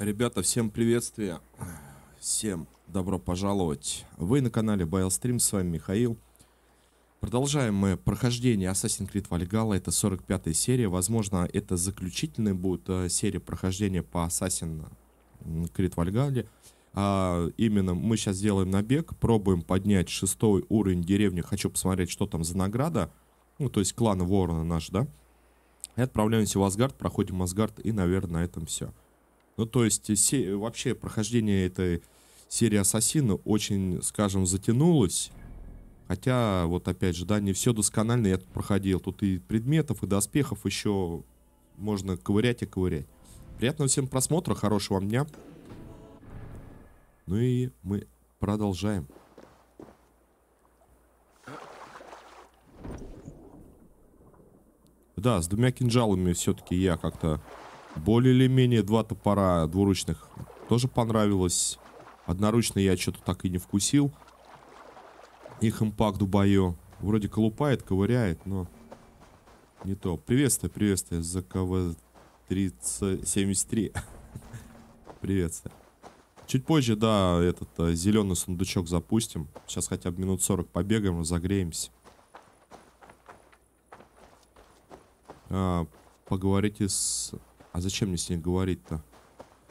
Ребята, всем приветствие, всем добро пожаловать. Вы на канале BioStream, с вами Михаил. Продолжаем мы прохождение Assassin's Creed Valhalla, это 45-я серия. Возможно, это заключительная будет серия прохождения по Assassin's Creed Valhalla. Именно мы сейчас делаем набег, пробуем поднять 6-й уровень деревни. Хочу посмотреть, что там за награда. Ну, то есть клан Ворона наш, да? И отправляемся в Асгард, проходим Асгард, и, наверное, на этом все. Ну, то есть, вообще, прохождение этой серии Ассасина очень, скажем, затянулось. Хотя, вот опять же, да, не все досконально я тут проходил. Тут и предметов, и доспехов еще можно ковырять и ковырять. Приятного всем просмотра, хорошего вам дня. Ну и мы продолжаем. Да, с двумя кинжалами все-таки я как-то... Более или менее два топора двуручных тоже понравилось. Одноручный я что-то так и не вкусил. Их импакт в бою. Вроде колупает, ковыряет, но не то. Приветствую, приветствую, ЗКВ-3073. Приветствую. Чуть позже, да, этот зеленый сундучок запустим. Сейчас хотя бы минут 40 побегаем, разогреемся. Поговорите с... А зачем мне с ней говорить-то?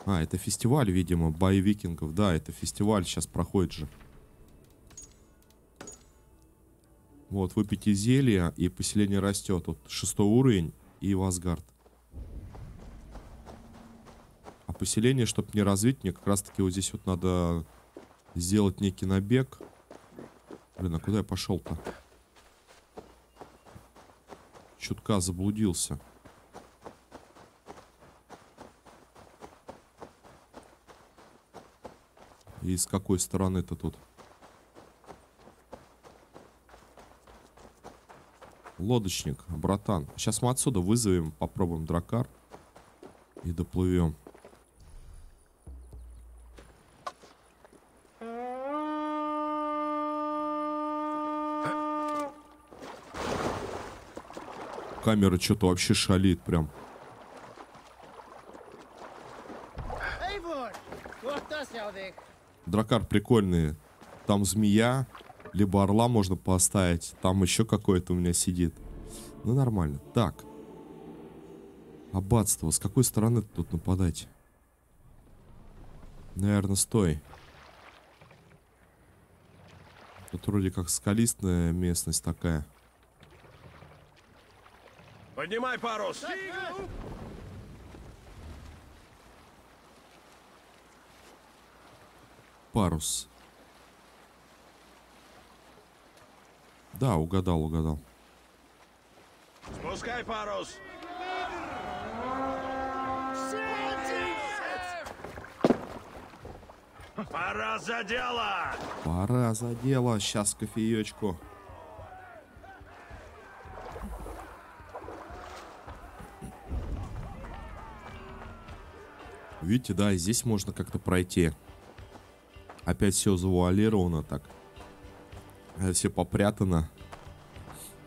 Это фестиваль, видимо, бои викингов. Да, это фестиваль сейчас проходит же. Вот, выпейте зелье, и поселение растет. Вот 6-й уровень и в Асгард. А поселение, чтобы не развить, мне как раз-таки вот здесь вот надо сделать некий набег. Блин, а куда я пошел-то? Чутка заблудился. И с какой стороны-то тут? Лодочник, братан. Сейчас мы отсюда вызовем, попробуем дракар. И доплывем. Камера что-то вообще шалит прям. Дракар прикольный. Там змея, либо орла можно поставить. Там еще какое-то у меня сидит. Ну, нормально. Так. Аббатство. С какой стороны тут нападать? Наверное, стой. Тут вроде как скалистая местность такая. Поднимай парус! Парус. Да, угадал. Спускай парус! Пора за дело! Пора за дело. Сейчас кофеечку. Видите, да, здесь можно как-то пройти. Опять все завуалировано так. Все попрятано.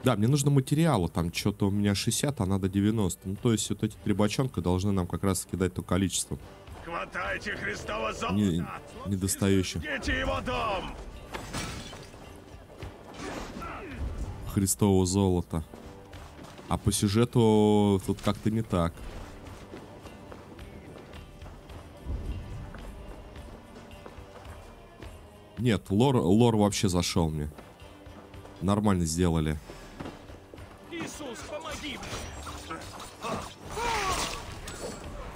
Да, мне нужно материала. Там что-то у меня 60, а надо 90. Ну, то есть вот эти 3 бочонка должны нам как раз кидать то количество. Хватайте Христово золото! Недостающее. Жгите его дом! Христово золото. А по сюжету тут как-то не так. Нет, лор вообще зашел мне. Нормально сделали. Иисус, помоги мне!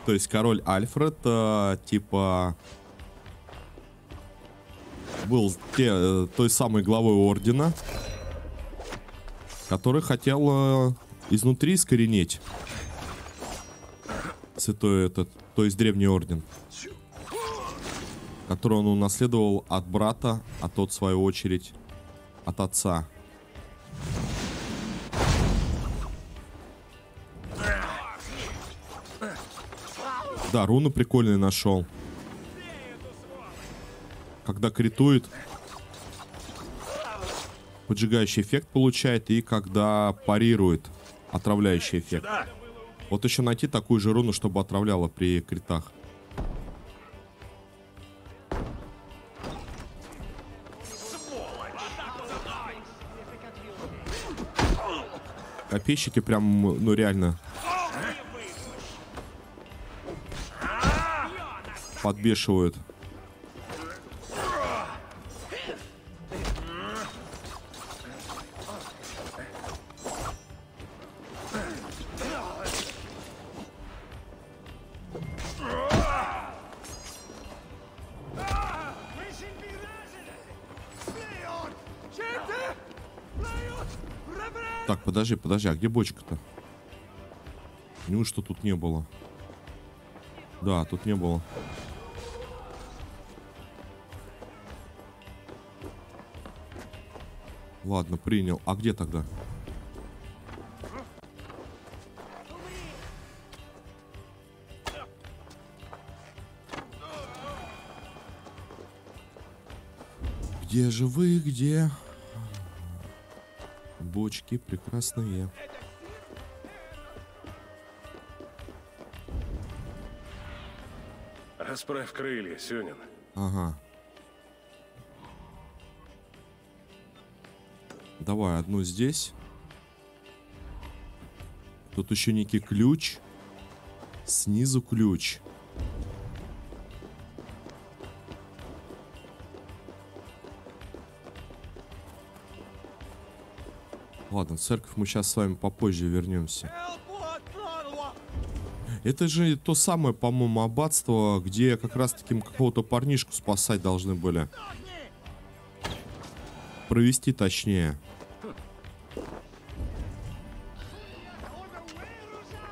То есть король Альфред, типа, был той самой главой ордена, который хотел изнутри искоренить святой этот, то есть древний орден, который он унаследовал от брата, а тот, в свою очередь, от отца. Да, руну прикольную нашел. Когда критует, поджигающий эффект получает, и когда парирует, отравляющий эффект. Вот еще найти такую же руну, чтобы отравляла при критах. Копейщики прям, ну реально подбешивают. Так, подожди, а где бочка-то? Неужто тут не было? Да, тут не было. Ладно, принял. А где тогда? Где же вы, где? Бочки прекрасные. Расправь крылья, Сюнин. Ага. Давай одну здесь. Тут еще некий ключ. Снизу ключ. Ладно, в церковь мы сейчас с вами попозже вернемся. Это же то самое, по-моему, аббатство, где как раз таки какого-то парнишку спасать должны были. Провести точнее.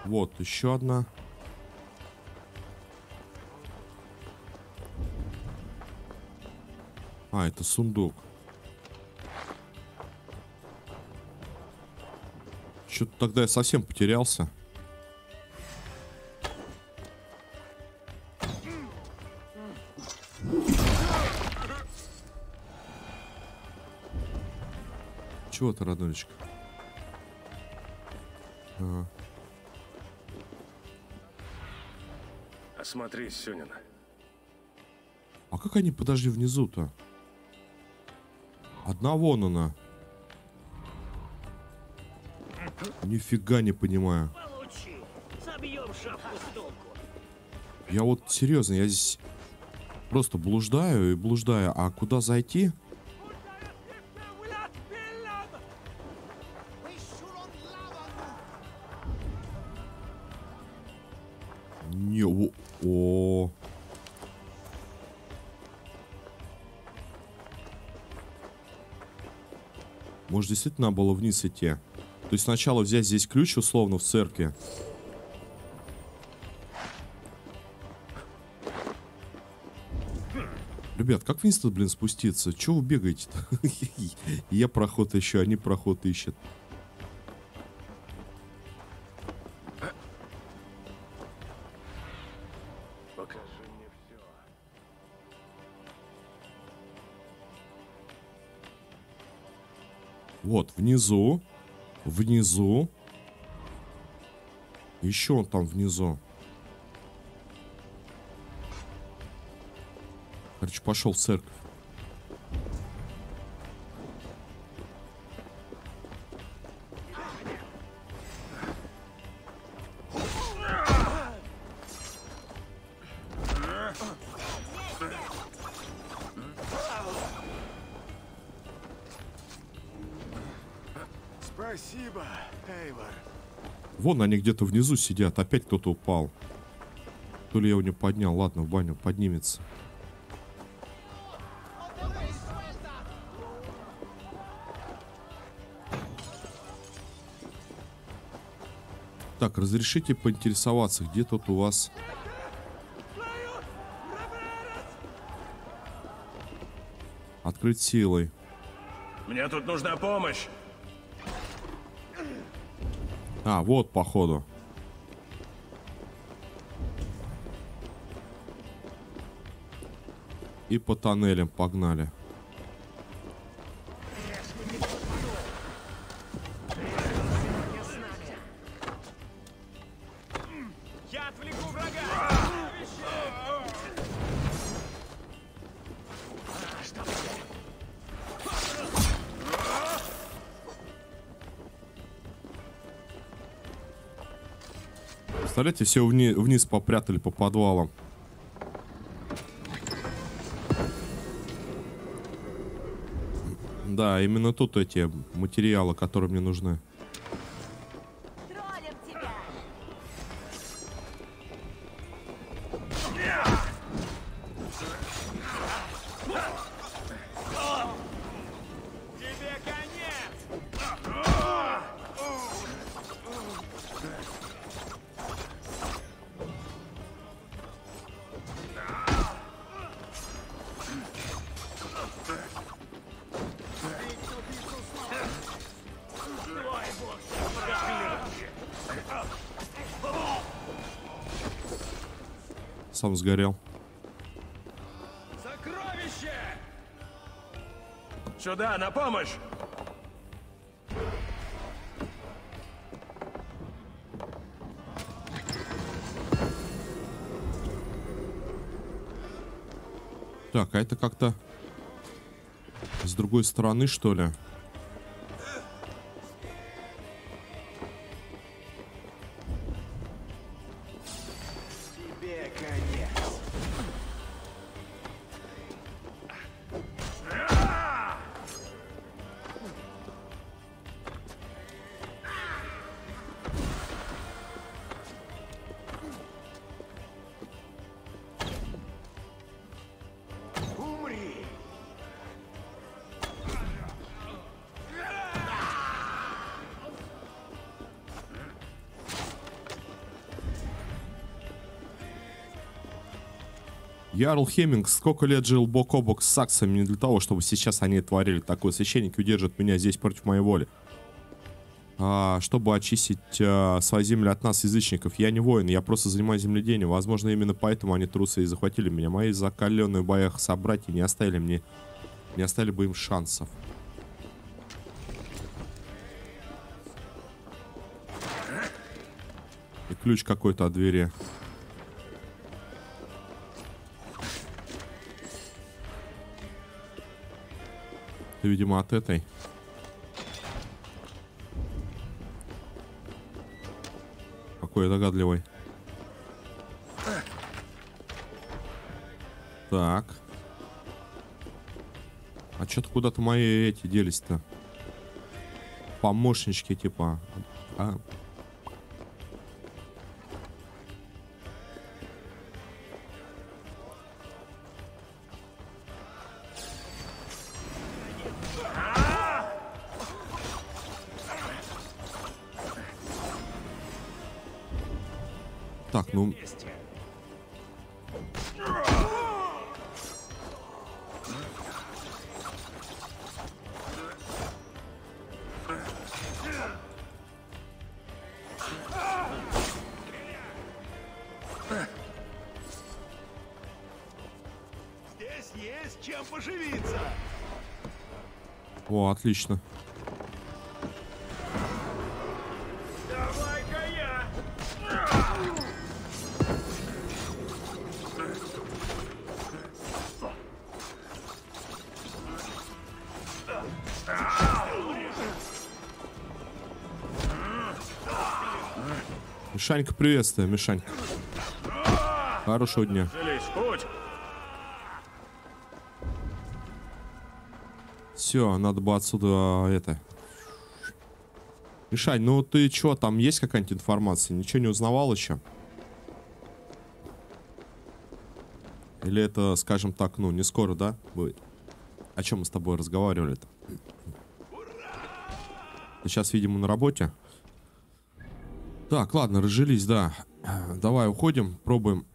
Вот, еще одна. А, это сундук. Что-то тогда я совсем потерялся. Чего ты, роднулечка? Ага. Осмотрись, Сюнин. А как они, подожди, внизу-то? Одна вон она. Нифига не понимаю. Я вот серьезно, я здесь просто блуждаю и блуждаю. А куда зайти? Не, о. Может, действительно надо было вниз идти? То есть сначала взять здесь ключ, условно, в церкви. Ребят, как вниз-то, блин, спуститься? Чего вы бегаете-то? Я проход ищу, они проход ищут. Покажи мне все. Вот, внизу. Внизу. Еще он там внизу. Короче, пошел в церковь. Спасибо, Эйвор. Вон они где-то внизу сидят. Опять кто-то упал. То ли я его не поднял. Ладно, в баню поднимется. Так, разрешите поинтересоваться, где тут у вас... Открыть силой. Мне тут нужна помощь. А, вот, походу. И по тоннелям погнали. Я отвлеку врага. Представляете, все вниз попрятали по подвалам. Да, именно тут эти материалы, которые мне нужны. Троллим тебя! Тебе конец! Сам сгорел. Сокровище! Сюда, на помощь! Так, а это как-то с другой стороны, что ли? Тебе конец! Умри! Ярл Хеминг сколько лет жил бок о бок с саксами не для того, чтобы сейчас они творили такое. Священники удержат меня здесь против моей воли. Чтобы очистить свои земли от нас, язычников. Я не воин, я просто занимаюсь земледением. Возможно, именно поэтому они трусы и захватили меня. Мои закаленные в боях собратья не оставили бы им шансов. И ключ какой-то от двери. Ты, видимо, от этой. Какой догадливый. Так. А что-то куда-то мои эти делись-то. Помощнички, типа. Так, ну... Здесь есть чем поживиться! О, отлично. Давай-ка я! Мишанька, приветствую, Мишанька. Хорошего дня. Железь, путь! Все, надо бы отсюда это. Мишань, ну ты чё, там есть какая-нибудь информация? Ничего не узнавал еще? Или это, скажем так, ну, не скоро, да, будет? О чем мы с тобой разговаривали-то? Ты сейчас, видимо, на работе. Так, ладно, разжились, да. Давай уходим, пробуем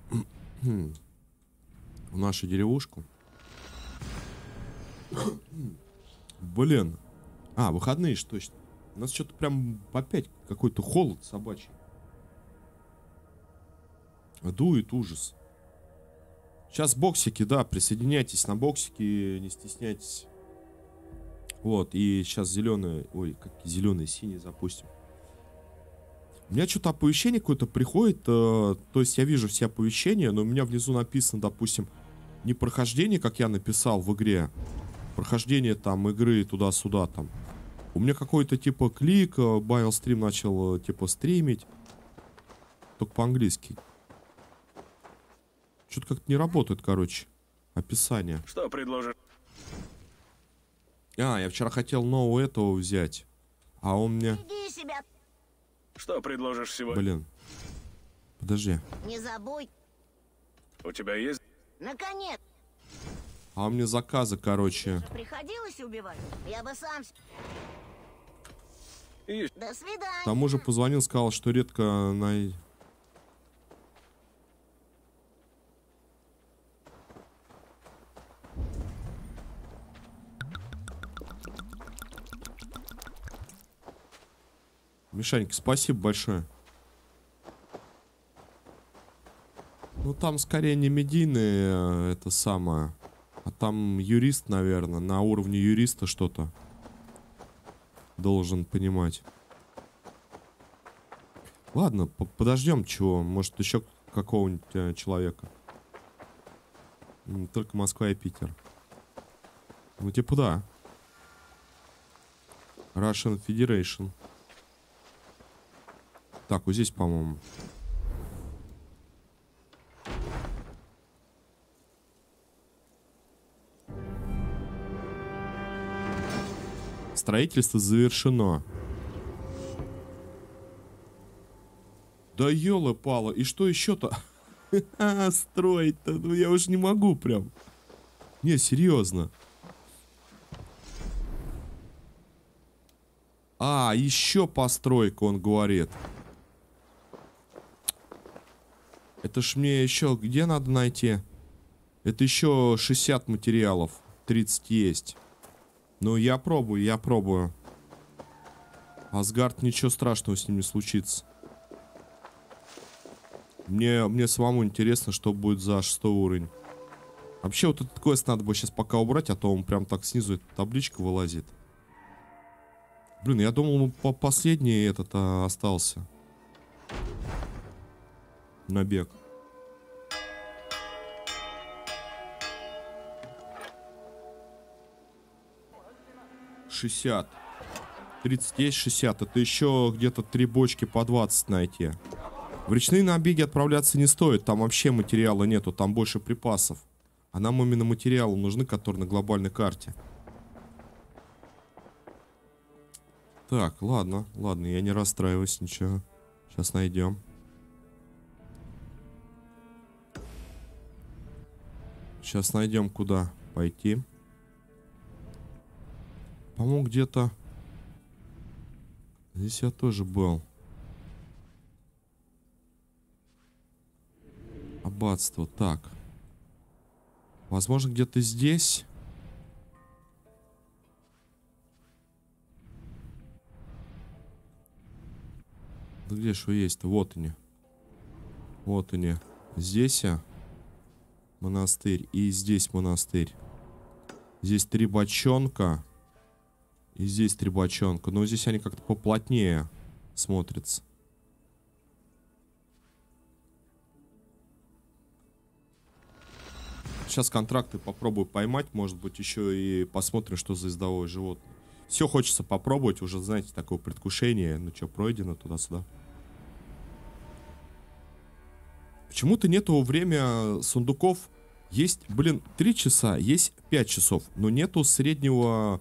в нашу деревушку. Блин. Выходные ж точно. У нас что-то прям опять какой-то холод собачий. Дует ужас. Сейчас боксики, да, присоединяйтесь на боксики, не стесняйтесь. Вот, и сейчас зеленые, ой, как зеленые, синие запустим. У меня что-то оповещение какое-то приходит, то есть я вижу все оповещения, но у меня внизу написано, допустим, не прохождение, как я написал в игре, прохождение там игры туда-сюда там. У меня какой-то типа клик, BioStream начал типа стримить. только по-английски. Что-то как-то не работает, короче. Описание. Что предложишь? А, я вчера хотел нового этого взять. А он мне... Иди себя, Что предложишь сегодня? Блин. Подожди. не забудь. У тебя есть? Наконец, А у меня заказы, короче. приходилось убивать? Я бы сам... Есть. До К свидания. тому же позвонил, сказал, что редко на... Мишанька, спасибо большое. Ну, там скорее не медийное, это самое. А там юрист, наверное, на уровне юриста что-то должен понимать. Ладно, подождем чего. Может, еще какого-нибудь человека. Только Москва и Питер. Ну, типа, да. Russian Federation. Так, вот здесь, по-моему. Строительство завершено. Да ёлы-палы, и что еще-то? Строить-то, ну я уже не могу прям. Не, серьезно. А, еще постройка, он говорит. Это ж мне еще где надо найти? Это еще 60 материалов. 30 есть. Ну, я пробую, я пробую. Асгард, ничего страшного с ним не случится. Мне самому интересно, что будет за 6 уровень. Вообще, вот этот квест надо бы сейчас пока убрать, а то он прям так снизу эта табличка вылазит. Блин, я думал, последний этот остался. Набег. $60. 30 есть 60. Это еще где-то 3 бочки по 20 найти. В речные набеги отправляться не стоит. Там вообще материала нету. Там больше припасов. А нам именно материалы нужны, которые на глобальной карте. Так, ладно. Ладно, я не расстраиваюсь, ничего. Сейчас найдем. Сейчас найдем, куда пойти. По-моему, где-то... Здесь я тоже был. Аббатство. Так. Возможно, где-то здесь. Да где ж вы есть-то? Вот они. Вот они. Здесь монастырь. И здесь монастырь. Здесь 3 бочонка. И здесь 3 бочонка. Но здесь они как-то поплотнее смотрятся. Сейчас контракты попробую поймать. Может быть, еще и посмотрим, что за ездовое животное. Все хочется попробовать. Уже, знаете, такое предвкушение. Ну что, пройдено туда-сюда. Почему-то нету время сундуков. Есть, блин, 3 часа, есть 5 часов. Но нету среднего...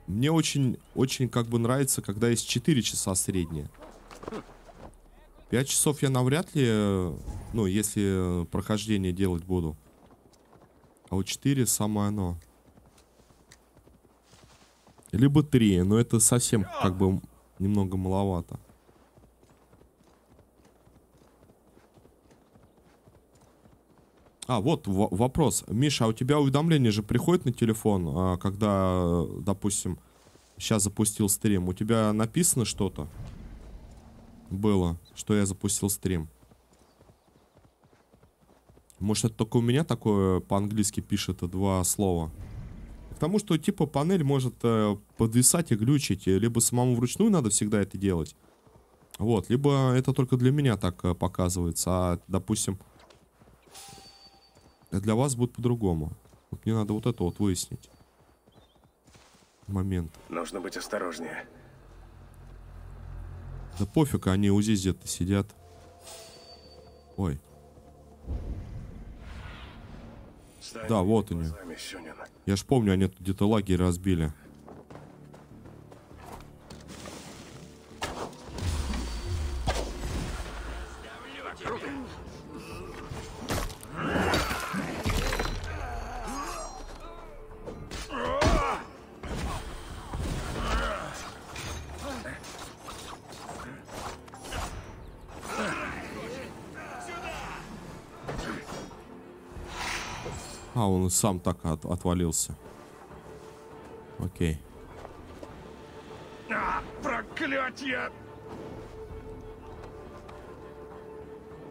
Мне очень как бы нравится, когда есть 4 часа среднее. 5 часов я навряд ли, ну, если прохождение делать буду. А вот 4 самое оно. Либо 3, но это совсем как бы немного маловато. А, вот вопрос. Миша, а у тебя уведомления же приходят на телефон, когда, допустим, сейчас запустил стрим? У тебя написано что-то? Было, что я запустил стрим. Может, это только у меня такое по-английски пишет 2 слова? Потому что, типа, панель может подвисать и глючить. Либо самому вручную надо всегда это делать. Вот, либо это только для меня так показывается. А, допустим... Для вас будет по-другому. Вот мне надо вот это вот выяснить. Момент. Нужно быть осторожнее. Да пофиг, они у здесь где-то сидят. Ой. Да, вот они. Я ж помню, они тут где-то лагерь разбили. А, он и сам так отвалился. Окей. Проклятье!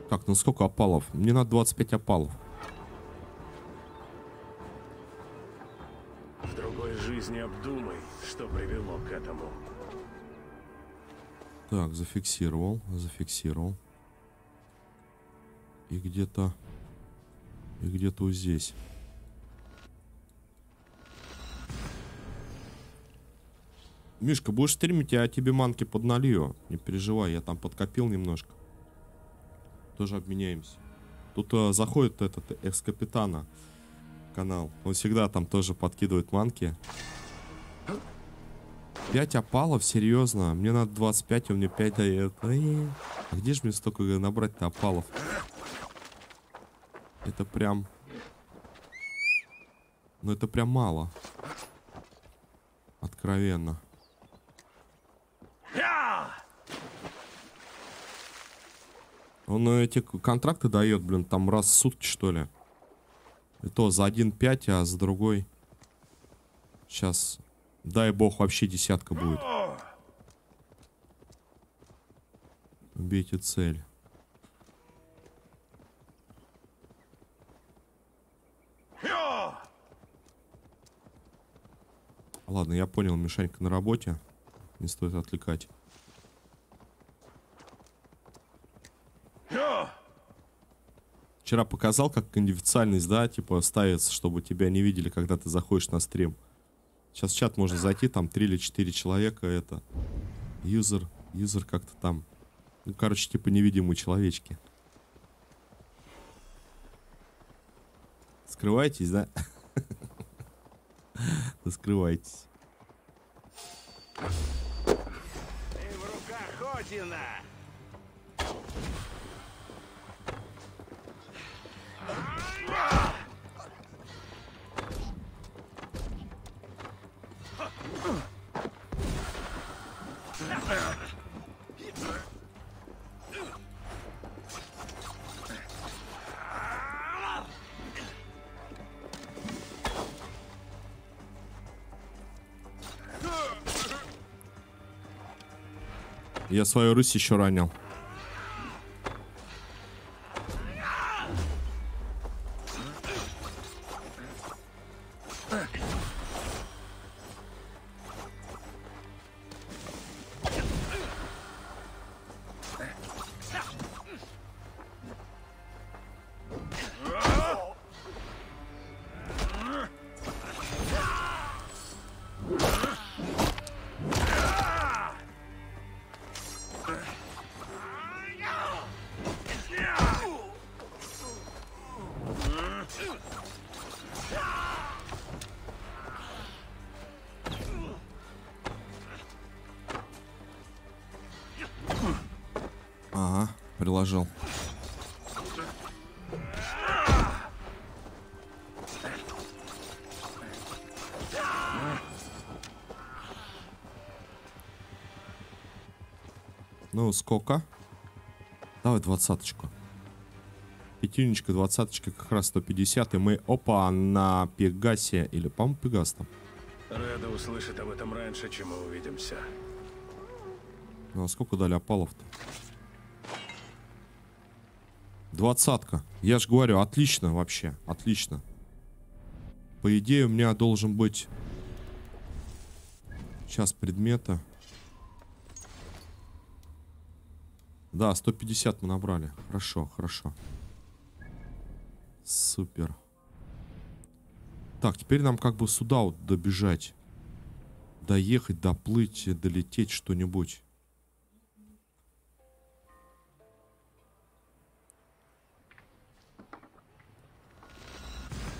Так, ну сколько опалов? Мне надо 25 опалов. В другой жизни обдумай, что привело к этому. Так, зафиксировал, зафиксировал. И где-то вот здесь. Мишка, будешь стримить, я тебе манки подналью. Не переживай, я там подкопил немножко. Тоже обменяемся. Тут заходит этот экс-капитана канал. Он всегда там тоже подкидывает манки. 5 опалов, серьезно. Мне надо 25, он мне 5 дает. А где же мне столько набрать-то опалов? Это прям... Ну это прям мало. Откровенно. Он эти контракты дает, блин, там раз в сутки, что ли. И то за 1.5, а за другой... Сейчас, дай бог, вообще десятка будет. Убейте цель. Ладно, я понял, Мишанька на работе. Не стоит отвлекать. Вчера показал, как кондифференциальность, да, типа ставится, чтобы тебя не видели, когда ты заходишь на стрим. Сейчас в чат можно зайти, там 3 или 4 человека, это... Юзер как-то там. Ну, короче, типа невидимые человечки. Скрываетесь, да? Да скрывайтесь. Ты в руках Одина! Я свою Русь еще ранил. Ага, приложил. Ну, сколько? Давай 20-очку. Пятюнечка, 20-очка, как раз 150. И мы, опа, на Пегасе. Или, по-моему, Пегас там. Реда услышит об этом раньше, чем мы увидимся. Ну, а сколько дали опалов-то? 20-ка. Я ж говорю, отлично вообще. Отлично. По идее, у меня должен быть... Сейчас предмета. Да, 150 мы набрали. Хорошо, хорошо. Супер. Так, теперь нам как бы сюда вот добежать. Доехать, доплыть, долететь что-нибудь.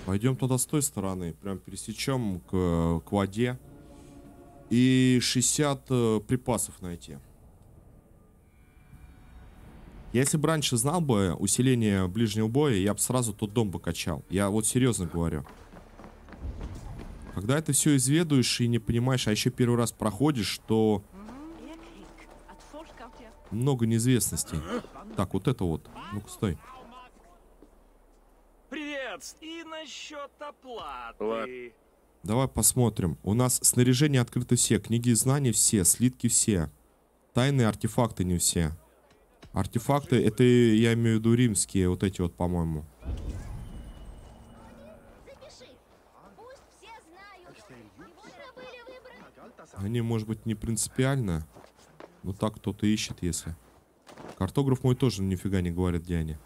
Пойдем туда с той стороны. Прям пересечем к воде. И 60 припасов найти. Если бы раньше знал бы усиление ближнего боя, я бы сразу тот дом бы качал. Я вот серьезно говорю. Когда это все изведуешь и не понимаешь, а еще первый раз проходишь, то много неизвестностей. Так, вот это вот. Ну-ка, стой. Привет! И насчет оплаты. Ладно. Давай посмотрим. У нас снаряжение открыто все. Книги и знания все. Слитки все. Тайные артефакты не все. Артефакты, это я имею в виду римские. Вот эти вот, по-моему. Запиши. Пусть все знают. Можно были выбрать. Они, может быть, не принципиально. Но так кто-то ищет, если. Картограф мой тоже нифига не говорит, где они.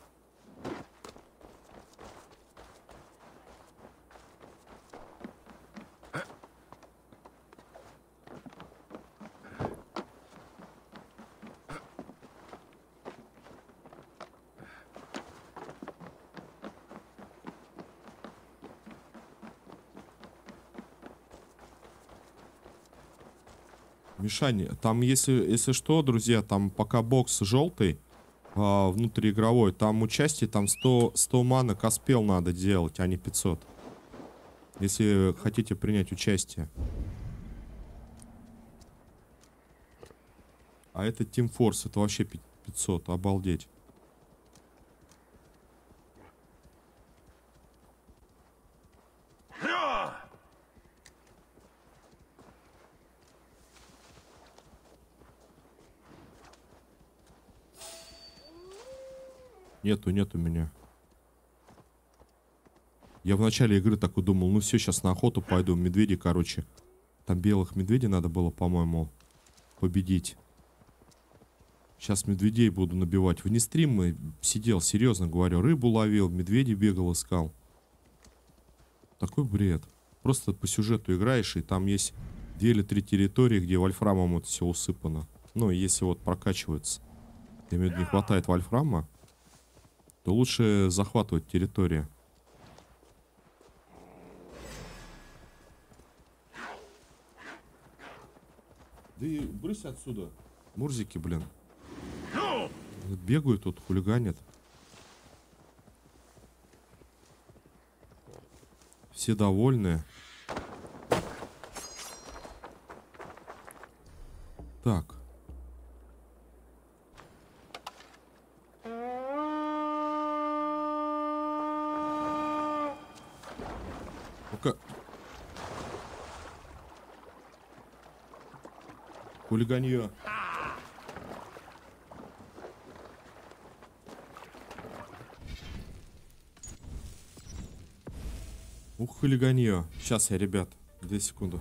Мишань, там если что, друзья, там пока бокс желтый, внутриигровой, там участие, там 100 мана каспел надо делать, а не 500. Если хотите принять участие. А это Team Force, это вообще 500, обалдеть. Нету меня. Я в начале игры такой думал, ну все, сейчас на охоту пойду. Медведи, короче. Там белых медведей надо было, по-моему, победить. Сейчас медведей буду набивать. Вне стрима сидел, серьезно говорю. Рыбу ловил, медведей бегал, искал. Такой бред. Просто по сюжету играешь, и там есть 2 или 3 территории, где вольфрамом это все усыпано. Ну, если вот прокачивается. Я имею в виду, не хватает вольфрама, то лучше захватывать территорию. Да и брысь отсюда. Мурзики, блин. Бегают тут, хулиганят. Все довольны. Так. Ну-ка. Хулиганье. Ух, хулиганье. Сейчас я, ребят. 2 секунды.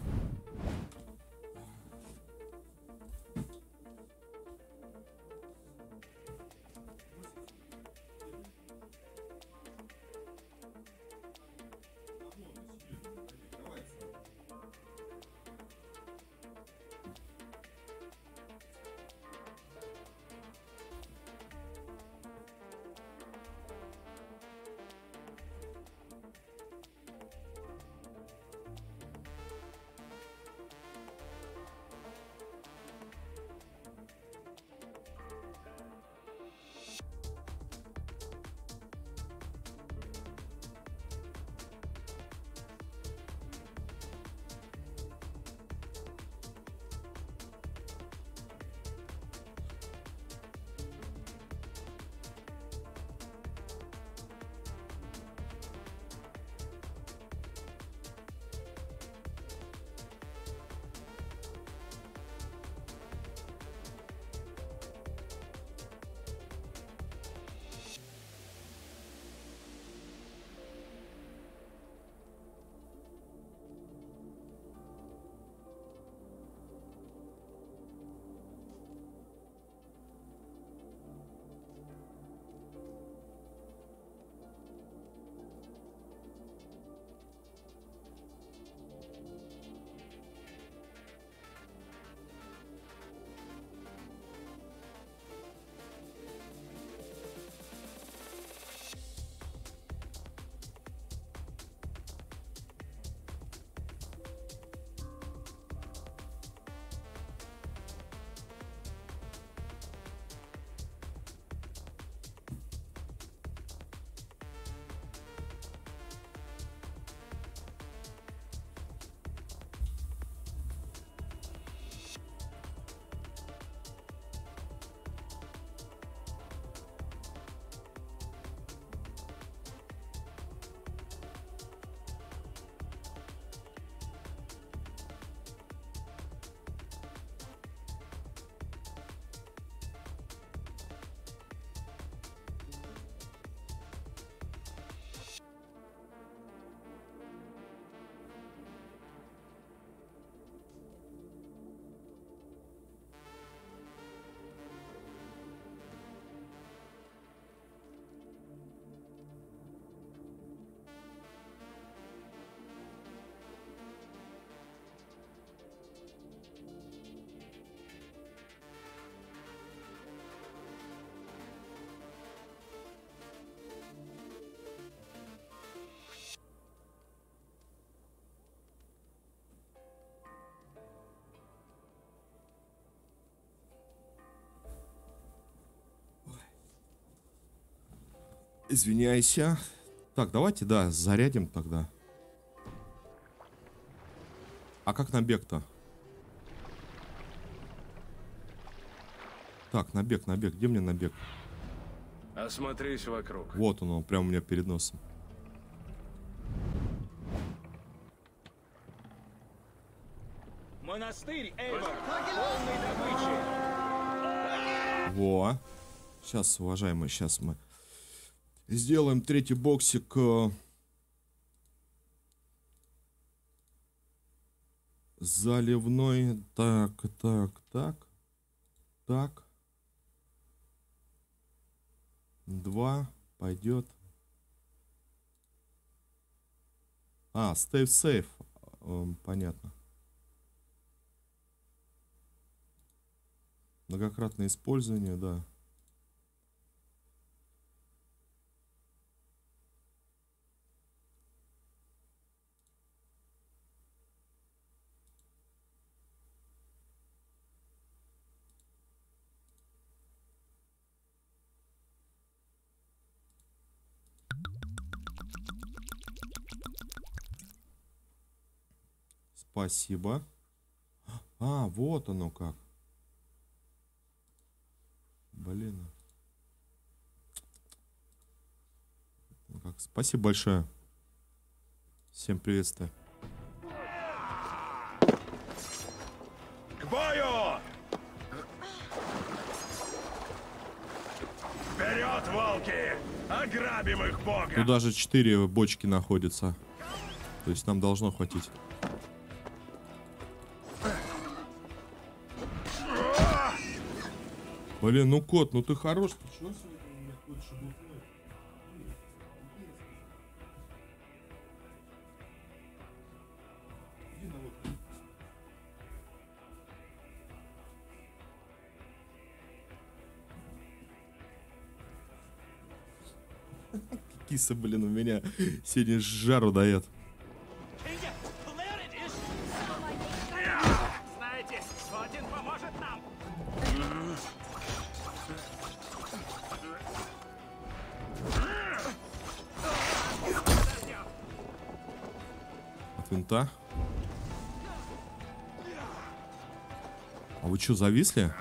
Извиняйся. Так, давайте, да, зарядим тогда. А как набег-то? Так, набег. Где мне набег? Осмотрись вокруг. Вот он прямо у меня перед носом. Монастырь Эйвор, полный добычи. Во. Сейчас, уважаемые, сейчас мы сделаем третий боксик. Заливной. Так. 2 пойдет. Stay safe. Понятно. Многократное использование, да. Спасибо. Вот оно как. Блин. Ну как, спасибо большое. Всем приветствую. К бою! Вперед, волки! Ограбим их, бога! Тут даже 4 бочки находятся. То есть нам должно хватить. Блин, ну кот, ну ты хорош. Ты чего сегодня меня хочешь обухнуть? Иди на вот. Киса, блин, у меня сегодня жару дает. Знаете, один поможет нам. От винта. А вы что, зависли?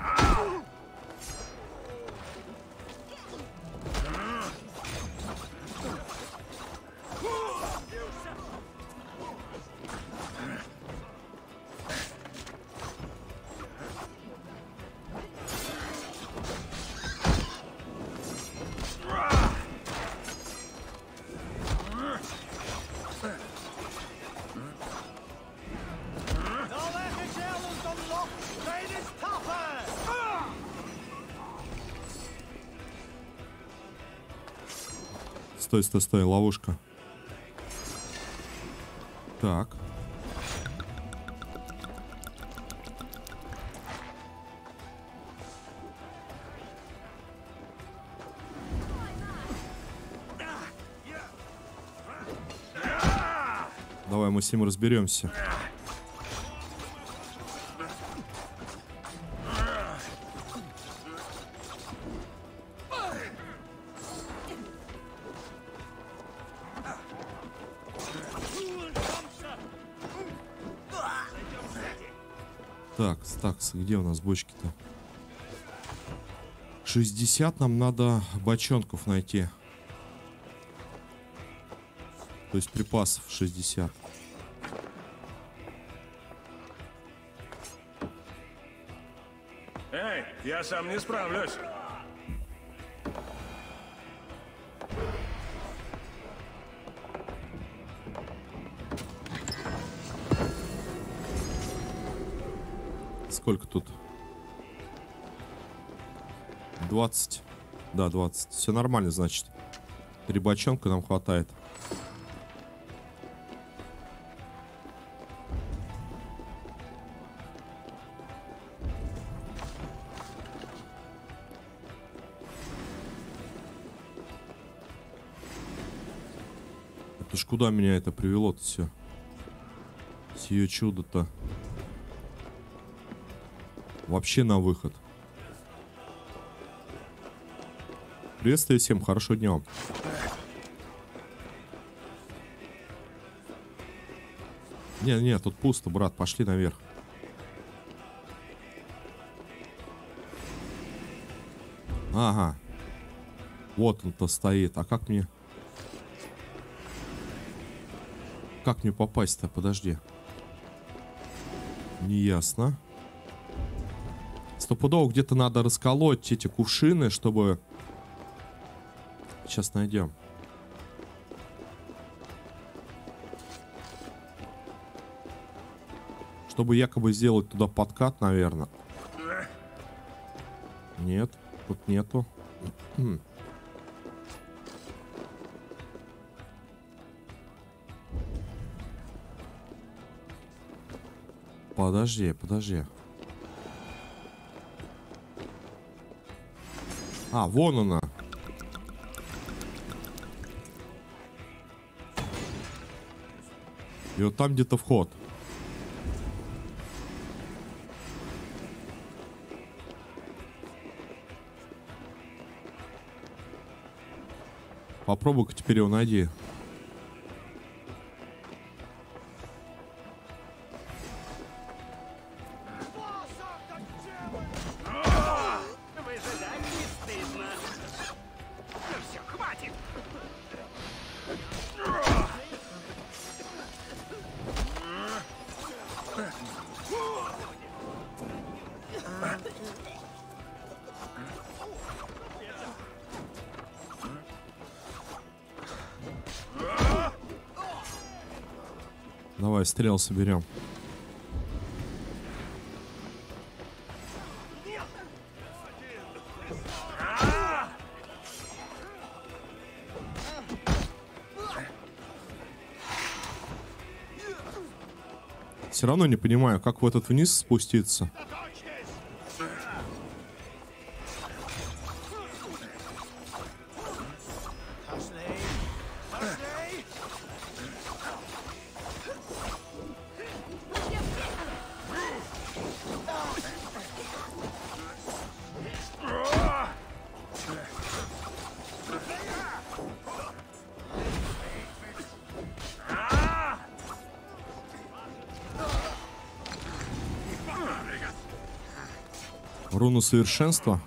Стой, ловушка. Так. Давай мы с ним разберемся. Так, где у нас бочки-то? 60 нам надо бочонков найти. То есть припасов 60. Эй, я сам не справлюсь. Сколько тут? 20. Да, 20. Все нормально, значит. 3 бочонка нам хватает. Это ж куда меня это привело-то все? Сие чудо-то. Вообще на выход. Приветствую всем, хорошего дня вам. Не, тут пусто, брат. Пошли наверх. Ага. Вот он-то стоит. А как мне... Как мне попасть-то? Подожди. Неясно. Стопудово где-то надо расколоть эти кувшины, чтобы... Сейчас найдем. Чтобы якобы сделать туда подкат, наверное. Нет, тут нету. Подожди. А, вон она. И вот там где-то вход. Попробуй-ка теперь его найди. Выжидать не стыдно. Ну все, хватит. Давай, стрел соберем. Все равно не понимаю, как в этот вниз спуститься. Руну совершенства.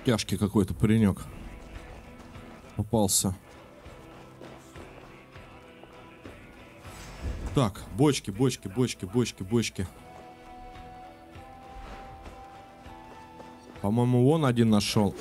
Тяжкий какой-то паренек попался. Так, бочки. По-моему, вон один нашел.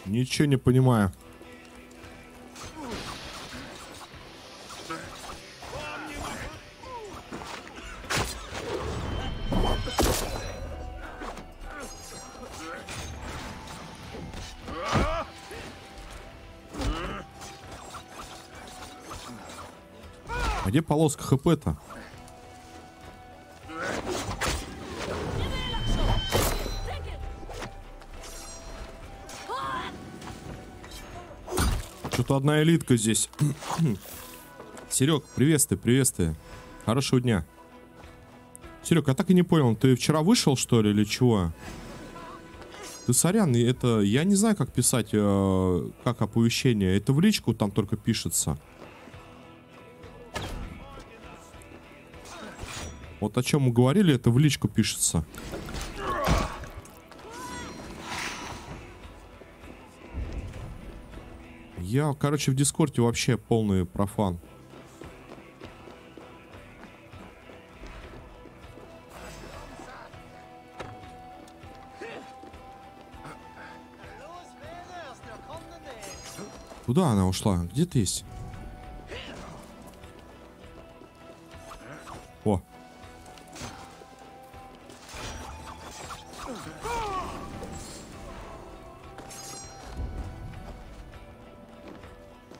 Ничего не понимаю. А где полоска ХП-то? Что-то одна элитка здесь. Серег, приветствую. Хорошего дня. Серег, я так и не понял, ты вчера вышел, что ли, или чего? Ты сорян, это... Я не знаю, как писать, как оповещение. Это в личку там только пишется. Вот о чем мы говорили, это в личку пишется. Я, короче, в Дискорде вообще полный профан. Куда она ушла? Где ты есть? О.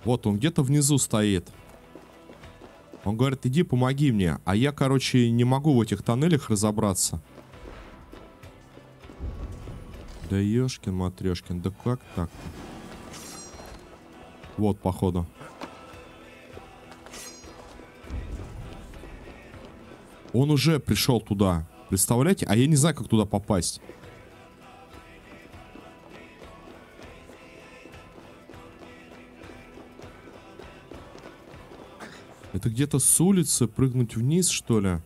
Вот он где-то внизу стоит. Он говорит, иди помоги мне. А я, короче, не могу в этих тоннелях разобраться. Да ёшкин матрешкин, да как так? Вот, походу. Он уже пришел туда. Представляете? А я не знаю, как туда попасть. Это где-то с улицы прыгнуть вниз, что ли?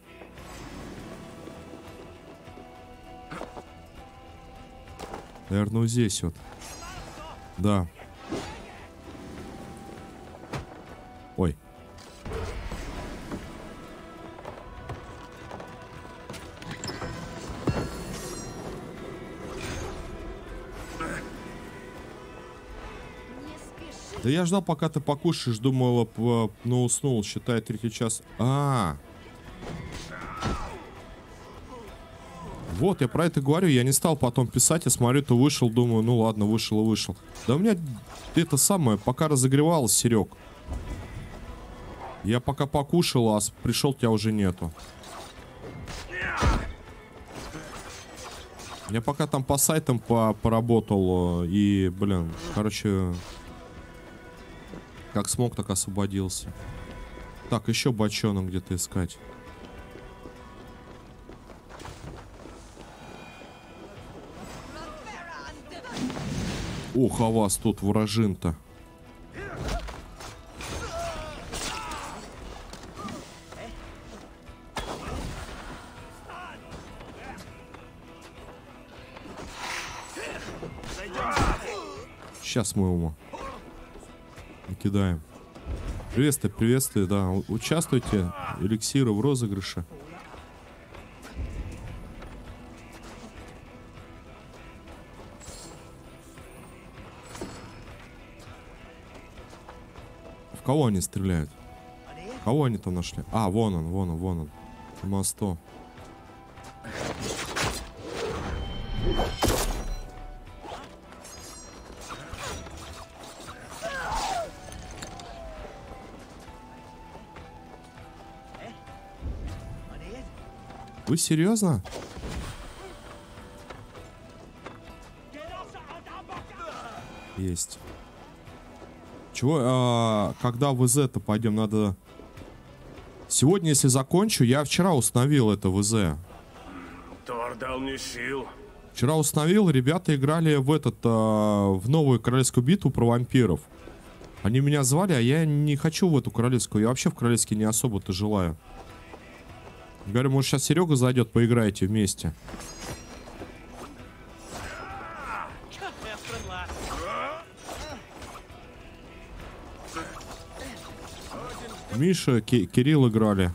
Наверное, вот здесь вот. Да. Ой. Да я ждал, пока ты покушаешь, думала, но уснул, считай, 3 час. Вот, я про это говорю, я не стал потом писать, я смотрю, ты вышел, думаю, ну ладно, вышел и вышел. Да у меня это самое, пока разогревалось, Серег. Я пока покушал, а пришел, тебя уже нету. Я пока там по сайтам поработал и, блин, короче, как смог, так освободился. Так, еще бочонок где-то искать. Ух, а вас тут вражин-то. Сейчас мы его накидаем. Приветствую, приветствую, да. Участвуйте, эликсиры в розыгрыше. В кого они стреляют? Кого они там нашли? А, вон он, вон он, вон он. По мосту. Вы серьезно? Есть. Чего? Когда в ВЗ-то пойдем? Надо... Сегодня, если закончу, я вчера установил это ВЗ. Тор дал мне сил. Вчера установил, ребята играли в в новую королевскую битву про вампиров. Они меня звали, а я не хочу в эту королевскую. Я вообще в королевске не особо-то желаю. Говорю, может, сейчас Серега зайдет, поиграете вместе. Миша, Кирилл играли.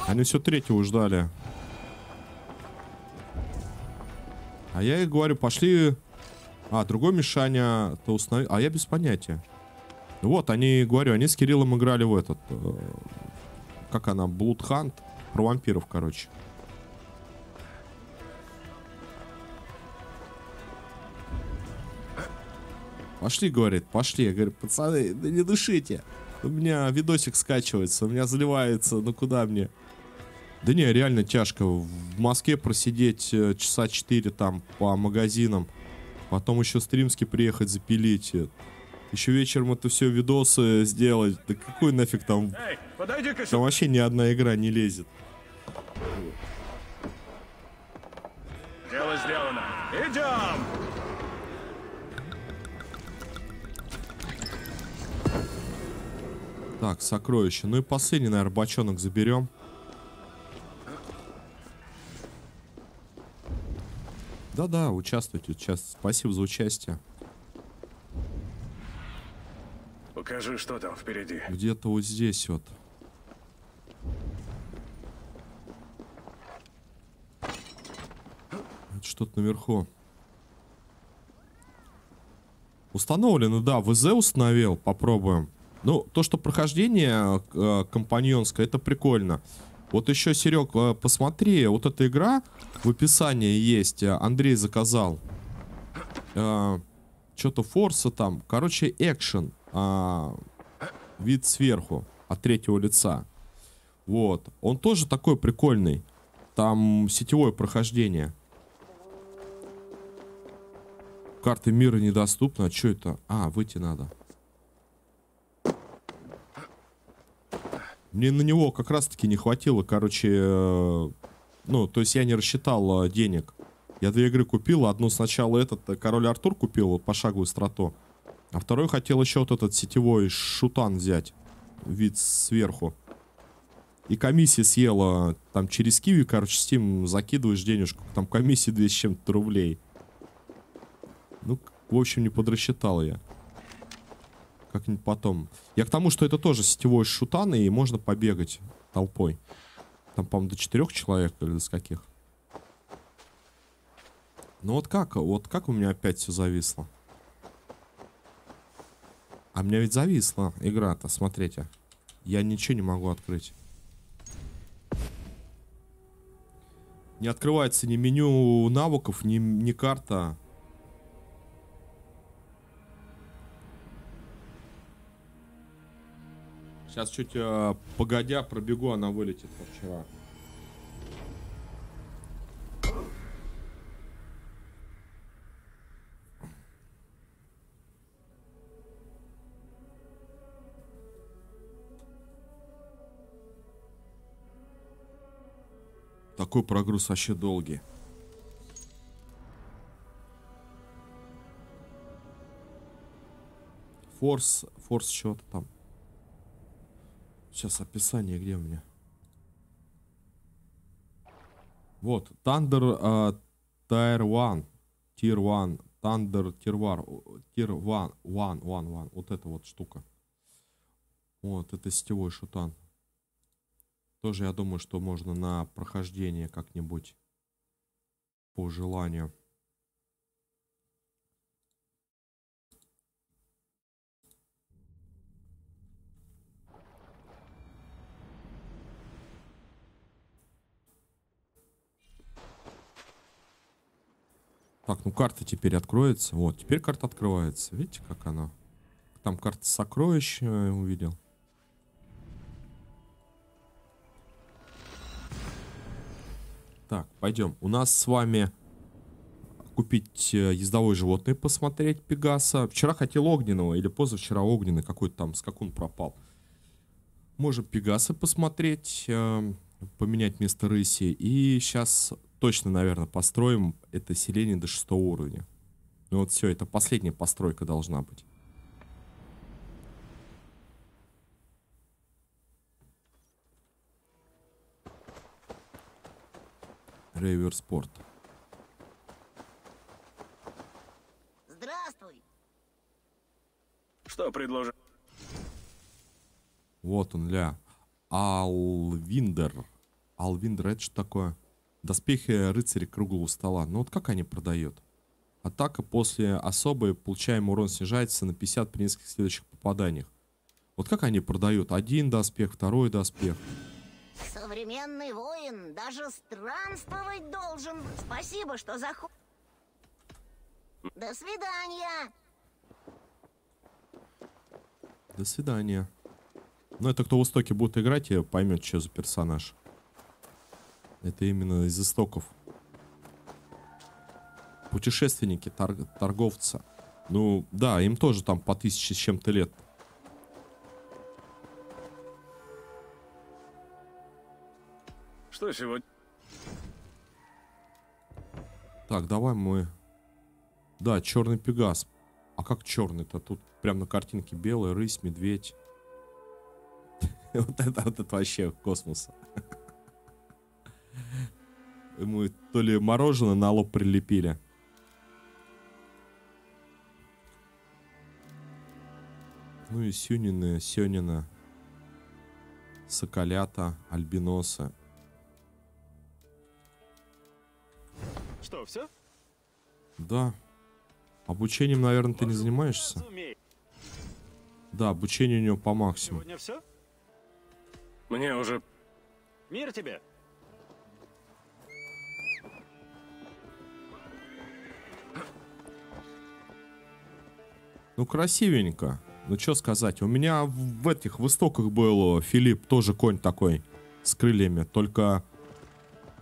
Они все третьего ждали. А я и говорю, пошли... другой Мишаня-то установил. А я без понятия. Вот, они, говорю, они с Кириллом играли в этот... Как она? Bloodhunt. Про вампиров, короче. Пошли, говорит, пошли. Я говорю, пацаны, да не дышите. У меня видосик скачивается, у меня заливается. Ну куда мне? Да не, реально тяжко. В Москве просидеть часа 4 там по магазинам. Потом еще стримски приехать запилить. Еще вечером это все видосы сделать. Да какой нафиг там... Эй, подойди-ка. Там вообще ни одна игра не лезет. Дело сделано. Идем! Так, сокровище. Ну и последний, наверное, бочонок заберем. Да-да, участвуйте, спасибо за участие. Покажи, что там впереди. Где-то вот здесь вот. Это что-то наверху. Установлено, да, ВЗ установил, попробуем. Ну, то, что прохождение компаньонское, это прикольно. Вот еще, Серег, посмотри, вот эта игра в описании есть, Андрей заказал. Что-то Форса там, короче, экшен. Вид сверху, от третьего лица. Вот, он тоже такой прикольный. Там сетевое прохождение. Карты мира недоступны. А что это? А, выйти надо. Мне на него как раз-таки не хватило, короче... ну, то есть я не рассчитал денег. Я 2 игры купил. Одну сначала Король Артур купил, вот пошаговую страту. А второй хотел еще вот этот сетевой шутан взять. Вид сверху. И комиссия съела. Там через Киви, короче, Steam закидываешь денежку. Там комиссия 200 с чем-то рублей. Ну, в общем, не подрасчитал я. Как-нибудь потом. Я к тому, что это тоже сетевой шутан, и можно побегать толпой. Там, по-моему, до 4 человек или до каких. Ну вот как у меня опять все зависло? А у меня ведь зависла игра-то, смотрите. Я ничего не могу открыть. Не открывается ни меню навыков, ни карта. Сейчас чуть погодя пробегу, она вылетит как вчера. Такой прогруз вообще долгий. Форс что-то там. Сейчас описание, где у меня? Вот, Thunder Tier 1. Thunder Tier 1. Вот эта вот штука. Вот, это сетевой шутан. Тоже я думаю, что можно на прохождение как-нибудь по желанию. Так, ну карта теперь откроется. Вот, теперь карта открывается. Видите, как она? Там карта сокровищ увидел. Так, пойдем. У нас с вами купить ездовое животное, посмотреть Пегаса. Вчера хотел огненного, или позавчера огненный какой-то там скакун пропал. Можем Пегаса посмотреть, поменять место рыси. И сейчас точно, наверное, построим это селение до 6 уровня. Ну вот все, это последняя постройка должна быть. Рейверспорт. Здравствуй. Что предложил? Вот он, ля. Алвиндер. Алвиндер, это что такое? Доспехи рыцаря круглого стола. Ну вот как они продают? Атака после особой, получаемый урон снижается на 50 при нескольких следующих попаданиях. Вот как они продают? Один доспех, второй доспех. Современный воин даже странствовать должен. Спасибо, что заход. До свидания. До свидания. Ну, это кто в истоке будет играть, и поймет, что за персонаж. Это именно из истоков. Путешественники, торговцы. Ну, да, им тоже там по 1000 с чем-то лет. Что сегодня? Так, давай мы... Да, черный пегас. А как черный-то? Тут прям на картинке белый, рысь, медведь. Вот это вообще космос. Ему то ли мороженое на лоб прилепили. Ну и сюнины, сёнина, соколята, альбиносы. Что, все? Да. Обучением, наверное, ты не занимаешься? Да, обучение у него по максимуму. Сегодня все? Мне уже... Мир тебе! Ну, красивенько. Ну, что сказать. У меня в этих востоках был Филипп, тоже конь такой, с крыльями. Только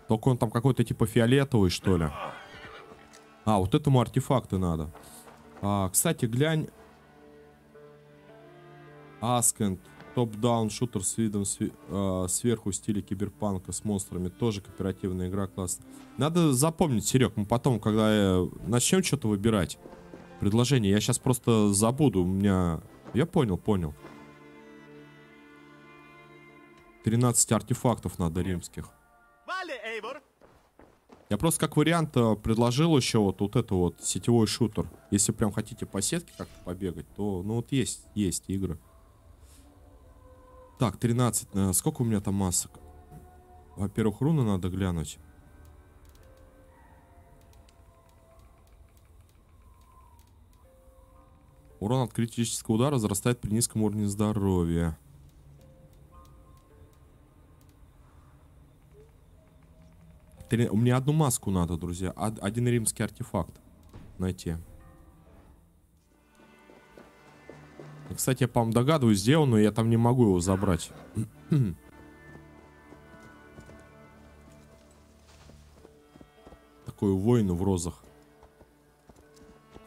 он там какой-то типа фиолетовый, что ли. А, вот этому артефакты надо. Кстати, глянь. Аскент. Топ-даун шутер с видом сверху в стиле киберпанка с монстрами. Тоже кооперативная игра, классно. Надо запомнить, Серег, мы потом, когда начнем что-то выбирать, предложение, я сейчас просто забуду. У меня... Я понял. 13 артефактов надо римских. Вали, Эйвор! Я просто как вариант предложил еще вот это вот сетевой шутер. Если прям хотите по сетке как-то побегать, то ну вот есть игры. Так, 13. Сколько у меня там масок? Во-первых, руны надо глянуть. Урон от критического удара возрастает при низком уровне здоровья. У меня одну маску надо, друзья. Один римский артефакт найти. Кстати, я, по-моему, догадываюсь, сделал, но я там не могу его забрать. Такой воин в розах.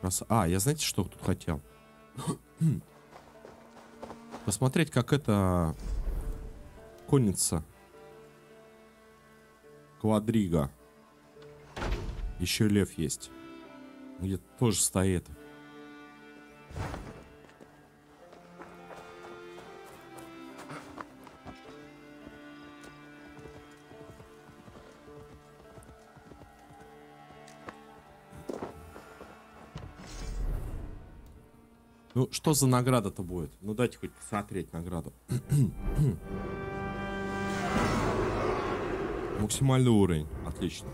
Я знаете, что тут хотел? Посмотреть, как это конница. Квадрига. Еще лев есть. Где-то тоже стоит. Ну, что за награда-то будет? Ну, дайте хоть посмотреть награду. Максимальный уровень. Отлично.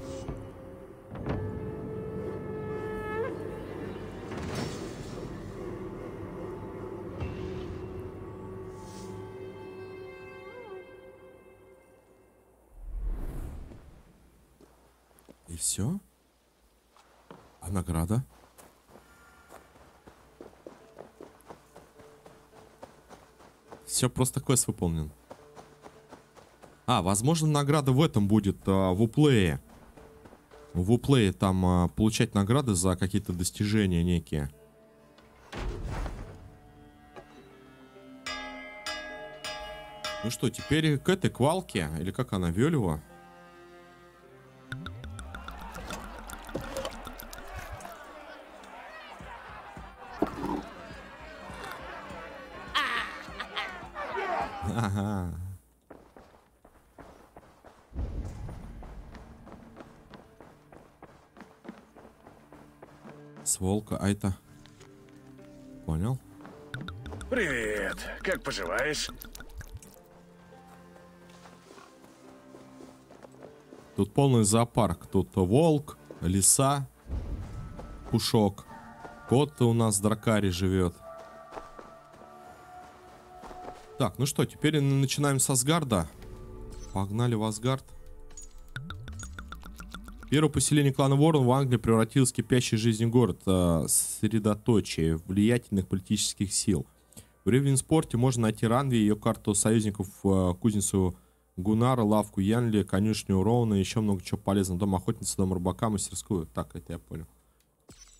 И все? А награда? Все, просто квест выполнен. Возможно, награда в этом будет, в уплее. В уплее там получать награды за какие-то достижения некие. Ну что, теперь к этой квалке, или как она, Вёлева? Ага. Сволка, а это... Понял? Привет, как поживаешь? Тут полный зоопарк. Тут волк, лиса, пушок. Кот у нас в Дракаре живет. Так, ну что, теперь начинаем с Асгарда. Погнали в Асгард. Первое поселение клана Ворон в Англии превратилось в кипящий жизнью город, средоточие влиятельных политических сил. В Ревенспорте можно найти Ранви, ее карту союзников, кузницу Гунара, лавку Янли, конюшню Роуна, еще много чего полезного. Дом охотницы, дом рыбака, мастерскую. Так, это я понял.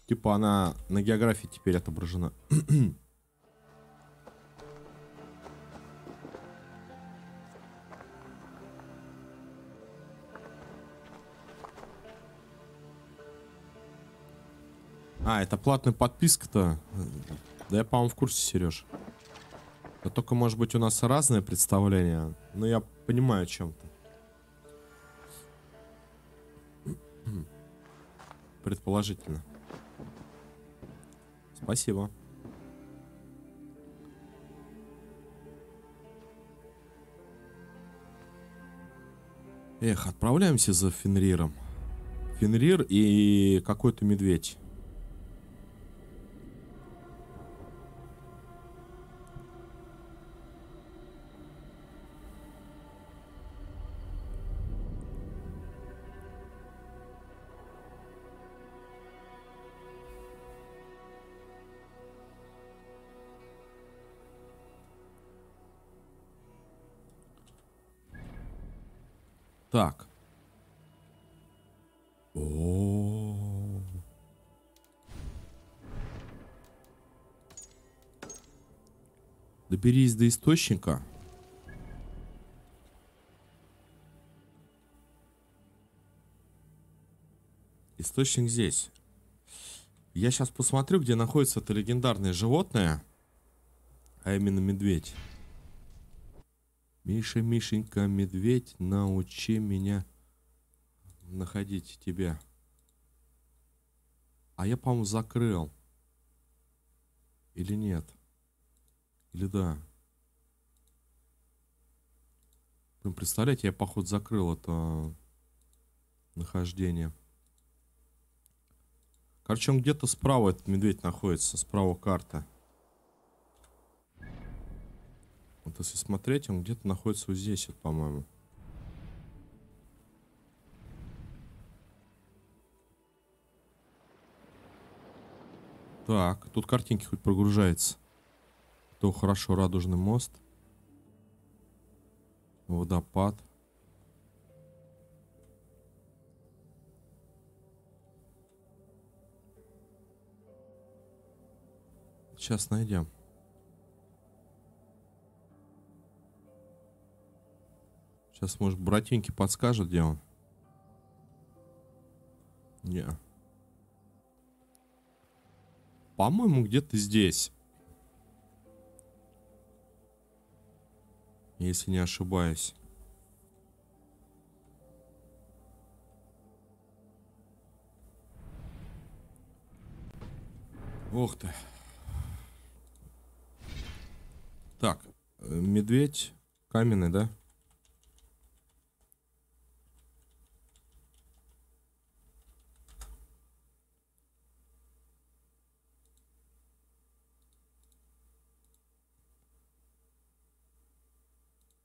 Типа она на географии теперь отображена. Это платная подписка-то. Да я, по-моему, в курсе, Сереж. Но только, может быть, у нас разное представление. Но я понимаю о чем-то. Предположительно. Спасибо. Эх, отправляемся за Фенриром. Фенрир и какой-то медведь. Так. О. Доберись до источника. Источник здесь. Я сейчас посмотрю, где находится это легендарное животное. А именно медведь. Миша, Мишенька, медведь, научи меня находить тебя. А я, по-моему, закрыл. Или нет? Или да? Блин, представляете, я, походу, закрыл это нахождение. Короче, он где-то справа, этот медведь находится, справа карта. Вот если смотреть, он где-то находится вот здесь, вот, по-моему. Так, тут картинки хоть прогружается. То хорошо, радужный мост. Водопад. Сейчас найдем. Сейчас, может, братинки подскажут, где он. Не. По-моему, где-то здесь. Если не ошибаюсь. Ух ты. Так, медведь каменный, да?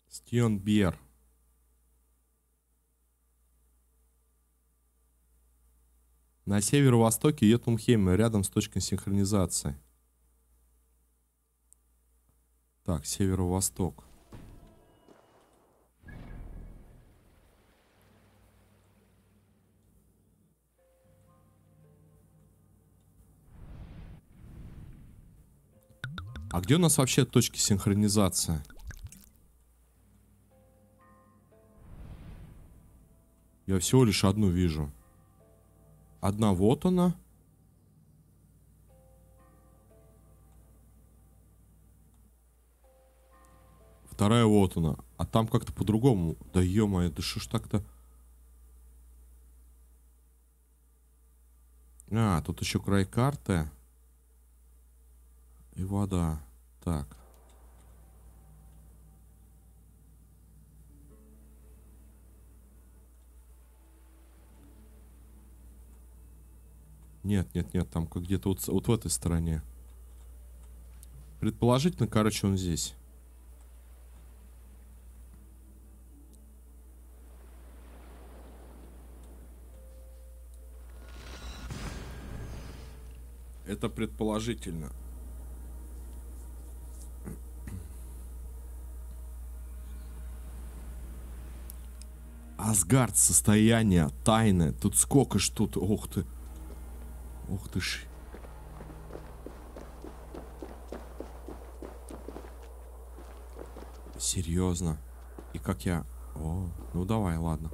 Стьонбьер. На северо-востоке Йотунхейма, рядом с точкой синхронизации. Так, северо-восток. А где у нас вообще точки синхронизации? Я всего лишь одну вижу. Одна вот она. Вторая вот она. А там как-то по-другому. Да ё-моё, да что ж так-то? А, тут еще край карты. И вода. Так. Нет, нет, нет, там как где-то вот в этой стороне. Предположительно, короче, он здесь. Это предположительно. Асгард, состояние, тайны. Тут сколько ж тут. Ух ты. Ух ты ж. Серьезно. И как я... О, ну давай, ладно.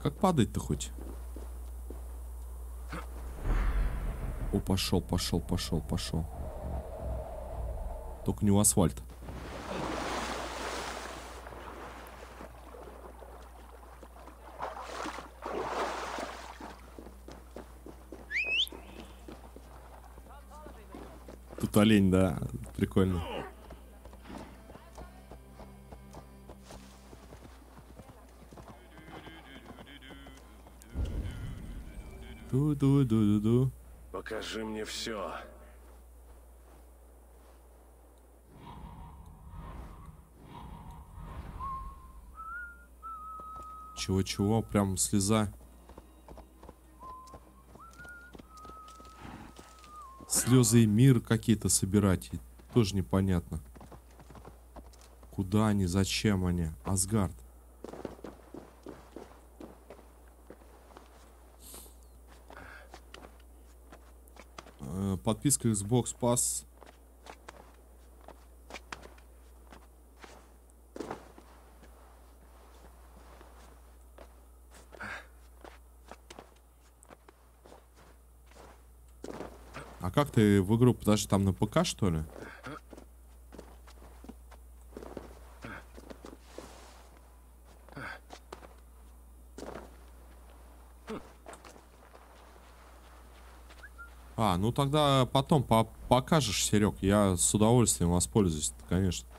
Как падать-то хоть? О, пошел, пошел, пошел, пошел. Только не у асфальта. Тут олень, да, прикольно. Ду-ду-ду-ду-ду. Покажи мне все. Чего-чего? Прям слеза. Слезы и мир какие-то собирать. И тоже непонятно. Куда они? Зачем они? Асгард. Подписка Xbox Pass. А как ты в игру, подожди, там на ПК, что ли? А, ну тогда потом покажешь, Серег. Я с удовольствием воспользуюсь, конечно.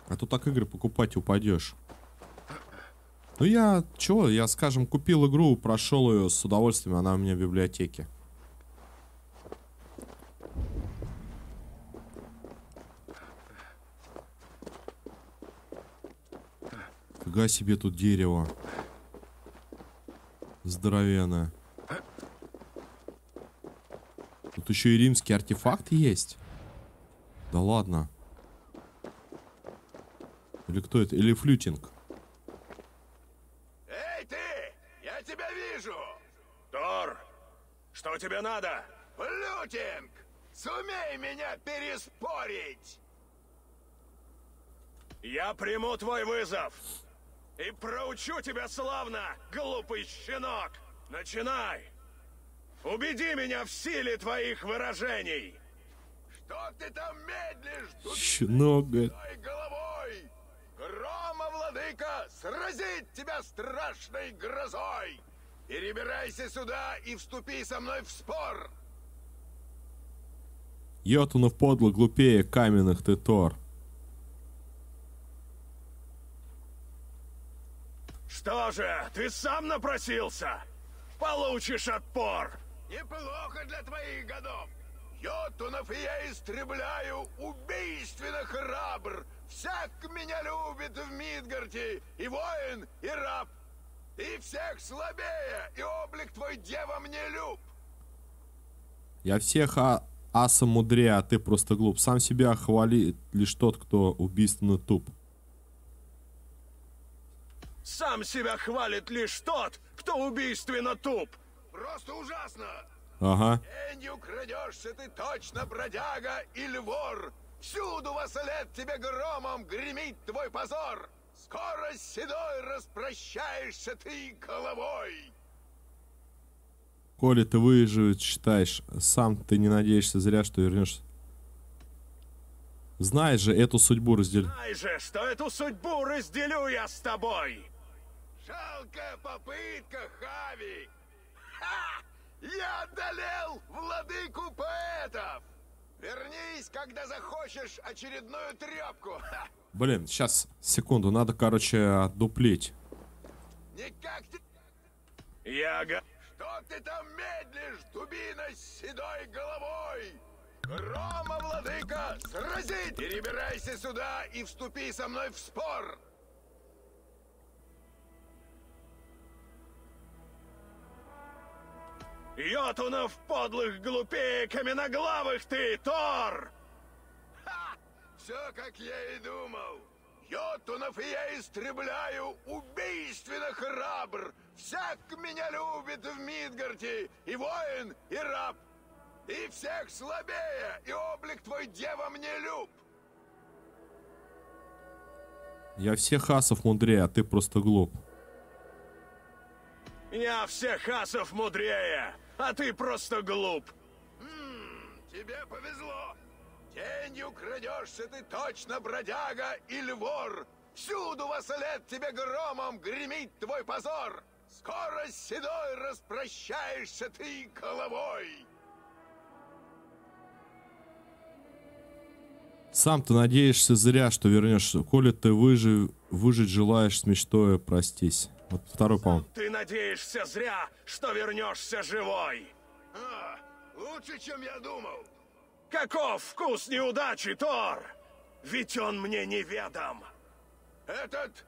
А то так игры покупать упадешь. Ну я, чего, я, скажем, купил игру, прошел ее с удовольствием, она у меня в библиотеке. Фига себе тут дерево. Здоровенное. Тут еще и римские артефакты есть. Да ладно. Или кто это? Или флютинг? Эй, ты! Я тебя вижу! Тор, что тебе надо? Флютинг! Сумей меня переспорить! Я приму твой вызов. И проучу тебя славно, глупый щенок. Начинай. Убеди меня в силе твоих выражений. Что ты там медлишь, Щенок, говорит. дубиной головой? Грома, владыка, сразит тебя страшной грозой! Перебирайся сюда и вступи со мной в спор! Йотунов подло глупее каменных ты, Тор. Что же, ты сам напросился? Получишь отпор. Неплохо для твоих годов. Йотунов и я истребляю убийственно храбр. Всяк меня любит в Мидгарде, и воин, и раб. Ты всех слабее, и облик твой дева мне люб. Я всех аса мудрее, а ты просто глуп. Сам себя хвалит лишь тот, кто убийственно туп. Сам себя хвалит лишь тот, кто убийственно туп. Просто ужасно. Ага. Тенью крадешься ты точно, бродяга или вор. Всюду во след тебе громом гремит твой позор. Скоро с седой распрощаешься ты головой. Коли ты выживет, считаешь, сам ты не надеешься зря, что вернешься. Знаешь же, эту судьбу раздель. Знай же, что эту судьбу разделю я с тобой. Жалкая попытка, Хави. Ха! Я одолел владыку поэтов. Вернись, когда захочешь очередную трепку. Ха! Блин, сейчас, секунду, надо, короче, отдуплить. Никак ты... Что ты там медлишь, дубина с седой головой? Грома, владыка, сразить! Перебирайся сюда и вступи со мной в спор! Йотунов подлых глупее каменноглавых ты, Тор! Ха! Все, как я и думал. Йотунов и я истребляю убийственно храбр. Всяк меня любит в Мидгарде, и воин, и раб. И всех слабее, и облик твой дева мне люб. Я всех асов мудрее, а ты просто глуп. Я всех асов мудрее, а ты просто глуп. Тебе повезло. Тенью крадешься ты точно, бродяга или вор. Всюду во след тебе громом гремит твой позор. Скоро с седой распрощаешься ты головой. Сам ты надеешься зря, что вернешься. Коли ты выжить желаешь с мечтой, простись. Вот второй, по-моему. Ты надеешься зря, что вернешься живой. Лучше, чем я думал. Каков вкус неудачи, Тор? Ведь он мне неведом. Этот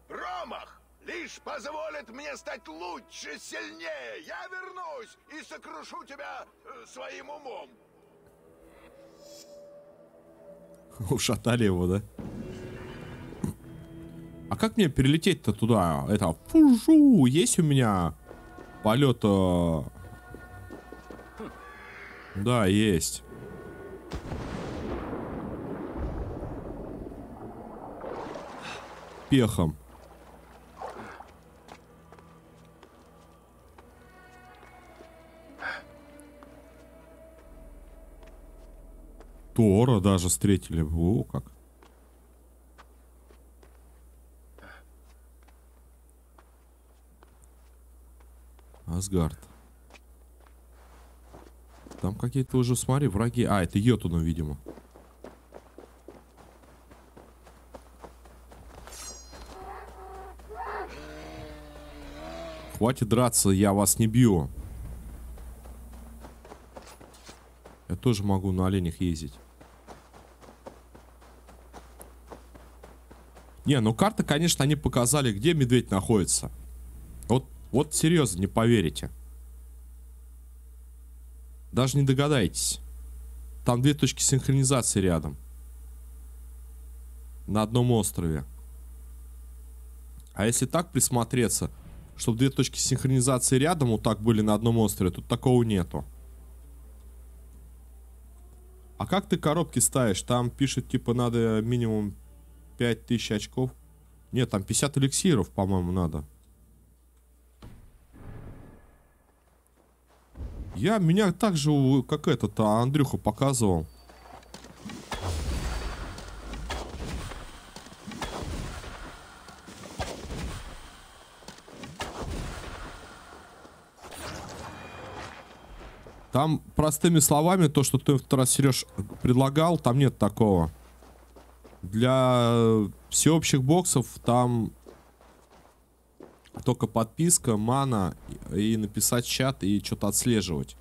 промах лишь позволит мне стать лучше, сильнее. Я вернусь и сокрушу тебя своим умом. Ушатали его, да? А как мне перелететь-то туда? Это, фужу, есть у меня полет? Да, есть. Пехом. Тора даже встретили. О, как. Асгард. Там какие-то уже, смотри, враги. А, это Йотуну, видимо. Хватит драться, я вас не бью. Я тоже могу на оленях ездить. Не, ну карты, конечно, они показали, где медведь находится. Вот серьезно, не поверите. Даже не догадаетесь. Там 2 точки синхронизации рядом. На одном острове. А если так присмотреться, чтобы 2 точки синхронизации рядом вот так были на одном острове, тут такого нету. А как ты коробки ставишь? Там пишет, типа, надо минимум 5000 очков. Нет, там 50 эликсиров, по-моему, надо. Меня так же, как этот, Андрюха показывал. Там, простыми словами, то, что ты в тот раз, Сереж, предлагал, там нет такого. Для всеобщих боксов там только подписка, мана и написать чат и что-то отслеживать.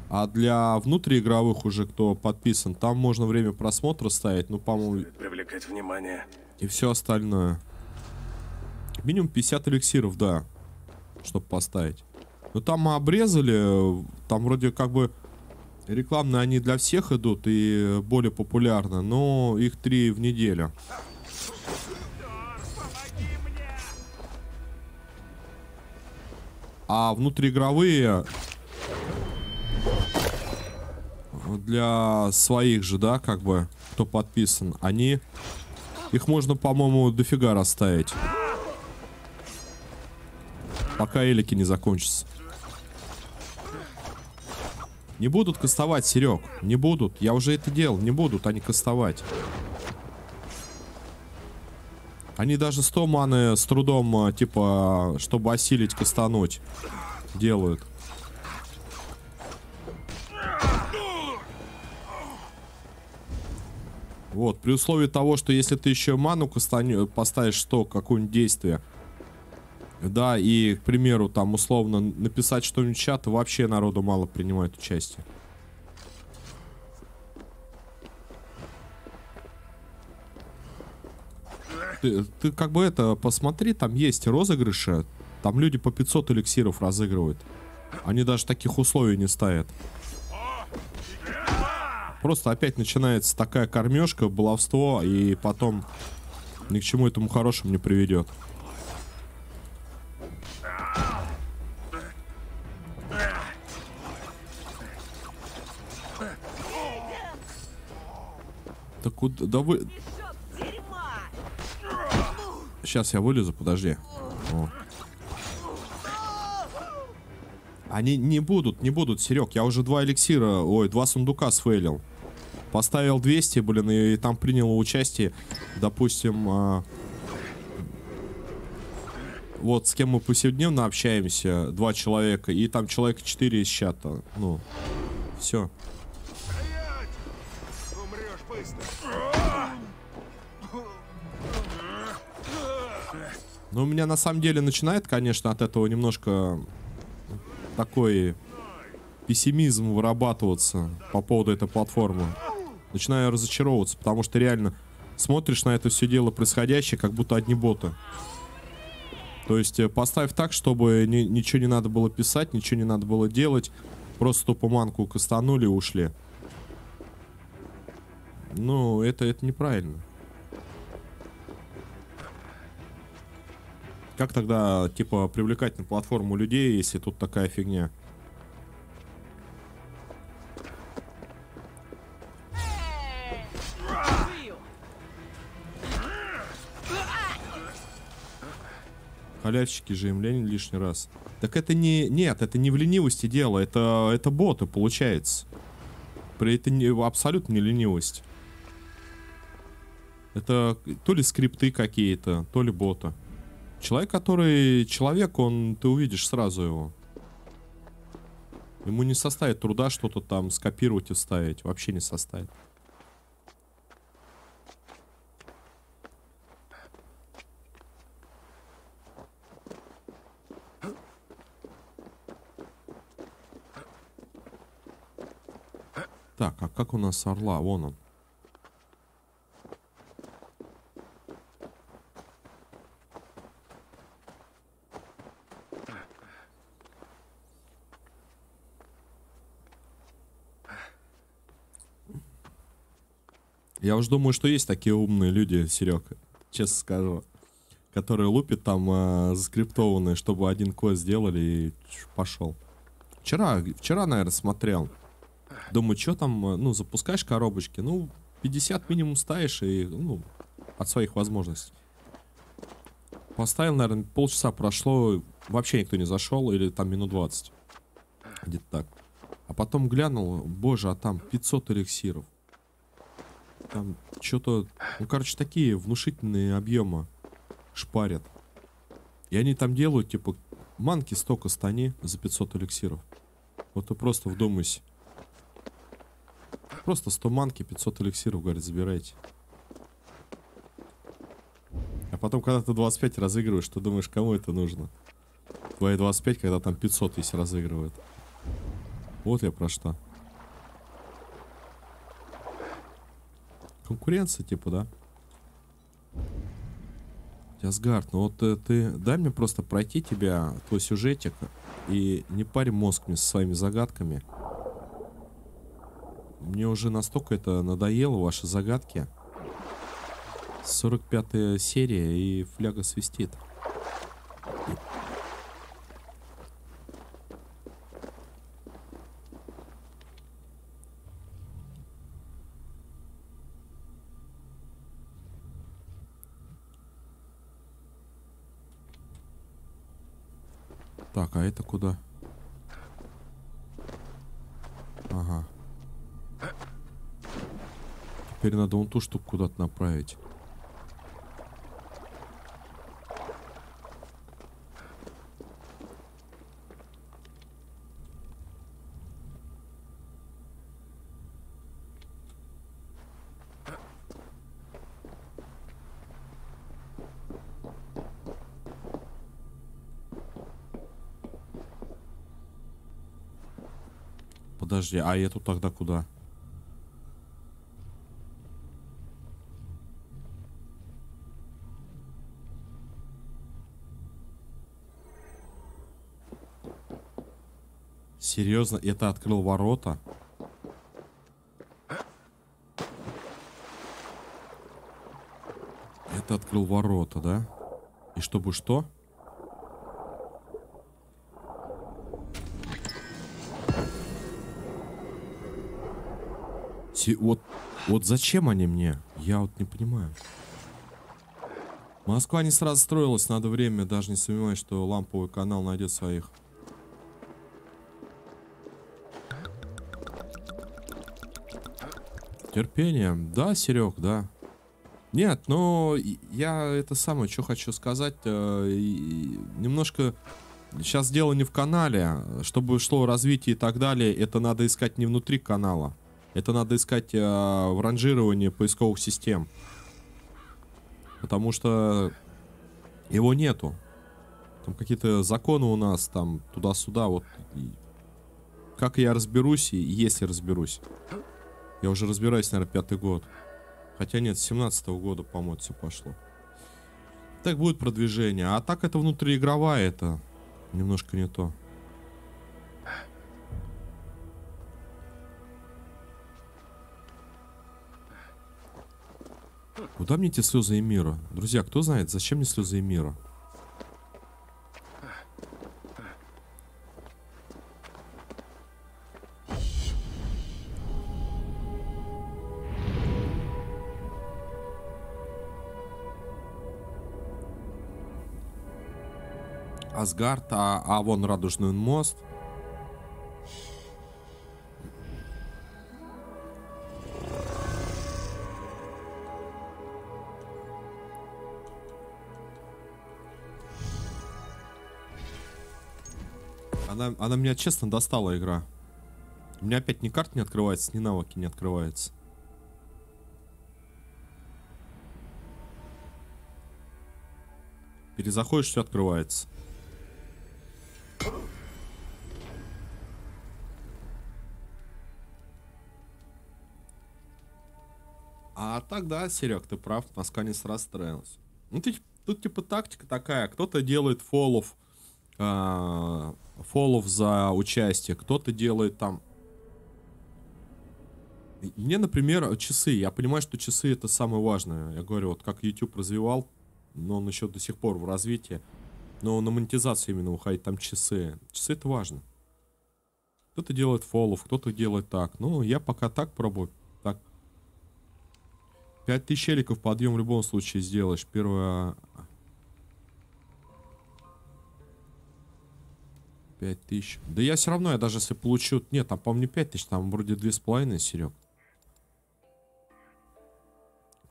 А для внутриигровых уже, кто подписан, там можно время просмотра ставить, ну, по-моему... Привлекать внимание. И все остальное. Минимум 50 эликсиров, да, чтобы поставить. Ну, там мы обрезали, там вроде как бы рекламные они для всех идут и более популярны, но их 3 в неделю. А внутриигровые для своих же, да, как бы, кто подписан, их можно, по-моему, дофига расставить. Пока элики не закончатся. Не будут кастовать, Серег. Не будут. Я уже это делал. Не будут они кастовать. Они даже 100 маны с трудом, типа, чтобы осилить кастануть, делают. Вот, при условии того, что если ты еще ману поставишь 100, какое-нибудь действие, да, и, к примеру, там, условно, написать что-нибудь в чат, вообще народу мало принимает участие. Ты как бы это, посмотри, там есть розыгрыши, там люди по 500 эликсиров разыгрывают. Они даже таких условий не ставят. Просто опять начинается такая кормежка, баловство, и потом ни к чему этому хорошему не приведет. Так куда, да вы... Сейчас я вылезу, подожди. О. Они не будут, Серег. Я уже 2 эликсира, 2 сундука сфейлил. Поставил 200, блин, и там приняло участие, допустим, вот с кем мы повседневно общаемся, 2 человека, и там человека 4 из чата. Ну, все. Но у меня на самом деле начинает, конечно, от этого немножко такой пессимизм вырабатываться по поводу этой платформы. Начинаю разочаровываться, потому что реально смотришь на это все дело происходящее, как будто одни боты. То есть поставь так, чтобы ничего не надо было писать, ничего не надо было делать. Просто тупо манку кастанули и ушли. Ну, это неправильно. Как тогда, типа, привлекать на платформу людей, если тут такая фигня? Халявщики же им лень лишний раз. Так это не... Нет, это не в ленивости дело. Это боты, получается. Это абсолютно не ленивость. Это то ли скрипты какие-то, то ли боты. Человек, ты увидишь сразу его. Ему не составит труда что-то там скопировать и вставить. Вообще не составит. Так, а как у нас орла? Вон он. Я уж думаю, что есть такие умные люди, Серег, честно скажу, которые лупят там заскриптованные, чтобы один квест сделали и пошел. Вчера, наверное, смотрел. Думаю, что там, ну, запускаешь коробочки, ну, 50 минимум ставишь и, ну, от своих возможностей. Поставил, наверное, полчаса прошло, вообще никто не зашел, или там минут 20. Где-то так. А потом глянул, боже, а там 500 эликсиров. Там что-то, ну, короче, такие внушительные объемы шпарят. И они там делают, типа, манки столько стани за 500 эликсиров. Вот ты просто вдумайся. Просто 100 манки, 500 эликсиров, говорит, забирайте. А потом, когда ты 25 разыгрываешь, ты думаешь, кому это нужно? Твои 25, когда там 500 есть разыгрывают. Вот я про что. Конкуренция, типа, да? Асгард, ну вот ты дай мне просто пройти тебя, твой сюжетик, и не парь мозг мне со своими загадками. Мне уже настолько это надоело, ваши загадки. 45-я серия, и фляга свистит. Так, а это куда? Ага. Теперь надо вон ту штуку куда-то направить. Подожди, а эту тогда куда? Серьезно? Это открыл ворота? Это открыл ворота, да? И чтобы что? Вот зачем они мне? Я вот не понимаю. Москва не сразу строилась, надо время, даже не сомневаюсь, что ламповый канал найдет своих. Терпение. Да, Серег, да. Нет, но я это самое, что хочу сказать, немножко... Сейчас дело не в канале. Чтобы шло развитие и так далее, это надо искать не внутри канала. Это надо искать в ранжировании поисковых систем. Потому что Его нету. Там какие-то законы у нас, там, туда-сюда, вот. И как я разберусь, и если разберусь. Я уже разбираюсь, наверное, 5-й год. Хотя нет, с 17-го года, по-моему, все пошло. Так будет продвижение. А так это внутриигровая, это немножко не то. Куда мне эти слезы Эмира? Друзья, кто знает, зачем мне слезы Эмира? Асгард, а вон Радужный мост. Она меня честно достала, игра. У меня опять ни карт не открывается, ни навыки не открываются. Перезаходишь, все открывается. А так, да, Серег, ты прав, Москва не расстроилась. Ну, тут типа тактика такая. Кто-то делает фоллов за участие, кто-то делает там... Мне, например, часы. Я понимаю, что часы это самое важное. Я говорю, вот как YouTube развивал, но он еще до сих пор в развитии. Но на монетизацию именно уходит там часы. Часы это важно. Кто-то делает фоллов, кто-то делает так. Ну, я пока так пробую. Так. 5000 челиков подъем в любом случае сделаешь. Первое... 5000. Да я все равно, я даже если получу... Нет, там, по-моему, не 5000, там вроде 2,5, Серег.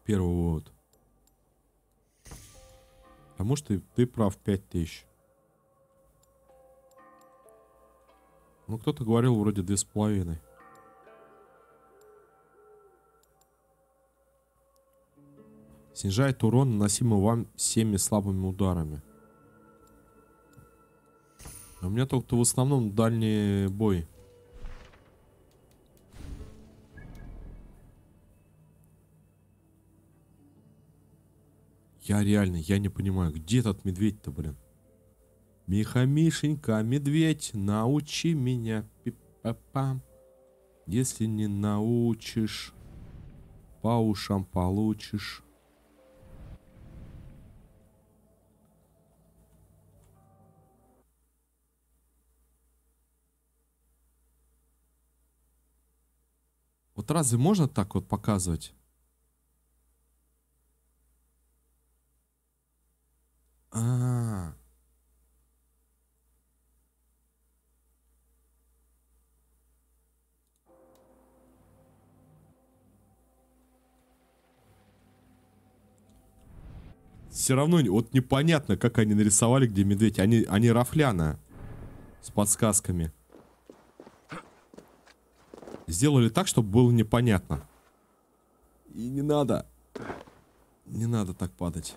Первый вот. А может, ты прав, 5000. Ну, кто-то говорил вроде 2,5. Снижает урон, наносимый вам всеми слабыми ударами. А у меня только в основном дальний бой. Я реально, я не понимаю, где этот медведь-то, блин? Миша-мишенька, медведь, научи меня, пи-па-пам. Если не научишь, по ушам получишь. Вот разве можно так вот показывать? А-а-а. Все равно вот непонятно, как они нарисовали, где медведь. Они рафляно. С подсказками. Сделали так, чтобы было непонятно. И не надо. Не надо так падать.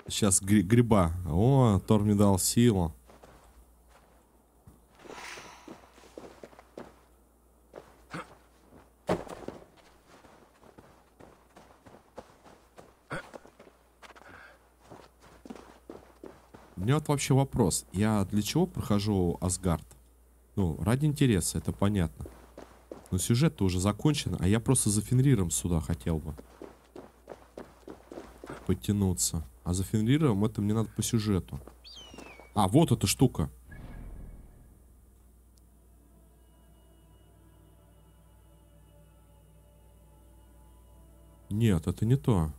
Сейчас гриба. О, Тор мне дал силу. У меня вот вообще вопрос. Я для чего прохожу Асгард? Ну, ради интереса, это понятно. Но сюжет-то уже закончен, а я просто за Фенриром сюда хотел бы подтянуться. А за Фенриром это мне надо по сюжету. А, вот эта штука. Нет, это не то.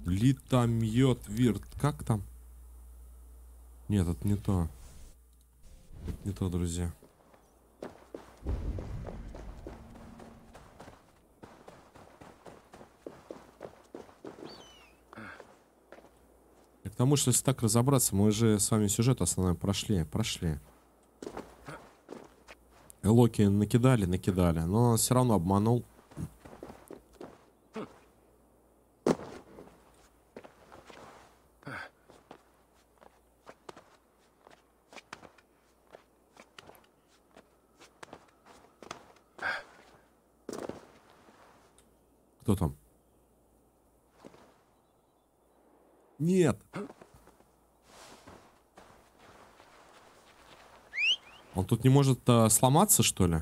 Литомьет вирт. Как там? Нет, это не то. Это не то, друзья. Потому что, если так разобраться, мы же с вами сюжет основной прошли. Локи накидали, но он все равно обманул. Кто там? Нет. Он тут не может сломаться, что ли?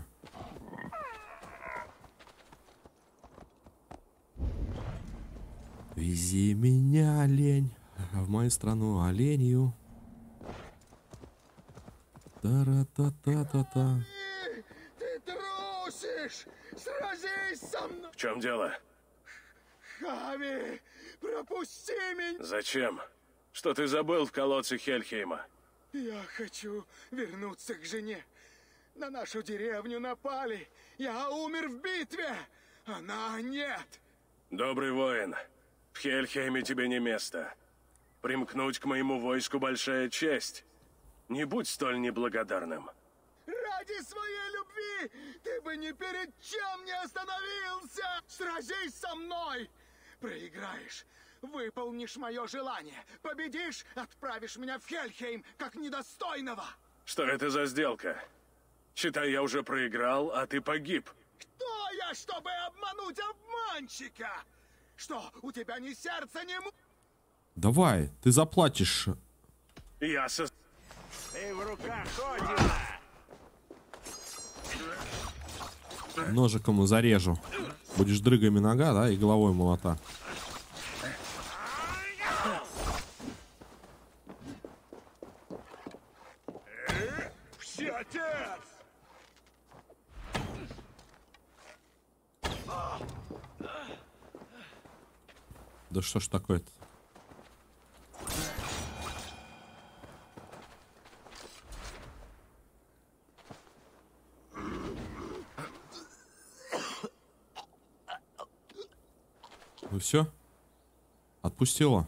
Вези меня, олень, в мою страну оленью. Та-ра-та-та-та-та. Ты трусишь! Сразись со мной! В чем дело? Хави, пропусти меня! Зачем? Что ты забыл в колодце Хельхейма? Я хочу вернуться к жене. На нашу деревню напали. Я умер в битве. Она нет. Добрый воин, в Хельхейме тебе не место. Примкнуть к моему войску большая честь. Не будь столь неблагодарным. Ради своей любви ты бы ни перед чем не остановился. Сразись со мной. Проиграешь. Выполнишь мое желание. Победишь, отправишь меня в Хельхейм, как недостойного. Что это за сделка? Считай, я уже проиграл, а ты погиб. Кто я, чтобы обмануть обманщика? Что, у тебя ни сердца, ни Давай, ты заплатишь. Я со... Ты в руках Одина. Ножиком зарежу. Будешь дрыгами нога, да, и головой молота. Отец! Да что ж такое-то? Ну все? Отпустила?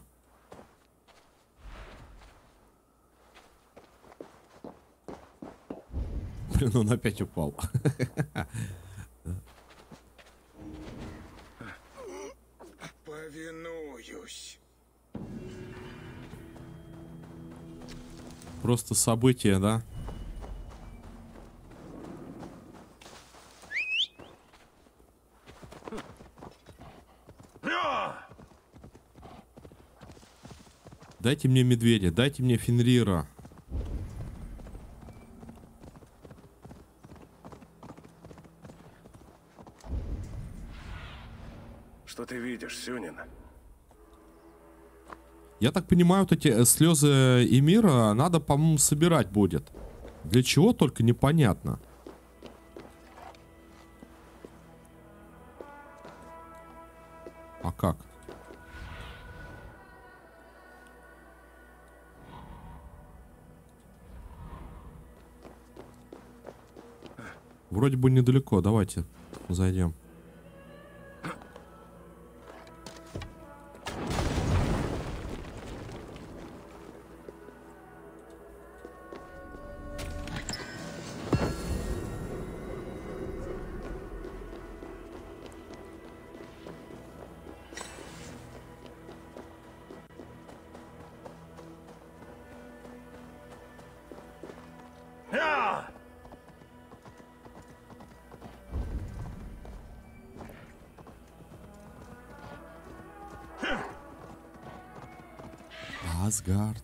Блин, он опять упал. Повинуюсь. Просто событие, да? Дайте мне медведя, дайте мне Фенрира. Что ты видишь, Сюнин? Я так понимаю, вот эти слезы Эмира надо, по-моему, собирать будет. Для чего, только непонятно. А как? Вроде бы недалеко, давайте зайдем. Асгард.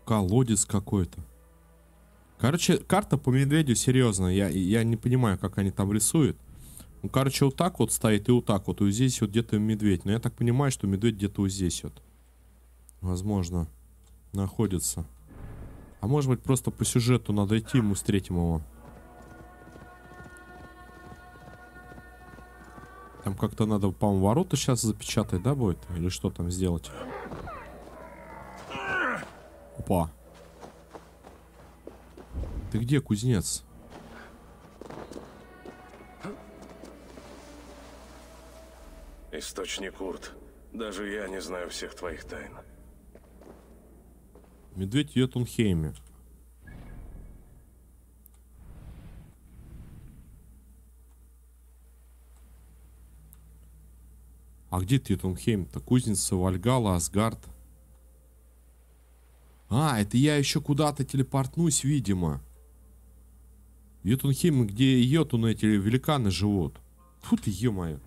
Колодец какой-то. Короче, карта по медведю серьезно. Я не понимаю, как они там рисуют. Ну, короче, вот так вот стоит и вот так вот. И здесь вот где-то медведь. Но я так понимаю, что медведь где-то вот здесь вот. Возможно, находится. А может быть, просто по сюжету надо идти, мы встретим его. Там как-то надо, по-моему, ворота сейчас запечатать, да, будет? Или что там сделать? Опа. Ты где, кузнец? Источник Урт. Даже я не знаю всех твоих тайн. Медведь в Йотунхейме. А где Йотунхейм-то? Кузница, Вальгалла, Асгард. А, это я еще куда-то телепортнусь, видимо. Йотунхейм, где Йотуны, эти великаны живут. Фу ты, ё-моё.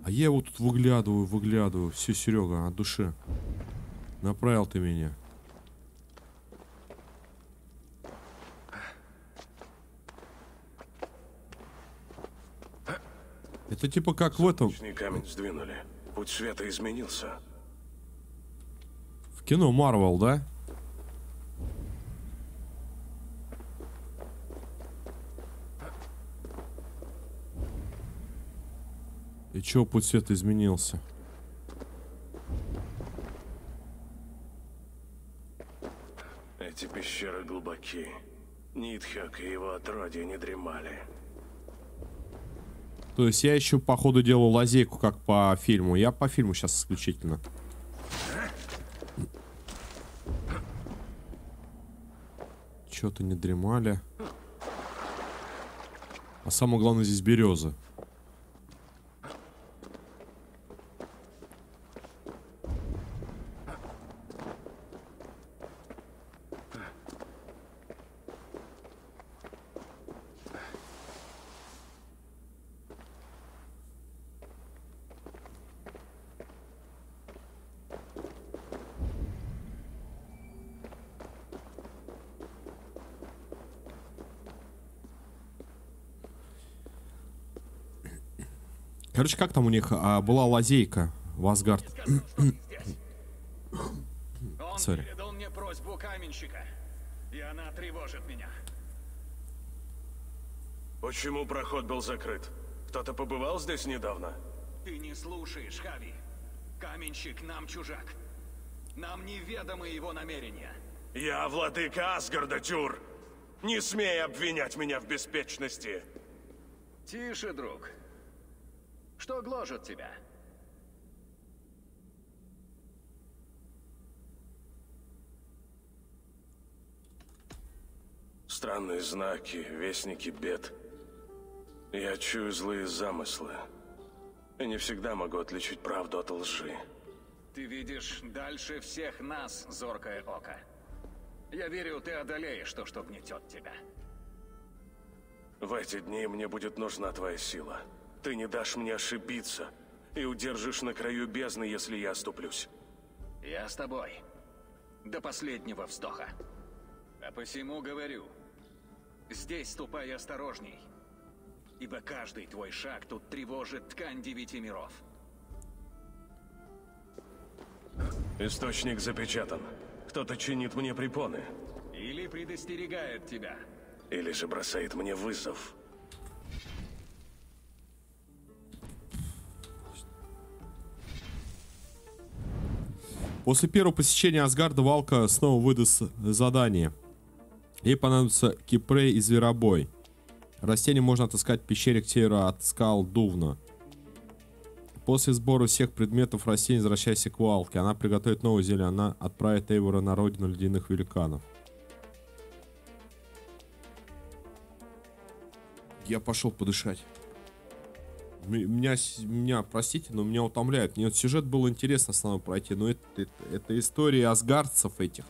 А я его тут выглядываю. Все, Серега, от души. Направил ты меня. Это типа как в этом... Солнечный камень сдвинули. Путь света изменился. В кино Марвел, да? И чё путь света изменился? Эти пещеры глубоки. Нитхак и его отродья не дремали. То есть я еще по ходу делал лазейку, как по фильму. Я по фильму сейчас исключительно. Чё-то не дремали. А самое главное здесь березы. Короче, как там у них была лазейка в Асгард? Он Сори. передал мне просьбу каменщика, и она тревожит меня. Почему проход был закрыт? Кто-то побывал здесь недавно? Ты не слушаешь, Хави. Каменщик нам чужак. Нам неведомы его намерения. Я владыка Асгарда, Тюр! Не смей обвинять меня в беспечности! Тише, друг. Что гложет тебя? Странные знаки, вестники бед. Я чую злые замыслы. И не всегда могу отличить правду от лжи. Ты видишь дальше всех нас, зоркое око. Я верю, ты одолеешь то, что гнетет тебя. В эти дни мне будет нужна твоя сила. Ты не дашь мне ошибиться и удержишь на краю бездны, если я оступлюсь. Я с тобой. До последнего вздоха. А посему говорю, здесь ступай осторожней. Ибо каждый твой шаг тут тревожит ткань 9 миров. Источник запечатан. Кто-то чинит мне препоны. Или предостерегает тебя. Или же бросает мне вызов. После первого посещения Асгарда Валка снова выдаст задание. Ей понадобится Кипрей и Зверобой. Растение можно отыскать в пещере к северу от скал Дувна. После сбора всех предметов растений возвращайся к Валке. Она приготовит новое зелье. Она отправит Эйвора на родину ледяных великанов. Я пошел подышать. Меня, простите, но меня утомляет. Мне вот сюжет был интересно основной пройти, но это история асгардцев этих.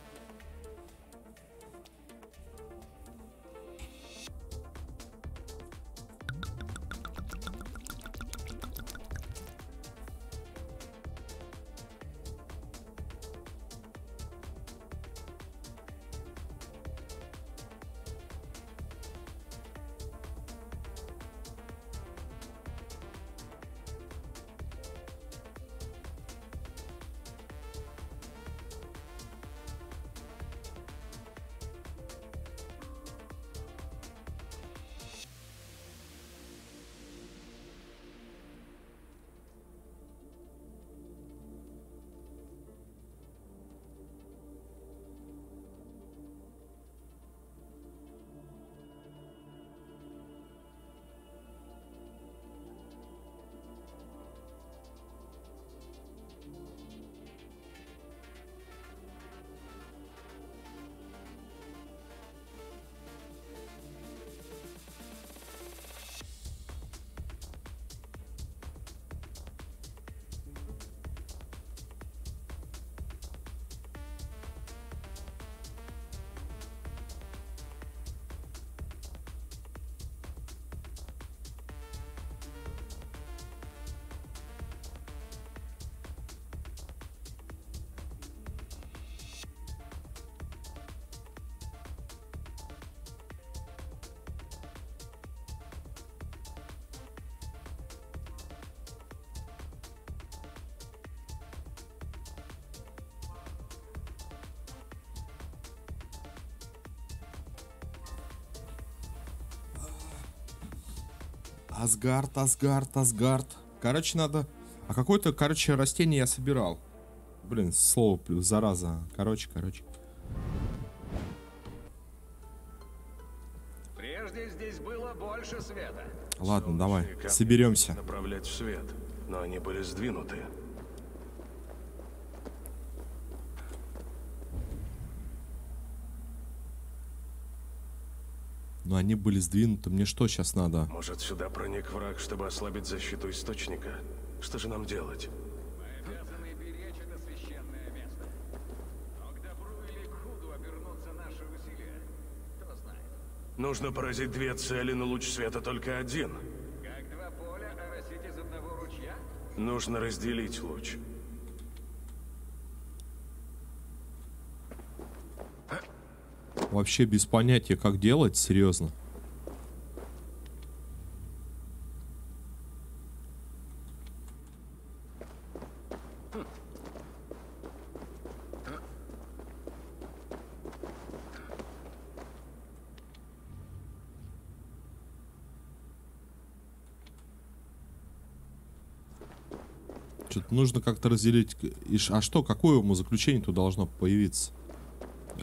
Асгард, Асгард, Асгард. Короче, надо... А какое-то, короче, растение я собирал. Блин, слово, зараза. Короче. Прежде здесь было больше света. Ладно, давай, Солнечные камни соберемся. направлять в свет, но они были сдвинуты. Но они были сдвинуты. Мне что сейчас надо? Может, сюда проник враг, чтобы ослабить защиту источника? Что же нам делать? Мы обязаны беречь это священное место. Но к добру или к худу обернутся наши усилия, кто знает. Нужно поразить две цели, но луч света только один. Как два поля оросить из одного ручья? Нужно разделить луч. Вообще без понятия, как делать, серьезно. Что-то нужно как-то разделить. А что, какое умозаключение тут должно появиться?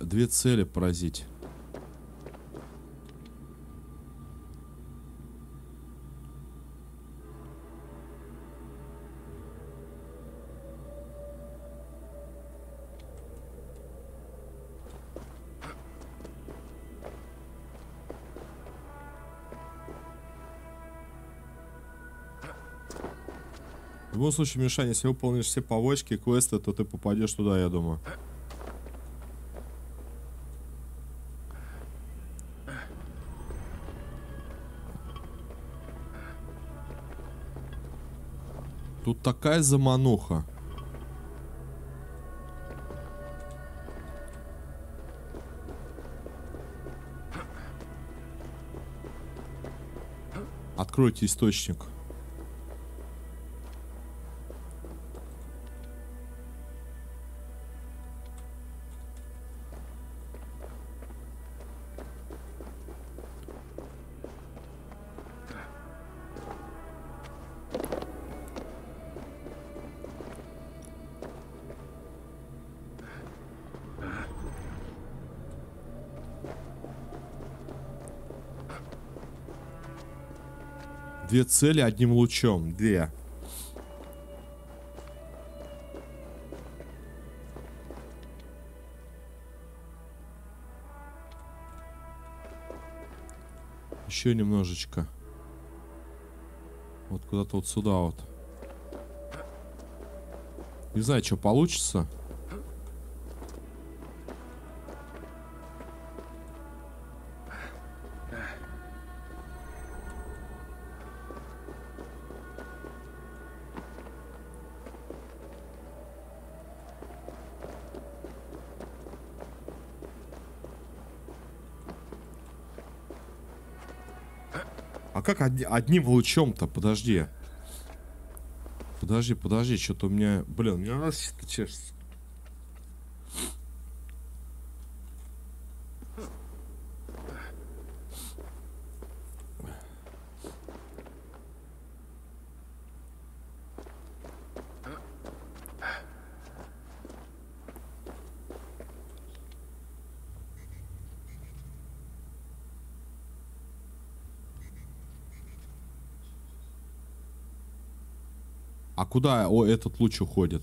Две цели поразить. В любом случае, Мишань, если выполнишь все повозки, квесты, то ты попадешь туда, я думаю. Тут такая замануха. Откройте источник. Две цели одним лучом. Две. Еще немножечко. Вот куда-то вот сюда вот. Не знаю, что получится. А как одним лучом-то? Подожди. Подожди, что-то у меня... Блин, у меня раз что-то чешется. А куда этот луч уходит?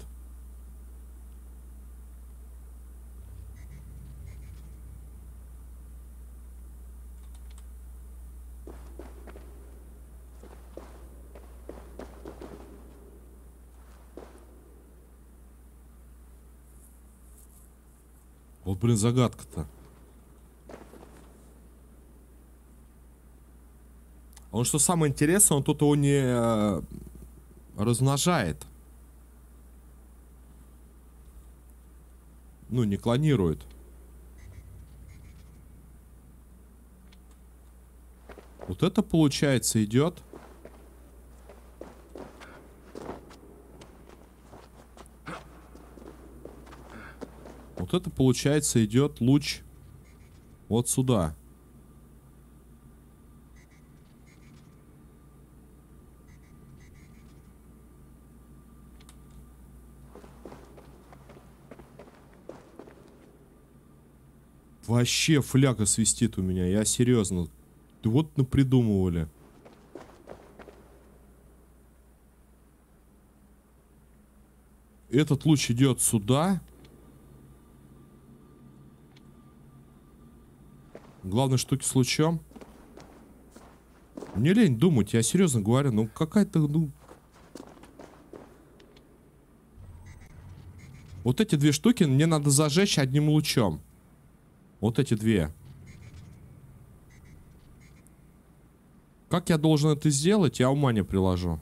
Вот, блин, загадка-то. Он, что самое интересное, он тут его не размножает. Ну, не клонирует. Вот это, получается, идет. Вот это, получается, идет луч вот сюда. Вообще фляга свистит у меня, я серьезно. Вот напридумывали. Этот луч идет сюда. Главной штуки с лучом. Мне лень думать, я серьезно говорю, ну какая-то, ну... Вот эти две штуки мне надо зажечь одним лучом. Вот эти две. Как я должен это сделать, я ума не приложу.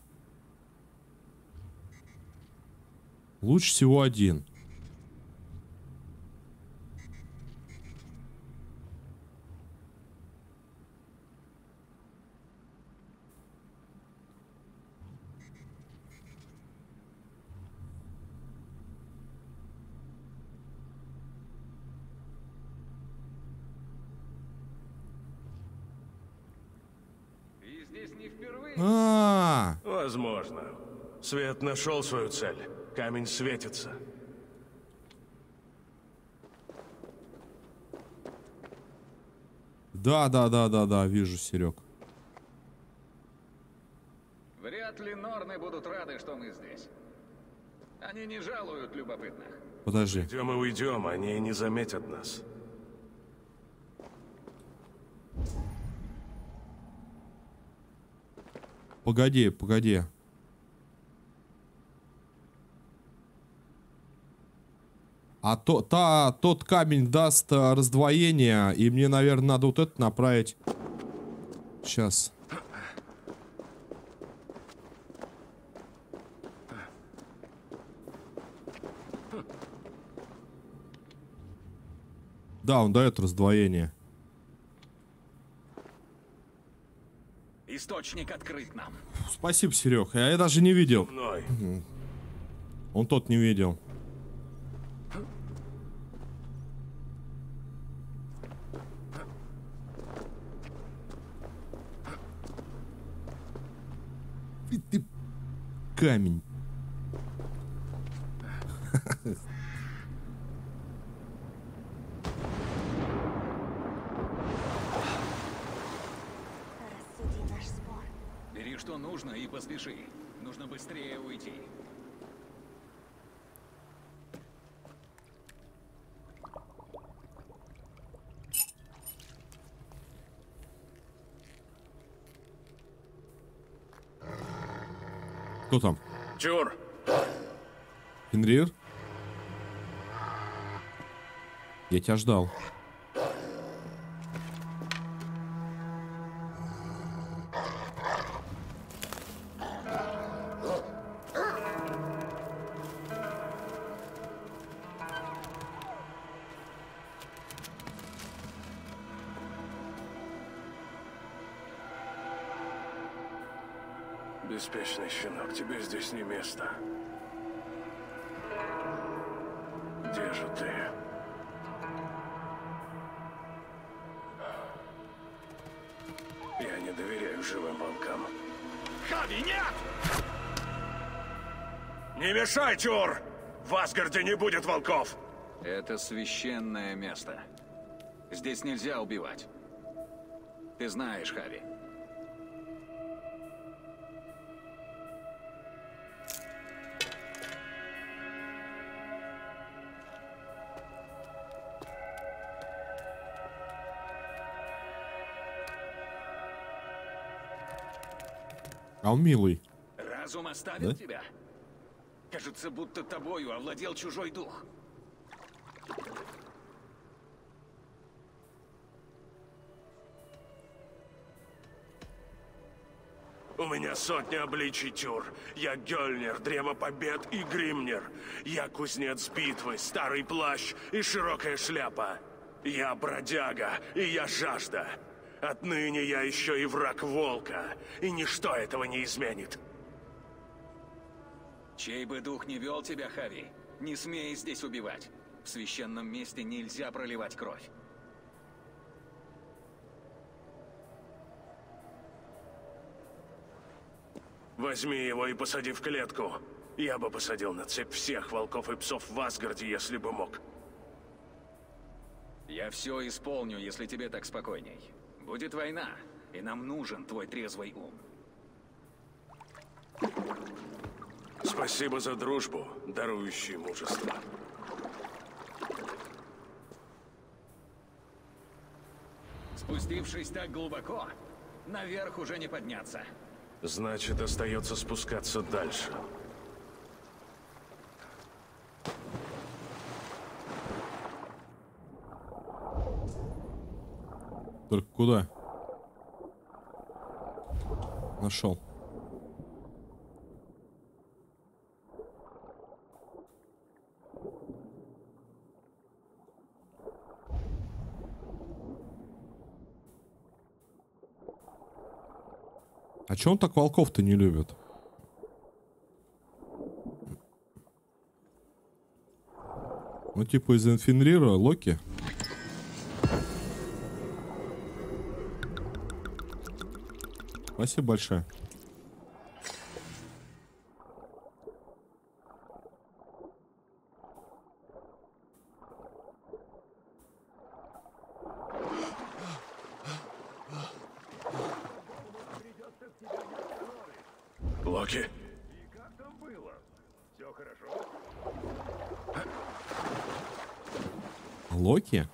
Луч всего один. И здесь не впервые. Возможно. Свет нашел свою цель. Камень светится. Да, вижу, Серег. Вряд ли Норны будут рады, что мы здесь. Они не жалуют любопытных. Подожди. Идем и уйдем, они и не заметят нас. Погоди. А тот камень даст раздвоение, и мне, наверное, надо вот это направить. Сейчас. Да, он дает раздвоение. Источник открыт нам. Спасибо, Серег. Я даже не видел. Мной. Он тот не видел. Ты камень. Рассуди наш спор. Бери что нужно и поспеши. Нужно быстрее уйти. Кто там? Чур! Фенрир? Я тебя ждал. Беспечный щенок, тебе здесь не место. Где же ты? Я не доверяю живым волкам. Хави, нет! Не мешай, Чур! В Асгарде не будет волков! Это священное место. Здесь нельзя убивать. Ты знаешь, Хави. А он милый. Разум оставил Да? тебя? Кажется, будто тобою овладел чужой дух. У меня сотни обличий, Тюр. Я Гёльнир, Древо Побед и Гримнир. Я кузнец битвы, старый плащ и широкая шляпа. Я бродяга, и я жажда. Отныне я еще и враг волка, и ничто этого не изменит. Чей бы дух не вел тебя, Хави, не смей здесь убивать. В священном месте нельзя проливать кровь. Возьми его и посади в клетку. Я бы посадил на цепь всех волков и псов в Асгарде, если бы мог. Я все исполню, если тебе так спокойней. Будет война, и нам нужен твой трезвый ум. Спасибо за дружбу, дарующую мужество. Спустившись так глубоко, наверх уже не подняться. Значит, остается спускаться дальше. Только куда? Нашел. А чё он так волков-то не любит? Ну, типа из Инфенрира, Локи. Спасибо большое. Локи, Как там было? Все хорошо? Локи?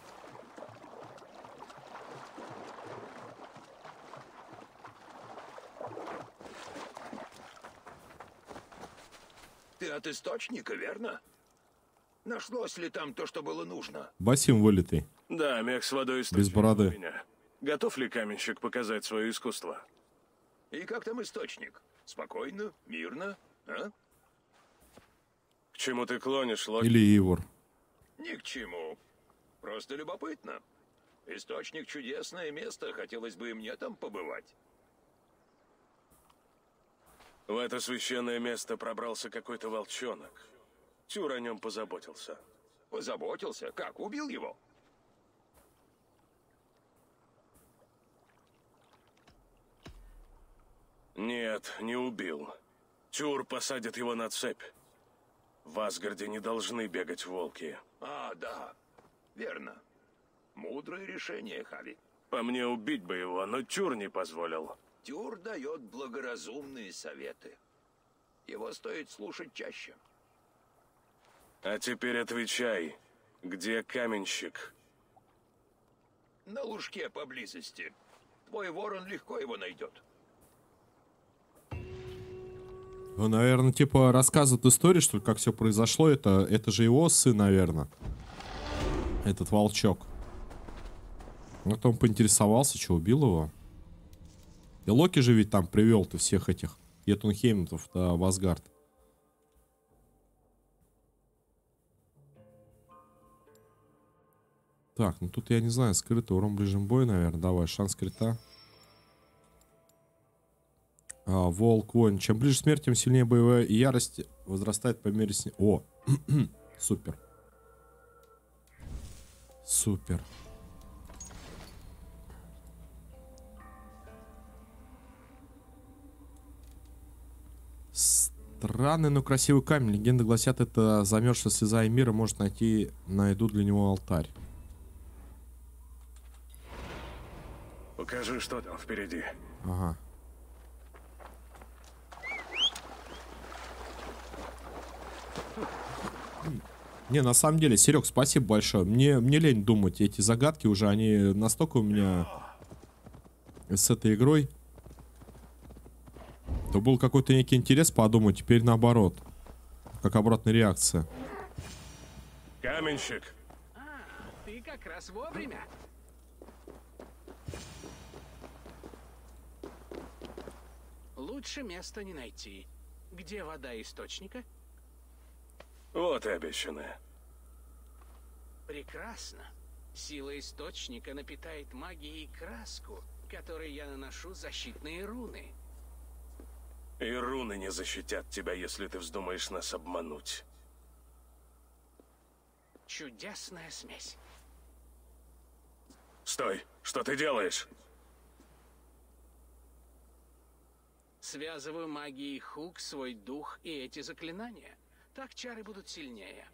Ты от источника, верно? Нашлось ли там то, что было нужно? Басим вылитый. да, мех с водой Без бороды. у меня. Готов ли каменщик показать свое искусство? И как там источник? Спокойно, мирно, а? К чему ты клонишь, Локи? Или Ивор. Ни к чему. Просто любопытно. Источник — чудесное место, хотелось бы и мне там побывать. В это священное место пробрался какой-то волчонок. Тюр о нем позаботился. Позаботился? Как, убил его? Нет, не убил. Тюр посадит его на цепь. В Асгарде не должны бегать волки. А, да, верно. Мудрое решение, Хави. По мне, убить бы его, но Тюр не позволил. Тюр дает благоразумные советы. Его стоит слушать чаще. А теперь отвечай, где каменщик? На лужке поблизости. Твой ворон легко его найдет. Он, наверное, типа рассказывает историю, что ли, как все произошло. Это же его сын, наверное. Этот волчок. Вот он поинтересовался, что убил его. И Локи же ведь там привел-то всех этих Йетунхеймов в Асгард. Так, ну тут я не знаю, скрытый урон ближнем бою, наверное. Давай, шанс крита. Волк, воин. Чем ближе смерть, тем сильнее боевая ярость возрастает по мере О! Супер. Супер. Странный, но красивый камень. Легенды гласят, это замерзшая слеза Эмира может найду для него алтарь. Покажи, что там впереди. Ага. Не, на самом деле, Серег, спасибо большое. Мне лень думать, эти загадки уже, они настолько у меня с этой игрой. То был какой-то некий интерес подумать, теперь наоборот. Как обратная реакция. Каменщик, Ты как раз вовремя. Лучше места не найти. Где вода источника? вот и обещанное. Прекрасно. Сила источника напитает магией краску, которой я наношу защитные руны. И руны не защитят тебя, если ты вздумаешь нас обмануть. Чудесная смесь. Стой! Что ты делаешь? Связываю магией Хук свой дух и эти заклинания. Так чары будут сильнее.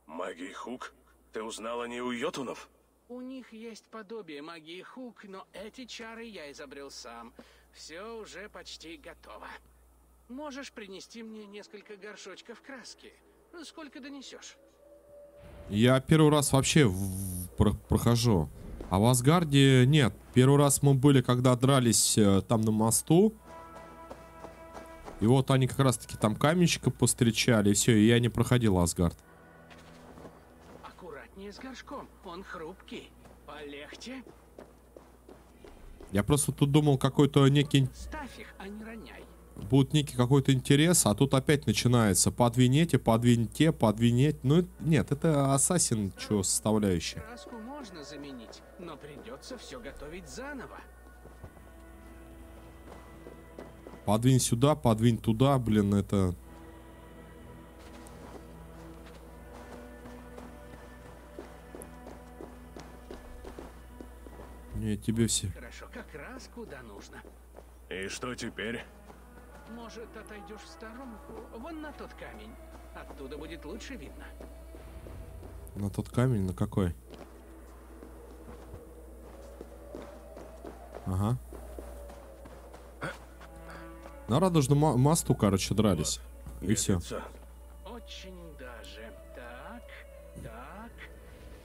Магии Хук? Ты узнал о ней у йотунов? У них есть подобие магии Хук, но эти чары я изобрел сам. Все уже почти готово. Можешь принести мне несколько горшочков краски? Сколько донесешь? Я первый раз вообще прохожу. А в Асгарде нет. Первый раз мы были, когда дрались там на мосту. И вот они как раз таки там каменщика повстречали. И все, и я не проходил Асгард. Аккуратнее с горшком. Он хрупкий. Полегче. Я просто тут думал, какой-то некий... Ставь их, а не роняй. Будет некий какой-то интерес, а тут опять начинается. Подвиньте, подвиньте, подвинеть. Ну, нет, это Ассасин, что составляющая. Краску можно заменить, но придется все готовить заново. Подвинь сюда, подвинь туда, блин, это... Не, тебе все... Хорошо, как раз куда нужно. И что теперь? Может, отойдешь в сторонку? Вон на тот камень. Оттуда будет лучше видно. На тот камень, на какой? Ага. На радужном мосту, короче, дрались. И все. Очень даже. Так, так.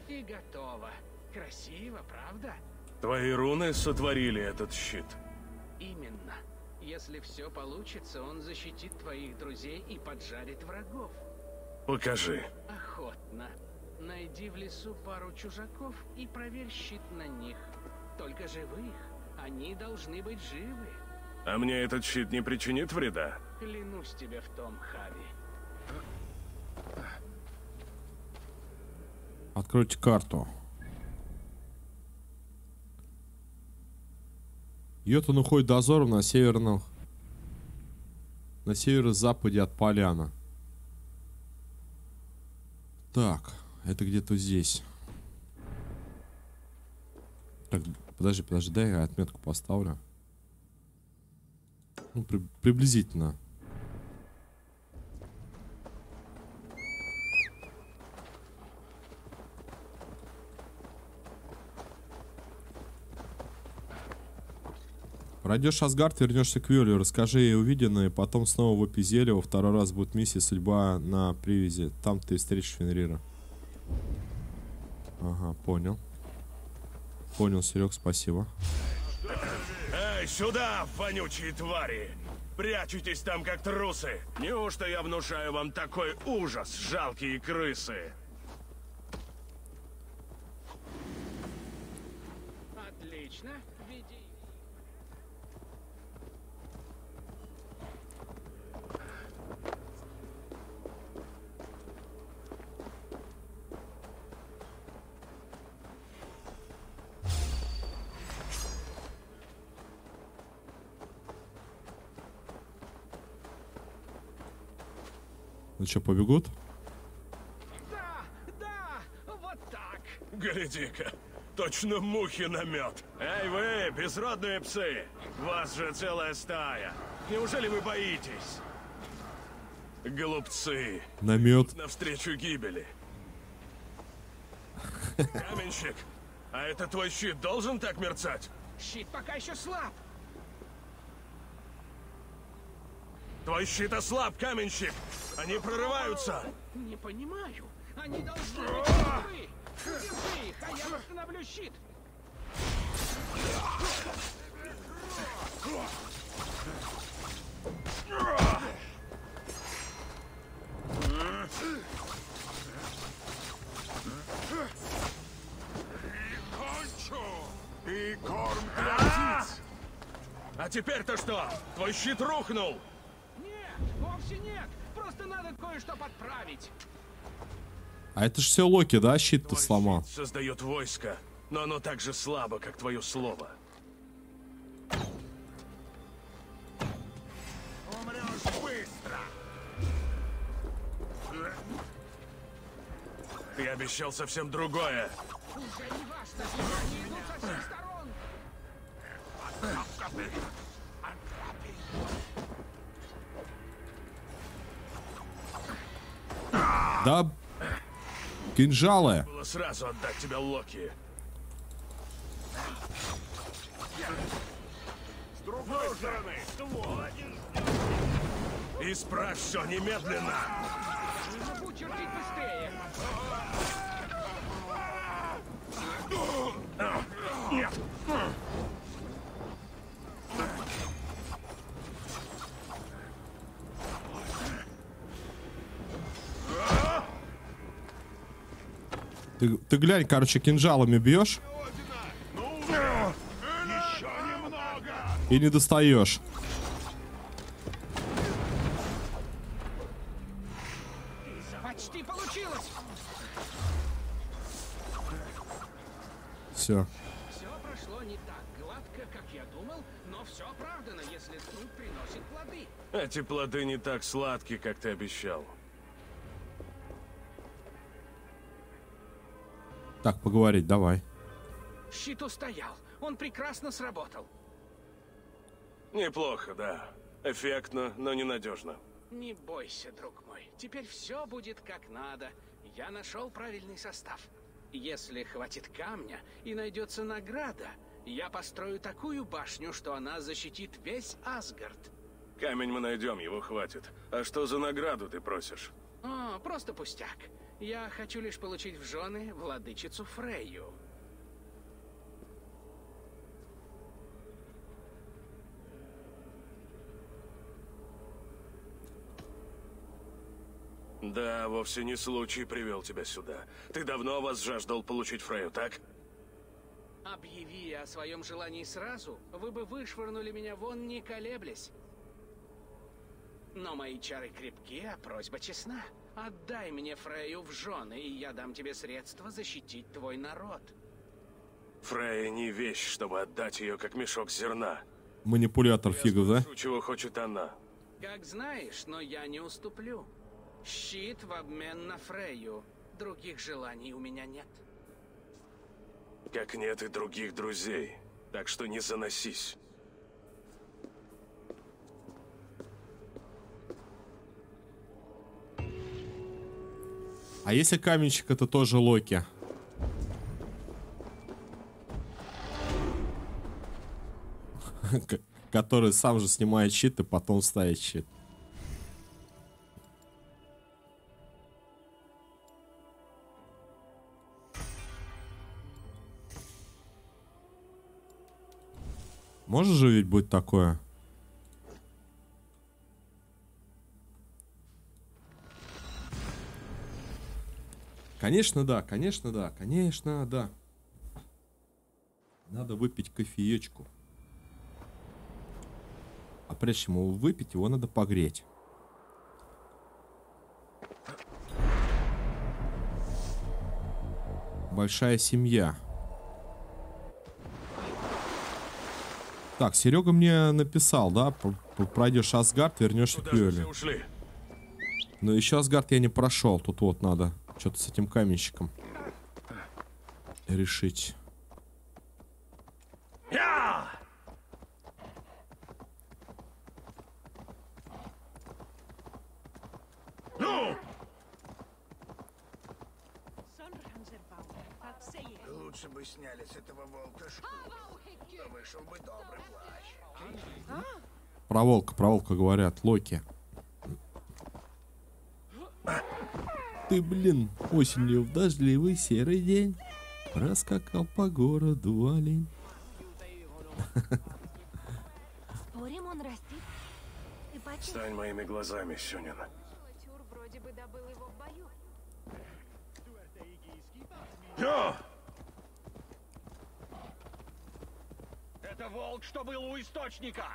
И готово. Красиво, правда? Твои руны сотворили этот щит. Именно. Если все получится, он защитит твоих друзей и поджарит врагов. Покажи. Охотно. Найди в лесу пару чужаков и проверь щит на них. Только живых. Они должны быть живы. А мне этот щит не причинит вреда? Клянусь тебе в том, Хави. Откройте карту. Йотун уходит дозором на северо-западе от поляна. Так, это где-то здесь. Так, подожди, дай я отметку поставлю. Ну, приблизительно. Пройдешь Асгард, вернешься к Вёлю, расскажи ей увиденное, потом снова в Эпизелево, второй раз будет миссия «Судьба на привязи». Там ты встретишь Фенрира. Ага, понял. Понял, Серег, спасибо. Эй, сюда, вонючие твари! Прячетесь там, как трусы! Неужто я внушаю вам такой ужас, жалкие крысы? Отлично. Веди. Ну что, побегут? Да, вот так. Гляди-ка, точно мухи на мед. Эй вы, безродные псы! Вас же целая стая. Неужели вы боитесь? Глупцы. Намет. Навстречу гибели. Каменщик, а это твой щит должен так мерцать? Щит пока еще слаб. Твой щит ослаб, каменщик! Они прорываются! Не понимаю. Они должны быть живы. Держи их, а я восстановлю щит. И корм для птиц. А теперь-то что? Твой щит рухнул! Нет, вовсе нет. Просто надо кое-что подправить. А это ж все Локи, да, щит-то Твой сломал? щит создает войско, но оно так же слабо, как твое слово. Умрешь быстро. Ты обещал совсем другое. Уже не важно, они идут со всех сторон. Да, кинжалы. Было сразу отдать тебя Локи. Исправь все немедленно! Могу чертить быстрее. Ты глянь, короче, кинжалами бьешь Еще немного! и не достаешь. Почти получилось. Все. Все прошло не так гладко, как я думал, но все оправдано, если труд приносит плоды. Эти плоды не так сладкие, как ты обещал. Так, поговорить, давай. Щит устоял. Он прекрасно сработал. Неплохо, да. Эффектно, но ненадежно. Не бойся, друг мой. Теперь все будет как надо. Я нашел правильный состав. Если хватит камня и найдется награда, я построю такую башню, что она защитит весь Асгард. Камень мы найдем, его хватит. А что за награду ты просишь? О, просто пустяк. Я хочу лишь получить в жены владычицу Фрейю. Да, вовсе не случай привел тебя сюда. Ты давно возжаждал получить Фрейю, так? Объяви я о своем желании сразу, вы бы вышвырнули меня вон, не колеблясь. Но мои чары крепки, а просьба честна. Отдай мне Фрейю в жены, и я дам тебе средства защитить твой народ. Фрейя не вещь, чтобы отдать ее как мешок зерна. Манипулятор фигов, да? Спрошу, чего хочет она. Как знаешь, но я не уступлю. Щит в обмен на Фрейю. Других желаний у меня нет. Как нет и других друзей. Так что не заносись. А если каменщик это тоже Локи? Который сам же снимает щит и потом ставит щит. Может же ведь быть такое? Конечно, да, конечно, да, конечно, да. Надо выпить кофеечку. А прежде чем его выпить, его надо погреть. Большая семья. Так, Серега мне написал, да? Пройдешь Асгард, вернешься к Куда же все Йоле. ушли? Но еще Асгард я не прошел. Тут вот надо что-то с этим каменщиком решить. Лучше бы сняли с этого волка шкуру. То вышел бы добрый плащ. Проволока, говорят, Локи. Ты, блин, осенью в дождливый серый день проскакал по городу олень. Спорим, он растит? Ты почувствовал? Стань моими глазами, Сюнин. Тюр вроде бы добыл его в бою. Это волк, что был у источника!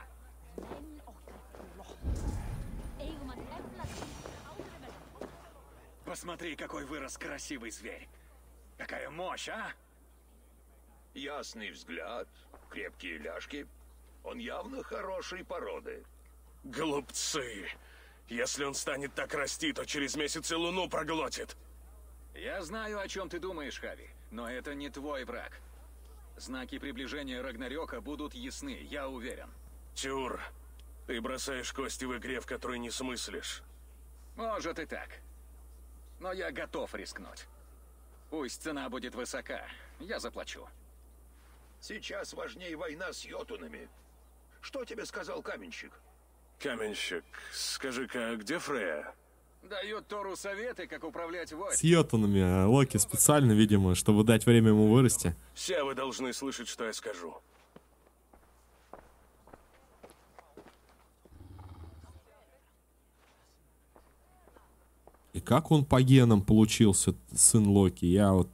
Посмотри, какой вырос красивый зверь. Какая мощь, а? Ясный взгляд, крепкие ляжки. Он явно хорошей породы. Глупцы! Если он станет так расти, то через месяц и луну проглотит. Я знаю, о чем ты думаешь, Хави, но это не твой враг. Знаки приближения Рагнарёка будут ясны, я уверен. Тюр, ты бросаешь кости в игре, в которой не смыслишь. Может и так. Но я готов рискнуть. Пусть цена будет высока, я заплачу. Сейчас важнее война с йотунами. Что тебе сказал каменщик? Каменщик, скажи-ка, где Фрея? Дает Тору советы, как управлять войском. С йотунами, а Локи специально, видимо, чтобы дать время ему вырасти. Все вы должны слышать, что я скажу. И как он по генам получился, сын Локи? Я вот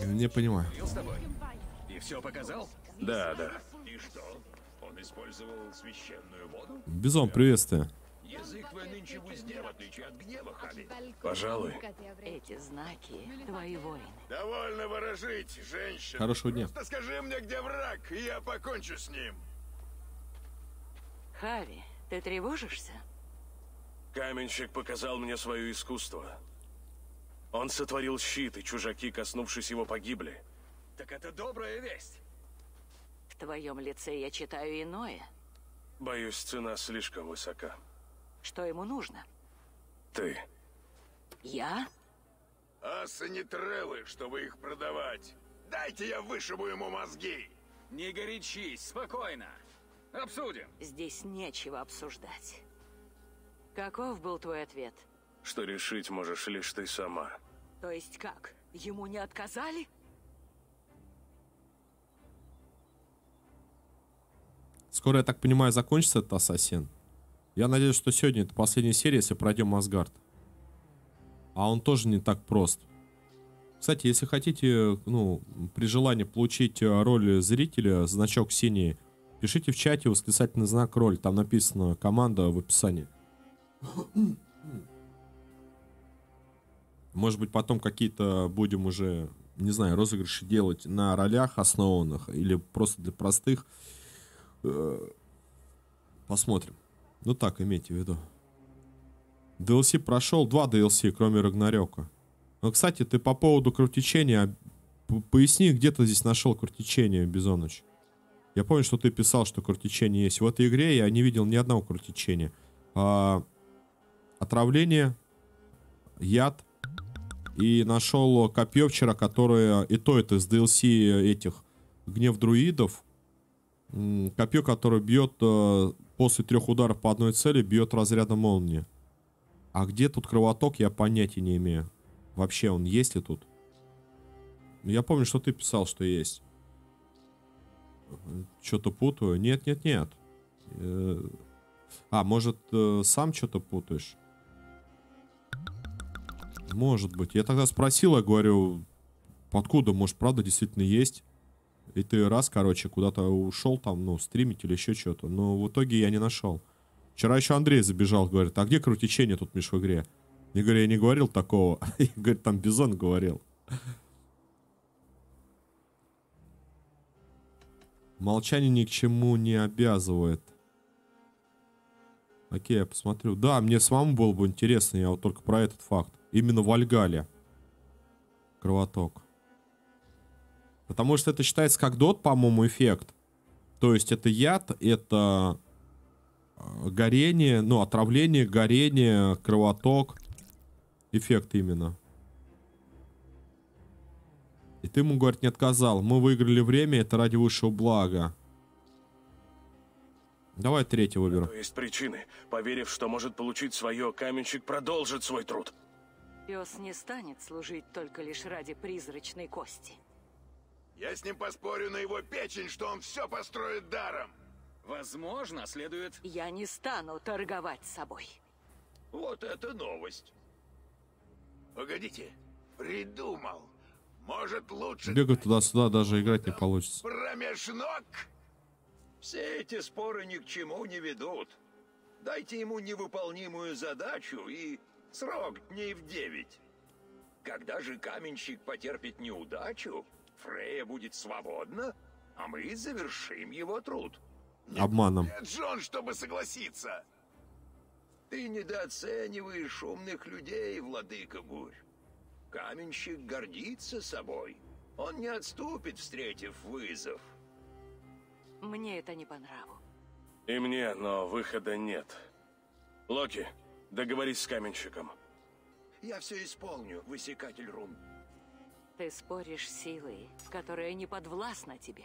не понимаю. Был с тобой? И все показал? Да, да. И что? Он использовал священную воду? Бизон, приветствие. Язык твой нынче в узде, в отличие от гнева, Хаби. Пожалуй. Эти знаки — твои воины. Довольно ворожить, женщина. Хорошего дня. Просто скажи мне, где враг, и я покончу с ним. Хави, ты тревожишься? Каменщик показал мне свое искусство. Он сотворил щит, и чужаки, коснувшись его, погибли. Так это добрая весть. В твоем лице я читаю иное. Боюсь, цена слишком высока. Что ему нужно? Ты. Я? Асы не трелы, чтобы их продавать. Дайте я вышибу ему мозги. Не горячись, спокойно. Обсудим. Здесь нечего обсуждать. Каков был твой ответ? Что решить можешь лишь ты сама. То есть как? Ему не отказали? Скоро, я так понимаю, закончится этот Ассасин. Я надеюсь, что сегодня это последняя серия, если пройдем Асгард. А он тоже не так прост. Кстати, если хотите, ну, при желании получить роль зрителя, значок синий, пишите в чате восклицательный знак роль. Там написано команда в описании. Может быть, потом какие-то будем уже, не знаю, розыгрыши делать на ролях основанных или просто для простых. Посмотрим. Ну так, имейте в виду. DLC прошел, 2 DLC, кроме Рагнарёка. Ну, кстати, ты по поводу кровотечения, поясни, где ты здесь нашел кровотечение, Бизоныч. Я помню, что ты писал, что кровотечение есть. В этой игре я не видел ни одного кровотечения. Отравление, яд. И нашел копье вчера, которое и то это из DLC этих гнев друидов. Копье, которое бьет после 3 ударов по одной цели, бьет разрядом молнии. А где тут кровоток, я понятия не имею. Вообще он есть ли тут? Я помню, что ты писал, что есть. Что-то путаю. Нет, нет, нет. Может, сам что-то путаешь? Может быть. Я тогда спросил, я говорю, откуда, может, правда действительно есть? И ты раз, короче, куда-то ушел там, ну, стримить или еще что-то. Но в итоге я не нашел. Вчера еще Андрей забежал, говорит, а где кровотечение тут, Миш, в игре? Я говорю, я не говорил такого. Говорит, там Бизон говорил. Молчание ни к чему не обязывает. Окей, я посмотрю. Да, мне самому было бы интересно, я вот только про этот факт. Именно в Вальгале. Кровоток. Потому что это считается как дот, по-моему, эффект. То есть это яд, это горение, ну, отравление, горение, кровоток. Эффект именно. И ты ему, говорит, не отказал. Мы выиграли время, это ради высшего блага. Давай третий выберу. То есть причины. Поверив, что может получить свое, каменщик продолжит свой труд. Пес не станет служить только лишь ради призрачной кости. Я с ним поспорю на его печень, что он все построит даром. Возможно, следует... Я не стану торговать собой. Вот это новость. Погодите, придумал. Может, лучше... Бегать туда-сюда даже играть не получится. Промеж ног? Все эти споры ни к чему не ведут. Дайте ему невыполнимую задачу и срок дней в 9. Когда же каменщик потерпит неудачу, Фрея будет свободна, а мы завершим его труд. Обманом. Нет, Джон, чтобы согласиться. Ты недооцениваешь умных людей, владыка бурь. Каменщик гордится собой. Он не отступит, встретив вызов. Мне это не по нраву. И мне, но выхода нет. Локи, договорись с каменщиком. Я все исполню, высекатель рун. Ты споришь с силой, которая не подвластна тебе.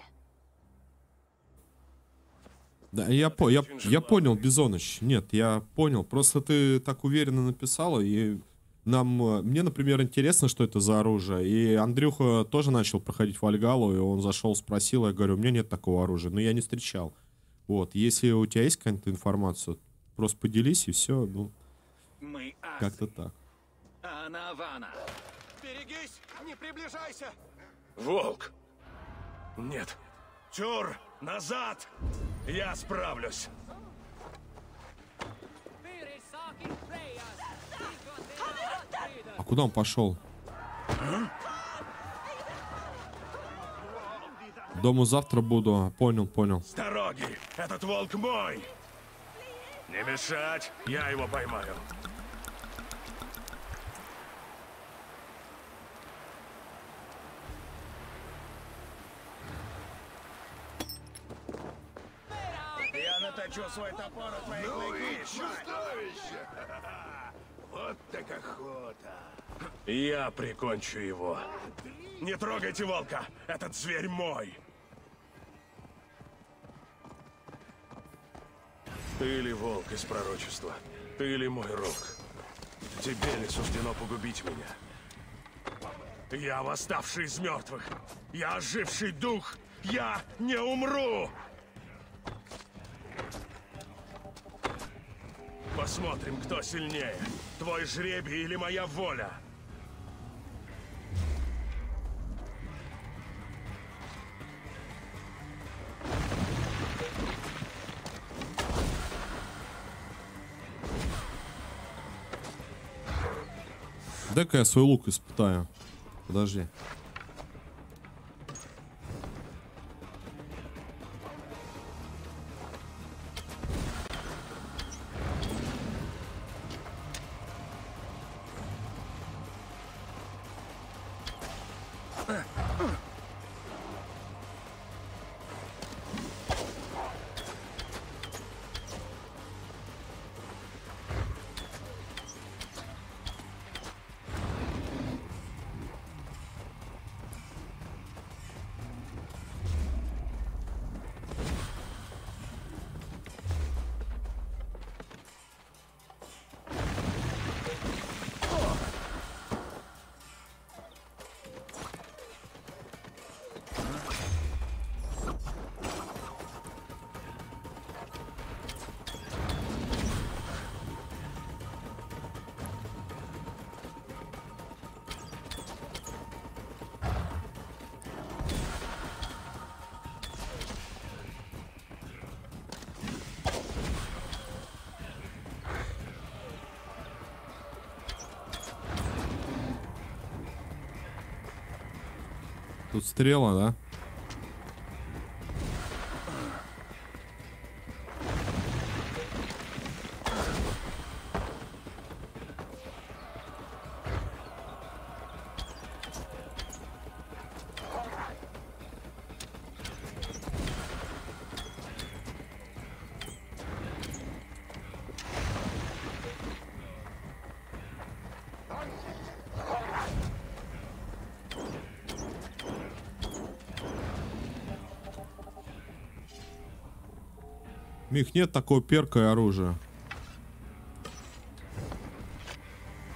Да, я понял, Бизоныч. Нет, я понял. Просто ты так уверенно написала, и мне, например, интересно, что это за оружие. И Андрюха тоже начал проходить Вальгалу, и он зашел, спросил, я говорю, у меня нет такого оружия, но я не встречал. Вот, если у тебя есть какая-то информация, просто поделись, и все, ну, как-то так. Берегись, не приближайся! Волк! Нет. Тюр, назад! Я справлюсь. А куда он пошел? Дома завтра буду. Понял. С дороги! Этот волк мой! Не мешать, я его поймаю. Я наточу свой топор от твоих ноги. Чудовище! Вот так охота! Я прикончу его. Не трогайте волка! Этот зверь мой! Ты ли волк из пророчества? Ты ли мой рог? Тебе ли суждено погубить меня? Я восставший из мертвых! Я оживший дух! Я не умру! Посмотрим, кто сильнее. Твой жребий или моя воля? Дай-ка я свой лук испытаю. Подожди. Тут стрела, да? Мих, нет такого перка и оружия.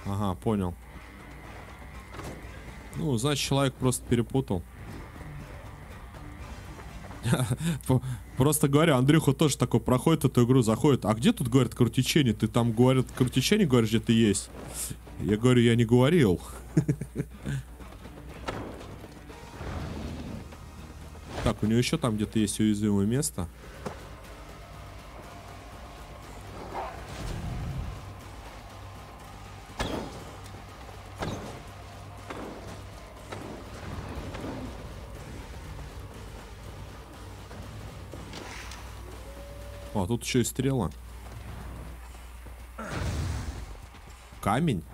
Ага, понял. Ну, значит, человек просто перепутал. Просто говорю, Андрюха тоже такой проходит эту игру, заходит. А где тут, говорит, кровотечение? Ты там, говорит, кровотечение, говоришь, где-то есть? Я говорю, я не говорил. Так, у него еще там где-то есть уязвимое место. О, тут еще и стрела. Камень.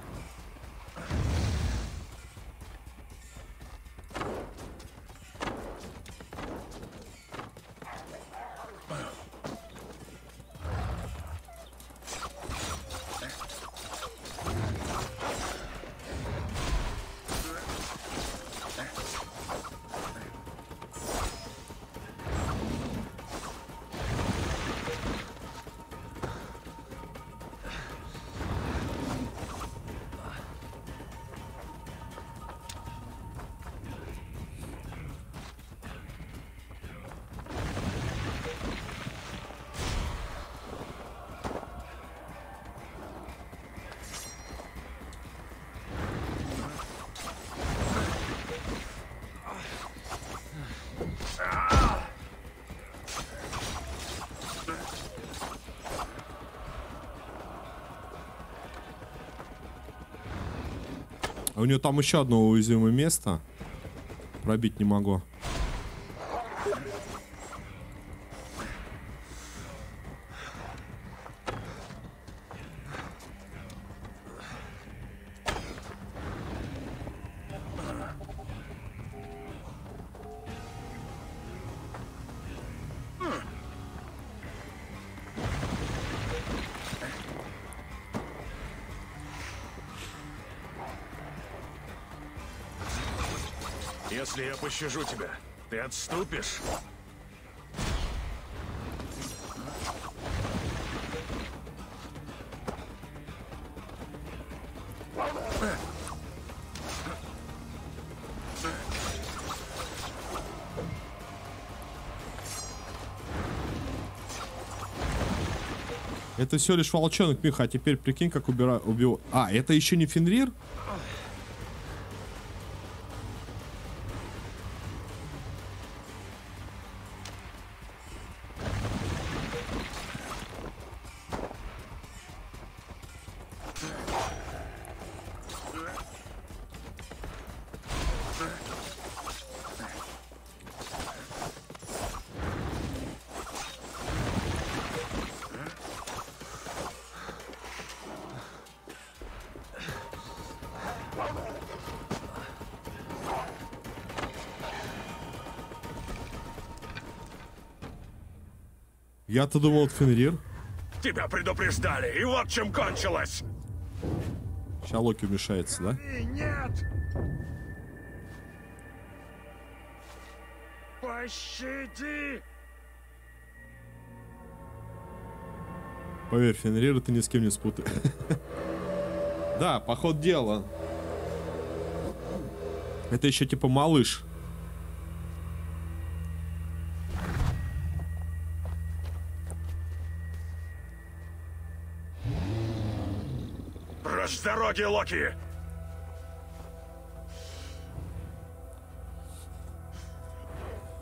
А у него там еще одно уязвимое место. Пробить не могу. Если я пощажу тебя, ты отступишь? Это все лишь волчонок, Миха, а теперь прикинь, как убиваю. А, это еще не Фенрир? Я-то думал, это Фенрир. Тебя предупреждали, и вот чем кончилось! Сейчас Локи вмешается, да? Нет! Пощади! Поверь, Фенрира ты ни с кем не спутаешь. Да, по ходу дела. Это еще типа малыш. Прочь с дороги, Локи!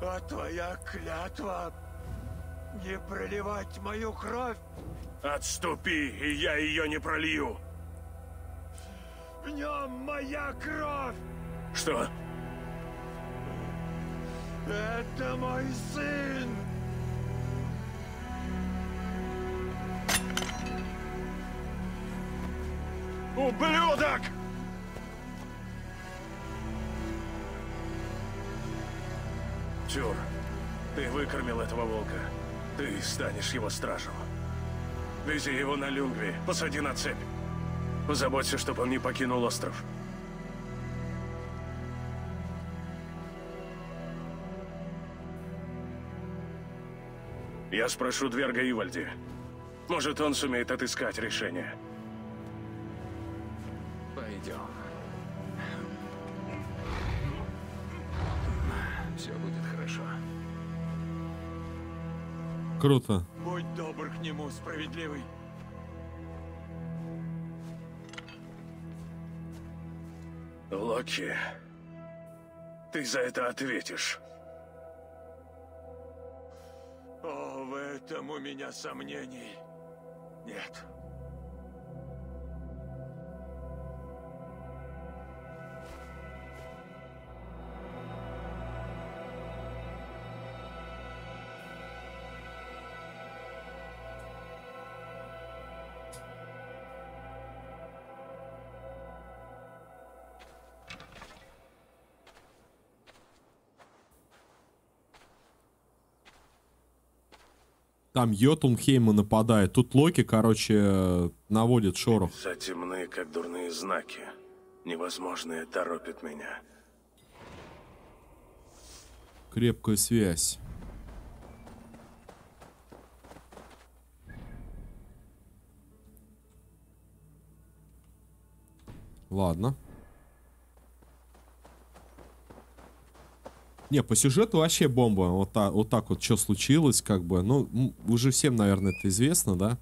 А твоя клятва не проливать мою кровь? Отступи, и я ее не пролью. В нем моя кровь! Что? Это мой сын! Ублюдок! Тюр, ты выкормил этого волка. Ты станешь его стражем. Вези его на Люнгви, посади на цепь. Позаботься, чтобы он не покинул остров. Я спрошу Дверга Ивальди. Может, он сумеет отыскать решение. Пойдем. Все будет хорошо. Круто. Будь добр к нему, справедливый. Локи, ты за это ответишь. О, в этом у меня сомнений нет. Там Йотунхейма нападает. Тут Локи, короче, наводит шорох. Затемны, как дурные знаки. Невозможное торопит меня. Крепкая связь. Ладно. Не, по сюжету вообще бомба. Вот так вот, что случилось, как бы. Ну, уже всем, наверное, это известно, да?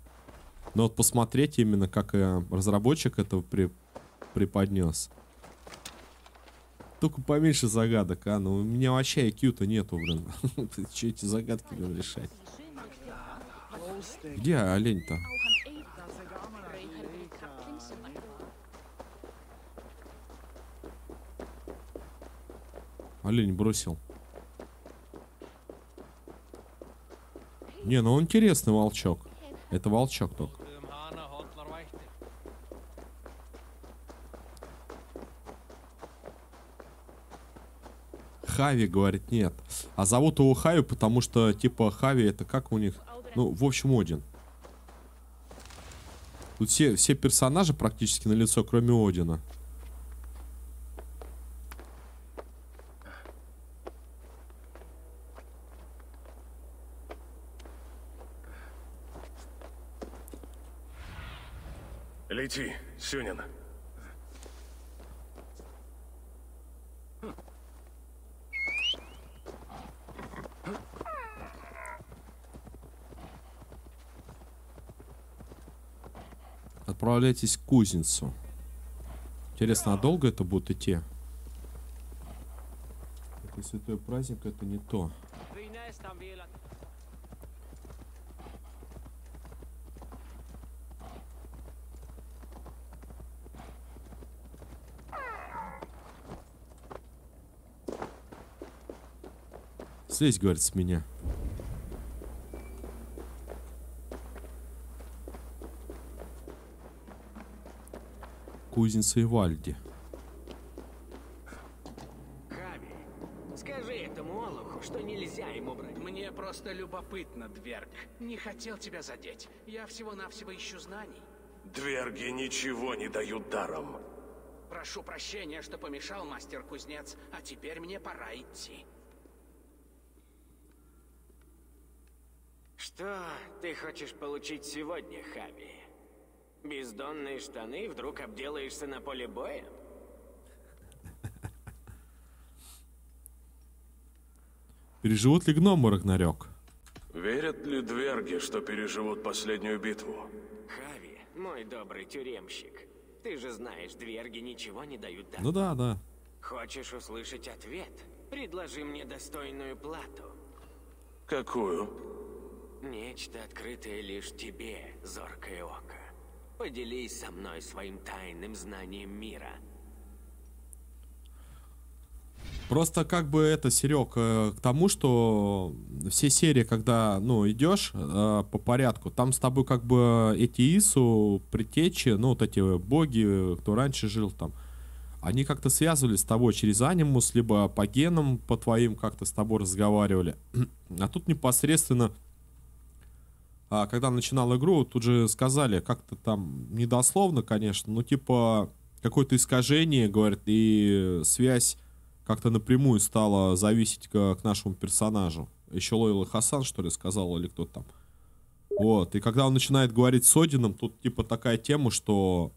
Но вот посмотреть именно, как разработчик этого преподнес. Только поменьше загадок, а? Ну, у меня вообще IQ-то нету, блин. Че эти загадки, блин, решать? Где олень-то? Олень бросил. Не, ну он интересный волчок. Это волчок только. Хави говорит нет. А зовут его Хави, потому что типа Хави это как у них... Ну, в общем, Один. Тут все персонажи практически на лицо, кроме Одина. Лети, Сюнин. Отправляйтесь к кузницу. Интересно, а долго это будет идти? Это святой праздник, это не то. Слезь, говорит, с меня. Кузница Ивальди. Хави, скажи этому олуху, что нельзя ему брать. Мне просто любопытно, Дверг. Не хотел тебя задеть. Я всего-навсего ищу знаний. Дверги ничего не дают даром. Прошу прощения, что помешал, мастер-кузнец, а теперь мне пора идти. Что ты хочешь получить сегодня, Хави? Бездонные штаны, вдруг обделаешься на поле боя? Переживут ли гномы Рагнарёк? Верят ли дверги, что переживут последнюю битву? Хави, мой добрый тюремщик, ты же знаешь, дверги ничего не дают даром. Ну да, да. Хочешь услышать ответ? Предложи мне достойную плату. Какую? Нечто, открытое лишь тебе, зоркое око. Поделись со мной своим тайным знанием мира. Просто как бы это, Серег, к тому, что все серии, когда, ну, идешь по порядку, там с тобой как бы эти Ису, предтечи, ну, вот эти боги, кто раньше жил там, они как-то связывались с тобой через анимус, либо по генам, по твоим как-то с тобой разговаривали. А тут непосредственно, когда начинал игру, тут же сказали, как-то там недословно, конечно, но типа какое-то искажение, говорит, и связь как-то напрямую стала зависеть к нашему персонажу. Еще Лойла Хасан, что ли, сказал, или кто-то там. Вот, и когда он начинает говорить с Одином, тут типа такая тема, что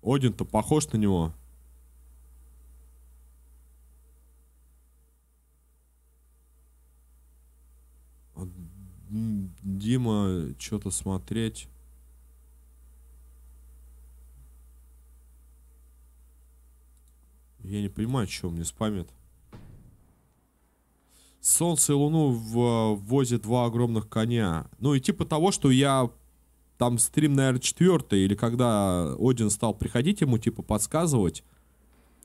Один-то похож на него. Дима, что-то смотреть. Я не понимаю, что он мне спамит. Солнце и Луну ввозят два огромных коня. Ну и типа того, что я... Там стрим, наверное, 4-й, или когда Один стал приходить ему, типа, подсказывать.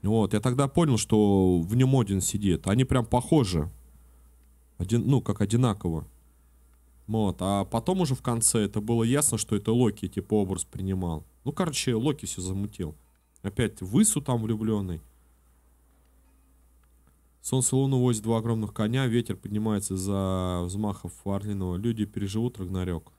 Вот, я тогда понял, что в нем Один сидит. Они прям похожи. Ну, как одинаково. Вот, а потом уже в конце это было ясно, что это Локи, типа, образ принимал. Ну, короче, Локи все замутил. Опять в Ису там влюбленный. Солнце и Луну возят два огромных коня, ветер поднимается из-за взмахов Орлиного. Люди переживут Рагнарёк.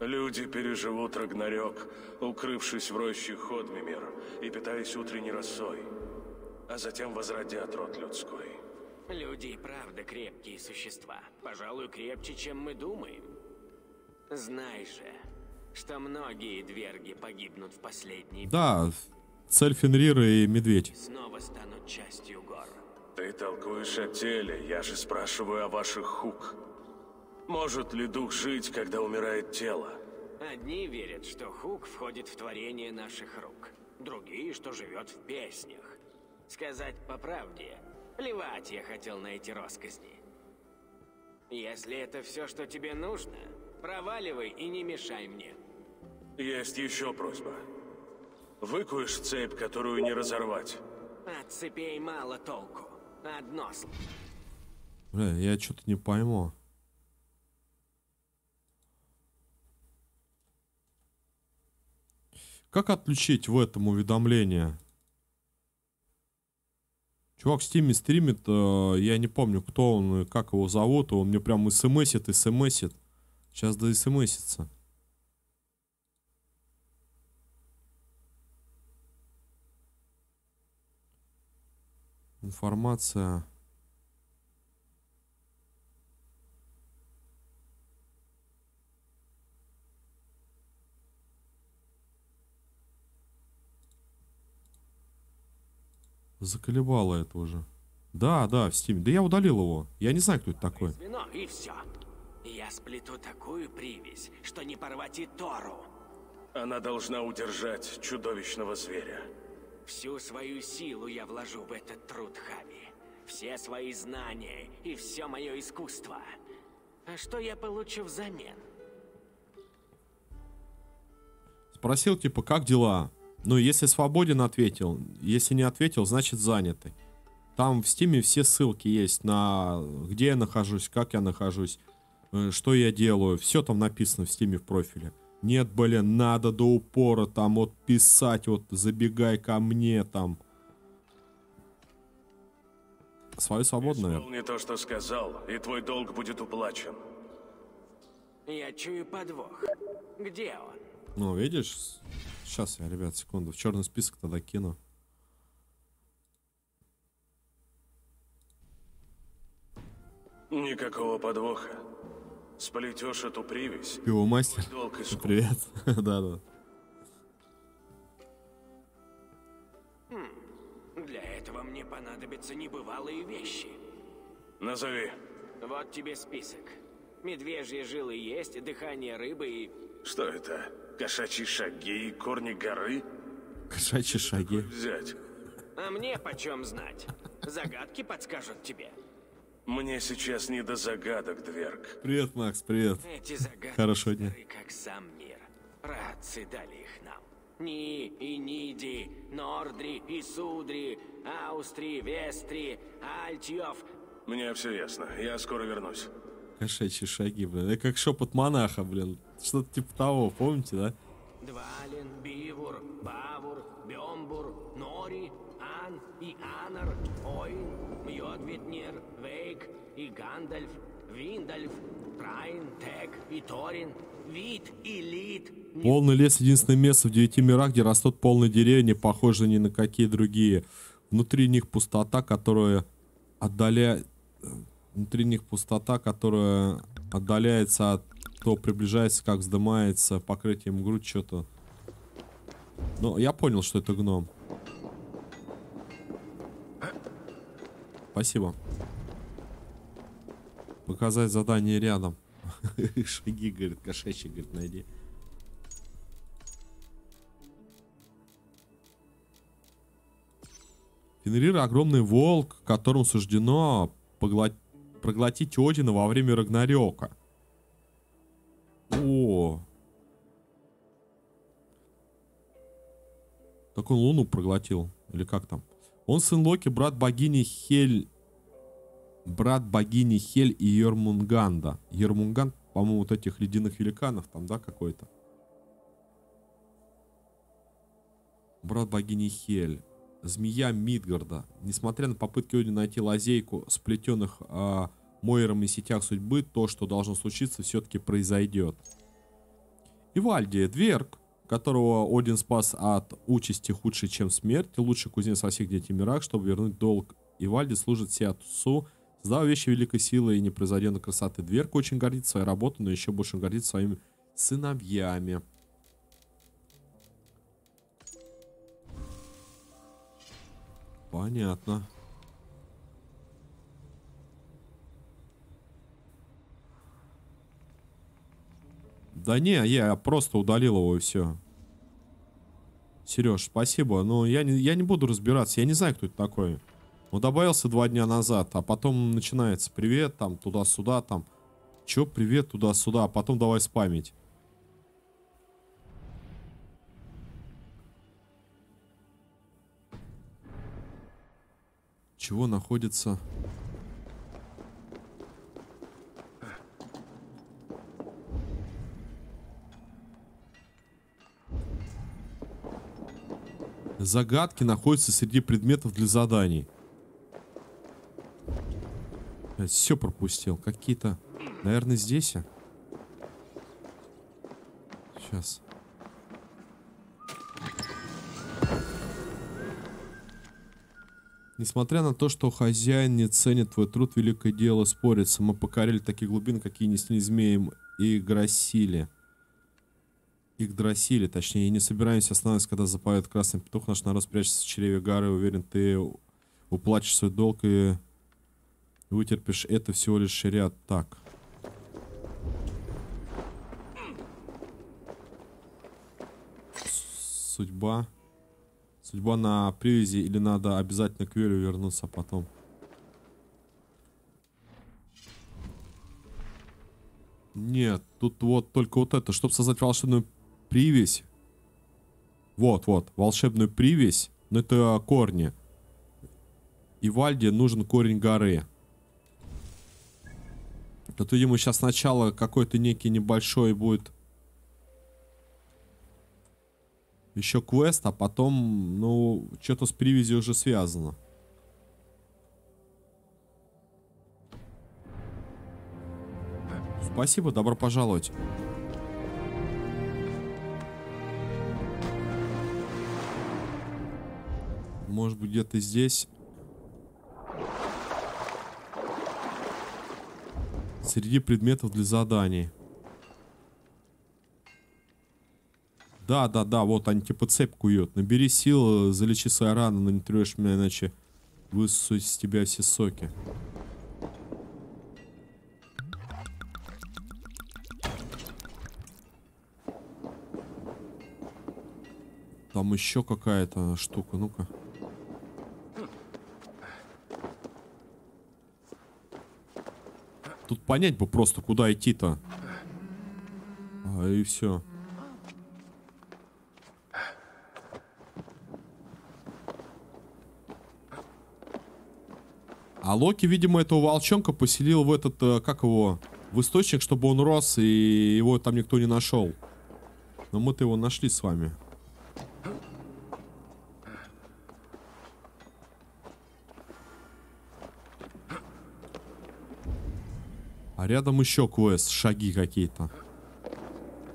Люди переживут Рагнарёк, укрывшись в роще Ходмимир и питаясь утренней росой, а затем возродят род людской. Люди и правда крепкие существа. Пожалуй, крепче, чем мы думаем. Знай же, что многие дверги погибнут в последний бой. Да, цель Фенрира и Медведь. Снова станут частью гор. Ты толкуешь о теле, я же спрашиваю о ваших хук. Может ли дух жить, когда умирает тело? Одни верят, что Хук входит в творение наших рук. Другие, что живет в песнях. Сказать по правде, плевать я хотел на эти росказни. Если это все, что тебе нужно, проваливай и не мешай мне. Есть еще просьба. Выкуешь цепь, которую не разорвать. От цепей мало толку. Одно слово. Бля, я что-то не пойму. Как отключить в этом уведомление? Чувак в стиме стримит, я не помню, кто он и как его зовут. Он мне прям смсит. Сейчас да смсится. Информация. Заколебало это уже. Да, в стиме. Да я удалил его. Я не знаю, кто это такой. Звено, и все. Я сплету такую привязь, что не порвать и Тору. Она должна удержать чудовищного зверя. Всю свою силу я вложу в этот труд, Хави. Все свои знания и все мое искусство. А что я получу взамен? Спросил, типа, как дела? Ну, если свободен, ответил. Если не ответил, значит занятый. Там в стиме все ссылки есть на где я нахожусь, как я нахожусь, что я делаю. Все там написано в стиме в профиле. Нет, блин, надо до упора там вот писать, вот забегай ко мне там. Свое свободное. Исполни то, что сказал, и твой долг будет уплачен. Я чую подвох. Где он? Ну, видишь? Сейчас я, ребят, секунду. В черный список тогда кину. Никакого подвоха. Сплетешь эту привязь. Пивомастер. Долг искуп. Привет. Да. Для этого мне понадобятся небывалые вещи. Назови. Вот тебе список. Медвежьи жилы есть, дыхание рыбы и... Что это? Кошачьи шаги, корни горы? Кошачьи шаги. Взять. А мне почем знать? Загадки подскажут тебе. Мне сейчас не до загадок, Дверг. Привет, Макс, привет. Эти загадки Хорошего дня. стары, как сам мир. Праотцы дали их нам. Ни и Ниди, Нордри и Судри, Аустри, Вестри, Альтьев. Мне все ясно. Я скоро вернусь. Кошачьи шаги, блин. Это как шепот монаха, блин. Что-то типа того, помните, да? Двален, Бивур, Бавур, Бембур, Нори, Ан и Анар, Ойн, Мьодвитнер, Вейк и Гандальф, Виндальф, Трайн, Тек и Торин, Вит и Лид. Полный лес — единственное место в 9 мирах, где растут полные деревни, похожие ни на какие другие. Внутри них пустота, которая отдаляется от... То приближается, как вздымается покрытием грудь, что-то. Ну, я понял, что это гном. Спасибо. Показать задание рядом. Шаги, говорит, кошачьи, говорит, найди. Фенрир — огромный волк, которому суждено проглотить Одина во время Рагнарёка. О! Так он Луну проглотил. Или как там? Он сын Локи, брат богини Хель и Ермунганда. Ермунганд, по-моему, вот этих ледяных великанов там, да, какой-то? Брат богини Хель. Змея Мидгарда. Несмотря на попытки Одина найти лазейку сплетенных Мойером и сетях судьбы, то, что должно случиться, все-таки произойдет. Ивальди, Дверг, которого Один спас от участи худшей, чем смерть, лучший кузнец во всех 9 мирах, чтобы вернуть долг Ивальди, служит Сиатусу, создал вещи великой силы и непревзойденной красоты. Дверг очень гордится своей работой, но еще больше гордится своими сыновьями. Понятно. Да не, я просто удалил его и все. Сереж, спасибо, но я не буду разбираться, я не знаю, кто это такой. Он добавился 2 дня назад, а потом начинается привет, там, туда-сюда, там. Чё, привет, туда-сюда, а потом давай спамить. чего находится... Загадки находятся среди предметов для заданий. Все пропустил. Какие-то... Наверное, здесь. Сейчас. Несмотря на то, что хозяин не ценит твой труд, великое дело спорится. Мы покорили такие глубины, какие не снились змеям и Игдрасиле. Игдрасиле, точнее, и не собираемся останавливаться, когда запоет красный петух. Наш народ спрячется в чреве горы. Уверен, ты уплатишь свой долг и вытерпишь это всего лишь ряд. Так. Судьба. Судьба на привязи, или надо обязательно к Велю вернуться потом? Нет, тут вот только вот это. Чтобы создать волшебную привязь. Вот, волшебную привязь. Но это корни. И Вальде нужен корень горы. Тут, видимо, сейчас сначала какой-то некий небольшой будет... Еще квест, а потом, ну, что-то с привязью уже связано. Спасибо, добро пожаловать. Может быть, где-то здесь. Среди предметов для заданий. Да, вот они типа цепь куют. Набери сил, залечи свои раны, но не трешь меня, иначе высосу из тебя все соки. Там еще какая-то штука, ну-ка. Тут понять бы просто, куда идти-то. И все. А Локи, видимо, этого волчонка поселил в этот, как его, в источник, чтобы он рос, и его там никто не нашел. Но мы-то его нашли с вами. А рядом еще квест, шаги какие-то.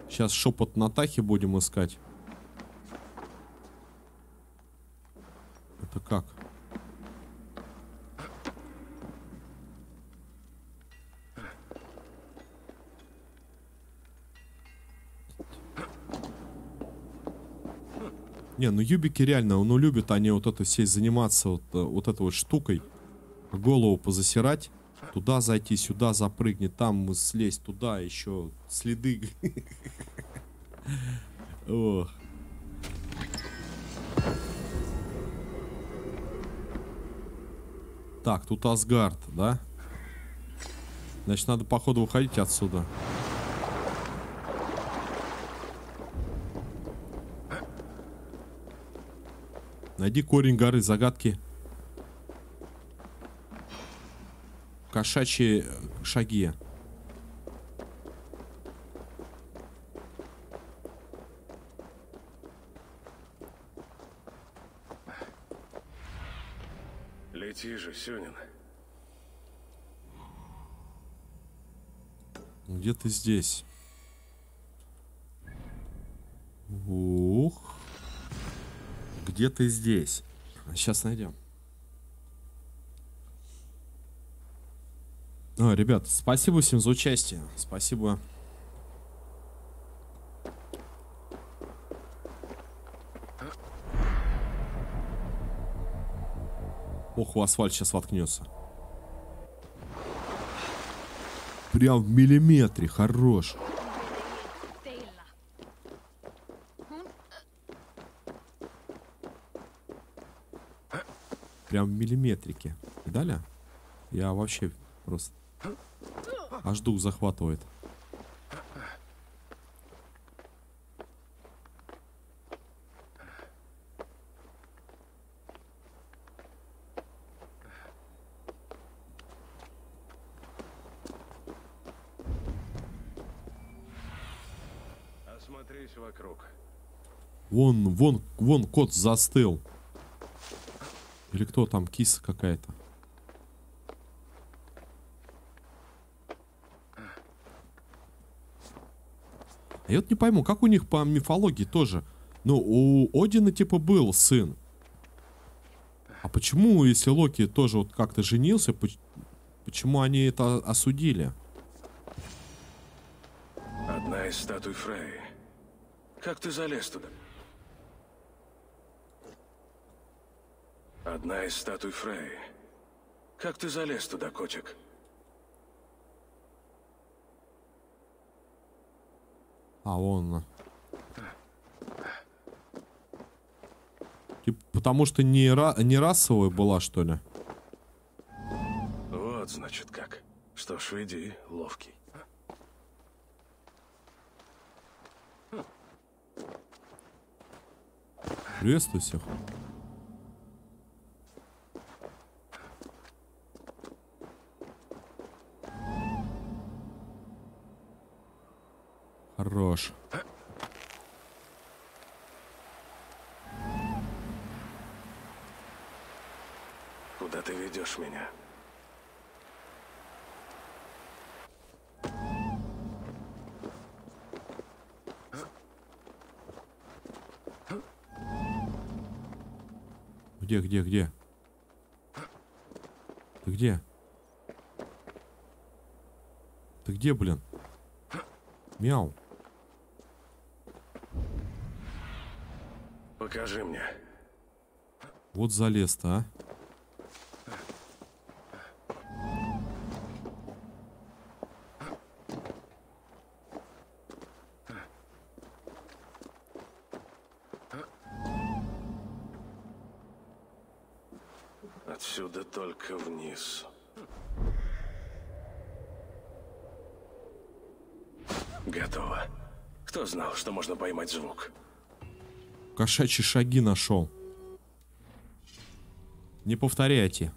Сейчас шепот Натахи будем искать. Это как? Не, ну юбики реально, ну любят они вот это все заниматься вот этой вот штукой. Голову позасирать. Туда зайти, сюда запрыгнуть, там слезть, туда еще следы. Ох. Так, тут Асгард, да? Значит, надо, походу, уходить отсюда. Найди корень горы, загадки. Кошачьи шаги. Лети же, Сюнин. Где ты здесь? Ух. Где ты здесь? Сейчас найдем. Ребят, спасибо всем за участие. Спасибо. Ох, в асфальт сейчас воткнется. Прям в миллиметре, хорош. Прям в миллиметрике. Далее? Я вообще просто... Аж дух захватывает. Осмотрись вокруг. Вон кот застыл. Или кто там, киса какая-то. А я вот не пойму, как у них по мифологии тоже. Ну, у Одина типа был сын. А почему, если Локи тоже вот как-то женился, почему они это осудили? Одна из статуй Фреи. Как ты залез туда? Одна из статуй Фреи. Как ты залез туда, котик? А он... Типа, потому что не расовая была, что ли? Вот, значит, как. Что ж, иди, ловкий. Приветствую всех. Хорош. Куда ты ведешь меня? Где? Ты где? Ты где, блин? Мяу. Покажи мне. Вот залез-то, а. Отсюда только вниз. Готово. Кто знал, что можно поймать звук? Кошачьи шаги нашел. Не повторяйте.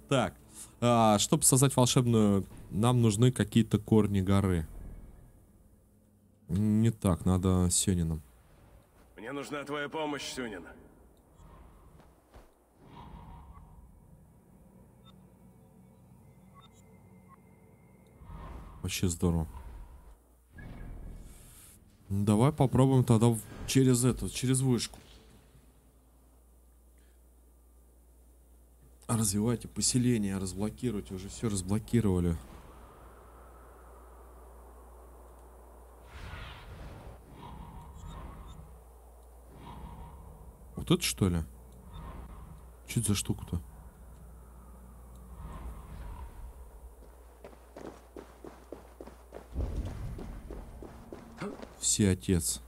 Так. Чтобы создать волшебную, нам нужны какие-то корни горы. Не так, надо Сёнином. Мне нужна твоя помощь, Сюнин. Вообще здорово. Ну, давай попробуем тогда через через вышку. Развивайте поселение, разблокируйте. Уже все разблокировали. Вот это что ли? Что это за штука-то? Все отец.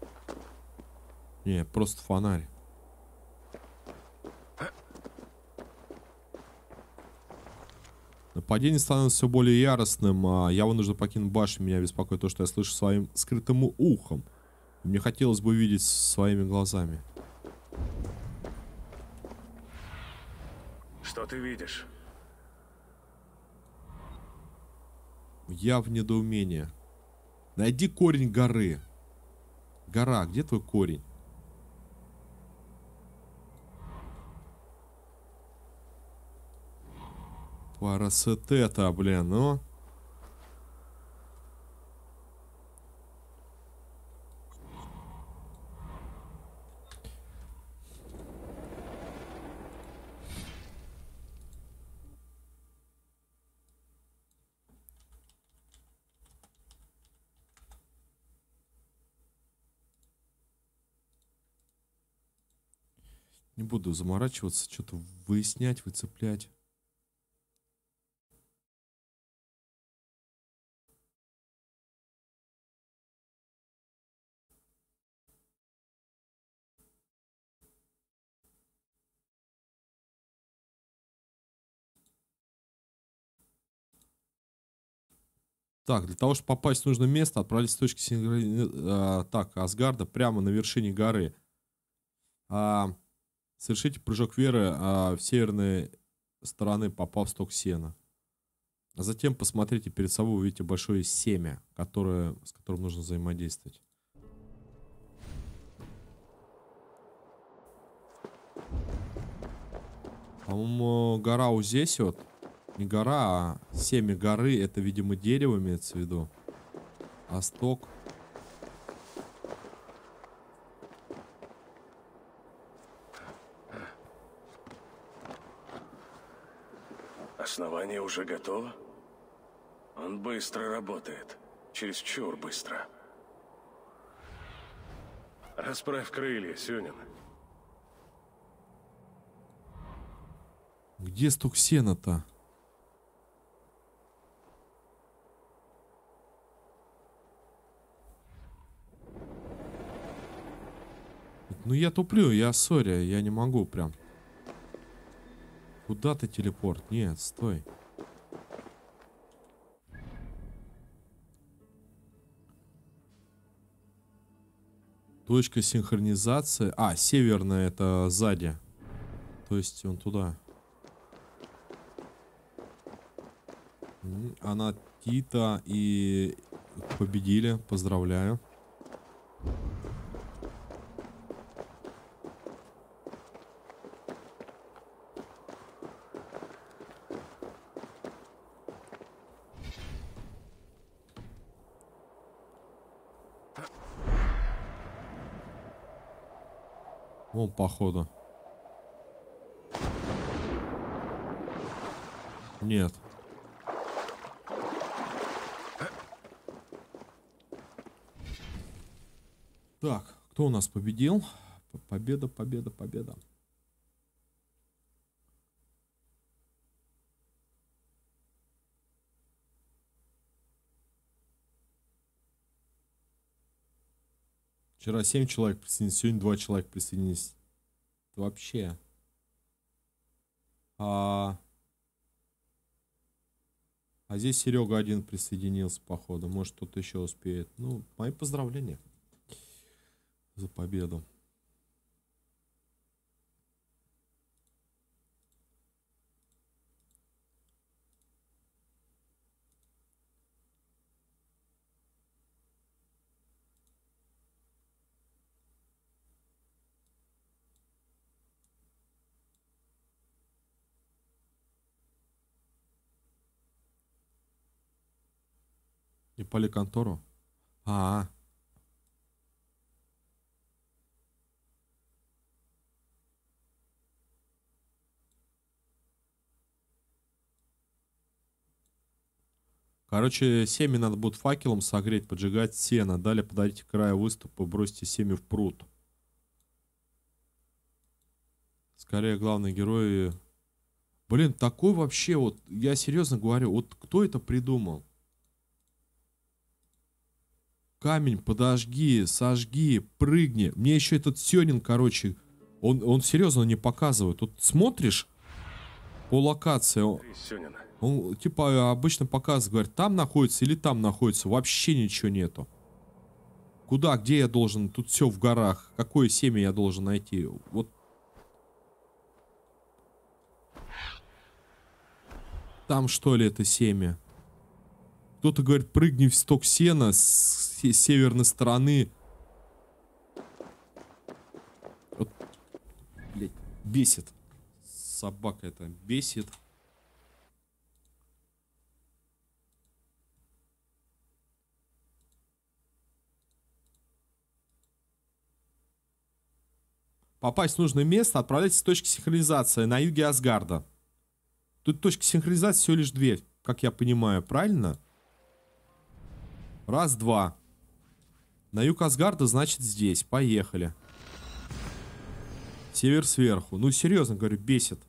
Не, просто фонарь. Нападение становится все более яростным. Я вынужден покинуть башню. Меня беспокоит то, что я слышу своим скрытым ухом. Мне хотелось бы видеть своими глазами. Что ты видишь? Я в недоумении. Найди корень горы. Гора, где твой корень? Парасетета, блин, ну. Не буду заморачиваться, что-то выяснять, выцеплять. Так, для того, чтобы попасть в нужное место, отправились с точки Асгарда прямо на вершине горы. Совершите прыжок веры в северной стороны, попав в сток сена. А затем посмотрите перед собой, увидите большое семя, с которым нужно взаимодействовать. По-моему, гора вот здесь вот. Не гора, а семя горы. Это, видимо, дерево имеется в виду. А сток. Основание уже готово? Он быстро работает. Чересчур быстро. Расправь крылья, Сюнин. Где сток сена-то? Ну я туплю, я сори, я не могу прям. Куда ты телепорт? Нет, стой. Точка синхронизации. А, северная это сзади. То есть он туда. Она Тита и победили. Поздравляю. Вон, походу. Нет. Так, кто у нас победил? Победа, победа, победа. Вчера 7 человек присоединились, сегодня 2 человека присоединились. Вообще. А здесь Серега один присоединился, походу. Может, кто-то еще успеет. Ну, мои поздравления за победу. И поликонтору. Короче, семя надо будет факелом согреть, поджигать сено. Далее подойдите к краю выступа, бросьте семя в пруд. Скорее, главные герои... Блин, такой вообще вот... Я серьезно говорю, вот кто это придумал? Камень подожги, сожги, прыгни. Мне еще этот Сёнин, короче, он серьезно не показывает. Тут смотришь по локации, он типа обычно показывает, говорит, там находится или там находится. Вообще ничего нету. Куда, где я должен? Тут все в горах. Какое семя я должен найти? Вот. Там что ли это семя? Кто-то говорит, прыгни в сток сена с северной стороны. Вот, блядь, бесит. Собака это бесит. Попасть в нужное место, отправляйтесь в точки синхронизации на юге Асгарда. Тут точки синхронизации всего лишь 2, как я понимаю, правильно? Раз, два. На юг Асгарда, значит, здесь. Поехали. Север сверху. Ну, серьезно говорю, бесит.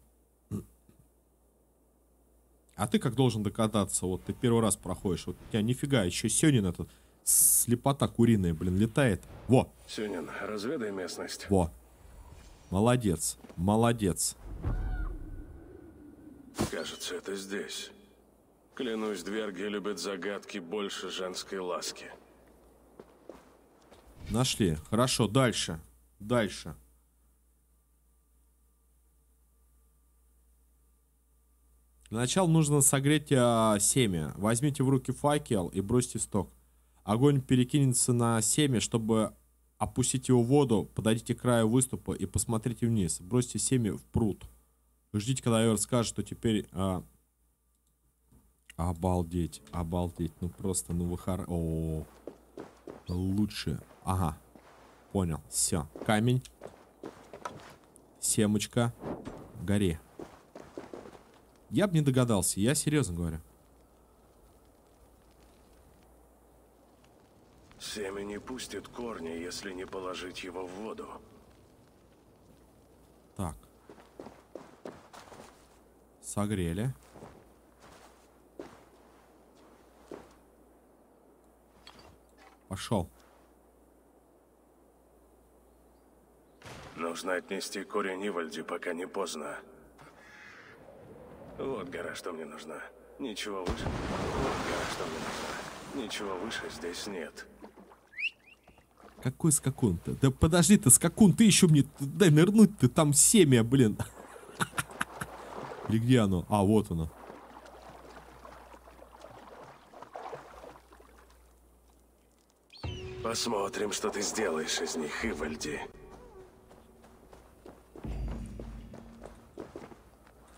А ты как должен догадаться? Вот ты первый раз проходишь. Вот у тебя нифига, еще Сёнин этот слепота куриная, блин, летает. Во! Сюнин, разведай местность. Во! Молодец, молодец. Кажется, это здесь. Клянусь, дверги любят загадки больше женской ласки. Нашли. Хорошо, дальше. Дальше. Для начала нужно согреть семя. Возьмите в руки факел и бросьте в сток. Огонь перекинется на семя, чтобы опустить его в воду. Подойдите к краю выступа и посмотрите вниз. Бросьте семя в пруд. Ждите, когда Эвер скажет, что теперь... Обалдеть, обалдеть. Ну просто, ну выхар... О, лучше. Ага, понял. Все, камень. Семочка. Гори. Я бы не догадался, я серьезно говорю. Семя не пустит корни, если не положить его в воду. Так. Согрели. Пошел. Нужно отнести корень Ивальди, пока не поздно. Вот гора, что мне нужна. Ничего выше. Вот гора, что мне нужна. Ничего выше здесь нет. Какой скакун-то? Да подожди ты, скакун, ты еще мне... Дай нырнуть, ты там семя, блин. Или где оно? А, вот оно. Посмотрим, что ты сделаешь из них, Ивальди.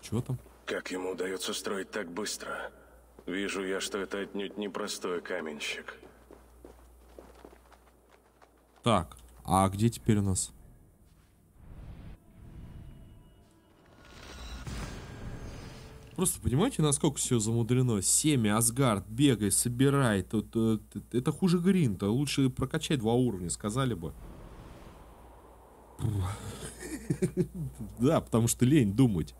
Чего там? Как ему удается строить так быстро? Вижу я, что это отнюдь не простой каменщик. Так, а где теперь у нас? Просто понимаете, насколько все замудрено? Семя, Асгард, бегай, собирай. Тут, это хуже Гринта. Лучше прокачать 2 уровня, сказали бы. Да, потому что лень думать.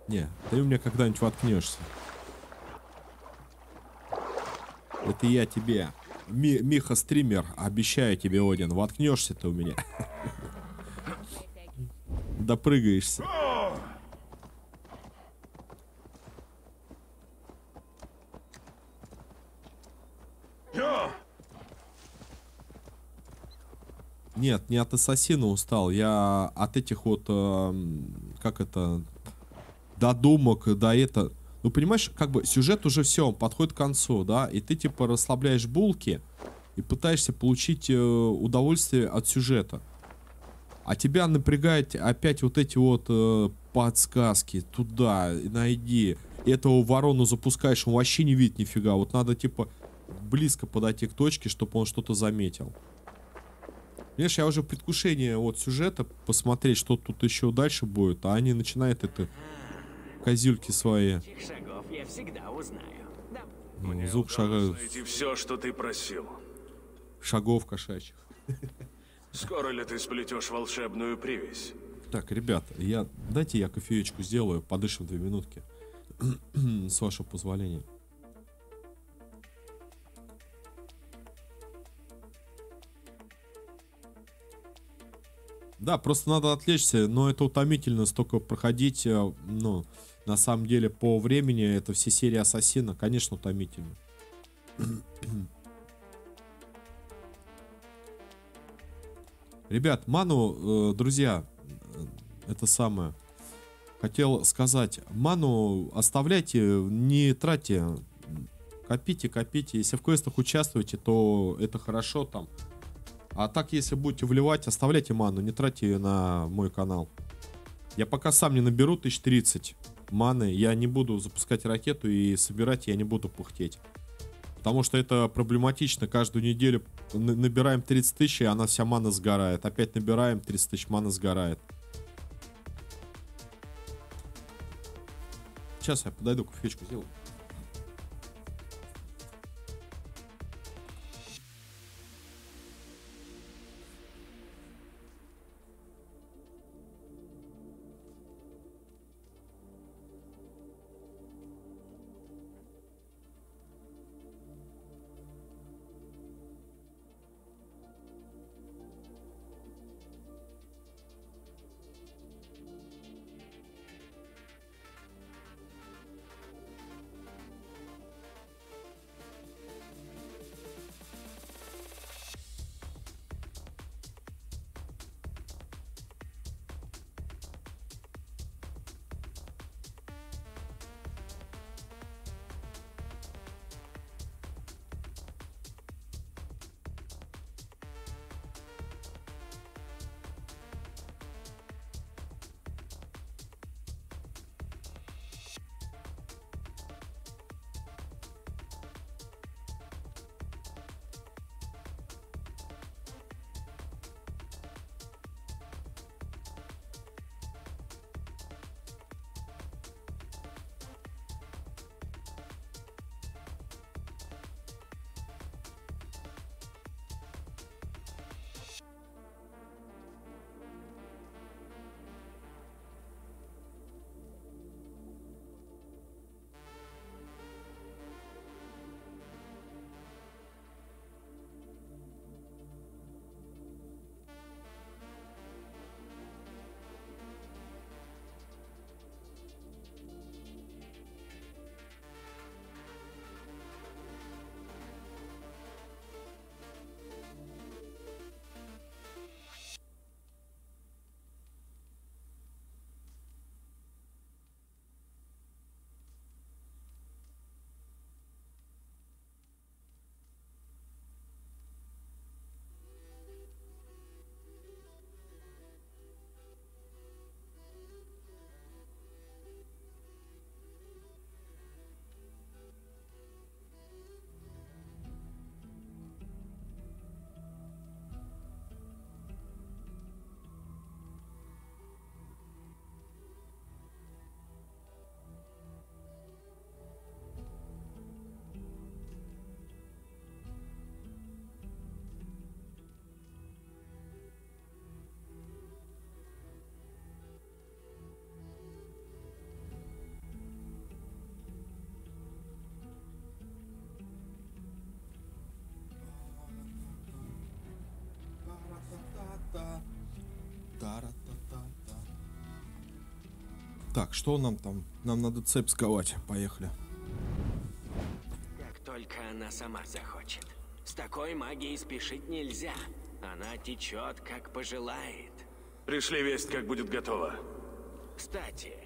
Не, ты у меня когда-нибудь воткнешься. Это я тебе, Миха стример, обещаю тебе, Один, воткнешься ты у меня. Допрыгаешься. Нет, не от ассасина устал, я от этих вот, как это, додумок, да это... Ну, понимаешь, как бы сюжет уже все, он подходит к концу, да, и ты типа расслабляешь булки и пытаешься получить удовольствие от сюжета. А тебя напрягает опять вот эти вот подсказки, туда, найди. Этого ворону запускаешь, он вообще не видит нифига. Вот надо типа близко подойти к точке, чтобы он что-то заметил. Видишь, я уже в предвкушении вот сюжета посмотреть, что тут еще дальше будет, а они начинают это козюльки свои. Шагов я всегда узнаю. Да. Ну, звук шагов, Найти все, что ты просил. шагов кошачьих. Скоро ли ты сплетешь волшебную привязь? Так, ребят, дайте я кофеечку сделаю, подышим 2 минутки. С вашего позволения. Да, просто надо отвлечься, но это утомительно столько проходить, ну, на самом деле, по времени, это все серии Ассасина, конечно, утомительно. Ребят, ману, друзья, это самое, хотел сказать, ману оставляйте, не тратьте, копите, копите, если в квестах участвуете, то это хорошо там. А так, если будете вливать, оставляйте ману, не тратьте ее на мой канал. Я пока сам не наберу 1030 маны, я не буду запускать ракету и собирать я не буду пыхтеть. Потому что это проблематично, каждую неделю набираем 30 тысяч, и она вся мана сгорает. Опять набираем 30 тысяч, мана сгорает. Сейчас я подойду, кофеечку сделаю. Так, что нам там? Нам надо цепь сковать. Поехали. Как только она сама захочет. С такой магией спешить нельзя. Она течет, как пожелает. Пришли весть, как будет готово. Кстати,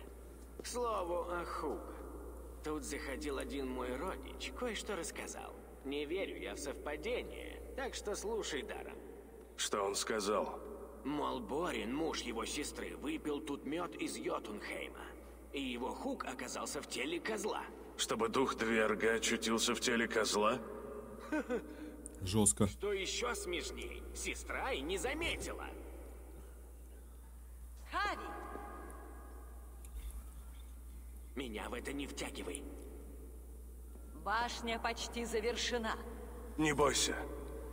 к слову о Хуг. Тут заходил один мой родич, кое-что рассказал. Не верю я в совпадение, так что слушай даром. Что он сказал? Мол, Борин, муж его сестры, выпил тут мед из Йотунхейма. И его Хуг оказался в теле козла. Чтобы дух Дверга очутился в теле козла? Жестко. Что еще смешней, сестра и не заметила. Хави! Меня в это не втягивай. Башня почти завершена. Не бойся.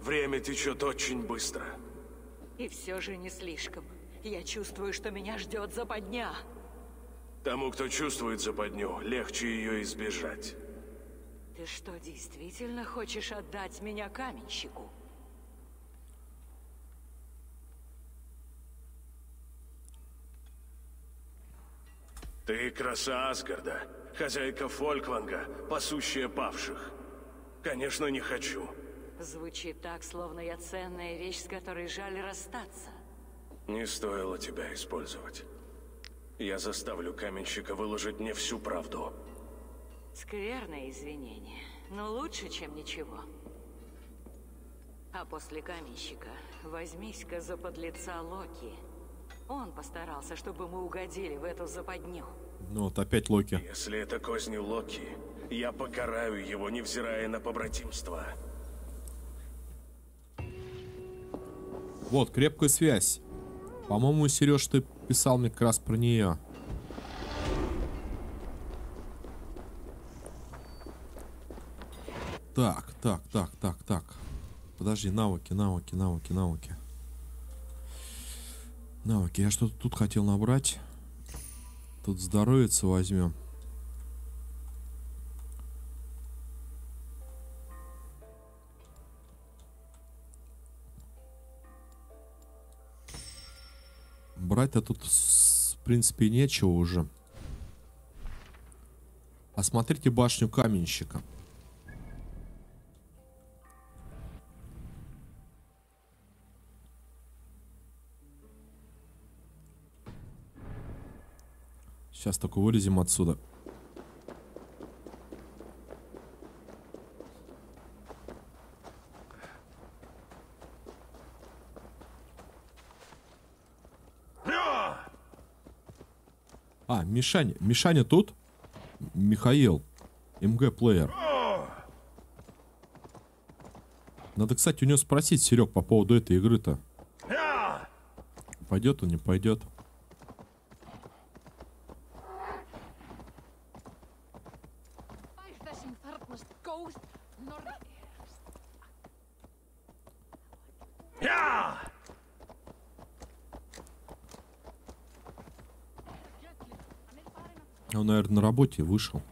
Время течет очень быстро. И все же не слишком. Я чувствую, что меня ждет западня. Тому, кто чувствует западню, легче ее избежать. Ты что, действительно хочешь отдать меня каменщику? Ты краса Асгарда, хозяйка Фолькванга, пасущая павших. Конечно, не хочу. Звучит так, словно я ценная вещь, с которой жаль расстаться. Не стоило тебя использовать. Я заставлю каменщика выложить мне всю правду. Скверное извинение, но лучше, чем ничего. А после каменщика возьмись-ка за подлеца Локи. Он постарался, чтобы мы угодили в эту западню. Ну вот опять Локи. Если это козни Локи, я покараю его, невзирая на побратимство. Вот, крепкая связь. По-моему, Сереж, ты писал мне как раз про нее. Так. Подожди, навыки. Навыки, я что-то тут хотел набрать. Тут здоровьица возьмем. Брать-то тут, в принципе, нечего уже. Осмотрите башню каменщика. Сейчас только вылезем отсюда. А, Мишаня тут? Михаил. МГ-плеер. Надо, кстати, у него спросить, Серег, по поводу этой игры-то. Пойдет он, не пойдет. Он, наверное, на работе вышел.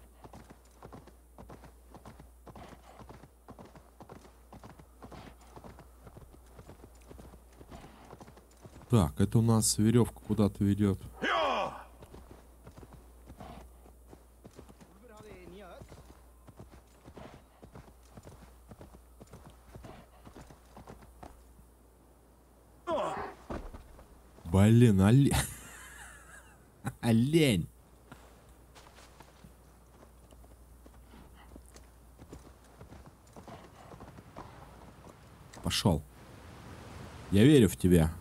Так, это у нас веревка куда-то ведет. Блин, олень. Пошел. Я верю в тебя.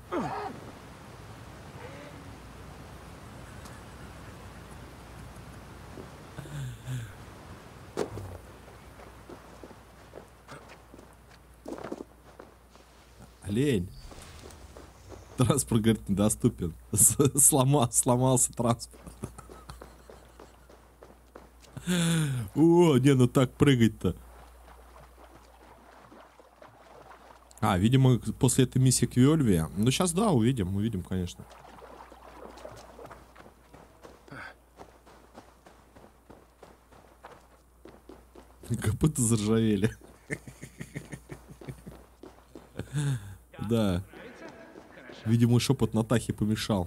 Олень. Транспорт, говорит, недоступен. Сломался транспорт. О, не, ну так прыгать-то. А, видимо, после этой миссии к Вельве. Ну, сейчас, да, увидим, конечно. Копыта заржавели. Да. Видимо, шепот Натахи помешал.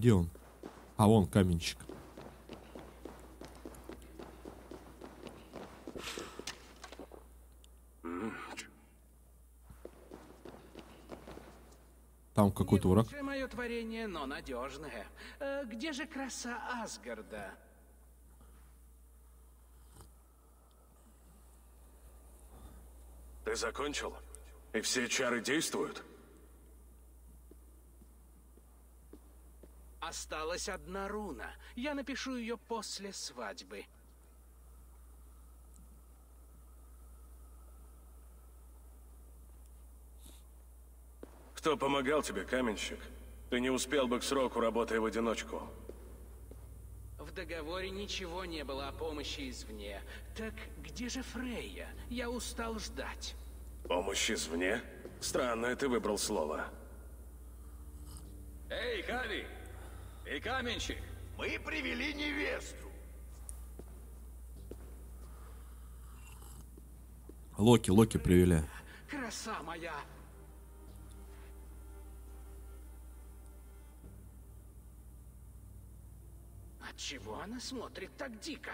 Где он? А, вон каменщик. Там какой-то враг. Лучшее мое творение, но надежное. Где же краса Асгарда? Ты закончил? И все чары действуют? Осталась одна руна. Я напишу ее после свадьбы. Кто помогал тебе, каменщик? Ты не успел бы к сроку, работая в одиночку. В договоре ничего не было о помощи извне. Так где же Фрейя? Я устал ждать. Помощь извне? Странное ты выбрал слово. Эй, Хави! И каменщик! Мы привели невесту. Локи привели. Краса моя! Отчего она смотрит так дико?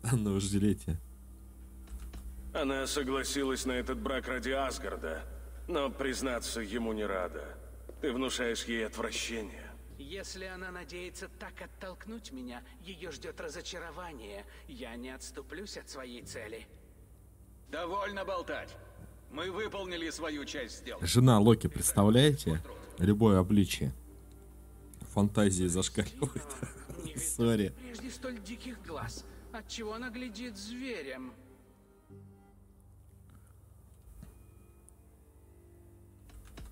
На вожделение. Она согласилась на этот брак ради Асгарда, но, признаться, ему не рада. Ты внушаешь ей отвращение. Если она надеется так оттолкнуть меня, ее ждет разочарование. Я не отступлюсь от своей цели. Довольно болтать. Мы выполнили свою часть сделки. Жена Локи, представляете? Любое обличие. Фантазии зашкаливает. Сори. Прежде столь диких глаз. Отчего она глядит зверем?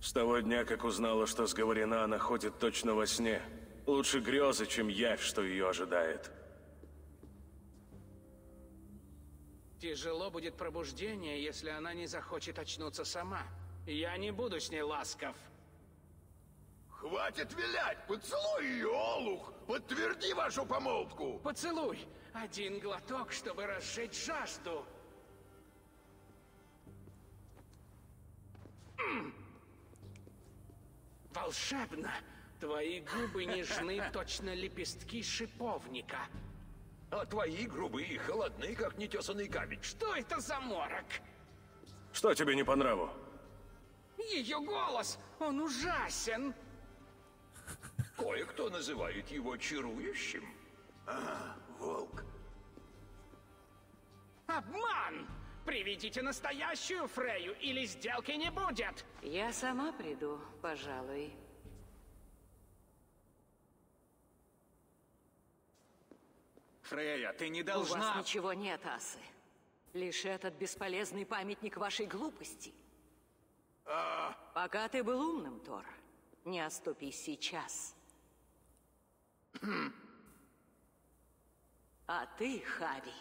С того дня, как узнала, что сговорена, она ходит точно во сне. Лучше грезы, чем явь, что ее ожидает. Тяжело будет пробуждение, если она не захочет очнуться сама. Я не буду с ней ласков. Хватит вилять! Поцелуй ее, олух! Подтверди вашу помолвку! Поцелуй! Один глоток, чтобы разжечь жажду. Волшебно! Твои губы нежны, точно лепестки шиповника. А твои грубые и холодны, как нетесанный камень. Что это за морок? Что тебе не по нраву? Ее голос! Он ужасен! Кое-кто называет его чарующим. А, волк. Обман! Приведите настоящую Фрейю, или сделки не будет! Я сама приду, пожалуй. Фрейя, ты не У должна... вас ничего нет, асы. Лишь этот бесполезный памятник вашей глупости. Пока ты был умным, Тор, не оступись сейчас. А ты, Хави.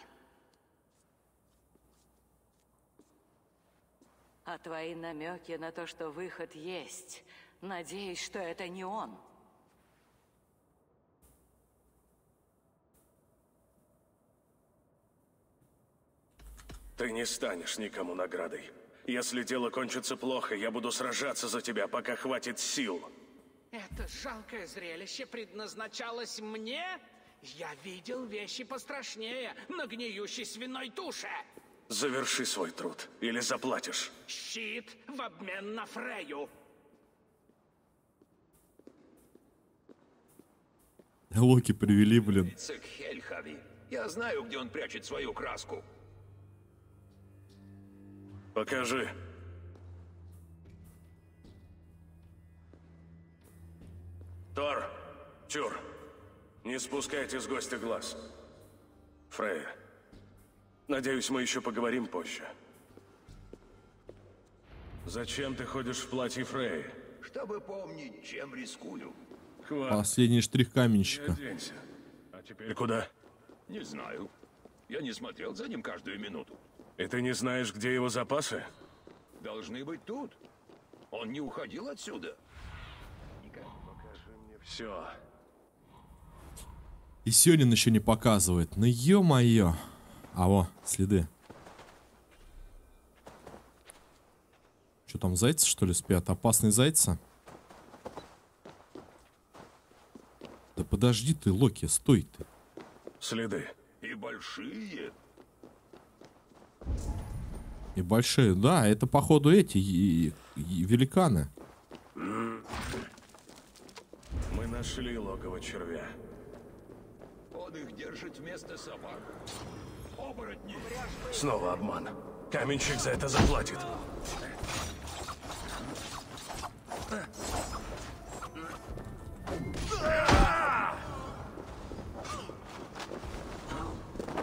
А твои намеки на то, что выход есть, надеюсь, что это не он. Ты не станешь никому наградой. Если дело кончится плохо, я буду сражаться за тебя, пока хватит сил. Это жалкое зрелище предназначалось мне? Я видел вещи пострашнее на гниющей свиной туше. Заверши свой труд, или заплатишь. Щит в обмен на Фрейю. Локи привели, блин. Цик Хельхави. Я знаю, где он прячет свою краску. Покажи. Тор, Чур, не спускайте с гостя глаз. Фрейя, надеюсь, мы еще поговорим позже. Зачем ты ходишь в платье Фрейи? Чтобы помнить, чем рискую. Хватит, Последний штрих не каменщика. оденься. А теперь куда? Не знаю. Я не смотрел за ним каждую минуту. И ты не знаешь, где его запасы? Должны быть тут. Он не уходил отсюда. Все. И Сёнин еще не показывает. Ну ё-моё. А во, следы. Что там, зайцы, что ли, спят? Опасные зайцы? Да подожди ты, Локи, стой ты. Следы. И большие. И большие. Да, это, походу, эти и великаны. Мы нашли логово червя. Он их держит вместо собак. Оборотни. Снова обман. Каменщик за это заплатит.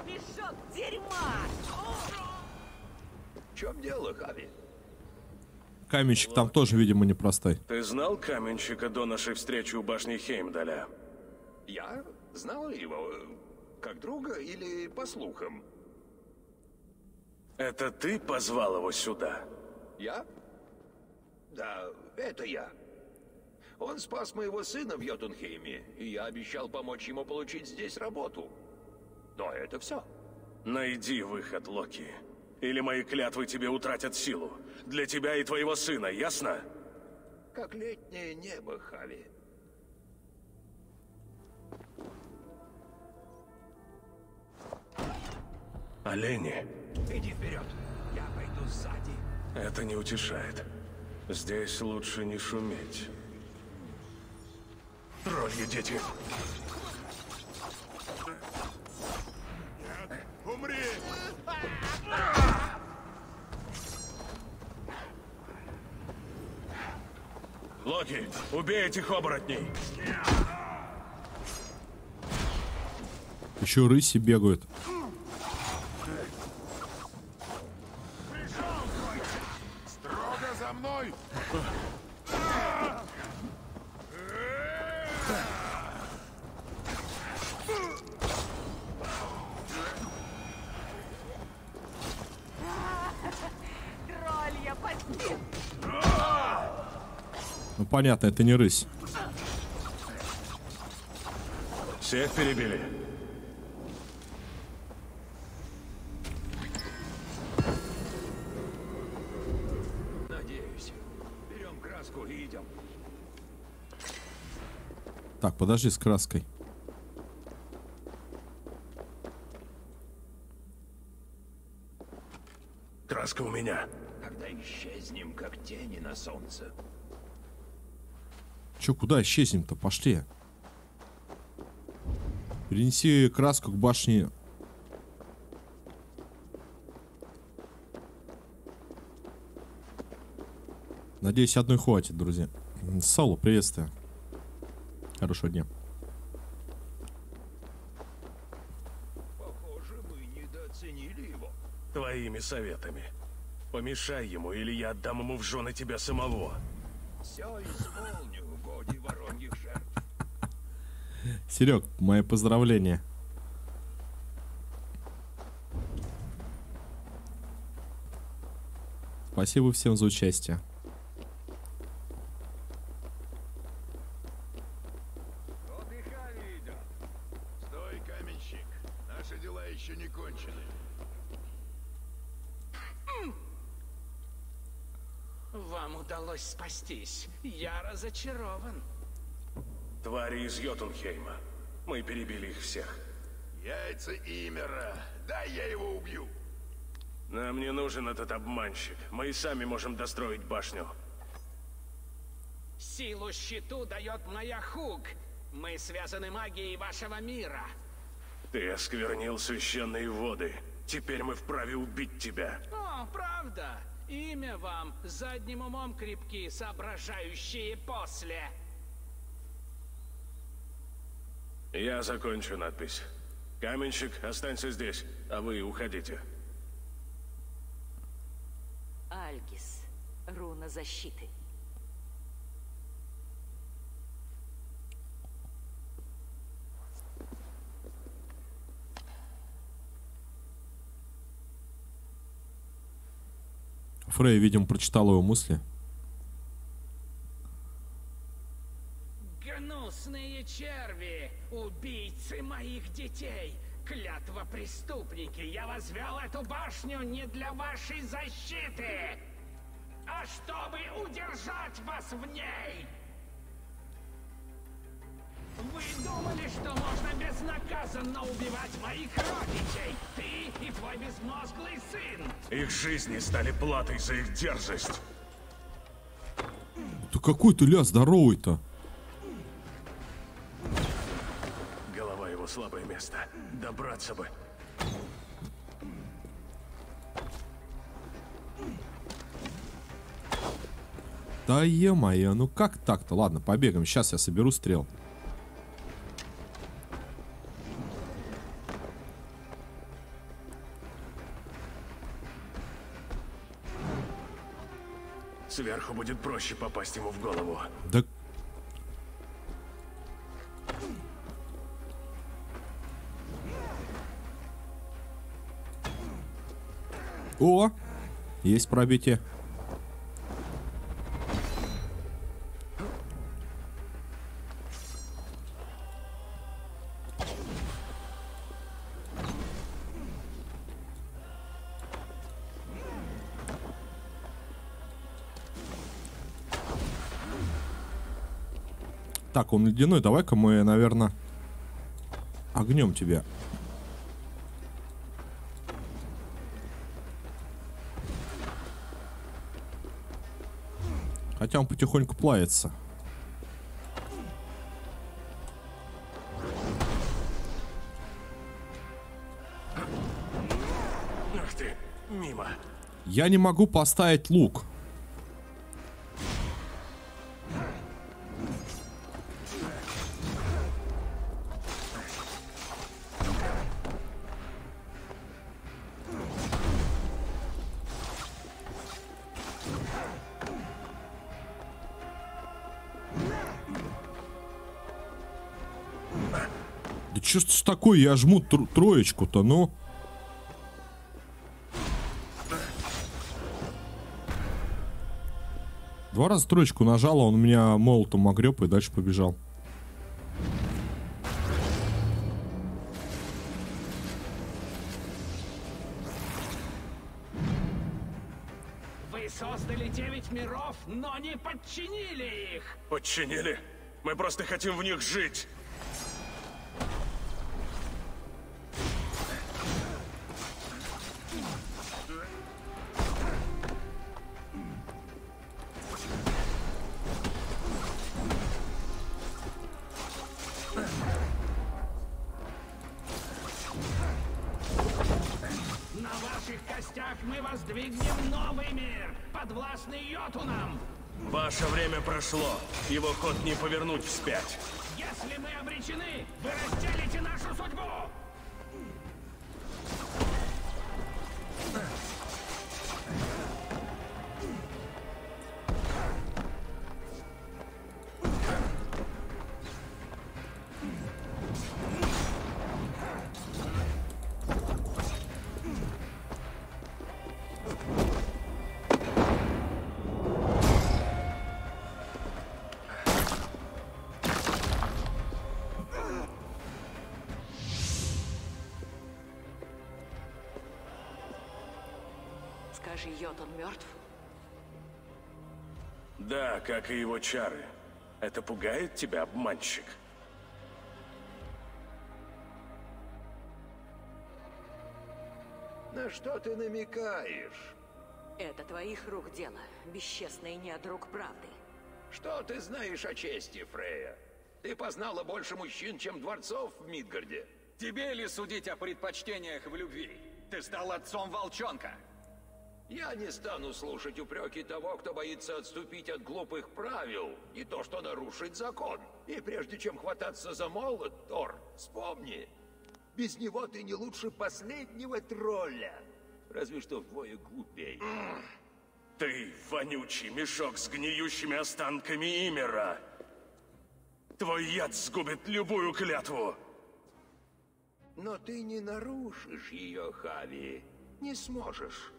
Мешок дерьма! В чем дело, Хави? Каменщик там тоже, видимо, непростой. Ты знал каменщика до нашей встречи у башни Хеймдаля? Я знал его как друга или по слухам? Это ты позвал его сюда? Я? Да, это я. Он спас моего сына в Йотунхейме, и я обещал помочь ему получить здесь работу. Но это все. Найди выход, Локи. Или мои клятвы тебе утратят силу. Для тебя и твоего сына, ясно? Как летнее небо, Хави. Олени. Иди вперед. Я пойду сзади. Это не утешает. Здесь лучше не шуметь. Тролльи дети. Умри! Локи, убей этих оборотней. Еще рыси бегают. Строго за мной! Троллья почти! Ну понятно, это не рысь. Всех перебили. Надеюсь. Берем краску и идем. Так, подожди с краской. Краска у меня. Когда исчезнем, как тени на солнце. Че, куда исчезнем-то? Пошли. Перенеси краску к башне. Надеюсь, одной хватит, друзья. Соло, приветствую. Хорошего дня. Похоже, мы недооценили его. Твоими советами. Помешай ему, или я отдам ему в жены тебя самого. Все исполню, боги вороньих жертв. Серег, мои поздравления. Спасибо всем за участие. Отдыхали идет. Стой, каменщик. Наши дела еще не кончены. Вам удалось спастись. Я разочарован. Твари из Йотунхейма. Мы перебили их всех. Яйца Имера. Дай я его убью. Нам не нужен этот обманщик. Мы и сами можем достроить башню. Силу щиту дает моя Хук. Мы связаны магией вашего мира. Ты осквернил священные воды. Теперь мы вправе убить тебя. О, правда? Имя вам задним умом крепки, соображающие после. Я закончу надпись. Каменщик, останься здесь, а вы уходите. Альгис. Руна защиты. Фрей, видимо, прочитал его мысли. Гнусные черви, убийцы моих детей, клятва преступники, я возвел эту башню не для вашей защиты, а чтоб удержать вас в ней! Вы думали, что можно безнаказанно убивать моих родичей? Ты и твой безмозглый сын! Их жизни стали платой за их дерзость. Да какой ты ля здоровый-то? Голова его слабое место. Добраться бы. Да е-мое, ну как так-то? Ладно, побегаем. Сейчас я соберу стрел. Сверху будет проще попасть ему в голову. Да... О! Есть пробитие. Так, он ледяной. Давай-ка мы, наверное, огнем тебя. Хотя он потихоньку плавится. Ах ты, мимо. Я не могу поставить лук. Да что ж такое, я жму троечку-то, ну. Два раза троечку нажал, а он меня молотом огреб и дальше побежал. Вы создали 9 миров, но не подчинили их! Подчинили? Мы просто хотим в них жить. На ваших костях мы воздвигнем новый мир, подвластный Йотунам! Ваше время прошло. Его ход не повернуть вспять. Если мы обречены, вы разделите нашу судьбу! Скажи, Йотун мертв? Да, как и его чары. Это пугает тебя, обманщик? На что ты намекаешь? Это твоих рук дело, бесчестный недруг правды. Что ты знаешь о чести, Фрея? Ты познала больше мужчин, чем дворцов в Мидгарде. Тебе ли судить о предпочтениях в любви? Ты стал отцом волчонка. Я не стану слушать упреки того, кто боится отступить от глупых правил, и то, что нарушить закон. И прежде чем хвататься за молот, Тор, вспомни, без него ты не лучше последнего тролля. Разве что вдвое глупей. Ты вонючий мешок с гниющими останками Имера. Твой яд сгубит любую клятву. Но ты не нарушишь ее, Хави. Не сможешь.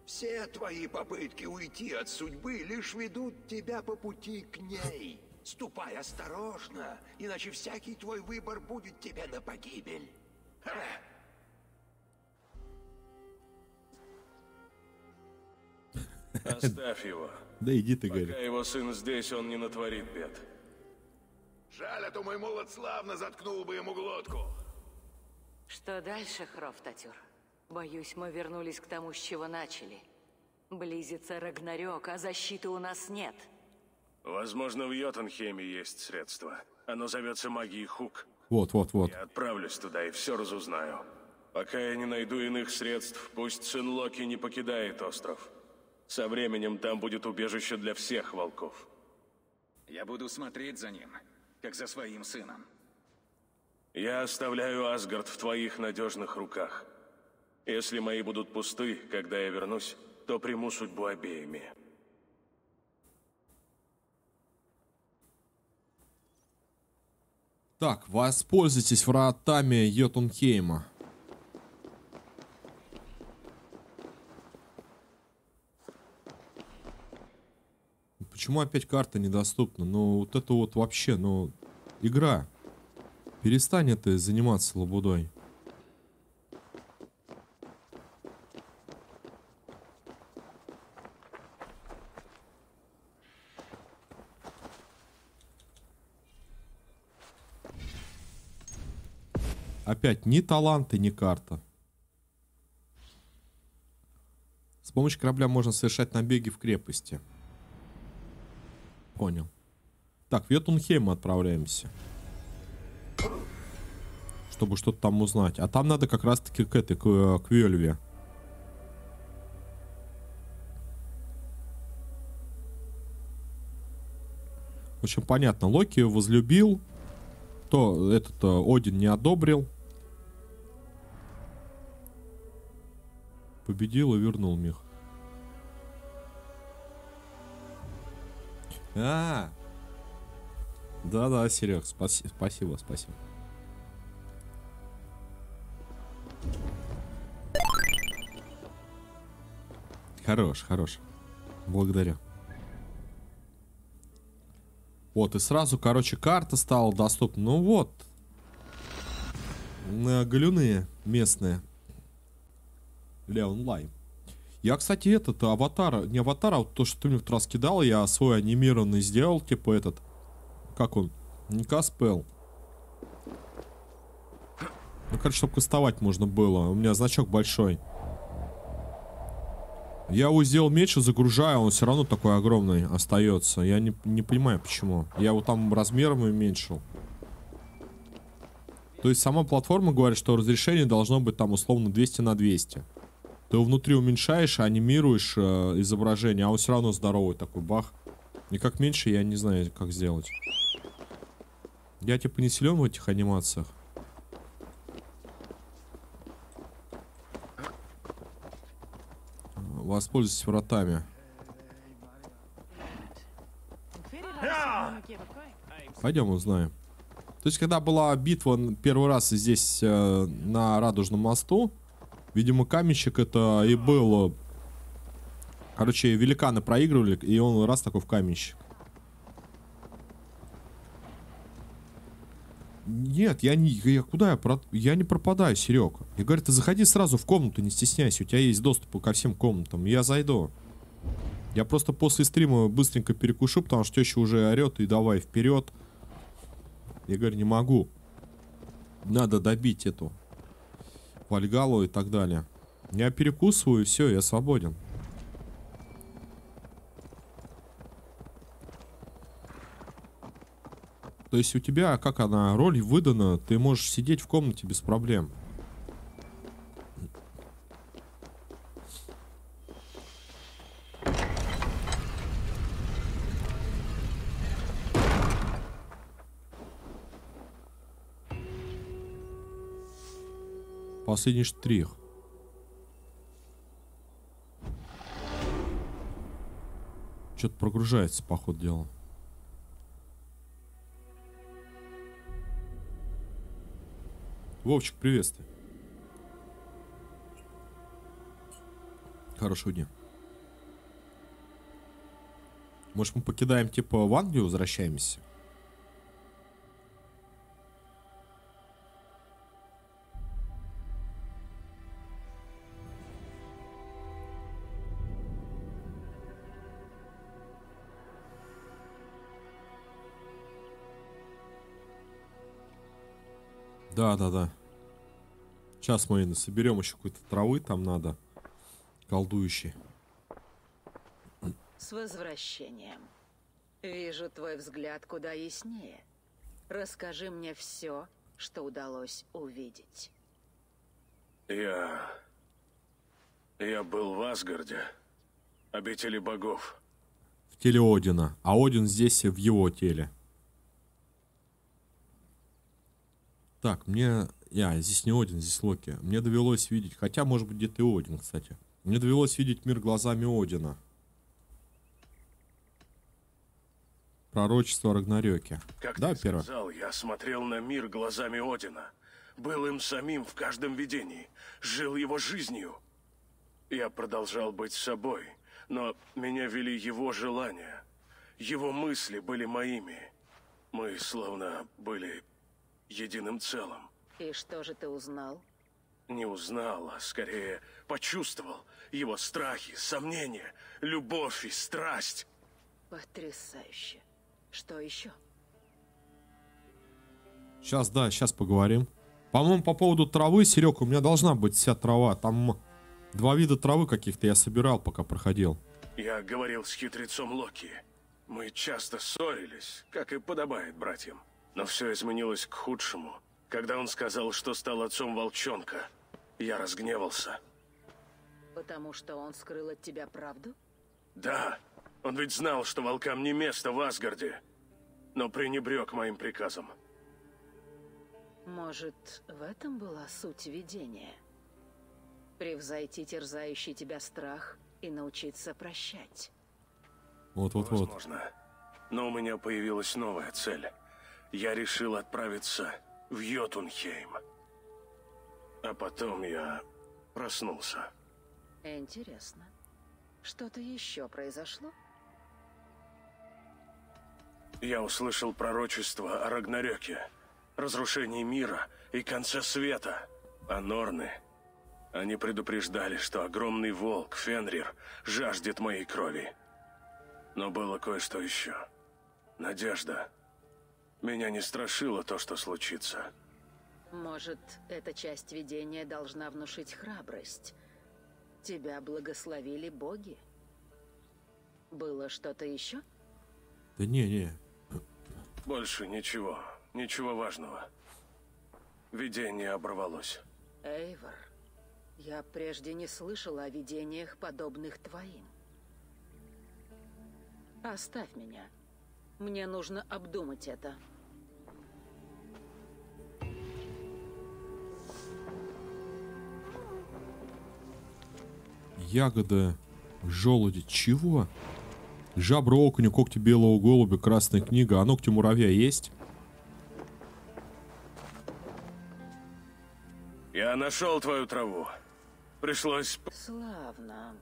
Все твои попытки уйти от судьбы лишь ведут тебя по пути к ней. Ступай осторожно, иначе всякий твой выбор будет тебе на погибель. Оставь его. Да иди ты, Пока говорит. его сын здесь, он не натворит бед. Жаль, а то мой молот славно заткнул бы ему глотку. Что дальше, Хрофтатюр? Боюсь, мы вернулись к тому, с чего начали. Близится Рагнарёк, а защиты у нас нет. Возможно, в Йотунхейме есть средства. Оно зовется магией Хук. Вот. Я отправлюсь туда и все разузнаю. Пока я не найду иных средств, пусть сын Локи не покидает остров. Со временем там будет убежище для всех волков. Я буду смотреть за ним, как за своим сыном. Я оставляю Асгард в твоих надежных руках. Если мои будут пусты, когда я вернусь, то приму судьбу обеими. Так, воспользуйтесь вратами Йотунхейма. Почему опять карта недоступна? Ну, вот это вот вообще, ну, игра. Перестань это заниматься лабудой. Опять ни таланты, ни карта. С помощью корабля можно совершать набеги в крепости. Понял. Так, в Йотунхейм мы отправляемся. Чтобы что-то там узнать. А там надо как раз-таки к этой, к Вельве. В общем, понятно. Локи ее возлюбил. То этот Один не одобрил. Победил и вернул мех. Да-да, Серег, спасибо. Хорош. Благодарю. Вот, и сразу, короче, карта стала доступна. Ну вот. Галюны местные. Для онлайн. Я, кстати, этот аватар, не аватар, а вот то, что ты мне в тот раз кидал, я свой анимированный сделал, типа этот, как он, не Каспел. Ну, короче, чтобы кастовать можно было. У меня значок большой. Я его сделал меньше, загружаю, он все равно такой огромный остается. Я не понимаю, почему. Я его там размером уменьшил. То есть сама платформа говорит, что разрешение должно быть там условно 200 на 200. Ты его внутри уменьшаешь, анимируешь изображение, а он все равно здоровый такой, бах. Никак меньше я не знаю, как сделать. Я типа не силен в этих анимациях. Воспользуйтесь вратами. Пойдем узнаем. То есть, когда была битва первый раз здесь на Радужном мосту, видимо, каменщик это и был. Короче, великаны проигрывали, и он раз такой в каменщик. Нет, я не пропадаю, Серег. Я говорю, ты заходи сразу в комнату, не стесняйся, у тебя есть доступ ко всем комнатам. Я зайду. Я просто после стрима быстренько перекушу, потому что теща уже орет, и давай вперед. Я говорю, не могу. Надо добить эту Вальгалу и так далее. Я перекусываю, и все, я свободен. То есть у тебя, как она, роль выдана, ты можешь сидеть в комнате без проблем. Последний штрих. Что-то прогружается, по ходу дела. Вовчик, приветствую. Хорошего дня. Может, мы покидаем, типа, в Англию, возвращаемся? Да. Сейчас мы соберем еще какой-то травы, там надо. Колдующий. С возвращением. Вижу твой взгляд куда яснее. Расскажи мне все, что удалось увидеть. Я был в Асгарде, обители богов. В теле Одина. А Один здесь в его теле. Так, здесь не Один, здесь Локи. Мне довелось видеть, хотя, может быть, где-то и Один, кстати. Мне довелось видеть мир глазами Одина. Пророчество о Рагнарёке. Как Да, ты первое. сказал, я смотрел на мир глазами Одина. Был им самим в каждом видении. Жил его жизнью. Я продолжал быть собой, но меня вели его желания. Его мысли были моими. Мы словно были единым целым. И что же ты узнал? Не узнал, а скорее почувствовал его страхи, сомнения, любовь и страсть. Потрясающе. Что еще? Сейчас поговорим. По-моему, по поводу травы, Серег, у меня должна быть вся трава. Там 2 вида травы каких-то я собирал, пока проходил. Я говорил с хитрецом Локи. Мы часто ссорились, как и подобает братьям. Но все изменилось к худшему. Когда он сказал, что стал отцом волчонка, я разгневался. Потому что он скрыл от тебя правду? Да, он ведь знал, что волкам не место в Асгарде, но пренебрег моим приказом. Может, в этом была суть видения? Превзойти терзающий тебя страх и научиться прощать. Вот. Возможно. Но у меня появилась новая цель. Я решил отправиться в Йотунхейм. А потом я проснулся. Интересно. Что-то еще произошло? Я услышал пророчество о Рагнарёке, разрушении мира и конце света. А Норны, они предупреждали, что огромный волк Фенрир жаждет моей крови. Но было кое-что еще. Надежда. Меня не страшило то, что случится. Может, эта часть видения должна внушить храбрость? Тебя благословили боги? Было что-то еще? Да не. Больше ничего. Ничего важного. Видение оборвалось. Эйвор, я прежде не слышала о видениях, подобных твоим. Оставь меня. Мне нужно обдумать это. Ягода, желуди. Чего? Жабра окуня, когти белого голубя, красная книга. А ногти муравья есть? Я нашел твою траву. Пришлось... Славно.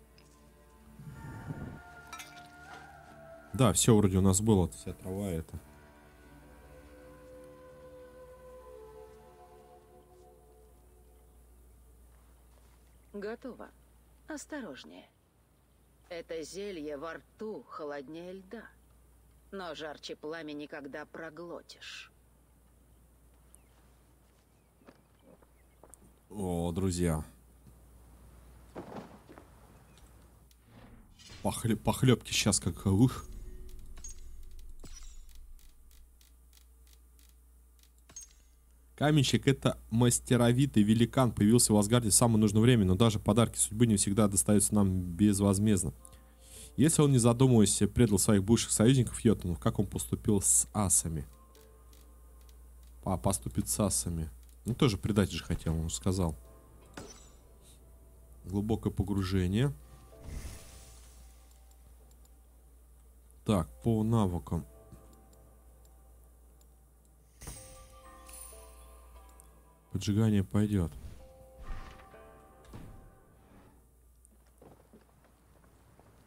Да, все вроде у нас было. Вся трава это. Готово. Осторожнее. Это зелье во рту холоднее льда. Но жарче пламени, когда проглотишь. О, друзья. Похлебки сейчас как ух. Каменщик — это мастеровитый великан, появился в Асгарде в самое нужное время, но даже подарки судьбы не всегда достаются нам безвозмездно. Если он, не задумываясь, предал своих бывших союзников Йотунов, как он поступил с асами? Поступит с асами. Ну, тоже предать же хотел, он же сказал. Глубокое погружение. Так, по навыкам. Поджигание пойдет.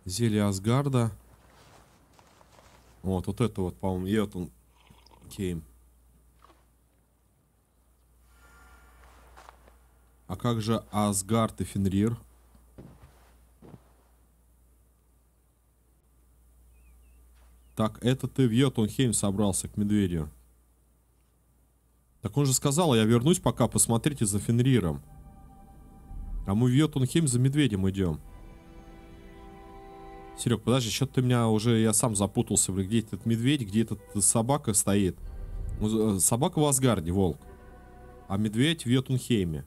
Зелье Асгарда. Вот это вот, по-моему, Йотунхейм. А как же Асгард и Фенрир? Так, это ты в Йотунхейм собрался к медведю. Так он же сказал, я вернусь пока, посмотрите за Фенриром. А мы в Йотунхейм за медведем идем. Серег, подожди, что-то ты меня уже, я сам запутался, где этот медведь, где этот собака стоит. Собака в Асгарде, волк. А медведь в Йотунхейме.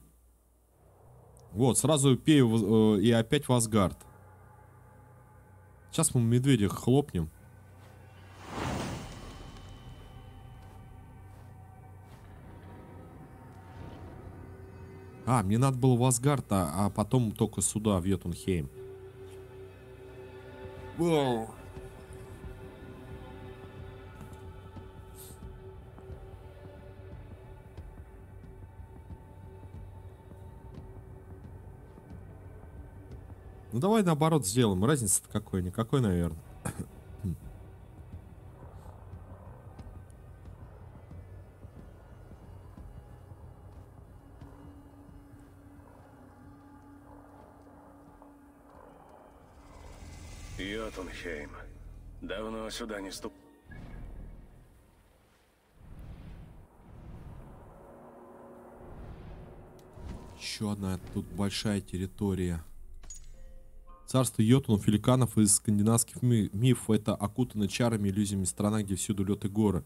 Вот, сразу пею и опять в Асгард. Сейчас мы медведя хлопнем. А, мне надо было в Асгард, а потом только сюда, в Йотунхейм. Вау. Ну давай наоборот сделаем. Разница-то какой? Никакой, наверное. Йотунхейм. Давно сюда не ступ... Еще одна тут большая территория. Царство йотунов, великанов из скандинавских мифов. Это окутанная чарами, иллюзиями страна, где всюду лед и горы.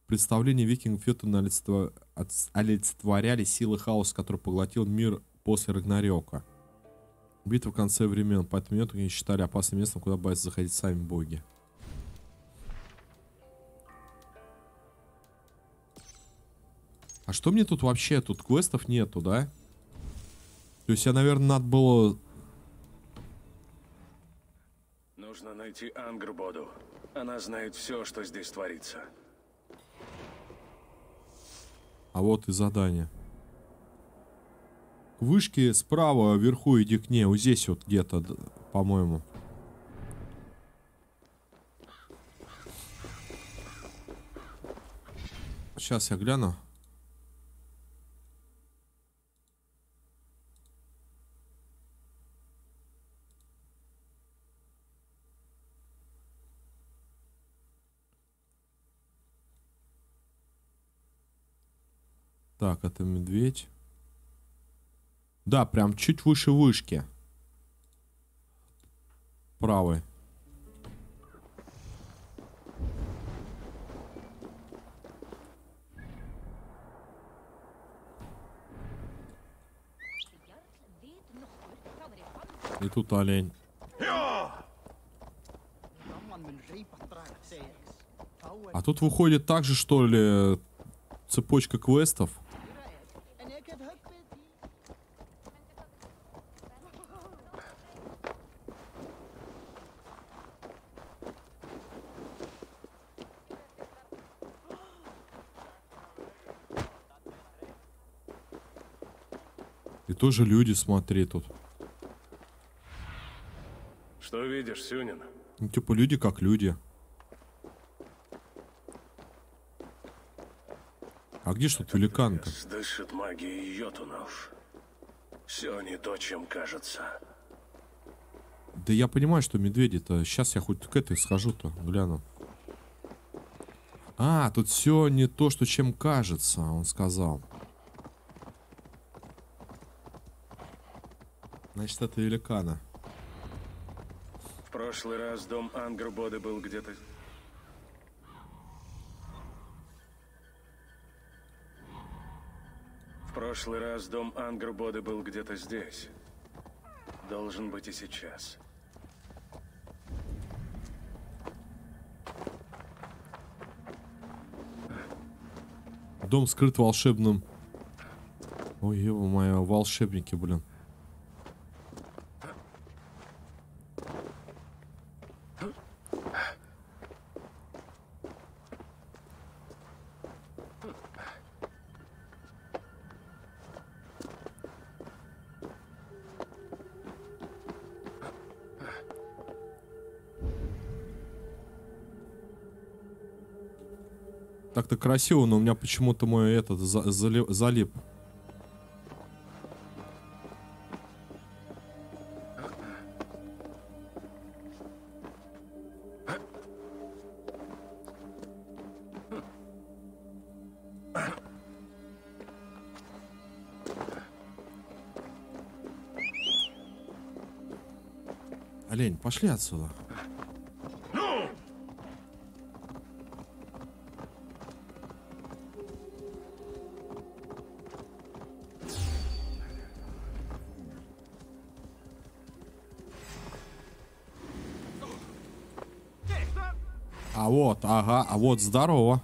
Представления викингов йотуны олицетворяли силы хаоса, который поглотил мир после Рагнарёка. Битва в конце времен, поэтому йотуны считали опасным местом, куда боятся заходить сами боги. А что мне тут вообще? Тут квестов нету, да? То есть я, наверное, надо было... Нужно найти Ангрбоду. Она знает все, что здесь творится. А вот и задание. К вышке справа вверху иди к ней. Вот здесь вот где-то, по-моему. Сейчас я гляну. Так, это медведь. Да, прям чуть выше вышки. Правый. И тут олень. А тут выходит также, что ли, цепочка квестов. И тоже люди, смотри, тут. Что видишь, Сюнин? Ну, типа люди как люди. А где ж тут великан-то? Дышит магией йотунов. Все не то, чем кажется. Да я понимаю, что медведи-то... Сейчас я хоть к этой схожу-то, гляну. А, тут все не то, что чем кажется, он сказал. Значит, это великана. В прошлый раз дом Ангрбоды был где-то... В прошлый раз дом Ангрбоды был где-то здесь. Должен быть и сейчас. Дом скрыт волшебным. Ой, ё-моё, волшебники, блин. Так-то красиво, но у меня почему-то мой этот залип. Олень, пошли отсюда. А вот, ага, а вот здорово.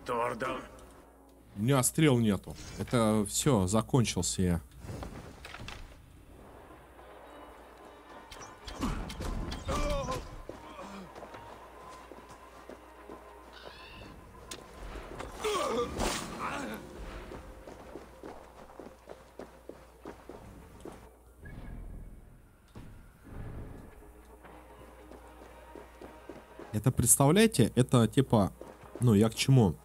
Тордал. У меня стрел нету. Это все, закончился я. Это, представляете, это типа, ну я к чему?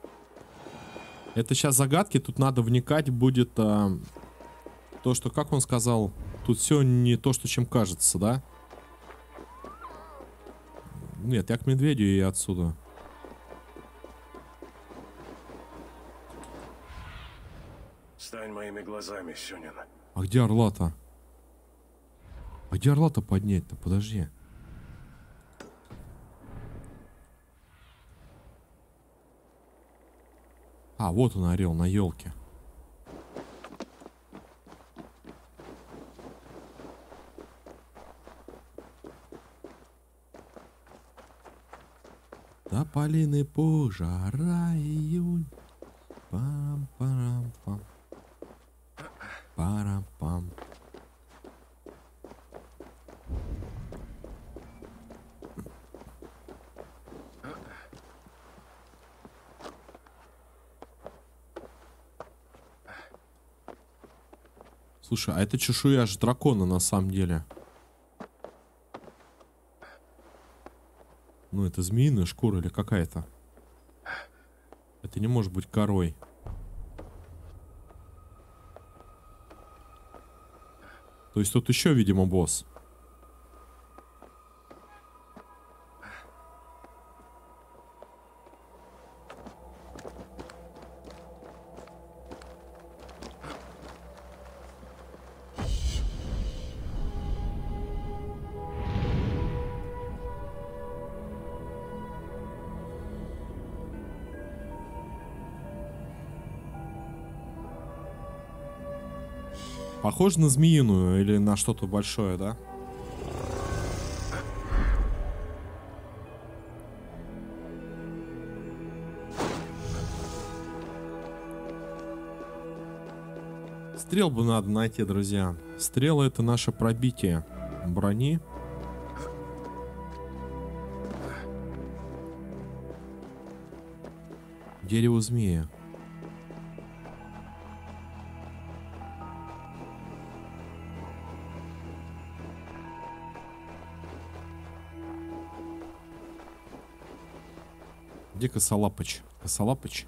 Это сейчас загадки, тут надо вникать будет то, что, как он сказал, тут все не то, что чем кажется, да? Нет, я к медведю и отсюда. Стань моими глазами, Сюнин. А где орла-то? А где орла-то поднять-то? Подожди. А, вот он, орел на елке. Тополиный пожара, июнь. Пам-парам-пам. Парам-пам. Слушай, а это чешуя аж дракона на самом деле. Ну, это змеиная шкура или какая-то. Это не может быть корой. То есть тут еще, видимо, босс. Похоже на змеиную или на что-то большое, да? Стрел бы надо найти, друзья. Стрелы — это наше пробитие брони. Дерево змея. Где Косолапыч? Косолапыч?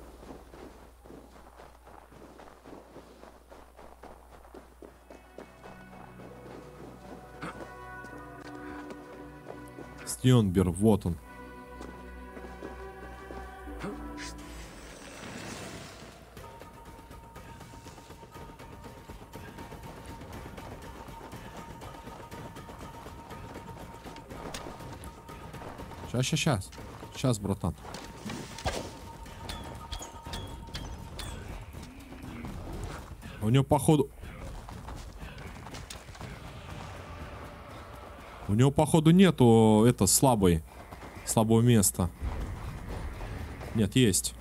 Стьонбер, вот он. Сейчас, братан. У него, походу... У него, походу, нету слабого места. Нет, есть.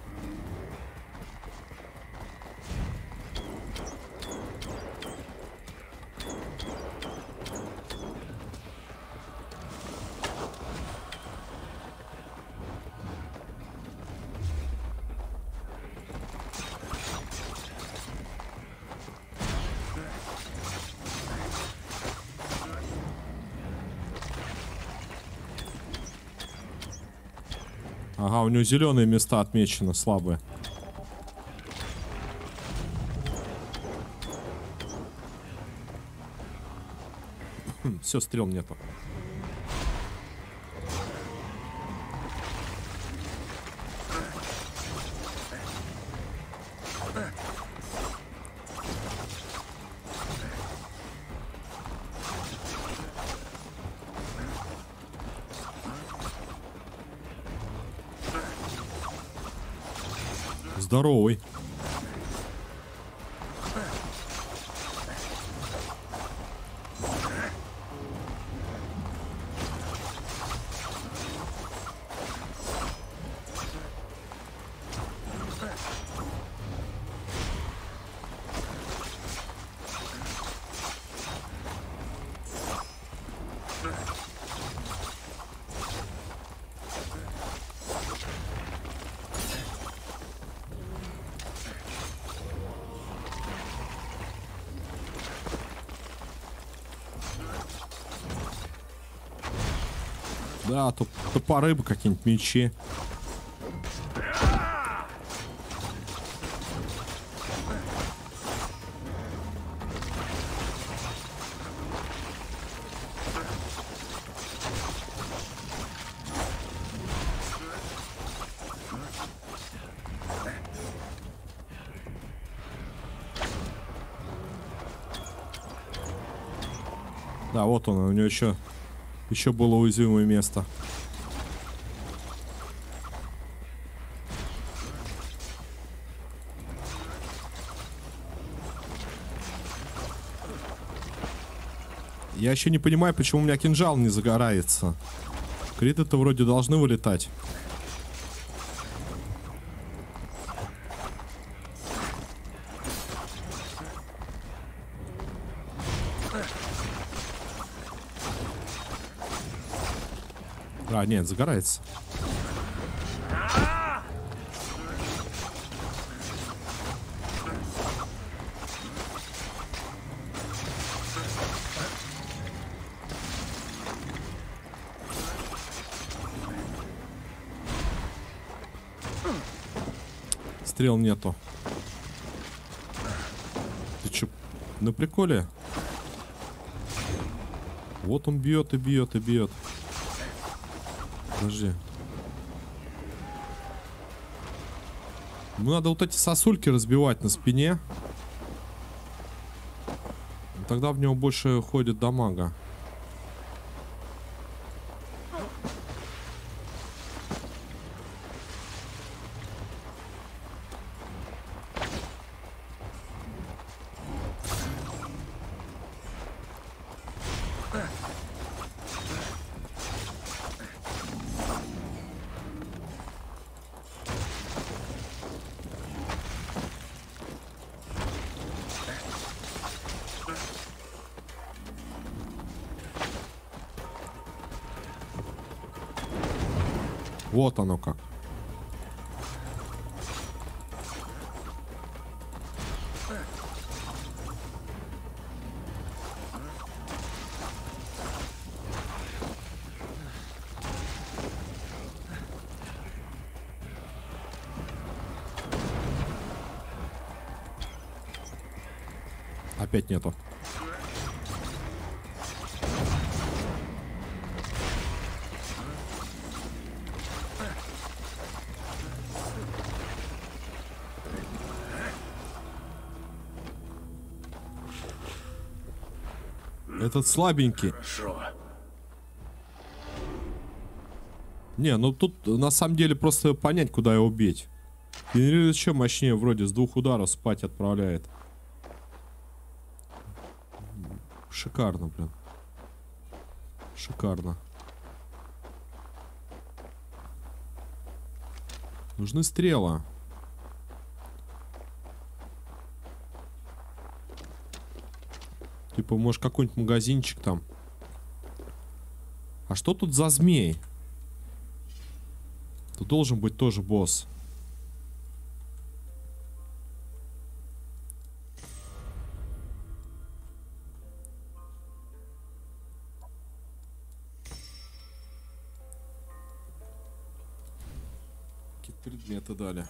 Ага, у него зеленые места отмечены, слабые. Все, стрел нету. Здоровый. Да, тут топоры бы какие-нибудь, мечи. Да, вот он, у него еще было уязвимое место. Я еще не понимаю, почему у меня кинжал не загорается. Криты-то вроде должны вылетать. А, нет, загорается. Стрел нету. Ты чё, на приколе? Вот он бьет и бьет и бьет. Подожди. Ну, надо вот эти сосульки разбивать на спине. Тогда в него больше ходит дамага. Вот оно как. Опять нету. Этот слабенький. Хорошо. Не, ну тут на самом деле просто понять, куда его бить. Генерирует еще мощнее, вроде с 2 ударов спать отправляет. Шикарно, блин. Шикарно. Нужны стрелы. Типа, может, какой-нибудь магазинчик там. А что тут за змей? Тут должен быть тоже босс. Какие-то предметы дали.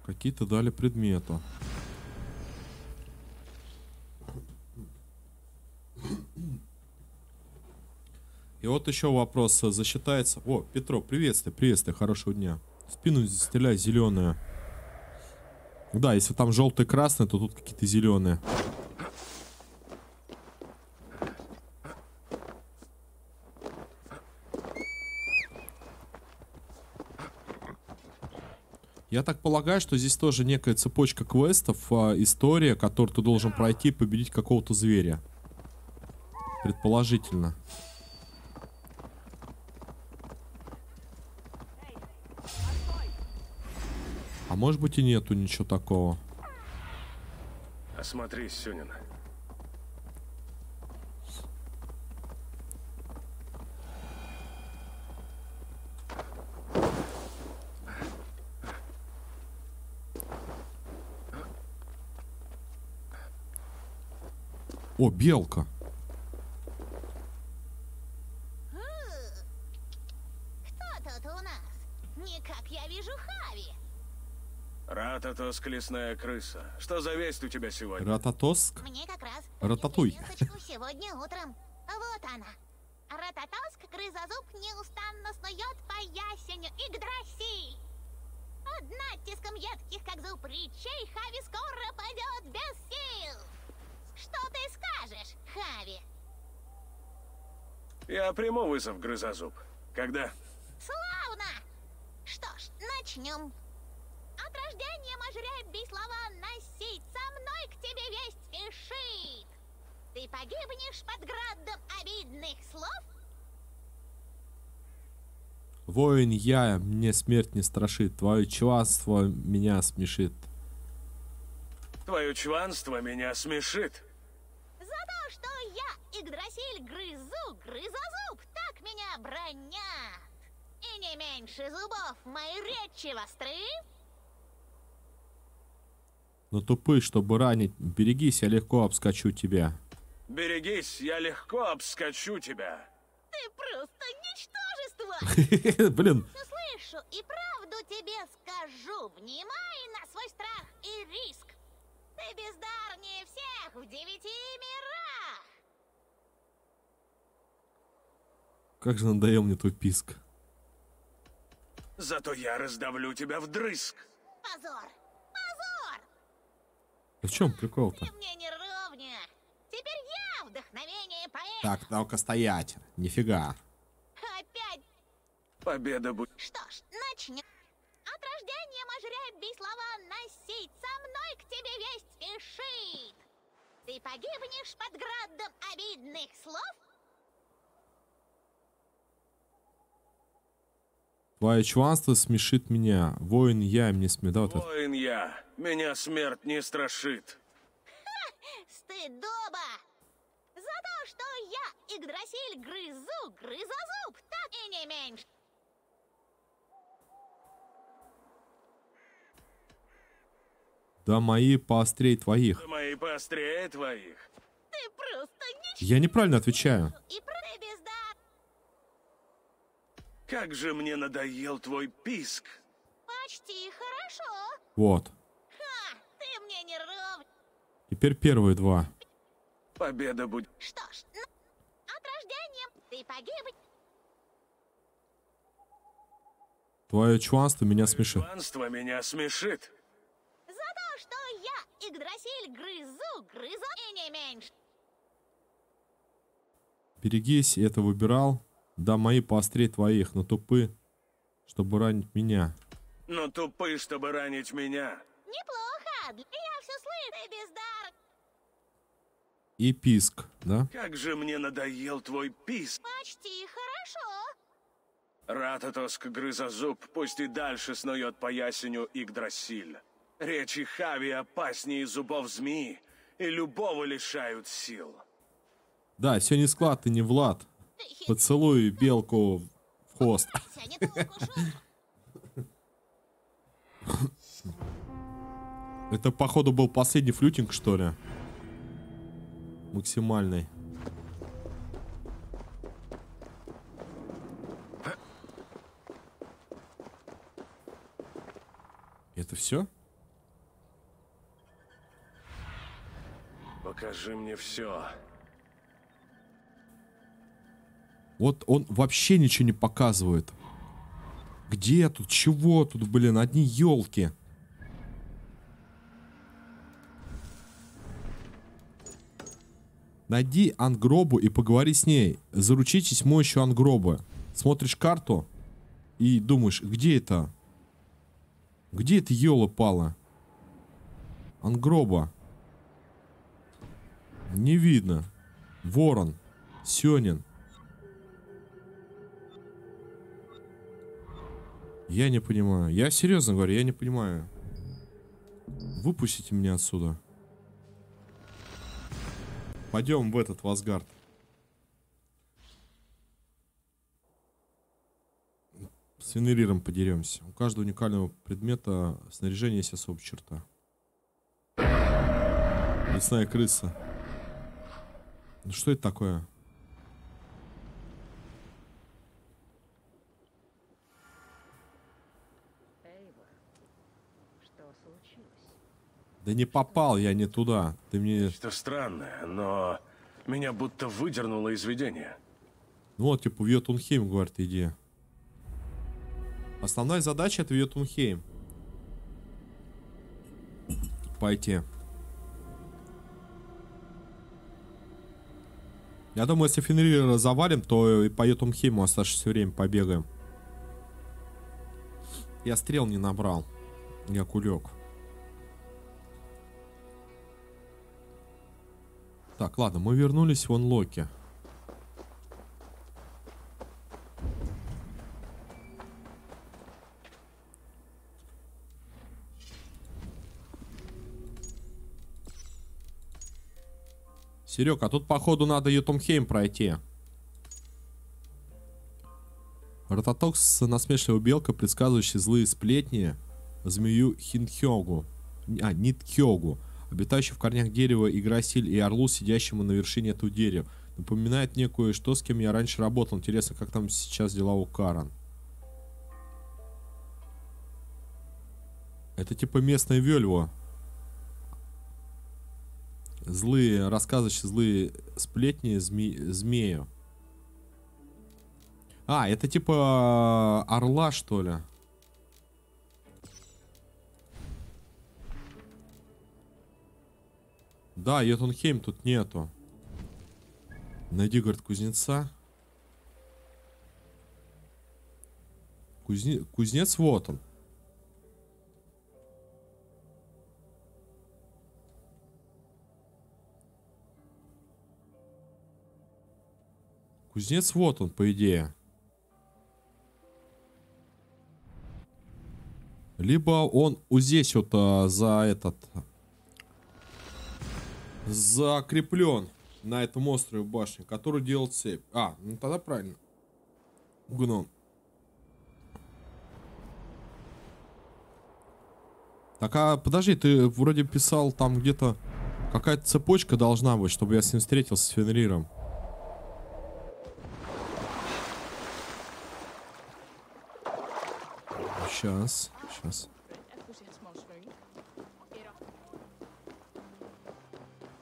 Какие-то дали предметы. И вот еще вопрос засчитается. О, Петро, приветствую, приветствую, хорошего дня. В спину стреляй, зеленая. Да, если там желтый и красный, то тут какие-то зеленые. Я так полагаю, что здесь тоже некая цепочка квестов, история, которую ты должен пройти и победить какого-то зверя. Предположительно. А может быть и нету ничего такого. Осмотрись, Сюнин. О, белка. Кто тут у нас? Никак я вижу Хави. Рататоск, лесная крыса. Что за весть у тебя сегодня? Рататоск? Мне как раз Рататуй. принесли весточку сегодня утром. Вот она. Рататоск, грызозуб, неустанно снует по ясеню Игдрасиль. Под натиском едких, как зуб речей, Хави скоро падет без сил. Что ты скажешь, Хави? Я приму вызов, грызозуб. Когда? Славно! Что ж, начнем. От рождения можребий слова носить, со мной к тебе весть спешит. Ты погибнешь под градом обидных слов? Воин я, мне смерть не страшит, твое чванство меня смешит. Твое чванство меня смешит. За то, что я, Игдрасиль, грызу, грызозуб, так меня бронят. И не меньше зубов мои речи востры. Но тупый, чтобы ранить, берегись, я легко обскочу тебя. Берегись, я легко обскочу тебя. Ты просто ничтожество. Блин. Все слышу и правду тебе скажу. Внимай на свой страх и риск. Ты бездарнее всех в 9 мирах. Как же надоел мне твой писк. Зато я раздавлю тебя вдрызг. Позор! Позор! А в чем прикол-то? Ты мне не ровня. Теперь я вдохновение поэта. Так, ну-ка стоять. Нифига. Опять. Победа будет. Что ж, начнем. От рождения можребий слова носить, со мной к тебе весть спешит. Ты погибнешь под градом обидных слов? Твое чванство смешит меня. Воин я, мне смех. Да, вот это. Воин я, меня смерть не страшит. Стыдоба! За то, что я, Игдрасиль, грызу, грызозуб, так и не меньше. Да мои поострей твоих. Мои поострее твоих. Ты просто Я неправильно отвечаю. и ты бездар. Как же мне надоел твой писк. Почти хорошо. Вот. Ха, ты мне не ровня. Теперь первые два. Победа будет. Что ж, от рождения ты погиб. Твое чванство меня смешит. Чванство меня смешит. За то, что я, Игдрасиль, грызу, грызу и не меньше. Берегись, это выбирал. Да мои поострей твоих, но тупы, чтобы ранить меня. Но тупы, чтобы ранить меня. Неплохо. Я все слышу, ты бездар. И писк, да? Как же мне надоел твой писк. Почти хорошо. Рататоск грызозуб пусть и дальше снует по ясеню Игдрасиль. Речи Хави опаснее зубов змеи и любого лишают сил. Да, все не склад и не Влад. Поцелуй белку в хвост. Я не то укушу. Это, походу, был последний флютинг, что ли? Максимальный. Это все? Покажи мне все. Вот он вообще ничего не показывает. Где тут? Чего тут, блин? Одни елки. Найди Ангробу и поговори с ней. Заручитесь мощью Ангробы. Смотришь карту и думаешь, где это? Где это ёла пала? Ангроба. Не видно. Ворон. Сёнин. Я не понимаю. Я серьезно говорю, я не понимаю. Выпустите меня отсюда. Пойдем в этот, в Асгард. С Фенриром подеремся. У каждого уникального предмета снаряжения есть особая черта. Лесная крыса. Ну что это такое? Да не попал я не туда. Ты мне... Что странное, но меня будто выдернуло из видения. Ну вот, типа, в Йотунхейм, говорит, иди. Основная задача — это в Йотунхейм пойти. Я думаю, если Фенрира завалим, то и по Йотунхейму оставшееся время побегаем. Я стрел не набрал. Я кулек. Так, ладно, мы вернулись в Онлоки. Серег, а тут, походу, надо Йотунхейм пройти. Рототокс — насмешливая белка, предсказывающая злые сплетни, змею Хинхёгу, Ниткёгу, обитающий в корнях дерева, Играсиль и орлу, сидящему на вершине этого дерева. Напоминает мне кое-что, с кем я раньше работал. Интересно, как там сейчас дела у Карен. Это типа местная Вельва. Злые, рассказывающие злые сплетни змею. А, это типа орла, что ли? Да, Йотунхейм тут нету. Найди, говорит, кузнеца. Кузнец вот он. Кузнец вот он, по идее. Либо он здесь вот за этот... закреплен на этом острове башни, который делал цепь. А, ну тогда правильно. Гном. Так, а подожди, ты вроде писал там где-то какая-то цепочка должна быть, чтобы я с ним встретился, с Фенриром. Сейчас.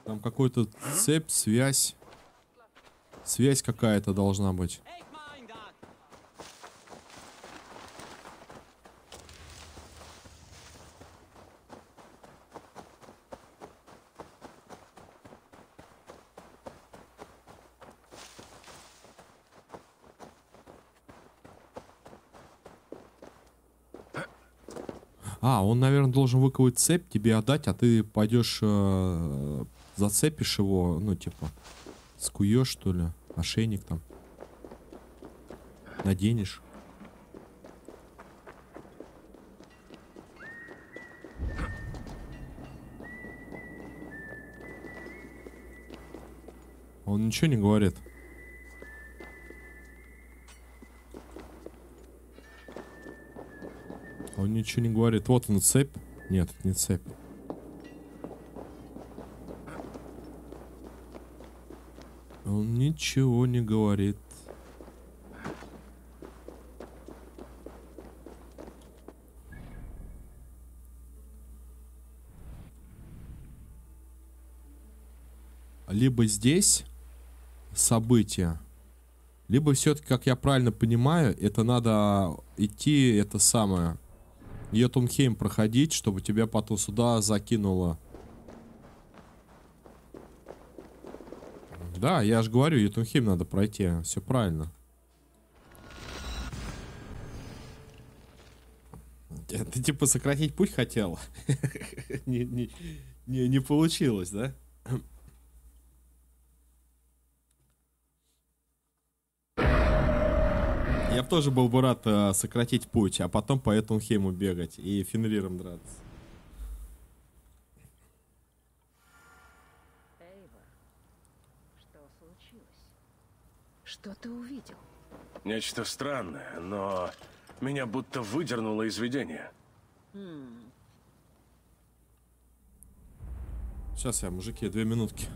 Там какой-то цепь, связь. Связь какая-то должна быть. А, он, наверное, должен выковать цепь, тебе отдать, а ты пойдешь, зацепишь его, ну, типа, скуешь, что ли, ошейник там, наденешь. Он ничего не говорит. Он ничего не говорит. Вот он, цепь. Нет, это не цепь. Он ничего не говорит. Либо здесь события, либо все-таки, как я правильно понимаю, это надо идти, это самое, Йотунхейм проходить, чтобы тебя потом сюда закинуло. Да, я же говорю, Йотунхейм надо пройти, все правильно. Ты типа сократить путь хотел? Не получилось, да? Я бы тоже был бы рад сократить путь, а потом по Йотунхейму бегать и Фенриром драться. Эйвор, что случилось? Что ты увидел? Нечто странное, но меня будто выдернуло из видения. Сейчас я, мужики, 2 минутки.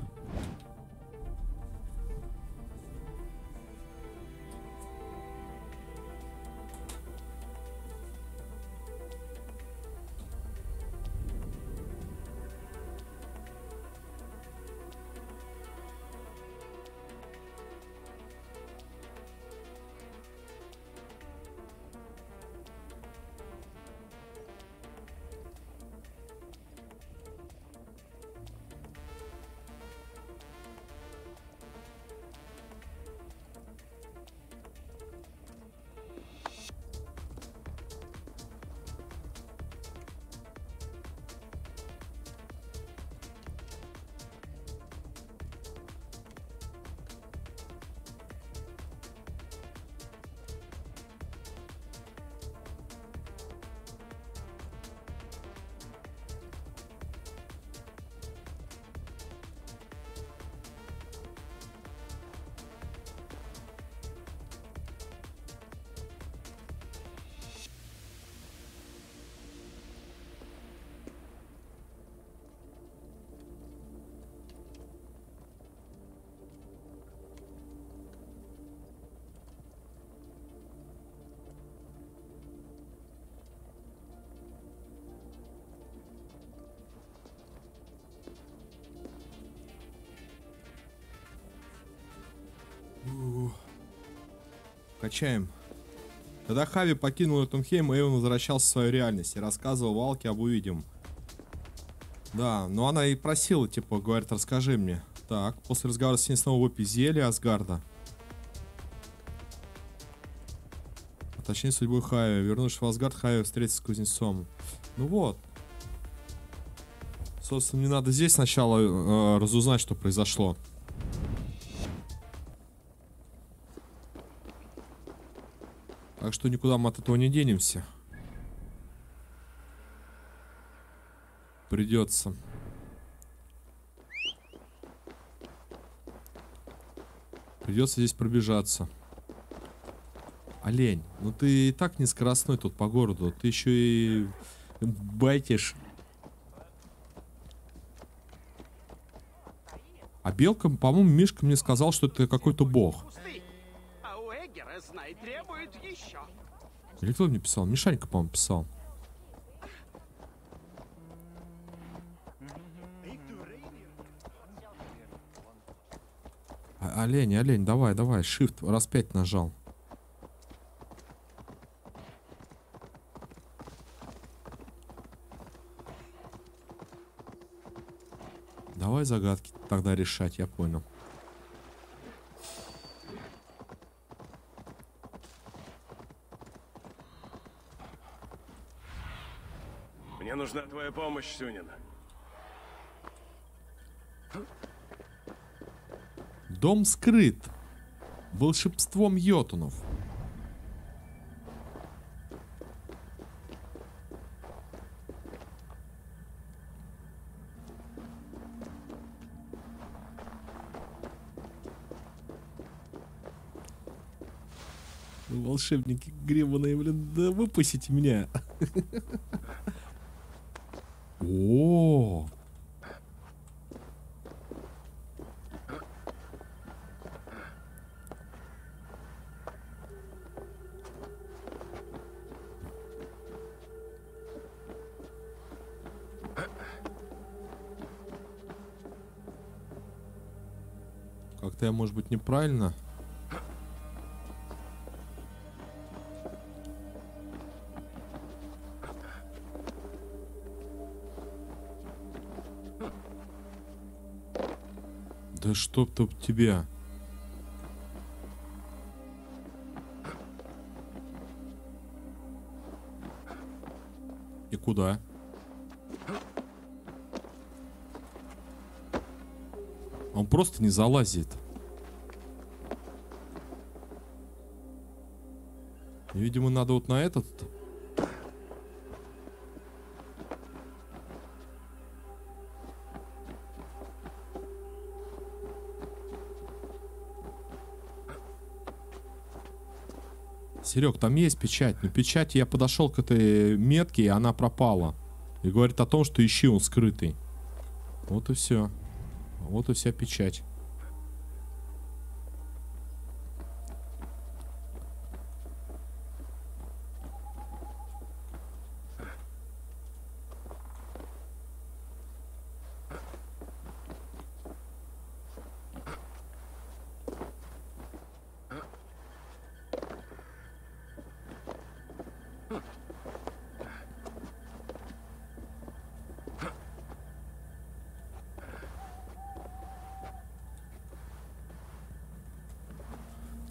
Качаем. Когда Хави покинул Йотунхейм, Эйвен возвращался в свою реальность и рассказывал Валке об увиденном. Да, но она и просила, типа, говорит, расскажи мне. Так, после разговора с ней снова выпей зелье Асгарда. А точнее, судьбой Хави. Вернувшись в Асгард, Хави встретится с кузнецом. Ну вот. Собственно, мне надо здесь сначала разузнать, что произошло. Так что никуда мы от этого не денемся. Придется. Придется здесь пробежаться. Олень, ну ты и так не скоростной тут по городу. Ты еще и байтишь. А белка, по-моему, Мишка мне сказал, что это какой-то бог. Или кто мне писал? Мишанька, по-моему, писал. Олень, олень, давай, давай, shift, раз 5 нажал. Давай загадки тогда решать, я понял. Мне нужна твоя помощь, Сюнин. Дом скрыт волшебством йотунов. Волшебники гребаные, блин, да выпустите меня. О, как-то я, может быть, неправильно. Да чтоб-то тебя. И куда? Он просто не залазит. И, видимо, надо вот на этот. Серег, там есть печать. Но печать, я подошел к этой метке, и она пропала. И говорит о том, что ищи, он скрытый. Вот и все. Вот и вся печать.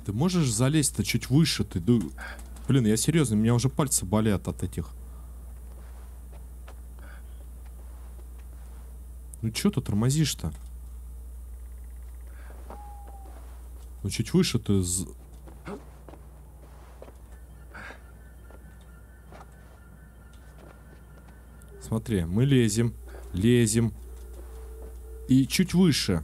Ты можешь залезть-то чуть выше? Ты, блин, я серьезно, у меня уже пальцы болят от этих. Ну чё ты тормозишь-то? Ну чуть выше ты... Смотри, мы лезем, лезем. И чуть выше.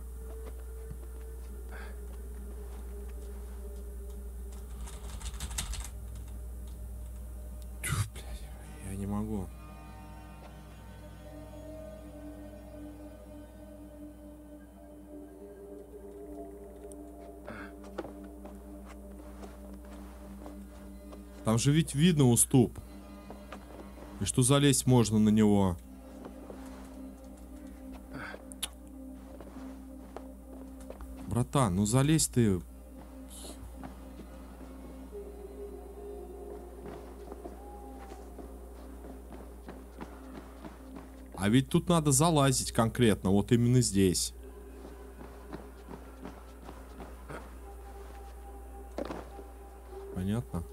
Я не могу. Там же ведь видно уступ. И что залезть можно на него. Братан, ну залезь ты. А ведь тут надо залазить конкретно, вот именно здесь. Понятно?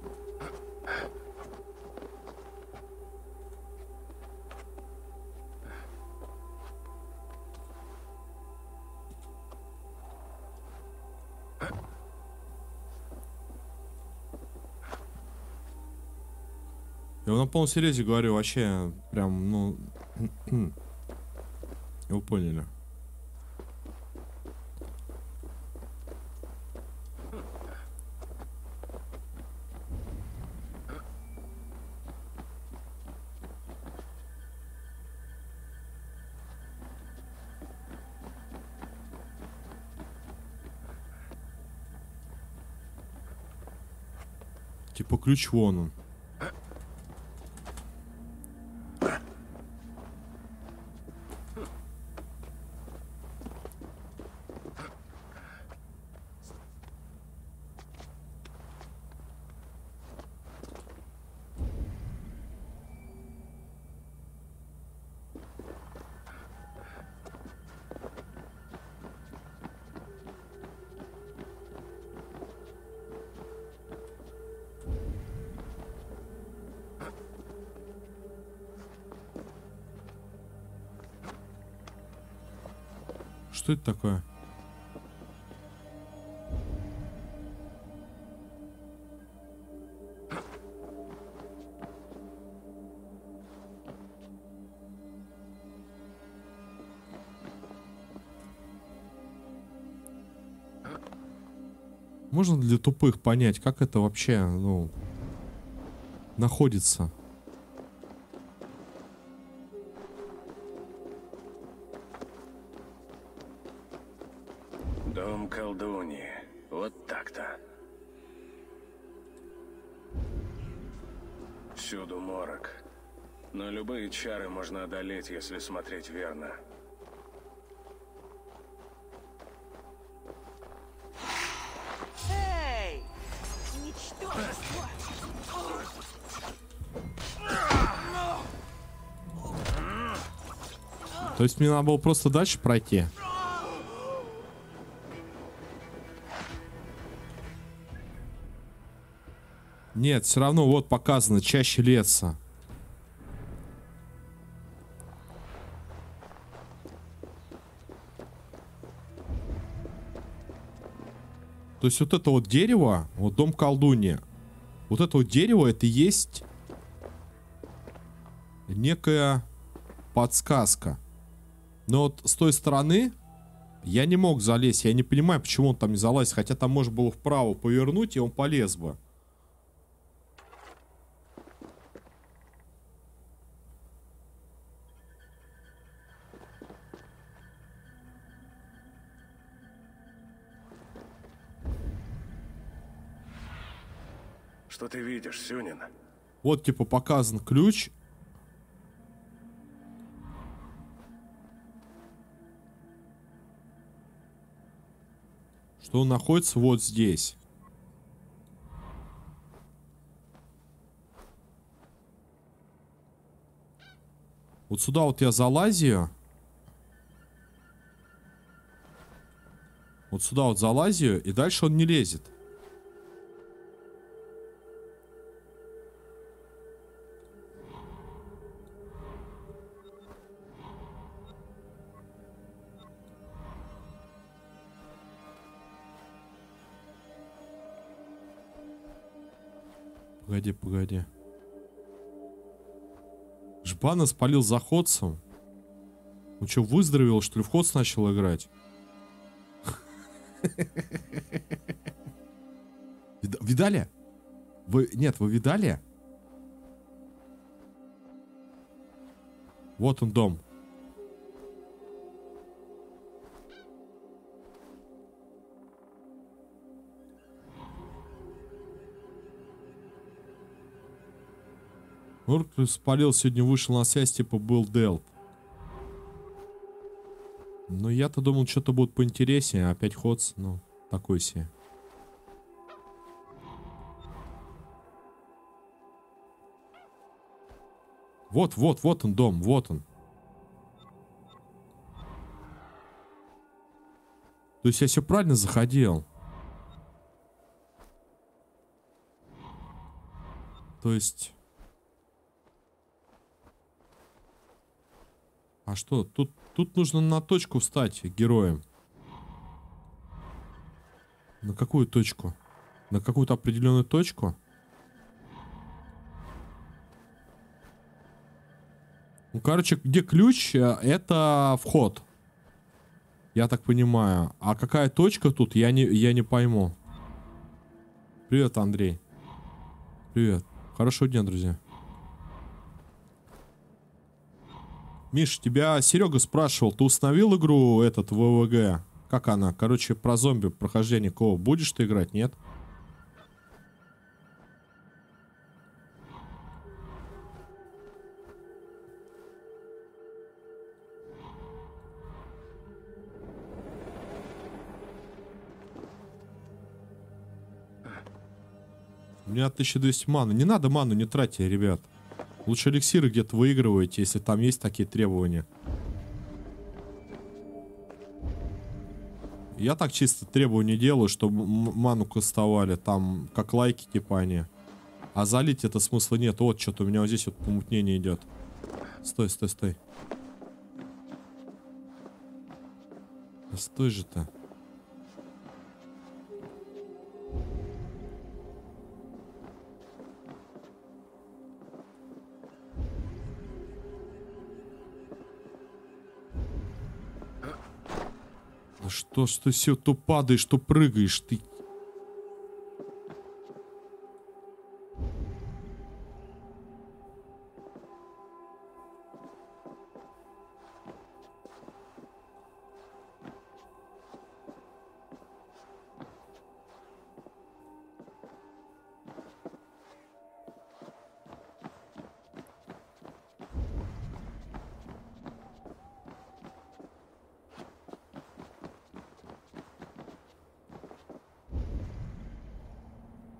Я на полном серьезе говорю, вообще, прям, ну... Вы поняли. Типа ключ вон он. Что это такое? Можно для тупых понять, как это вообще, ну, находится? Повсюду морок. Но любые чары можно одолеть, если смотреть верно. Эй! Ничтожество! То есть мне надо было просто дальше пройти. Нет, все равно вот показано чаще леса. То есть вот это вот дерево, вот дом колдуньи, вот это вот дерево, это и есть некая подсказка. Но вот с той стороны я не мог залезть. Я не понимаю, почему он там не залазит. Хотя там можно было вправо повернуть, и он полез бы. Что ты видишь, Сюнин? Вот типа показан ключ. Что он находится вот здесь. Вот сюда вот я залазию. Вот сюда вот залазию, и дальше он не лезет. Погоди, погоди. Жбана спалил за Ходсом. Он что, выздоровел, что ли, в Ходс начал играть? Видали? Вы... Нет, вы видали? Вот он дом. Орк спалил, сегодня вышел на связь, типа был Делт. Но я-то думал, что-то будет поинтереснее. Опять Ходс, ну, такой себе. Вот он дом, вот он. То есть я все правильно заходил. То есть... А что? Тут нужно на точку встать героем. На какую точку? На какую-то определенную точку? Ну, короче, где ключ, это вход. Я так понимаю. А какая точка тут, я не пойму. Привет, Андрей. Привет. Хорошего дня, друзья. Миш, тебя Серега спрашивал, ты установил игру этот ВВГ? Как она? Короче, про зомби прохождение кого? Будешь ты играть, нет? У меня 1200 маны. Не надо ману, не тратьте, ребят. Лучше эликсиры где-то выигрываете, если там есть такие требования. Я так чисто требования делаю, чтобы ману кастовали. Там как лайки типа они. А залить это смысла нет. Вот что-то у меня вот здесь вот помутнение идет. Стой, стой, стой. Да стой же-то. Что все то падаешь, то прыгаешь ты.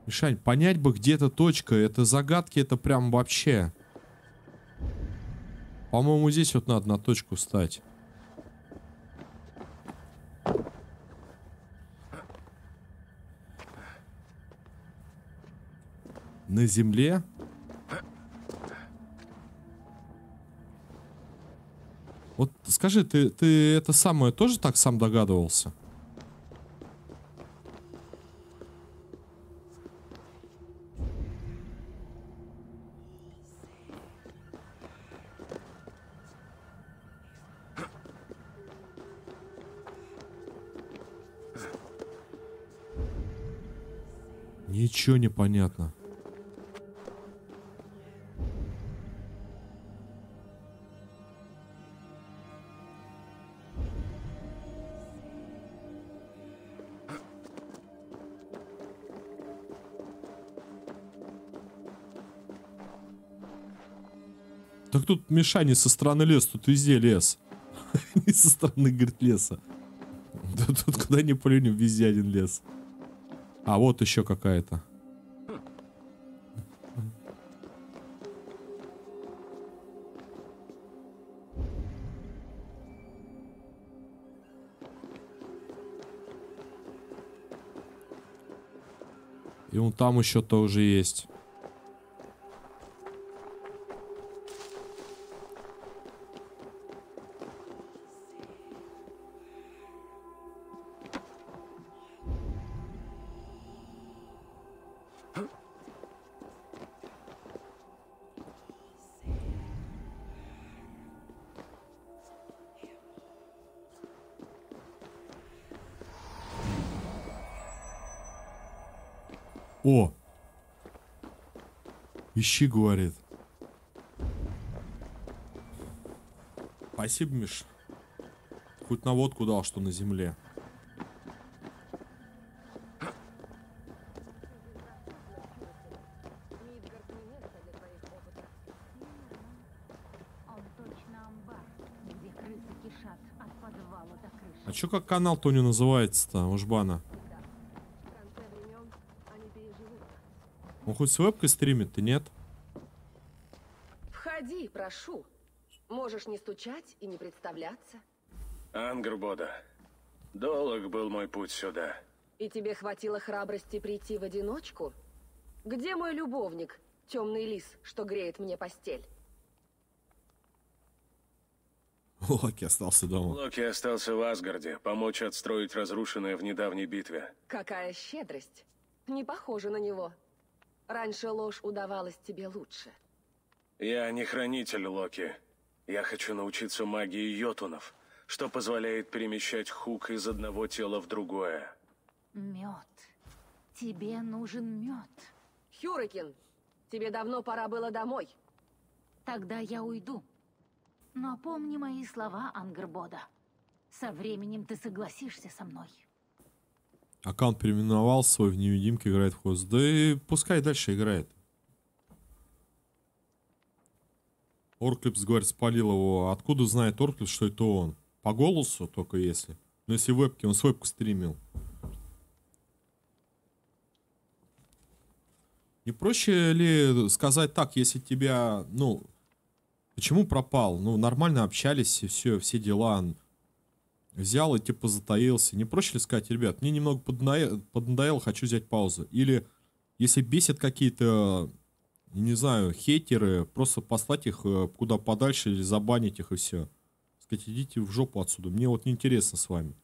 Мишань, понять бы, где эта точка. Это загадки, это прям вообще. По-моему, здесь вот надо на точку встать. На земле? Вот скажи, ты это самое тоже так сам догадывался? Ничего не понятно. Так тут Миша не со стороны лес, тут везде лес. Не со стороны, говорит, леса. Да тут куда ни плюнем, везде один лес. А вот еще какая-то. И вон там еще тоже есть. О! Ищи, говорит. Спасибо, Миш. Хоть наводку дал, что на земле. А чё как канал-то у него называется-то, Ужбана? Он хоть с вебкой стримит-то, нет? Входи, прошу. Можешь не стучать и не представляться. Ангрбода, долг был мой путь сюда. И тебе хватило храбрости прийти в одиночку? Где мой любовник, темный лис, что греет мне постель? Локи остался дома. Локи остался в Асгарде, помочь отстроить разрушенное в недавней битве. Какая щедрость. Не похоже на него. Раньше ложь удавалась тебе лучше. Я не хранитель Локи. Я хочу научиться магии йотунов, что позволяет перемещать хук из одного тела в другое. Мед. Тебе нужен мед. Хюрикин, тебе давно пора было домой. Тогда я уйду. Но помни мои слова, Ангрбода. Со временем ты согласишься со мной. Аккаунт переименовал свой в невидимке, играет в хост. Да и пускай дальше играет. Орклипс, говорит, спалил его. Откуда знает Орклипс, что это он? По голосу только если. Но если вебки, он с вебку стримил. Не проще ли сказать так, если тебя, ну, почему пропал? Ну, нормально общались, и все дела. Взял и типа затаился. Не проще ли сказать, ребят, мне немного поднадоело, хочу взять паузу. Или, если бесит какие-то, не знаю, хейтеры, просто послать их куда подальше или забанить их и все. Сказать, идите в жопу отсюда, мне вот неинтересно с вами.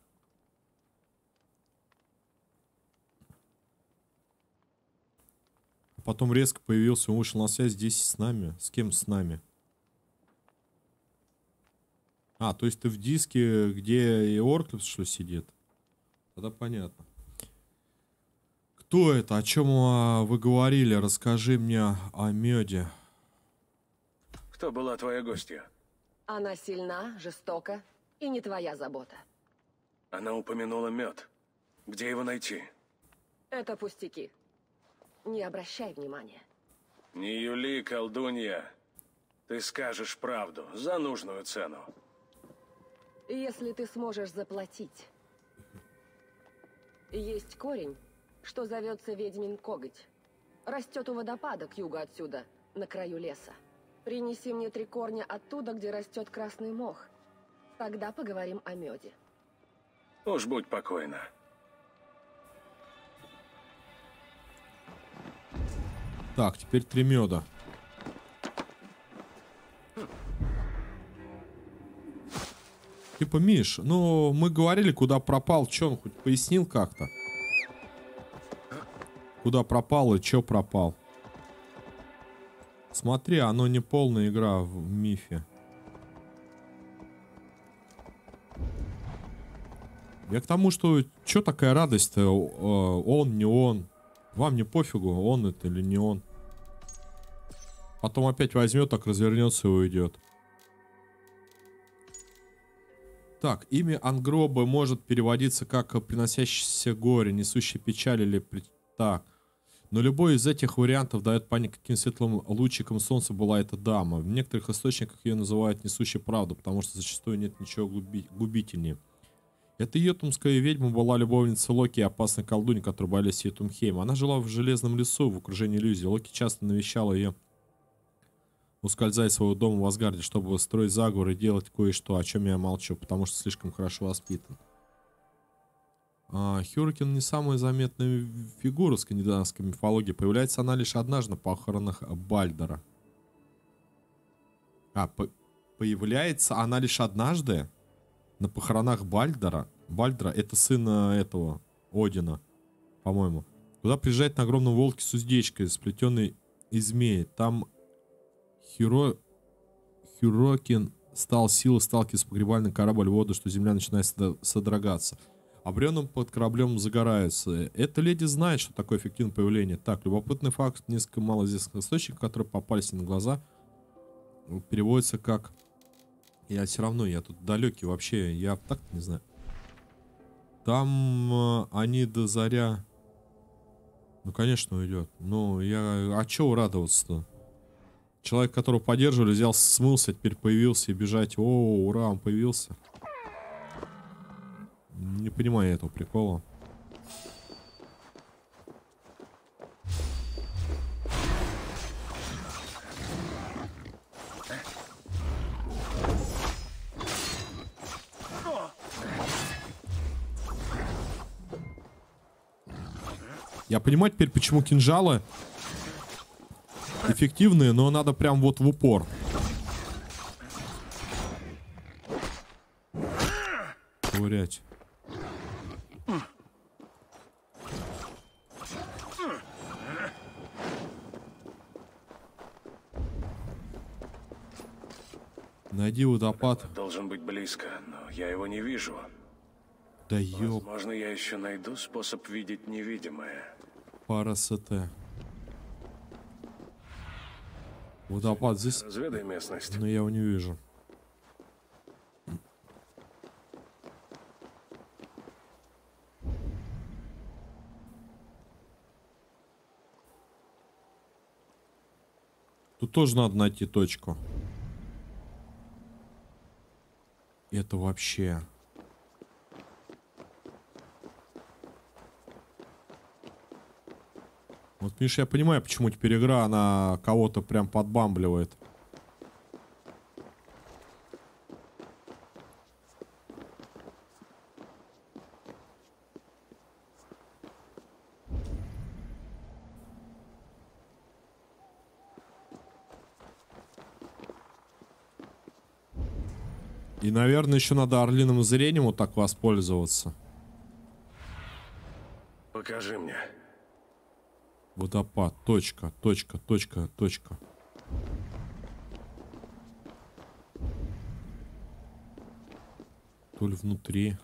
А потом резко появился, он вышел на связь здесь с нами. С кем с нами? А, то есть ты в диске, где и Орклипс, что ли, сидит? Тогда понятно. Кто это? О чем вы говорили? Расскажи мне о меде. Кто была твоя гостья? Она сильна, жестока и не твоя забота. Она упомянула мед. Где его найти? Это пустяки. Не обращай внимания. Не юли, колдунья. Ты скажешь правду за нужную цену. Если ты сможешь заплатить. Есть корень, что зовется Ведьмин коготь. Растет у водопада к югу отсюда, на краю леса. Принеси мне 3 корня оттуда, где растет красный мох. Тогда поговорим о меде. Уж будь покойна. Так, теперь 3 меда. Типа, Миш, ну, мы говорили, куда пропал. Че, он хоть пояснил как-то? Куда пропал и че пропал? Смотри, оно не полная игра в мифе. Я к тому, что че такая радость-то? Он, не он. Вам не пофигу, он это или не он. Потом опять возьмет, так развернется и уйдет. Так, имя Ангроба может переводиться как приносящийся горе, несущий печаль или... Так. Но любой из этих вариантов дает понять, каким светлым лучиком солнца была эта дама. В некоторых источниках ее называют несущей правду, потому что зачастую нет ничего губительнее. Эта йотунская ведьма была любовницей Локи и опасной колдуньей, которая боялась Йотунхейма. Она жила в железном лесу, в окружении иллюзий. Локи часто навещала ее, ускользая из своего дома в Асгарде, чтобы строить заговор и делать кое-что, о чем я молчу, потому что слишком хорошо воспитан. Хюрикин не самая заметная фигура в скандинавской мифологии. Появляется она лишь однажды на похоронах Бальдера. Появляется она лишь однажды на похоронах Бальдера. Бальдера — это сын этого Одина, по-моему. Куда приезжает на огромном волке с уздечкой, сплетенной из змеи. Там Хюрокин стал силой сталкиваться с погребальным кораблем в воду, что земля начинает содрогаться. А бревном под кораблем загораются. Эта леди знает, что такое эффективное появление. Так, любопытный факт. Несколько малоизвестных источников, которые попались на глаза, переводится как... Я все равно, я тут далекий вообще. Я так не знаю. Там они до заря... Ну, конечно, уйдет. Ну, я... А чего радоваться-то? Человек, которого поддерживали, взял, смылся, теперь появился и бежать. О, ура, он появился. Не понимаю этого прикола. Я понимаю теперь, почему кинжалы эффективные, но надо прям вот в упор. Ковырять. Найди водопад. Должен быть близко, но я его не вижу. Да ёп. Возможно, я еще найду способ видеть невидимое. Пара СТ. Водопад здесь. Разведай местность. Но я его не вижу. Тут тоже надо найти точку. Это вообще... Вот, Миша, я понимаю, почему теперь игра, она кого-то прям подбамбливает. И, наверное, еще надо орлиным зрением вот так воспользоваться. Покажи мне. Водопад. Точка, точка, точка, точка. То ли внутри.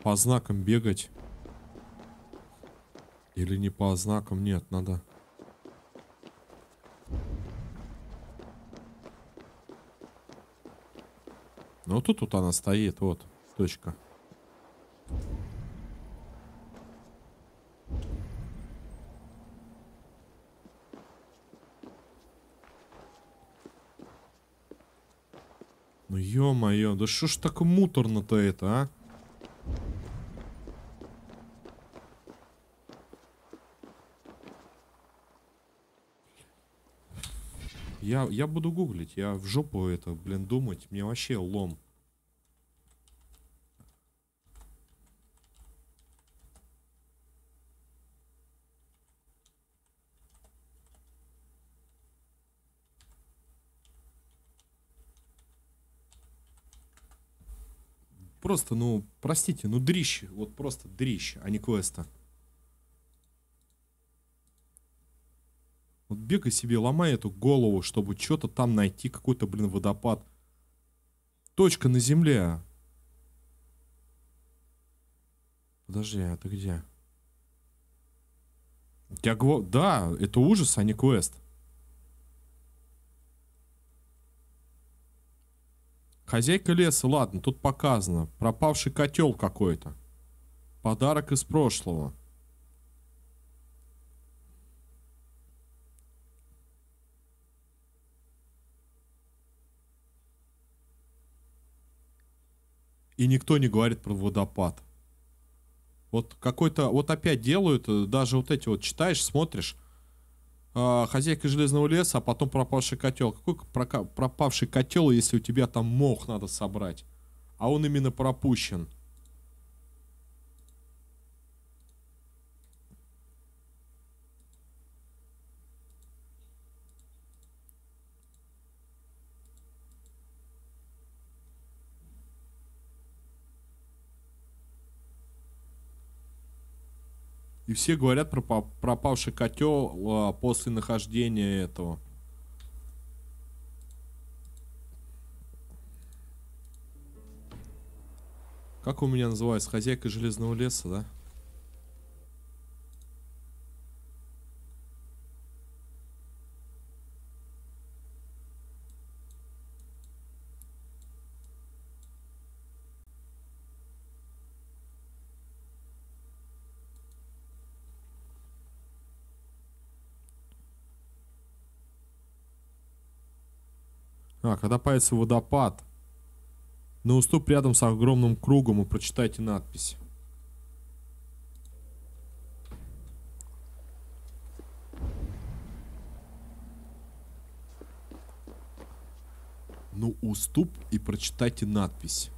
По знакам бегать. Или не по знакам? Нет, надо... Ну тут она стоит, вот, точка. Ну ё-моё, да что ж так муторно-то это, а? Я буду гуглить, я в жопу это, блин, думать, мне вообще лом. Просто, ну, простите, ну дрищ, вот просто дрищ, а не квеста. Вот бегай себе, ломай эту голову, чтобы что-то там найти, какой-то, блин, водопад. Точка на земле. Подожди, а ты где? Да, это ужас, а не квест. Хозяйка леса, ладно, тут показано. Пропавший котел какой-то. Подарок из прошлого. И никто не говорит про водопад. Вот какой-то, вот опять делают, даже вот эти вот читаешь, смотришь. Хозяйка железного леса, а потом пропавший котел. Какой пропавший котел, если у тебя там мох надо собрать? А он именно пропущен. И все говорят про пропавший котел после нахождения этого. Как у меня называется? Хозяйка железного леса, да? Когда появится водопад. На уступ рядом с огромным кругом, и прочитайте надпись. Ну, уступ и прочитайте надпись.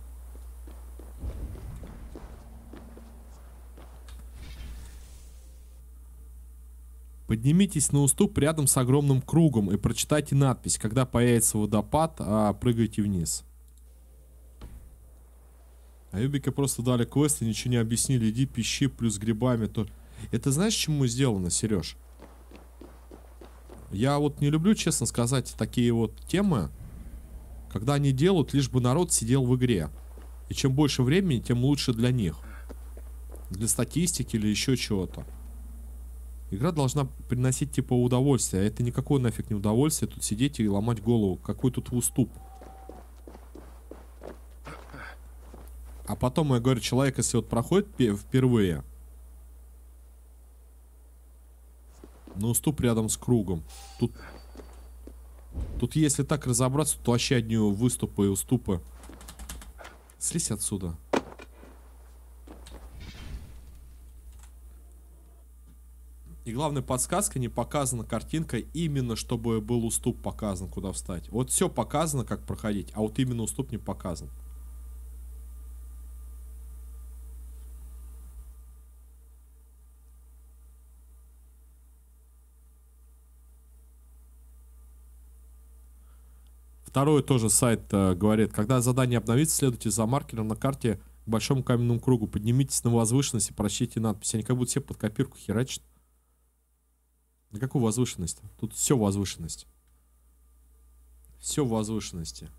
Поднимитесь на уступ рядом с огромным кругом и прочитайте надпись. Когда появится водопад, прыгайте вниз. А Юбике просто дали квест и ничего не объяснили. Иди пищи плюс грибами. Это знаешь, чему сделано, Сереж? Я вот не люблю, честно сказать, такие вот темы, когда они делают, лишь бы народ сидел в игре. И чем больше времени, тем лучше для них. Для статистики или еще чего-то. Игра должна приносить типа удовольствие. А это никакое нафиг не удовольствие. Тут сидеть и ломать голову. Какой тут уступ. А потом, я говорю, человек, если вот проходит впервые, на уступ рядом с кругом. Тут если так разобраться, то вообще одни выступы и уступы. Слезь отсюда. И главная подсказка, не показана картинка, именно чтобы был уступ показан, куда встать. Вот все показано, как проходить, а вот именно уступ не показан. Второй тоже сайт говорит, когда задание обновится, следуйте за маркером на карте к большому каменному кругу, поднимитесь на возвышенность и прочтите надпись. Они как будто все под копирку херачат. На какую возвышенность? Тут все возвышенность. Все в возвышенности.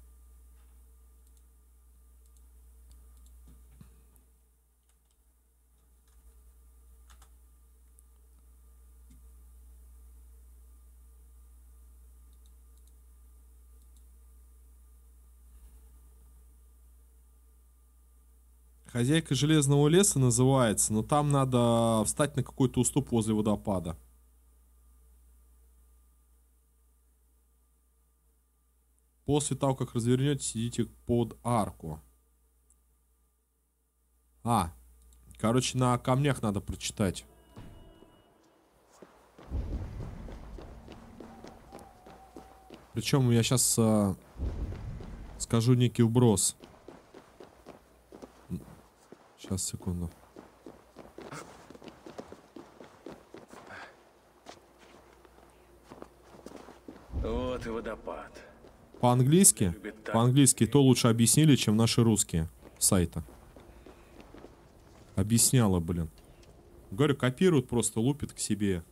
Хозяйка железного леса называется, но там надо встать на какой-то уступ возле водопада. После того, как развернетесь, идите под арку. Короче, на камнях надо прочитать. Причем я сейчас скажу некий вброс. Сейчас, секунду. Вот и водопад. По-английски? По-английски то лучше объяснили, чем наши русские сайты. Объясняла, блин. Говорю, копируют, просто лупят к себе.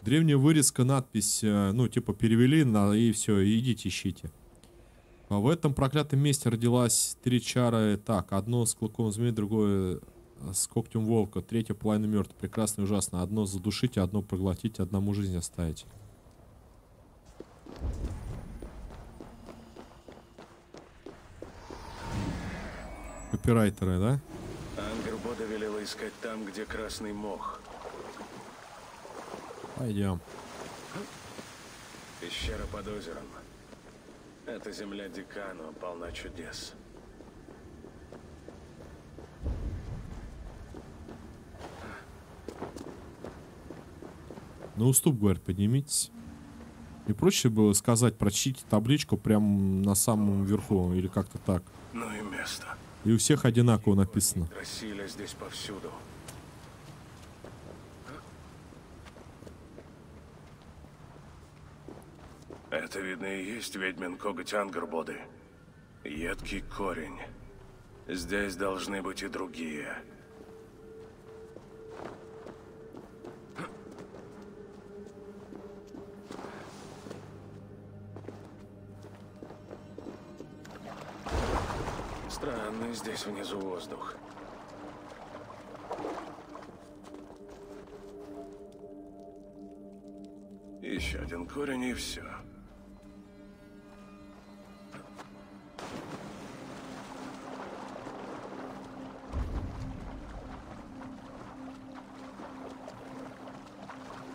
Древняя вырезка, надпись, ну, типа, перевели, и все, идите, ищите. А в этом проклятом месте родилась 3 чары. Так, одно с клыком змеи, другое с когтем волка, третья половина мертва. Прекрасно и ужасно. Одно задушите, одно проглотите, одному жизнь оставить. Копирайтеры, да? Ангербода велела искать там, где красный мох. Пойдем. Пещера под озером. Это земля Дикано, полна чудес. На уступ, говорят, поднимитесь. Не проще было сказать, прочтите табличку прямо на самом верху, или как-то так. Ну и место. И у всех одинаково написано. Красиля здесь повсюду. Это, видно, и есть ведьмин коготь Ангербоды. Едкий корень. Здесь должны быть и другие. Странный здесь внизу воздух. Еще один корень и все.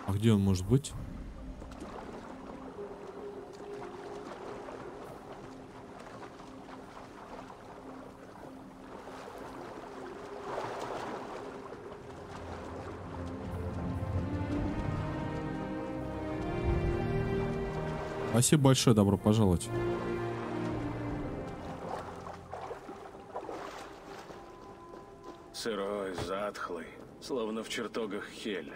А где он может быть? Спасибо большое, добро пожаловать. Сырой, затхлый, словно в чертогах Хель.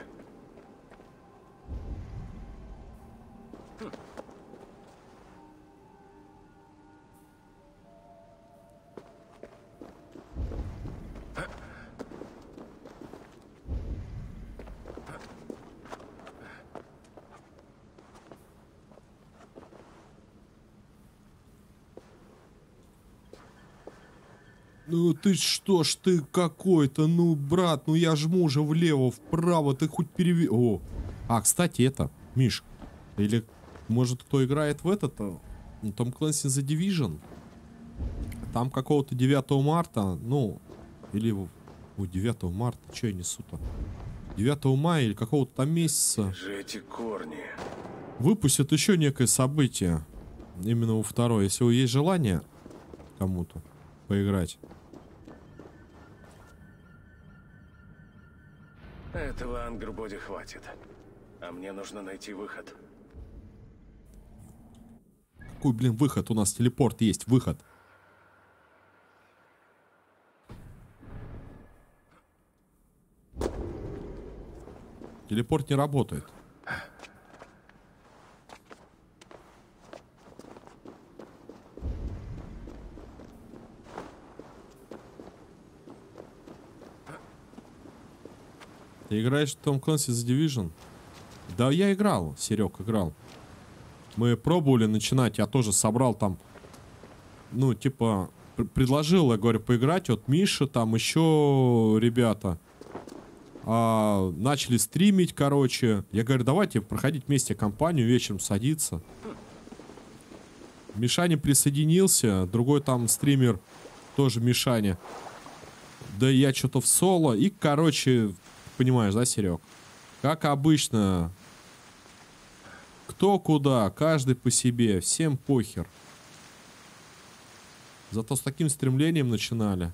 Ну ты что ж ты какой-то, ну брат, ну я жму же влево, вправо, ты хоть О, кстати, это, Миш, или может кто играет в этот, Tom Clancy The Division, там какого-то 9 марта, ну, или 9 марта, что я несу-то, 9 мая или какого-то там месяца же эти корни. выпустят еще некое событие, именно во второй, если есть желание кому-то поиграть. Этого Ангербоде хватит. А мне нужно найти выход. Какой, блин, выход? У нас телепорт есть, выход. Телепорт не работает. Ты играешь в Tom Clancy The Division? Да, я играл, Серег, играл. Мы пробовали начинать, я тоже собрал там, ну, типа, предложил, я говорю, поиграть, вот Миша, там еще ребята. Начали стримить, короче. Я говорю, давайте проходить вместе кампанию, вечером садиться. Мишаня присоединился, другой там стример, тоже Мишаня. Да я что-то в соло, и, короче... Понимаешь, да, Серег? Как обычно, кто куда, каждый по себе, всем похер. Зато с таким стремлением начинали.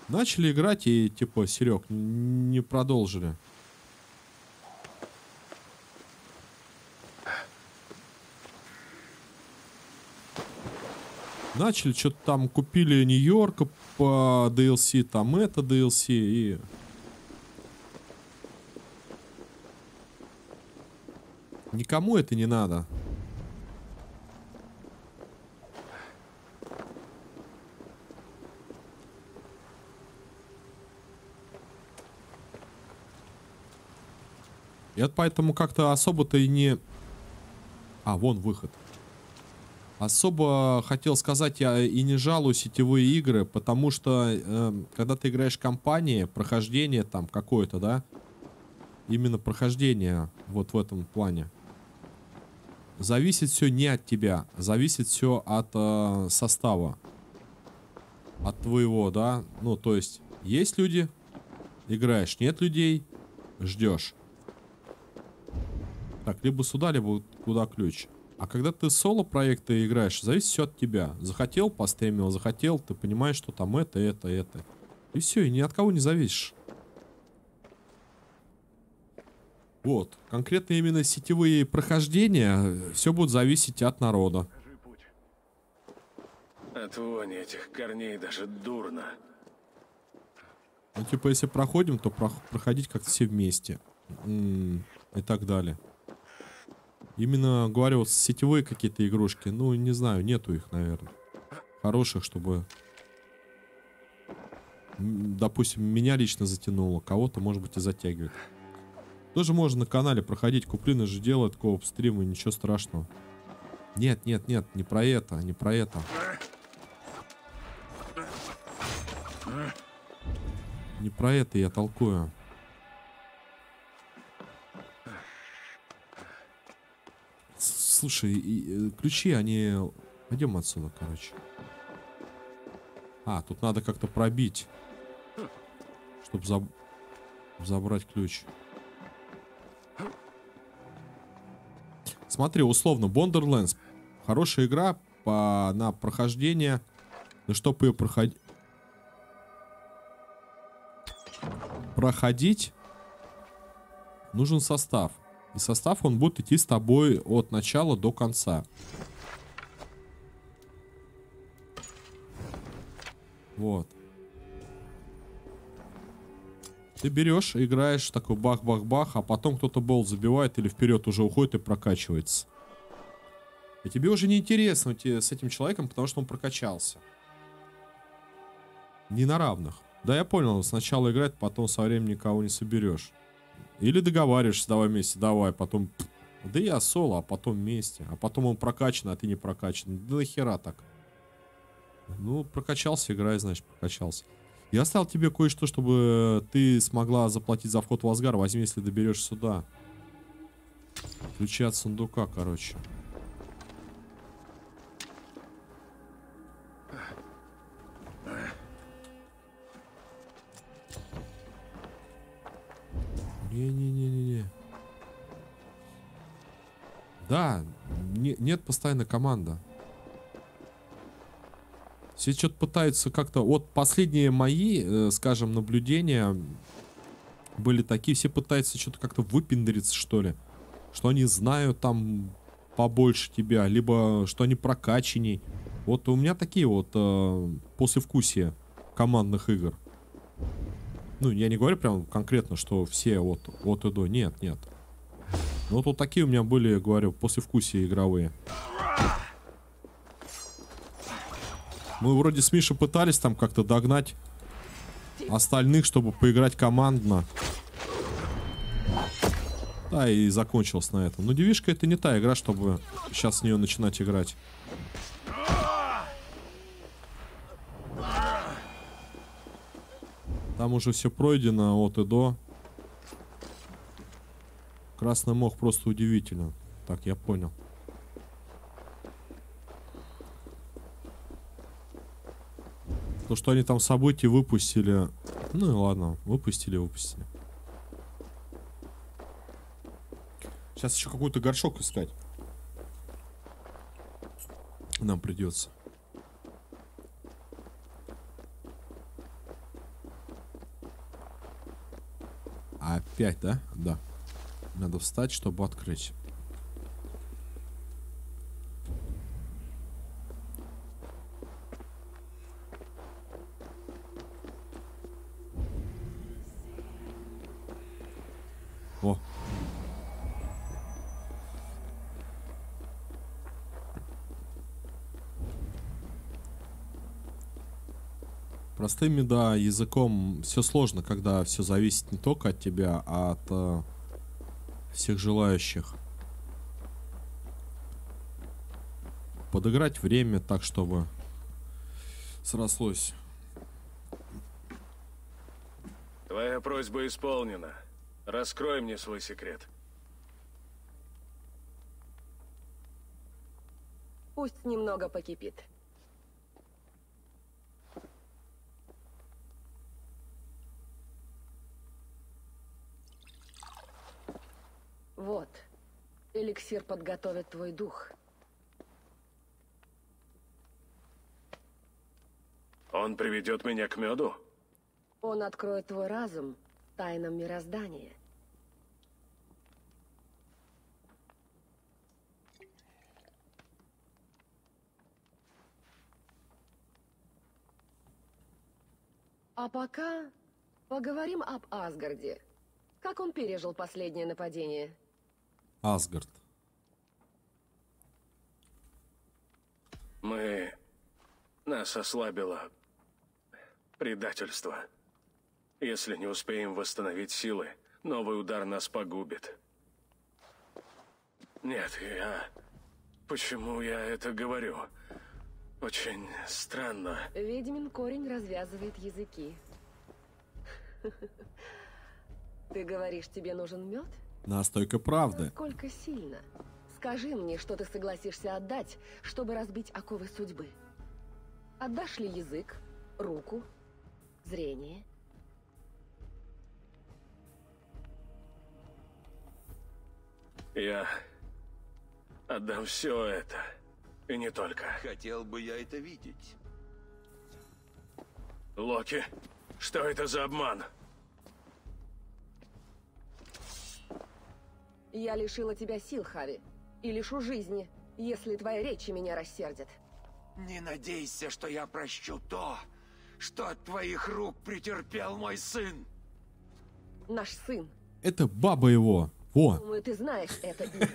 Начали играть и, типа, Серег, не продолжили. Начали, что-то там купили Нью-Йорка по DLC, там это DLC и... Никому это не надо. И вот поэтому как-то особо-то и не... А, вон выход. Особо хотел сказать, я и не жалую сетевые игры, потому что когда ты играешь в компании, прохождение там какое-то, да? Именно прохождение вот в этом плане. Зависит все не от тебя, зависит все от состава. От твоего, да? Ну, то есть, есть люди, играешь, нет людей, ждешь. Так, либо сюда, либо куда ключ. А когда ты соло-проекты играешь, зависит все от тебя. Захотел, постримил, захотел, ты понимаешь, что там это. И все, и ни от кого не зависишь. Вот. Конкретно именно сетевые прохождения, все будет зависеть от народа. От вони этих корней даже дурно. Ну, типа, если проходим, то проходить как-то все вместе. И так далее. Именно, говорю, вот сетевые какие-то игрушки, ну, не знаю, нету их, наверное. Хороших, чтобы... Допустим, меня лично затянуло, кого-то, может быть, и затягивает. Тоже можно на канале проходить, Куплина же делает кооп стримы, ничего страшного. Нет, не про это, не про это. Не про это я толкую. Слушай, ключи, они... Пойдем отсюда, короче. А, тут надо как-то пробить. Чтобы забрать ключ. Смотри, условно, Borderlands. Хорошая игра на прохождение. Но чтобы ее проходить, нужен состав. И состав, он будет идти с тобой от начала до конца. Вот. Ты берешь, играешь, такой бах-бах-бах, а потом кто-то болт забивает или вперед уже уходит и прокачивается. И тебе уже не интересно с этим человеком, потому что он прокачался. Не на равных. Да, я понял, сначала играть, потом со временем никого не соберешь. Или договариваешься, давай вместе, давай, потом... Да я соло, а потом вместе. А потом он прокачан, а ты не прокачан. Да нахера так? Ну, прокачался, играй, значит, прокачался. Я оставил тебе кое-что, чтобы ты смогла заплатить за вход в Асгар. Возьми, если доберешься сюда. Ключи от сундука, короче. Не-не-не-не-не. Да, нет постоянной команды. Все что-то пытаются как-то... Вот последние мои, скажем, наблюдения были такие. Все пытаются что-то как-то выпендриться, что ли. Что они знают там побольше тебя. Либо что они прокачанней. Вот у меня такие вот послевкусия командных игр. Ну, я не говорю прям конкретно, что все от и до. Нет. Ну, вот такие у меня были, говорю, послевкусия игровые. Мы вроде с Мишей пытались там как-то догнать остальных, чтобы поиграть командно. Да, и закончилось на этом. Но Девишка — это не та игра, чтобы сейчас с нее начинать играть. Там уже все пройдено от и до. Красный мох просто удивительно. Так, я понял. То, что они там события выпустили. Ну и ладно, выпустили. Сейчас еще какой-то горшок искать. нам придется. Опять, да? Да. Надо встать, чтобы открыть. О. Простым, да, языком все сложно, когда все зависит не только от тебя, а от всех желающих. Подыграть время так, чтобы срослось. Твоя просьба исполнена. Раскрой мне свой секрет. Пусть немного покипит. Вот. Эликсир подготовит твой дух. Он приведет меня к меду? Он откроет твой разум тайнам мироздания. А пока поговорим об Асгарде. Как он пережил последнее нападение? Асгард. Нас ослабило предательство. Если не успеем восстановить силы, новый удар нас погубит. Нет, Почему я это говорю? Очень странно. Ведьмин корень развязывает языки. Ты говоришь, тебе нужен мед? Настойка правды. Насколько сильно? Скажи мне, что ты согласишься отдать, чтобы разбить оковы судьбы. Отдашь ли язык, руку, зрение? Я отдам все это. И не только. Хотел бы я это видеть. Локи, что это за обман? Я лишила тебя сил, Хави. И лишу жизни, если твои речи меня рассердят. Не надейся, что я прощу то, что от твоих рук претерпел мой сын. Наш сын. Это баба его. Во. Думаю, ты знаешь это имя.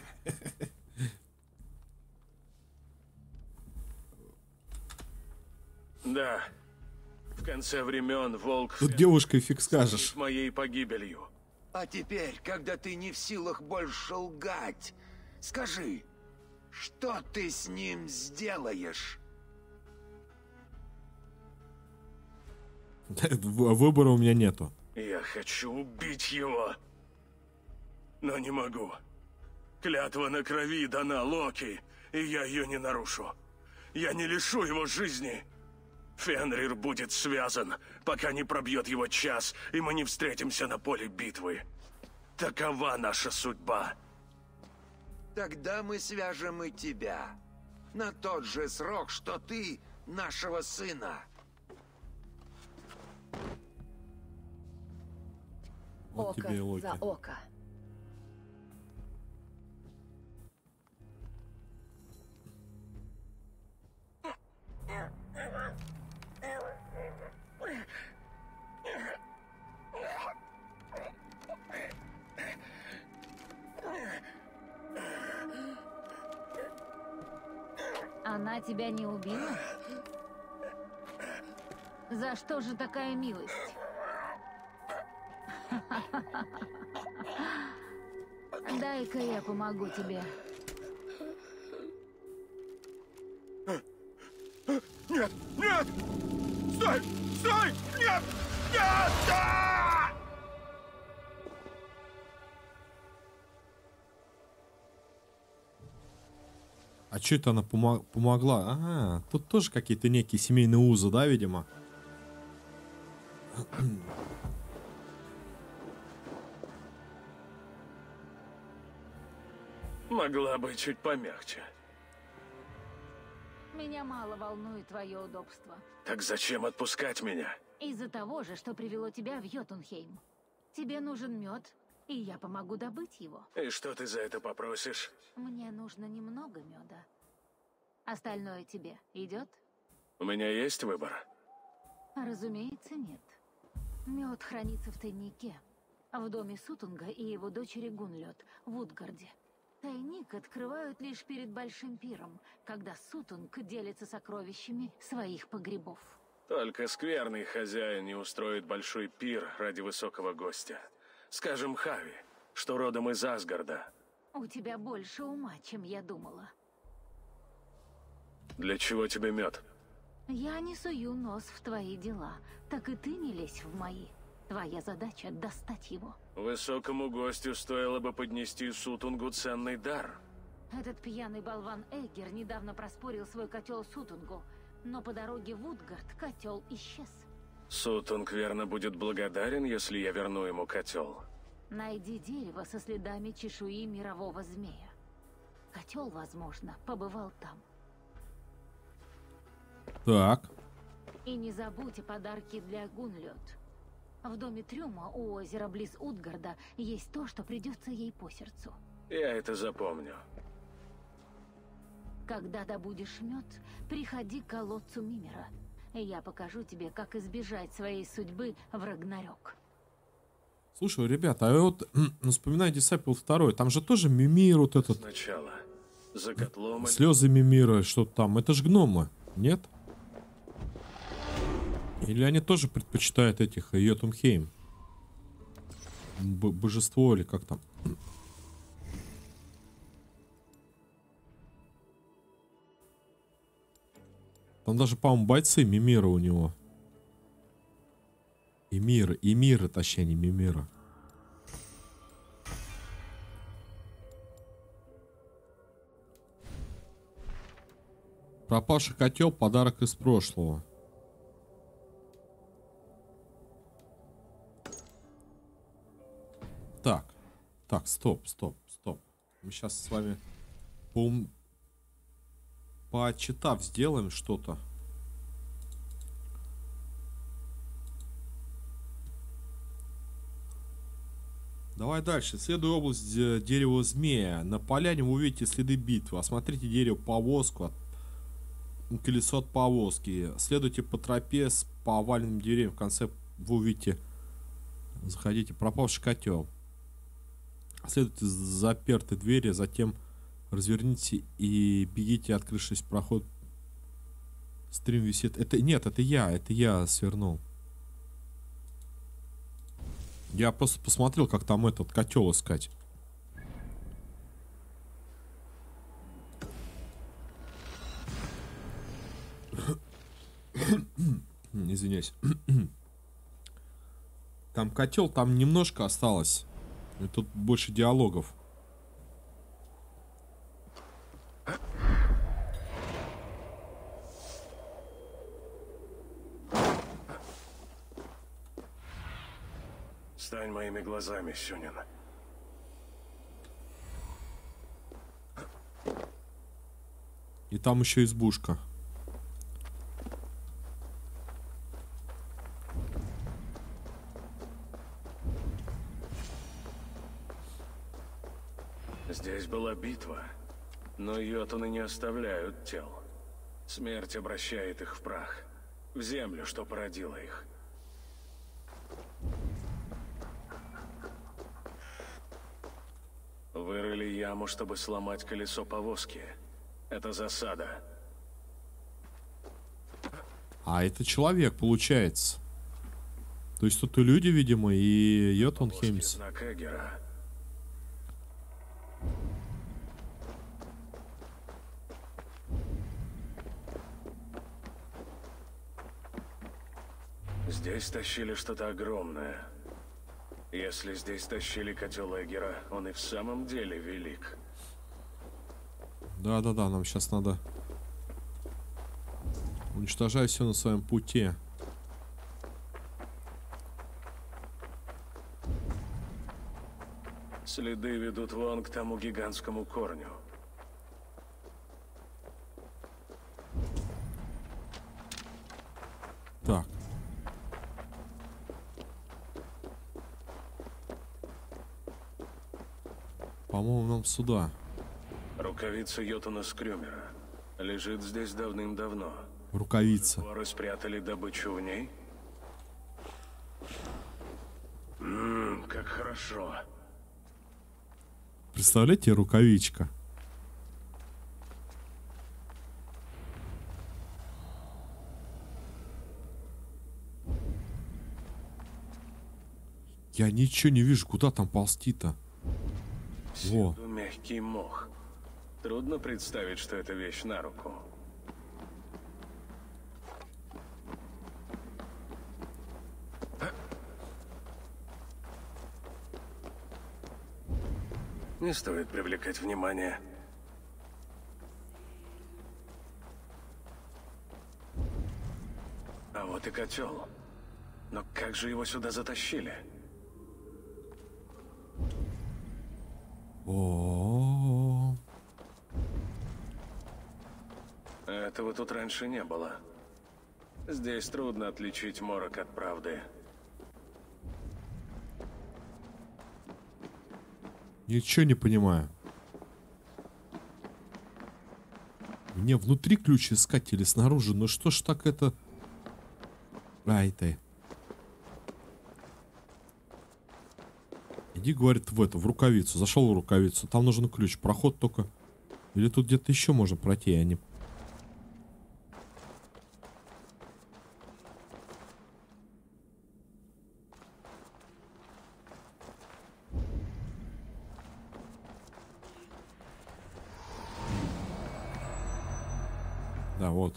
Да. В конце времен волк Тут девушка, фиг скажешь. моей погибелью. А теперь, когда ты не в силах больше лгать, скажи, что ты с ним сделаешь? Выбора у меня нету. Я хочу убить его. Но не могу. Клятва на крови дана Локи, и я ее не нарушу. Я не лишу его жизни. Фенрир будет связан, пока не пробьет его час, и мы не встретимся на поле битвы. Такова наша судьба. Тогда мы свяжем и тебя. На тот же срок, что ты нашего сына. Вот Око тебе и Локи. за око. Она тебя не убила? За что же такая милость? Дай-ка я помогу тебе. Нет! Нет! Стой! Стой! Нет! Нет! А! А что это она помогла? Ага, тут тоже какие-то некие семейные узы, да, видимо? Могла бы чуть помягче. Меня мало волнует твое удобство. Так зачем отпускать меня? Из-за того же, что привело тебя в Йотунхейм. Тебе нужен мед, и я помогу добыть его. И что ты за это попросишь? Мне нужно немного меда. Остальное тебе идет? У меня есть выбор. Разумеется, нет. Мед хранится в тайнике, в доме Сутунга и его дочери Гунлёд в Утгарде. Тайник открывают лишь перед большим пиром, когда Сутунг делится сокровищами своих погребов. Только скверный хозяин не устроит большой пир ради высокого гостя. Скажем, Хави, что родом из Асгарда. У тебя больше ума, чем я думала. Для чего тебе мед? Я не сую нос в твои дела, так и ты не лезь в мои. Твоя задача — достать его. Высокому гостю стоило бы поднести Сутунгу ценный дар. Этот пьяный болван Эггер недавно проспорил свой котел Сутунгу, но по дороге в Утгард котел исчез. Сутунг верно будет благодарен, если я верну ему котел. Найди дерево со следами чешуи мирового змея. Котел, возможно, побывал там. Так. И не забудь о подарке для Гунлёд. В доме Трюма у озера близ Утгарда есть то, что придется ей по сердцу. Я это запомню. Когда добудешь мед, приходи к колодцу Мимира. И я покажу тебе, как избежать своей судьбы в Рагнарёк. Слушай, ребята, а вот вспоминай Disciple 2, там же тоже Мимир вот этот. Сначала за котлом... Слезы Мимира, что-то там. Это же гномы, нет? Или они тоже предпочитают этих Йотунхейм? Божество или как там? Там даже, по-моему, бойцы Мимира у него. Эмира, точнее, не Мимира. Пропавший котел — подарок из прошлого. Так, стоп. Мы сейчас с вами почитав сделаем что-то. Давай дальше. Исследуй область дерева змея. На поляне вы увидите следы битвы. Осмотрите дерево-повозку. Колесо от повозки. Следуйте по тропе с поваленным деревьям. В конце вы увидите. Заходите. Пропавший котел. Следуйте за запертой двери. Затем разверните и бегите, открывшись проход. Стрим висит. Это я свернул. Я просто посмотрел, как там этот котел искать. Извиняюсь. Там котел, там немножко осталось. И тут больше диалогов. Стань моими глазами, Сюнин. И там еще избушка. Здесь была битва, но йотуны не оставляют тел. Смерть обращает их в прах, в землю, что породила их. Вырыли яму, чтобы сломать колесо повозки. Это засада. А это человек, получается. То есть тут и люди, видимо, и Йотунхеймс. Знак Эггера. Здесь тащили что-то огромное. Если здесь тащили котел Эггера, он и в самом деле велик. Да, нам сейчас надо уничтожать все на своем пути. Следы ведут вон к тому гигантскому корню. Так. По-моему, нам сюда. Рукавица Йотуна Скрюмера. Лежит здесь давным-давно. Рукавица. Воры спрятали добычу в ней? Как хорошо. Представляете, рукавичка. Я ничего не вижу, куда там ползти-то. Во. Всюду мягкий мох. Трудно представить, что эта вещь на руку. Не стоит привлекать внимание. А вот и котел. Но как же его сюда затащили? О-о-о. Этого тут раньше не было. Здесь трудно отличить морок от правды. Ничего не понимаю. Мне внутри ключ искать или снаружи? Ну что ж так это... Ай ты. Иди, говорит, в рукавицу. Зашел в рукавицу. Там нужен ключ. Проход только... Или тут где-то еще можно пройти, а не... Да, вот.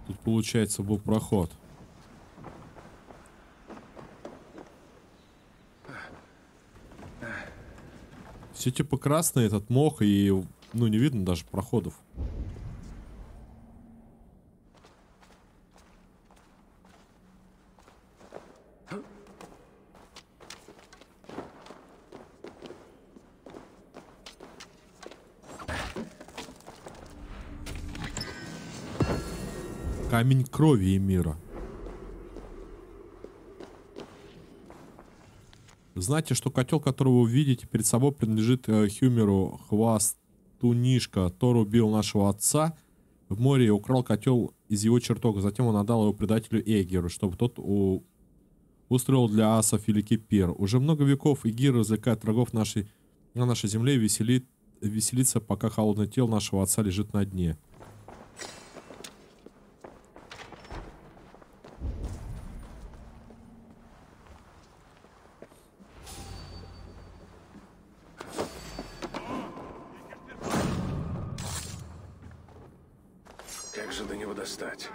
Тут, получается, был проход. Все типа красный этот мох, и, ну, не видно даже проходов. Камень крови и мира. Знаете, что котел, которого вы видите перед собой, принадлежит Хюмеру Хвастунишка. Тор убил нашего отца в море и украл котел из его чертога. Затем он отдал его предателю Эгеру, чтобы тот устроил для асов великий пир. Уже много веков Эгир развлекает врагов на нашей земле и веселится, пока холодное тело нашего отца лежит на дне. Как же до него достать?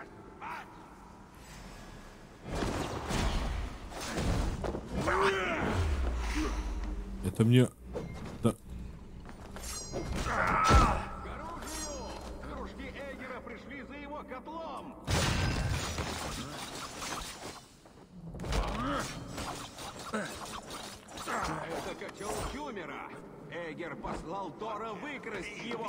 Это мне... Да. Дружки Эгера пришли за его котлом! Это котел Хюмера! Эгер послал Тора выкрасть его!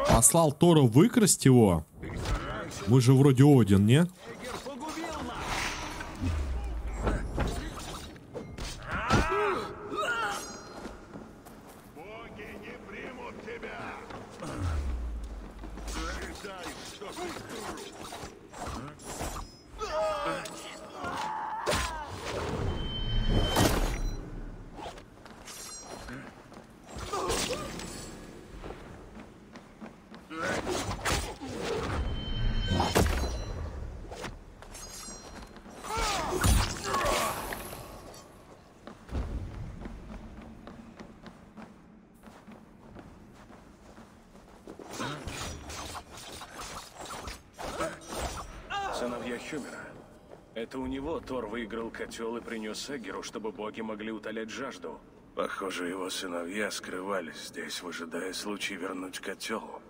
Послал Тора выкрасть его? Мы же вроде Один, не? Эгер погубил нас! Боги не примут тебя! Дай, что Сыновья Хюмера. Это у него Тор выиграл котел и принес Эгеру, чтобы боги могли утолять жажду. Похоже, его сыновья скрывались здесь, выжидая случай вернуть котел.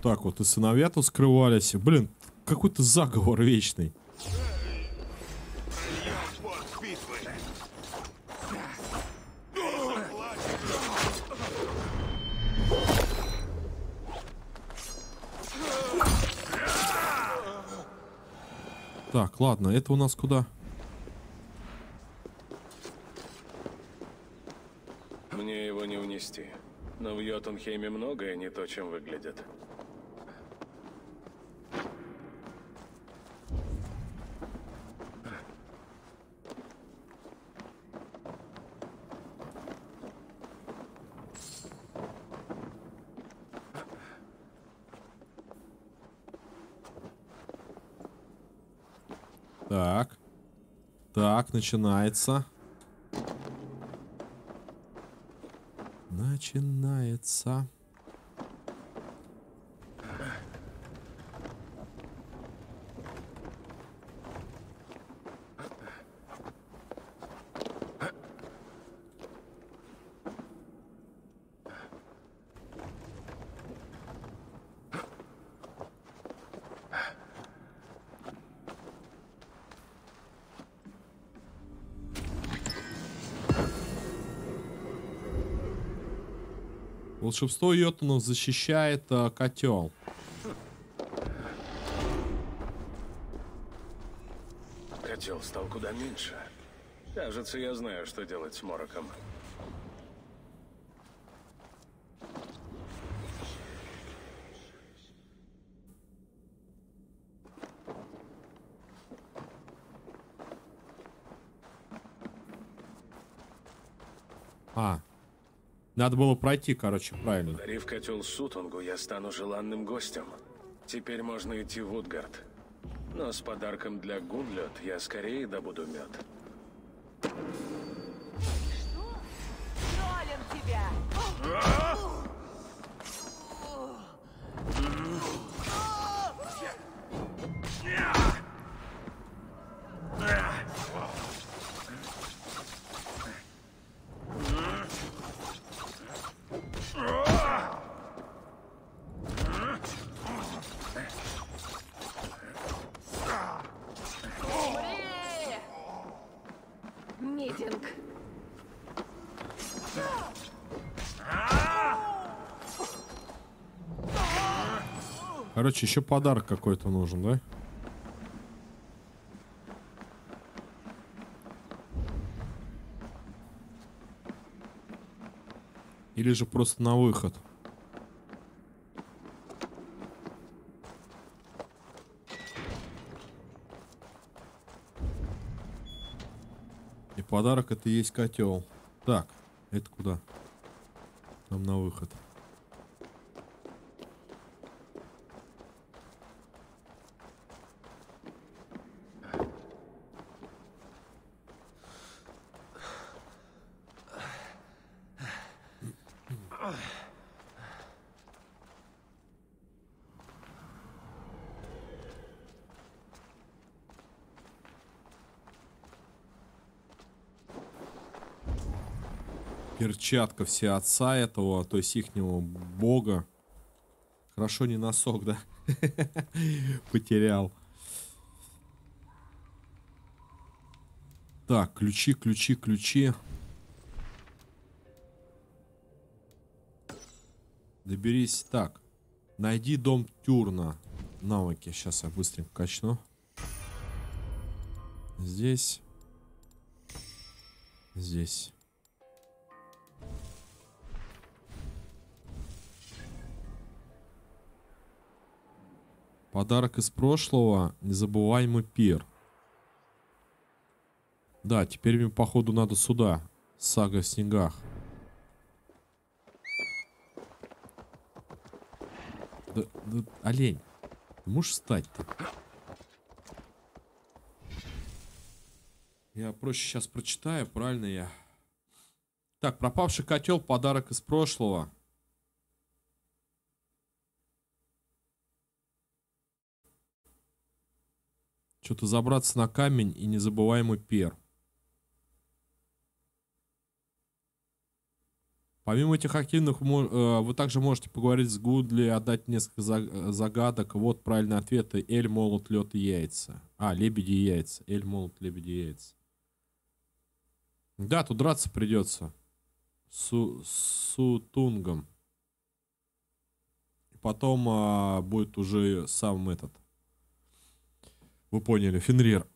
так вот и сыновья тут скрывались. Блин, какой-то заговор вечный. Так, ладно, это у нас куда? Мне его не унести. Но в Йотунхейме многое не то, чем выглядит. Так. Так, начинается. Начинается. Волшебство Йотунов защищает котел. Котел стал куда меньше. Кажется, я знаю, что делать с мороком. Надо было пройти, короче, правильно. Подарив котел Сутунгу, я стану желанным гостем. Теперь можно идти в Утгард. Но с подарком для Гунлёд я скорее добуду мед. Что? Троллим тебя! Митинг. Короче, еще подарок какой-то нужен, да? Или же просто на выход? И подарок это и есть котел. Так, это куда? Там на выход. Перчатка все отца этого, то есть ихнего бога. Хорошо не носок, да? Потерял. Так, ключи, ключи, ключи. Доберись. Так, найди дом Тюрна. Навыки. Сейчас я быстренько качну. Здесь. Здесь. Подарок из прошлого. Незабываемый пир. Да, теперь мне, походу, надо сюда. Сага в снегах. Да, олень. Ты можешь встать-то? Я проще сейчас прочитаю, правильно я? Так, пропавший котел. Подарок из прошлого. Что-то забраться на камень и незабываемый пир. Помимо этих активных, вы также можете поговорить с Гудли, отдать несколько загадок. Вот правильные ответы. Эль, молот, лед и яйца. А, лебеди и яйца. Эль, молот, лебеди и яйца. Да, тут драться придется. С Сутунгом. Потом будет уже сам этот. Вы поняли, Фенрир.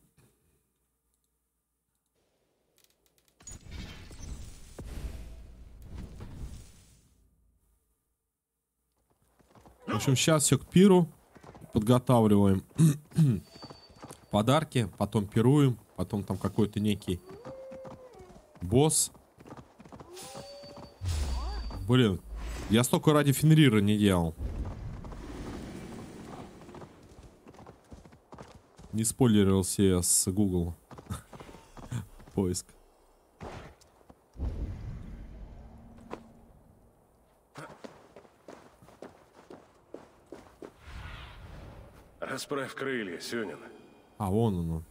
В общем, сейчас все к пиру. Подготавливаем подарки. Потом пируем. Потом там какой-то некий босс. Блин, я столько ради Фенрира не делал. Не спойлерился я с Google. Поиск. Расправь крылья, Сюнин. А, вон оно.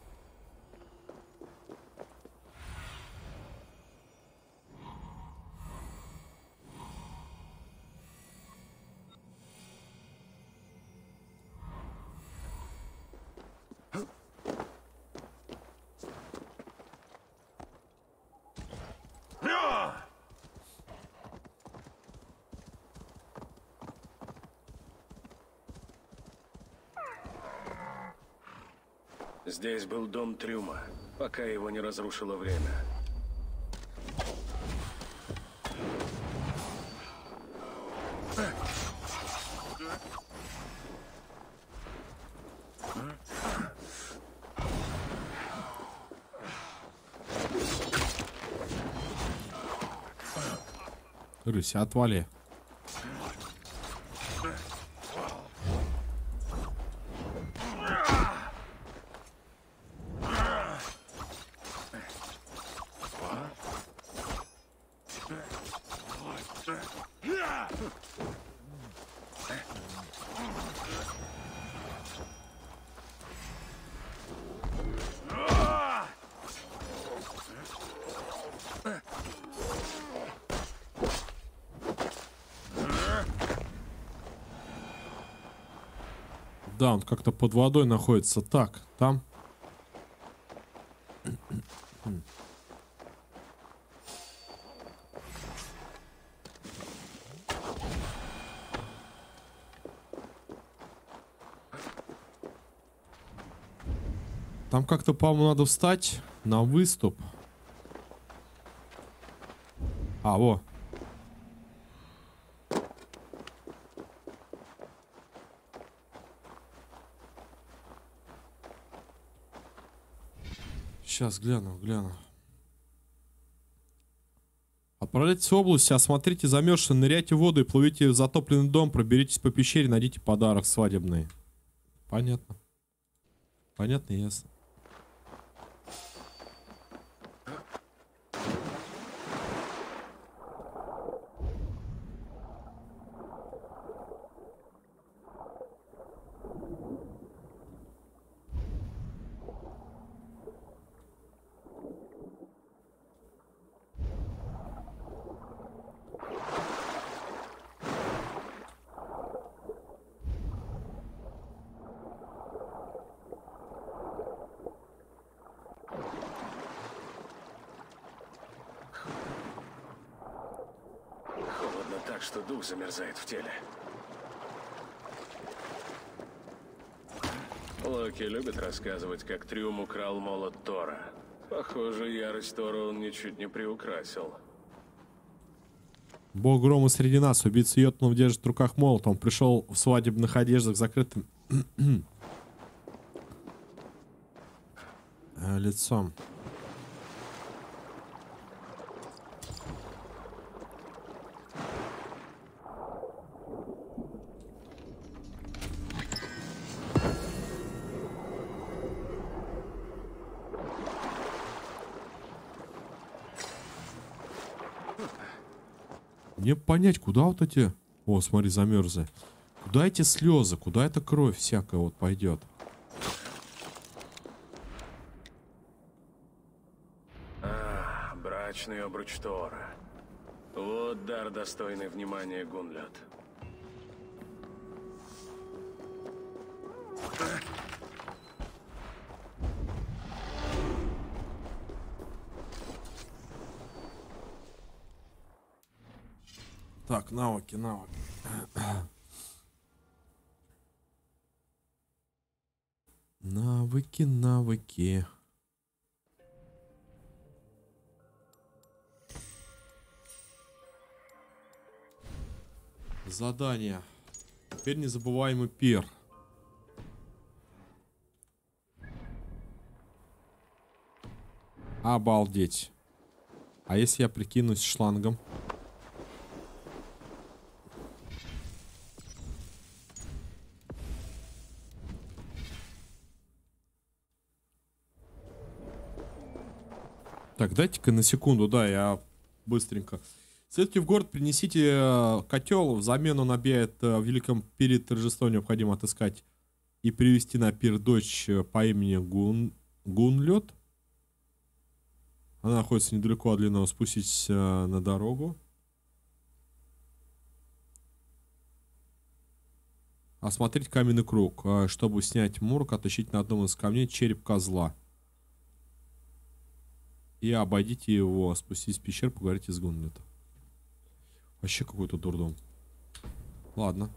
Здесь был дом Трюма, пока его не разрушило время. Рыся, отвали. Да, он как-то под водой находится. Так, там. Там как-то, по-моему, надо встать на выступ. А, во. Сейчас гляну. Отправляйтесь в область, осмотрите замерзшие, ныряйте в воду и плывите в затопленный дом, проберитесь по пещере, найдите подарок свадебный. Понятно. Понятно, ясно. Так что дух замерзает в теле. Локи любит рассказывать, как Трюм украл молот Тора. Похоже, ярость Тора он ничуть не приукрасил. Бог грома среди нас. Убийца Йотунов держит в руках молот. Он пришел в свадебных одеждах, закрытым лицом. Мне понять, куда вот эти... О, смотри, замерзли. Куда эти слезы, куда эта кровь всякая вот пойдет? Брачный обруч Тора. Вот дар, достойный внимания, Гунлёд. Так, навыки. Навыки. Задание. Теперь незабываемый пир. Обалдеть. А если я прикинусь шлангом? Так, дайте-ка на секунду, да, я быстренько. Следуйте в город, принесите котел. Взамен он объявит в великом пире торжество, необходимо отыскать и привести на пир дочь по имени Гунлёд. Она находится недалеко от длинного. Спуститесь на дорогу. Осмотреть каменный круг. Чтобы снять морок, оттащить на одном из камней череп козла. И обойдите его, спуститесь в пещеру, поговорите с Гунлёдом. Вообще какой-то дурдом. Ладно.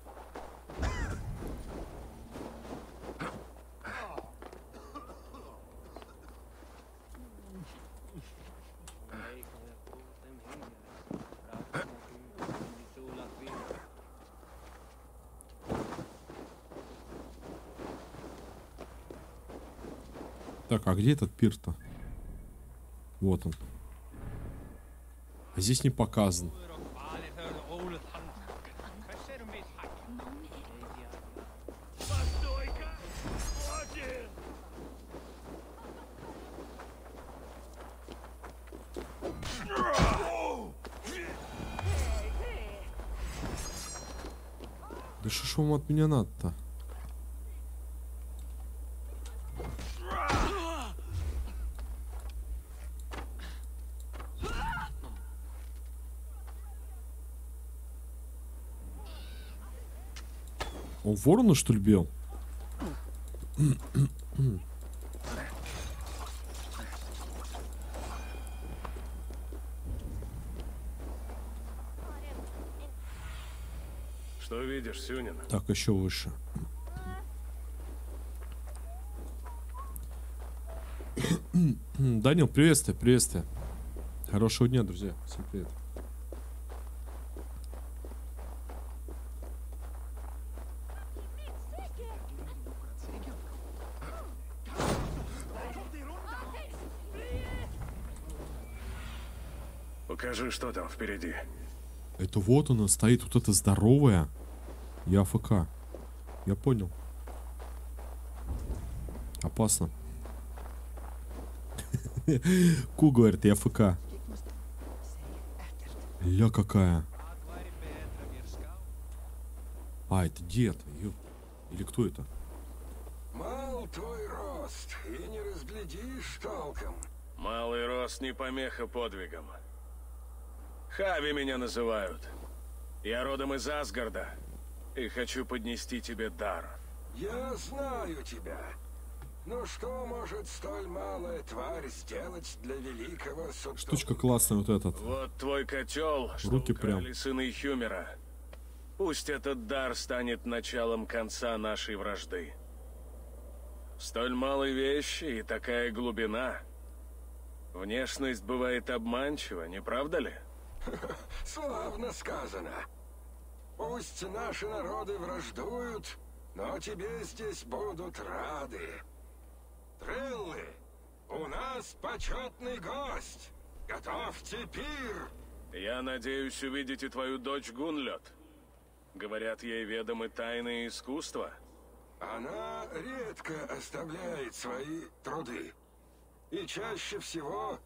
Так, а где этот пир-то? Вот он. А здесь не показан. Да что ж вам от меня надо-то? Он ворона, что ли, бил? Что видишь, Сюнин? Так, еще выше. Данил, приветствие. Хорошего дня, друзья. Всем привет. Покажи, что там впереди. Это вот она стоит, вот эта здоровая. Я АФК. Я понял. Опасно. Ку говорит, я АФК. Ля какая. А, это дед. Или кто это? Мал твой рост, и не разглядишь толком. Малый рост не помеха подвигам. Хави меня называют. Я родом из Асгарда и хочу поднести тебе дар. Я знаю тебя. Но что может столь малая тварь сделать для великого супруга? Штучка классная вот этот. Вот твой котел, что Руки украли прям. сыны Хюмера. Пусть этот дар станет началом конца нашей вражды. Столь малой вещи и такая глубина. Внешность бывает обманчива, не правда ли? Славно сказано. Пусть наши народы враждуют, но тебе здесь будут рады. Треллы, у нас почетный гость. Готовьте пир. Я надеюсь увидеть и твою дочь Гунлёд. Говорят, ей ведомы тайные искусства. Она редко оставляет свои труды. И чаще всего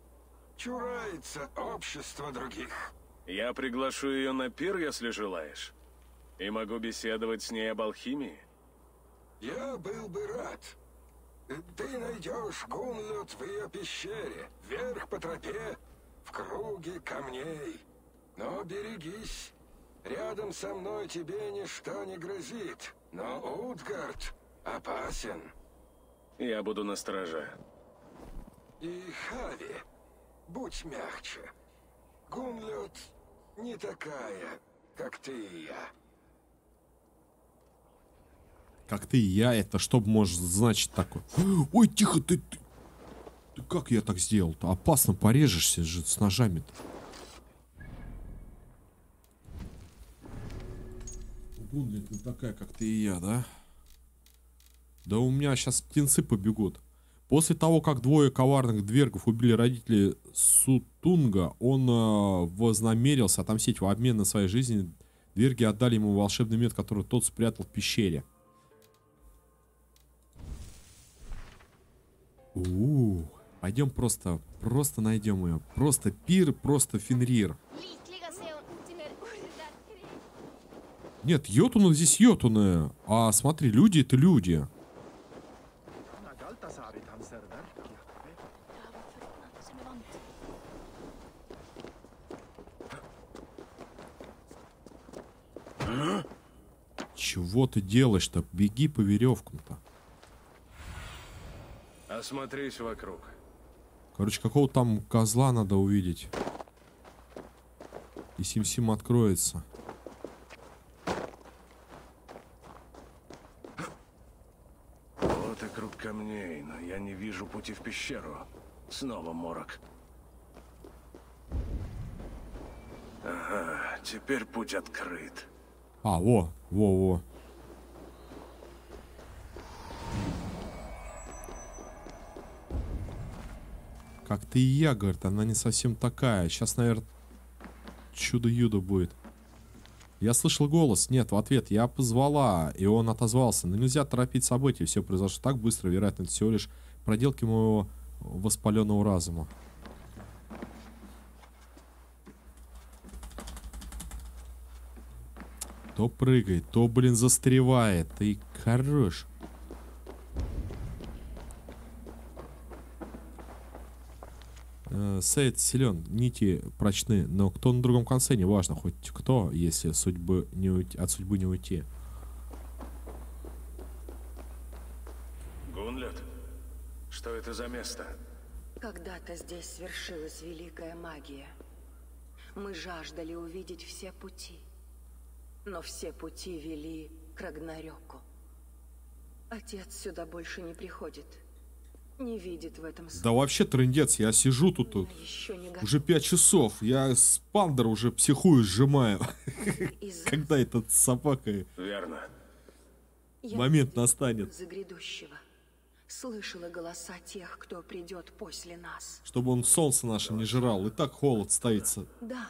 чурается общества других. Я приглашу ее на пир, если желаешь. И могу беседовать с ней об алхимии. Я был бы рад. Ты найдешь Гунлёд в ее пещере, вверх по тропе, в круге камней. Но берегись. Рядом со мной тебе ничто не грозит. Но Утгард опасен. Я буду на страже. И Хави, будь мягче. Гунлёд не такая, как ты и я. Как ты и я, это что может значить такое? Ой, тихо, ты как я так сделал-то? Опасно, порежешься же с ножами-то. Гунлёд не такая, как ты и я, да? Да у меня сейчас птенцы побегут. После того, как двое коварных двергов убили родителей Сутунга, он вознамерился отомстить в обмен на своей жизни. Дверги отдали ему волшебный меч, который тот спрятал в пещере. Пойдем просто найдем ее. Просто пир, просто Фенрир. Нет, йотуны здесь йотуны. А смотри, люди это люди. Чего ты делаешь-то? Беги по веревкам-то. Осмотрись вокруг. Короче, какого там козла надо увидеть. И Сим-Сим откроется. Вот и круг камней, но я не вижу пути в пещеру. Снова морок. Ага, теперь путь открыт. А, во. Как ты и я, говорит, она не совсем такая. Сейчас, наверное, чудо-юдо будет. Я слышал голос. Нет, в ответ я позвала, и он отозвался. Но нельзя торопить события. Все произошло так быстро. Вероятно, это всего лишь проделки моего воспаленного разума. То прыгает, то, блин, застревает. Ты хорош. Сейд силен, нити прочны, но кто на другом конце, не важно, хоть кто, если от судьбы не уйти. Гунлёд, что это за место? Когда-то здесь свершилась великая магия. Мы жаждали увидеть все пути. Но все пути вели к Рагнарёку. Отец сюда больше не приходит. Не видит в этом смысла. Да вообще трындец, я сижу тут уже 5 часов. Я с пандера уже психую, сжимаю. Когда этот собака Верно. момент настанет. За грядущего. Слышала голоса тех, кто придет после нас. Чтобы он солнце наше не жрал. И так холод ставится. Да,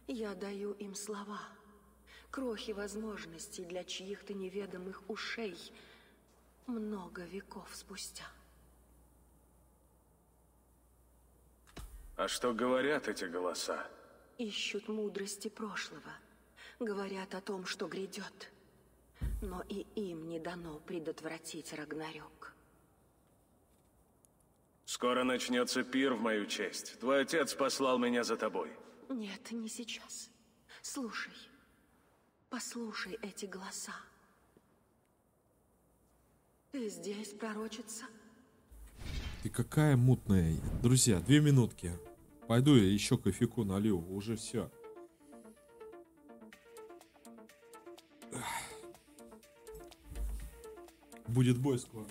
я даю им слова. Крохи возможностей для чьих-то неведомых ушей. Много веков спустя. А что говорят эти голоса? Ищут мудрости прошлого. Говорят о том, что грядет. Но и им не дано предотвратить Рагнарёк. Скоро начнется пир в мою честь. Твой отец послал меня за тобой. Нет, не сейчас. Слушай. Послушай эти голоса. Ты здесь, пророчица? Ты какая мутная. Друзья, 2 минутки. Пойду я еще кофейку налью. Уже все. Будет бой скоро.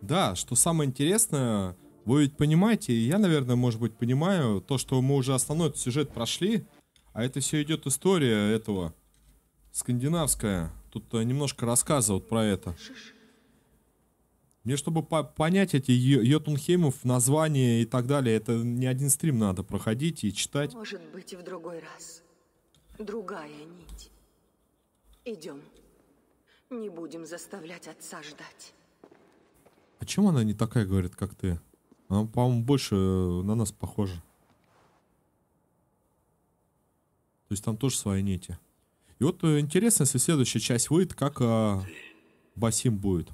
Да, что самое интересное, вы ведь понимаете, и я, наверное, может быть, понимаю, то, что мы уже основной сюжет прошли, а это все идет история этого, скандинавская. Тут немножко рассказывают про это. Мне, чтобы понять эти Йотунхеймов, названия и так далее, это не один стрим надо проходить и читать. Может быть, и в другой раз. Другая нить. Идем. Не будем заставлять отца ждать. А чем она не такая, говорит, как ты? Она, по-моему, больше на нас похожа. То есть там тоже свои нити. И вот интересно, если следующая часть выйдет, как Басим будет.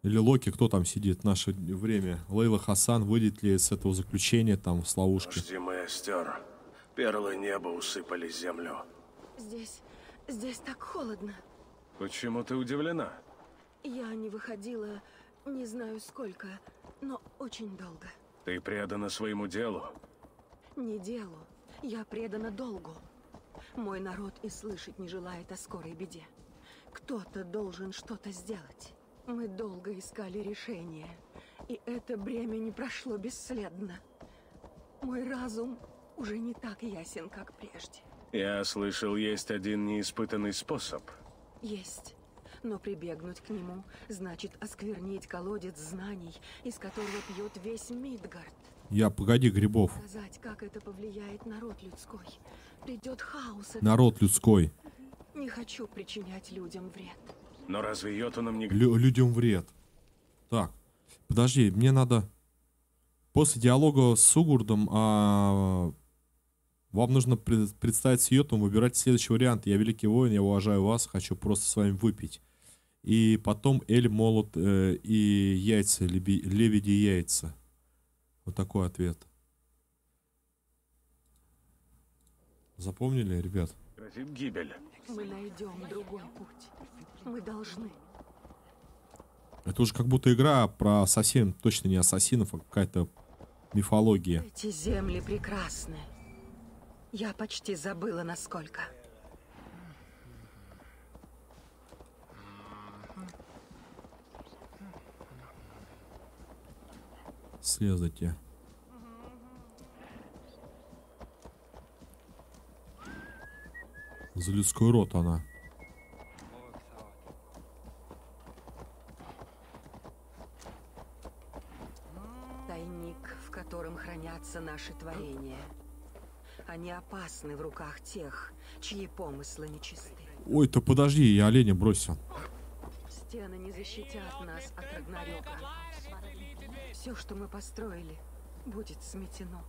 Или Локи, кто там сидит в наше время. Лейла Хасан выйдет ли с этого заключения там с ловушки. Жди, мастер. Перлы неба усыпали землю. Здесь так холодно. Почему ты удивлена? Я не выходила, не знаю сколько, но очень долго. Ты предана своему делу? Не делу. Я предана долгу. Мой народ и слышать не желает о скорой беде. Кто-то должен что-то сделать. Мы долго искали решение, и это бремя не прошло бесследно. Мой разум уже не так ясен, как прежде. Я слышал, есть один неиспытанный способ. Есть. Но прибегнуть к нему значит осквернить колодец знаний, из которого пьет весь Мидгард. Погоди, грибов. Сказать, как это повлияет народ людской. Придет хаос. Народ людской. Не хочу причинять людям вред. Но разве Йотунам не... Людям вред. Так, подожди, мне надо... После диалога с Сугурдом вам нужно представить с Йотуном, выбирать следующий вариант. Я великий воин, я уважаю вас, хочу просто с вами выпить. И потом Эль, молот и яйца, лебеди яйца. Вот такой ответ. Запомнили, ребят? Грозит гибель. Мы найдем другой путь. Мы должны. Это уже как будто игра про совсем точно не ассасинов, а какая-то мифология. Эти земли прекрасны. Я почти забыла, насколько. Слезайте. За людской род она. Тайник, в котором хранятся наши творения. Они опасны в руках тех, чьи помыслы нечисты. Ой-то подожди, я оленя бросил. Стены не защитят нас от Рагнарёка. Все, что мы построили, будет сметено.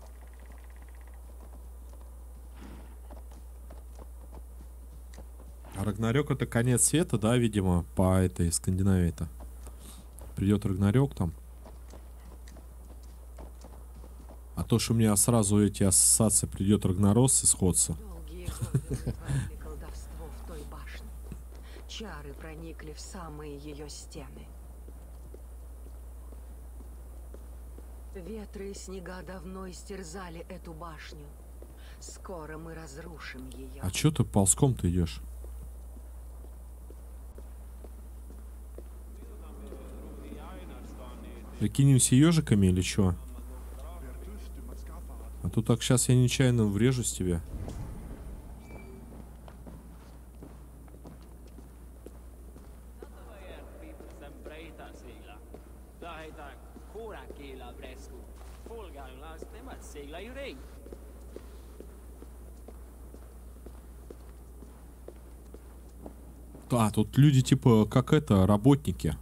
А Рагнарёк это конец света, да, видимо, по этой Скандинавии-то. Придет Рагнарёк там. А то, что у меня сразу эти ассоциации, придет Рагнарос и сходится. Долгие годы творили колдовство в той башне. Чары проникли в самые ее стены. Ветры и снега давно истерзали эту башню. Скоро мы разрушим ее. А чё ты ползком-то идешь? Прикинемся ежиками или чё? А то так сейчас я нечаянно врежусь в тебя. А, тут люди типа, как это, работники.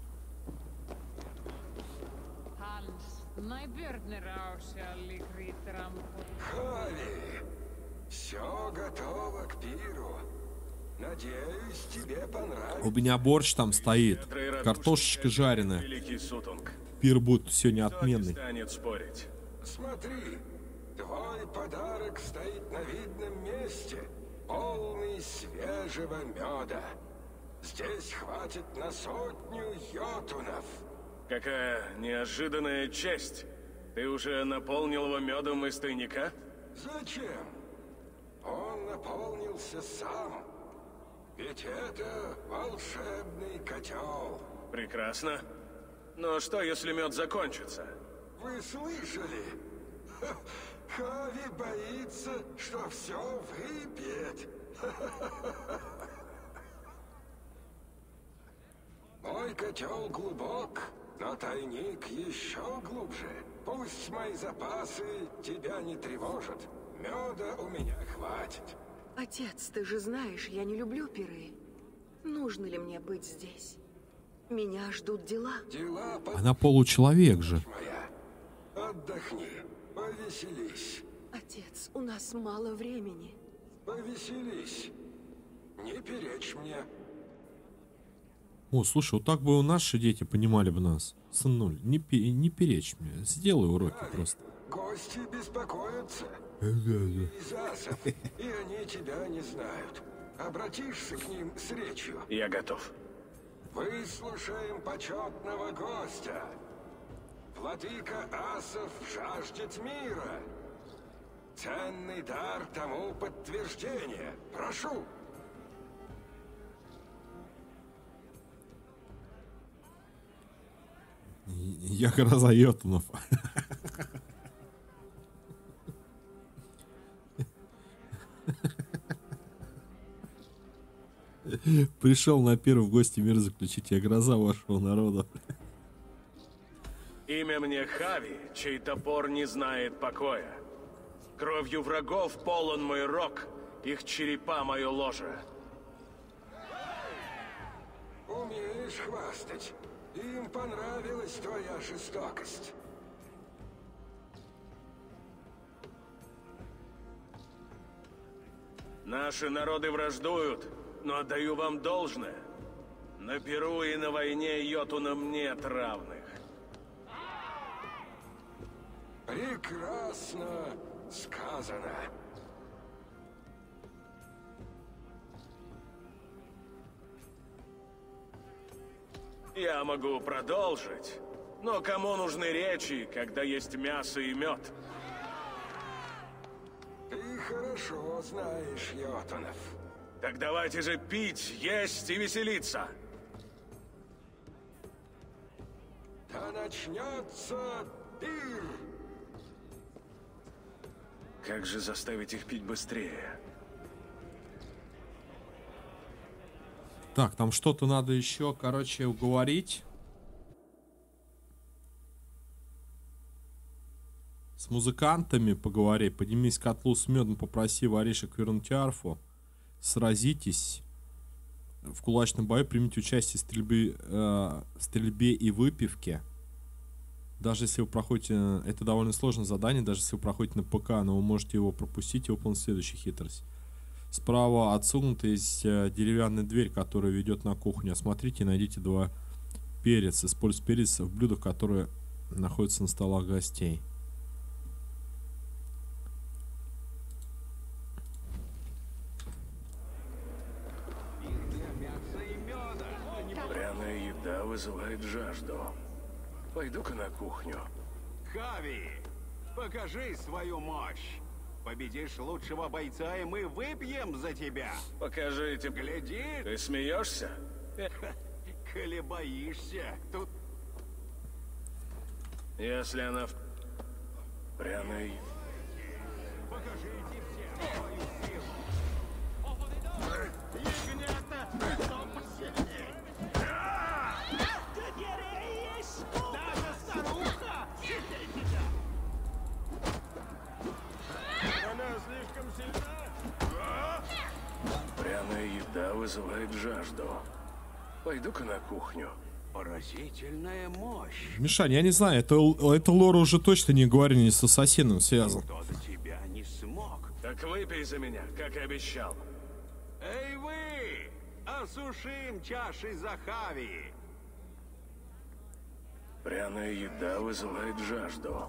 Хави, все готово к пиру. Надеюсь, тебе понравится. У меня борщ там стоит. Картошечка жареная. Великий Сутунг. Пир будет сегодня Кто не отменный. станет спорить? Смотри, твой подарок стоит на видном месте, полный свежего меда. Здесь хватит на 100 йотунов. Какая неожиданная честь. Ты уже наполнил его медом из тайника? Зачем? Он наполнился сам. Ведь это волшебный котел. Прекрасно. Но что, если мед закончится? Вы слышали? Хави боится, что все выпьет. Мой котел глубок, но тайник еще глубже. Пусть мои запасы тебя не тревожат. Меда у меня хватит. Отец, ты же знаешь, я не люблю пиры. Нужно ли мне быть здесь? Меня ждут дела. Дела Она получеловек же. моя. Отдохни, повеселись. Отец, у нас мало времени. Повеселись. Не перечь мне. О, слушай, вот так бы наши дети понимали бы нас. Сынуль, не перечь мне. Сделай уроки просто. Гости беспокоятся. Из асов, и они тебя не знают. Обратишься к ним с речью. Я готов. Выслушаем почетного гостя. Владыка асов жаждет мира. Ценный дар тому подтверждение. Прошу. Я гроза йотунов. Пришел на пир в гости мир заключить. Я гроза вашего народа. Имя мне Хави, чей топор не знает покоя. Кровью врагов полон мой рог, их черепа мое ложе. Умеешь хвастать. Им понравилась твоя жестокость. Наши народы враждуют, но отдаю вам должное. На Перу и на войне йотунам нет равных. Прекрасно сказано. Я могу продолжить, но кому нужны речи, когда есть мясо и мед? Ты хорошо знаешь йотунов. Так давайте же пить, есть и веселиться. Да начнется пир. Как же заставить их пить быстрее? Так, там что-то надо еще, короче, уговорить. С музыкантами поговори. Поднимись к котлу с медом, попроси воришек вернуть арфу. Сразитесь. В кулачном бою примите участие в стрельбе и выпивке. Даже если вы проходите... Это довольно сложное задание, даже если вы проходите на ПК, но вы можете его пропустить и выполнить следующую хитрость. Справа отсунута есть деревянная дверь, которая ведет на кухню. Осмотрите и найдите 2 перца. Используйте перец в блюдах, которые находятся на столах гостей. Пряная еда вызывает жажду. Пойду-ка на кухню. Хави, покажи свою мощь. Победишь лучшего бойца, и мы выпьем за тебя. Покажите. Гляди. Ты смеешься? Коли боишься, тут... Если она в пряной... Покажите всем свою силу. Даже старуха сильнее тебя. Она слишком сильна. Пряная еда вызывает жажду. Пойду-ка на кухню. Поразительная мощь. Мишань, я не знаю, это лор уже точно не говорение с ассасином связан. Кто до тебя не смог. Так выпей за меня, как и обещал. Эй вы! Осушим чаши за Хави. Пряная еда вызывает жажду.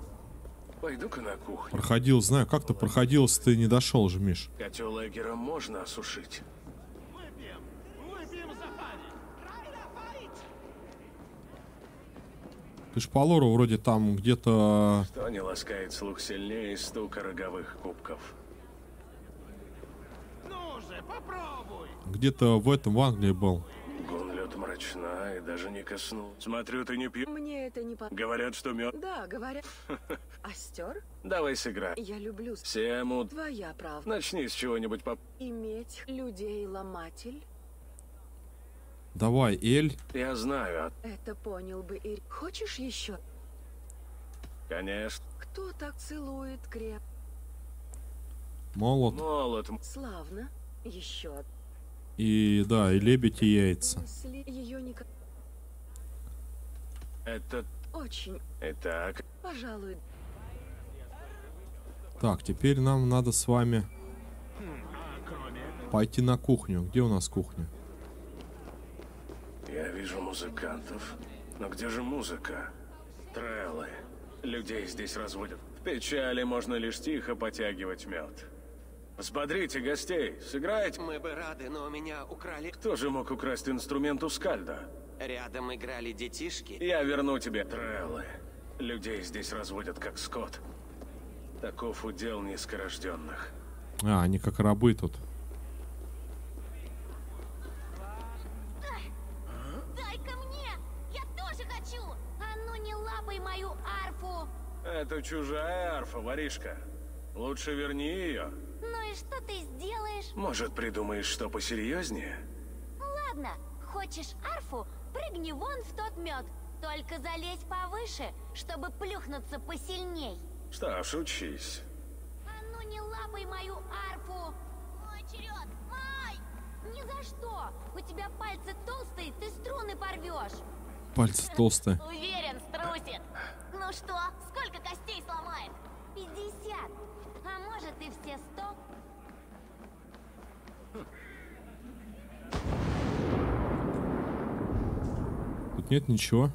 Пойду-ка на кухню. Проходил, знаю, как ты проходил, если ты не дошел же, Миш. Котел Эгера можно осушить. Выпьем за Хави. Ты ж по лору вроде там где-то... Что не ласкает слух сильнее стука роговых кубков. Ну же, попробуй. Где-то в Англии был. Гунлёд мрачный. Точно, и даже не коснулся. Смотрю, ты не пьешь. Мне это не по... Говорят, что мед. Да, говорят. Остер? Давай сыграем. Я люблю... Всем Твоя правда. Начни с чего-нибудь по... Иметь людей-ломатель? Давай, Эль. Я знаю. Это понял бы и... Хочешь еще? Конечно. Кто так целует креп? Молот. Молот. Славно. Еще. И да, и лебедь, и яйца. Мысли ее никак... Это... Очень. Итак. Пожалуй. Так, теперь нам надо с вами пойти на кухню. Где у нас кухня? Я вижу музыкантов. Но где же музыка? Треллы. Людей здесь разводят. В печали можно лишь тихо потягивать мед. Взбодрите гостей, сыграйте. Мы бы рады, но у меня украли... Кто же мог украсть инструмент у Скальда? Рядом играли детишки. Я верну тебе Треллы. Людей здесь разводят как скот. Таков удел низкорожденных. А, они как рабы тут. Дай-ка мне! Я тоже хочу! А ну не лапай мою арфу! Это чужая арфа, воришка. Лучше верни ее. Ну и что ты сделаешь? Может, придумаешь что посерьезнее? Ладно, хочешь арфу? Прыгни вон в тот мед. Только залезь повыше, чтобы плюхнуться посильней. Что ж, учись. А ну не лапай мою арфу! Мой черед! Мой! Ни за что! У тебя пальцы толстые, ты струны порвешь. Пальцы толстые. Уверен, струсит. Ну что, сколько костей сломает? 50. А может и все 100? Тут нет ничего.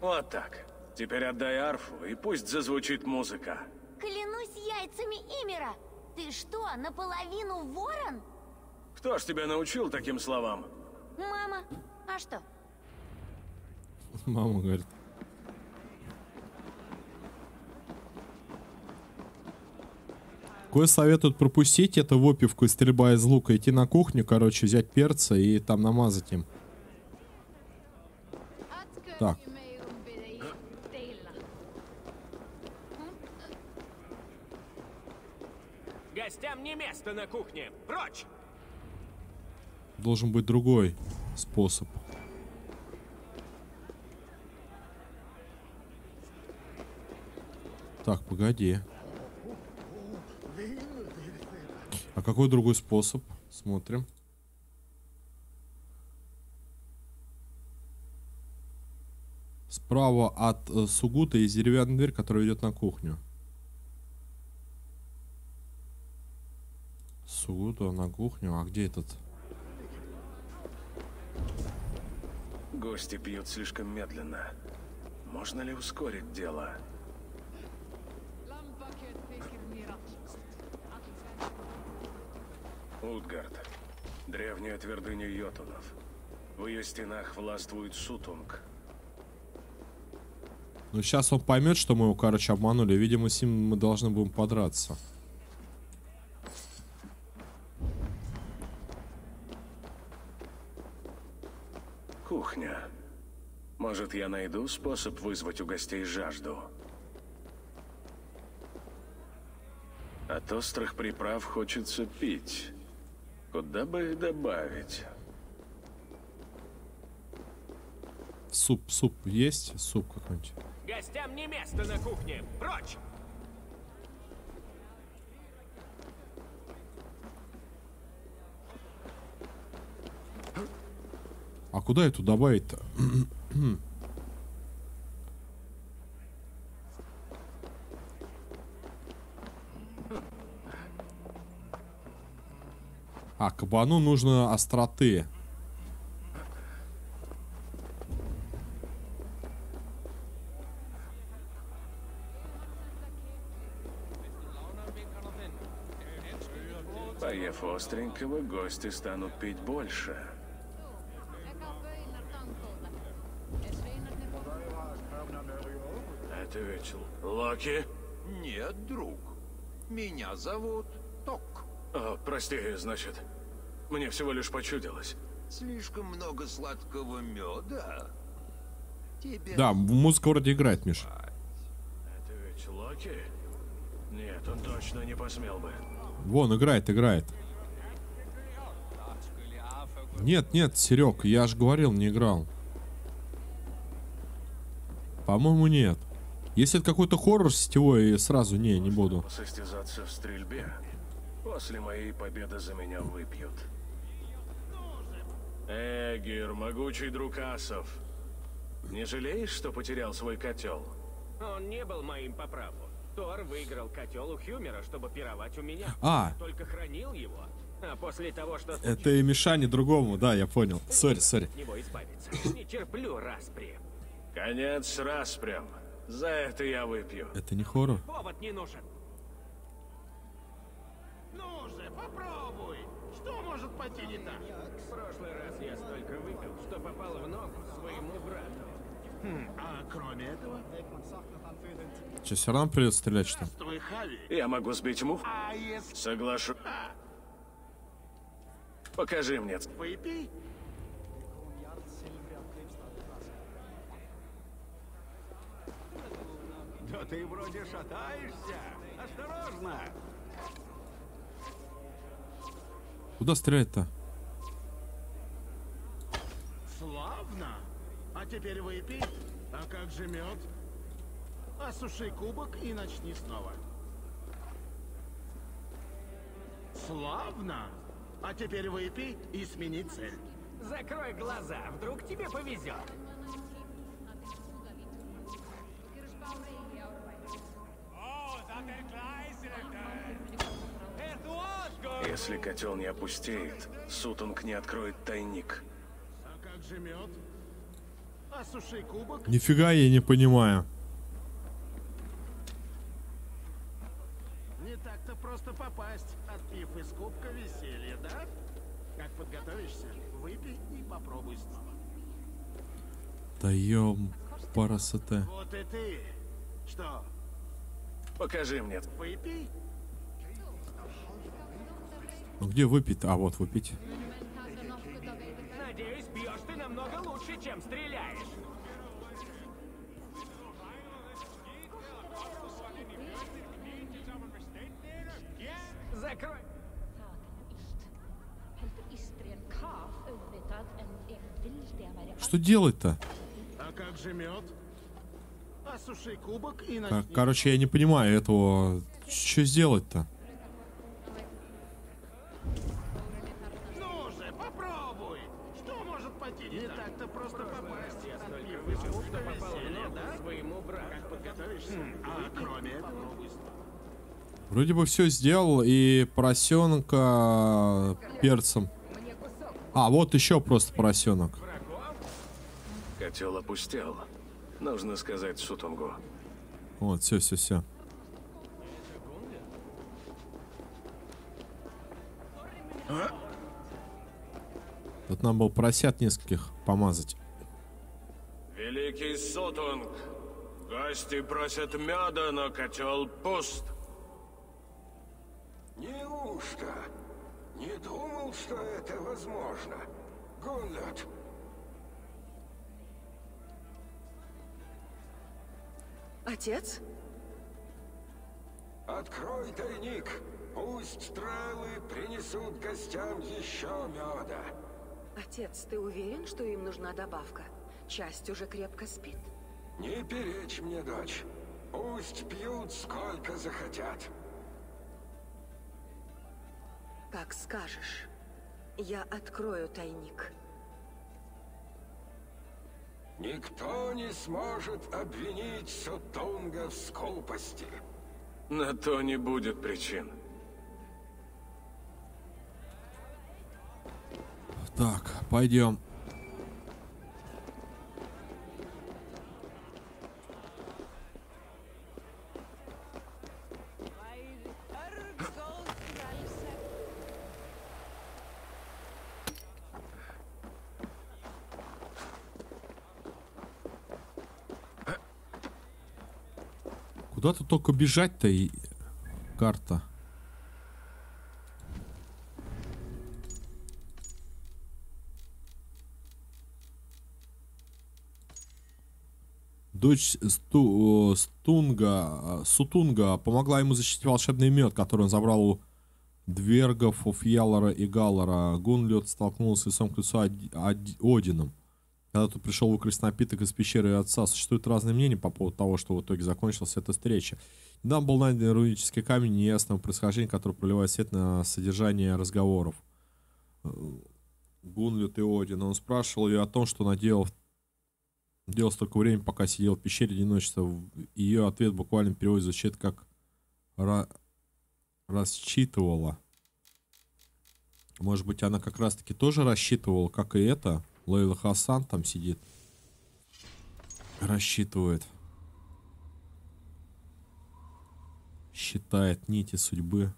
Вот так. Теперь отдай арфу, и пусть зазвучит музыка. Клянусь яйцами Имера! Ты что, наполовину ворон? Кто ж тебя научил таким словам? Мама, а что? Мама говорит. Кое советуют пропустить это выпивку и стрельба из лука, идти на кухню, короче, взять перца и там намазать им. Так. Гостям не место на кухне. Прочь! Должен быть другой способ. Так, погоди. А какой другой способ? Смотрим. Справа от Сугута есть деревянная дверь, которая ведет на кухню. Сугута на кухню. А где этот? Гости пьют слишком медленно. Можно ли ускорить дело? Утгард. Древняя твердыня йотунов. В ее стенах властвует Сутунг. Ну, сейчас он поймет, что мы его, короче, обманули. Видимо, с ним мы должны будем подраться. Кухня. Может, я найду способ вызвать у гостей жажду? От острых приправ хочется пить. Куда бы их добавить? Суп есть? Суп какой-нибудь. Гостям не место на кухне. Прочь! А куда эту добавить-то? А, кабану нужно остроты. Поев остренького, гости станут пить больше. Это ведь Локи? Нет, друг. Меня зовут Ток. О, прости, значит, мне всего лишь почудилось. Слишком много сладкого меда? Тебе... Да, музыка вроде играет, Миша. Это ведь Локи? Нет, он точно не посмел бы. Вон, играет. Нет, Серег, я же говорил, не играл. По-моему, нет. Если это какой-то хоррор сетевой, сразу не буду. Состязаться в стрельбе. После моей победы за меня выпьют. Эгир, могучий друг асов. Не жалеешь, что потерял свой котел? Он не был моим по праву. Тор выиграл котел у Хюмера, чтобы пировать у меня. Только хранил его. А после того, что... Это и Мишане другому, да, я понял. Сори. От него избавиться. Не терплю распри. Конец распрям. За это я выпью. Это не хоррор? Повод не нужен. Ну же, попробуй. Что может пойти не так? В прошлый раз я столько выпил, что попал в ногу своему брату. А кроме этого? Че, все равно придется стрелять, что ли? Твой Хави. Я могу сбить мух? А если... Соглашу. Покажи мне. Выпей. Да ты вроде шатаешься. Осторожно. Куда стрелять-то? Славно. А теперь выпей. А как же мед? Осуши кубок и начни снова. Славно. А теперь выпей и смени цель. Закрой глаза, вдруг тебе повезет. Если котел не опустеет, Сутунг не откроет тайник. А как же мед? Осуши кубок. Нифига я не понимаю. Не так-то просто попасть, отпив из кубка веселья, да? Как подготовишься, выпей и попробуй снова. Да парасоте. Вот и ты. Что? Покажи мне. Выпей. Ну где выпить? А, вот выпить. Надеюсь, бьешь ты намного лучше, чем стреляешь. Закрой. Что делать-то? А как же мед? Осуши кубок и начни. Короче, я не понимаю этого. Что сделать-то? Ну же, попробуй. Что может пойти не так-то просто попасть? Отпив из кубка веселья, да? Своему брату. Как подготовишься? А кроме этого, попробуй снова. Вроде бы все сделал, и поросенка перцем. А, вот еще просто поросенок. Котел опустел. Нужно сказать Сутунгу. Вот, все. Тут нам было поросят нескольких помазать. Великий Сутунг, гости просят меда, но котел пуст. Неужто? Не думал, что это возможно. Гунлёд. Отец? Открой тайник. Пусть стрелы принесут гостям еще меда. Отец, ты уверен, что им нужна добавка? Часть уже крепко спит. Не перечь мне, дочь. Пусть пьют сколько захотят. Как скажешь. Я открою тайник. Никто не сможет обвинить Сутунга в скупости. На то не будет причин. Так, пойдем. Куда-то только бежать-то и карта. Дочь Сутунга помогла ему защитить волшебный мед, который он забрал у двергов, у Фьялора и Галлара. Гунлёд столкнулся с лицом к лицу Одином. Когда тут пришел выкрасть напиток из пещеры и отца, существуют разные мнения по поводу того, что в итоге закончилась эта встреча. Недавно был найден рунический камень неясного происхождения, который проливает свет на содержание разговоров. Гунлёд и Один. Он спрашивал ее о том, что она делал столько времени, пока сидел в пещере одиночества. Ее ответ буквально в переводе звучит как рассчитывала. Может быть, она как раз-таки тоже рассчитывала, как и это. Лейла Хасан там сидит. Рассчитывает. Считает нити судьбы.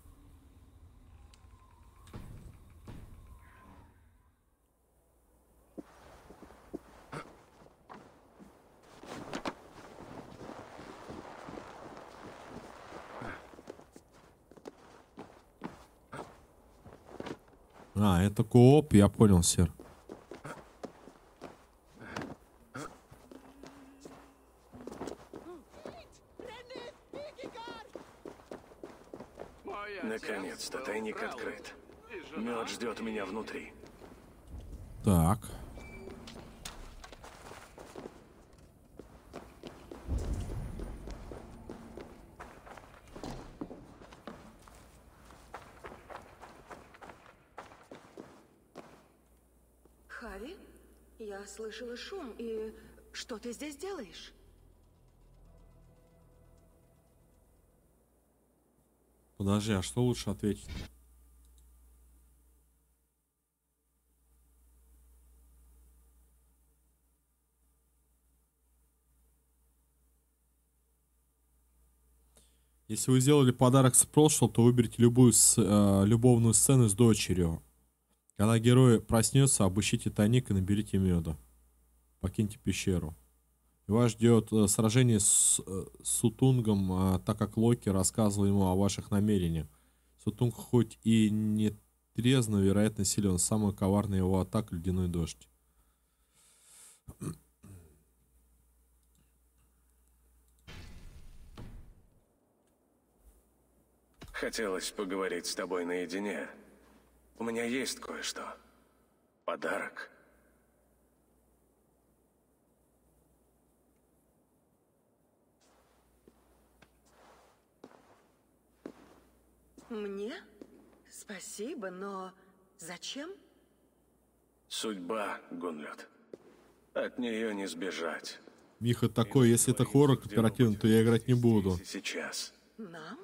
А, это кооп, я понял, сэр. Наконец-то тайник открыт. Мед ждет меня внутри. Так. Хави, я слышала шум, и что ты здесь делаешь? Подожди, а что лучше ответить? Если вы сделали подарок с прошлого, то выберите любую любовную сцену с дочерью. Когда герой проснется, обыщите тайник и наберите меда. Покиньте пещеру. И вас ждет сражение с Сутунгом, так как Локи рассказывал ему о ваших намерениях. Сутунг хоть и не трезв, но вероятно силен. Самая коварная его атака — ледяной дождь. Хотелось поговорить с тобой наедине. У меня есть кое-что. Подарок. Мне? Спасибо, но зачем? Судьба, Гунлёд. От нее не сбежать. Миха такой, если это хоррор кооперативный, то я играть не буду. Сейчас. Нам?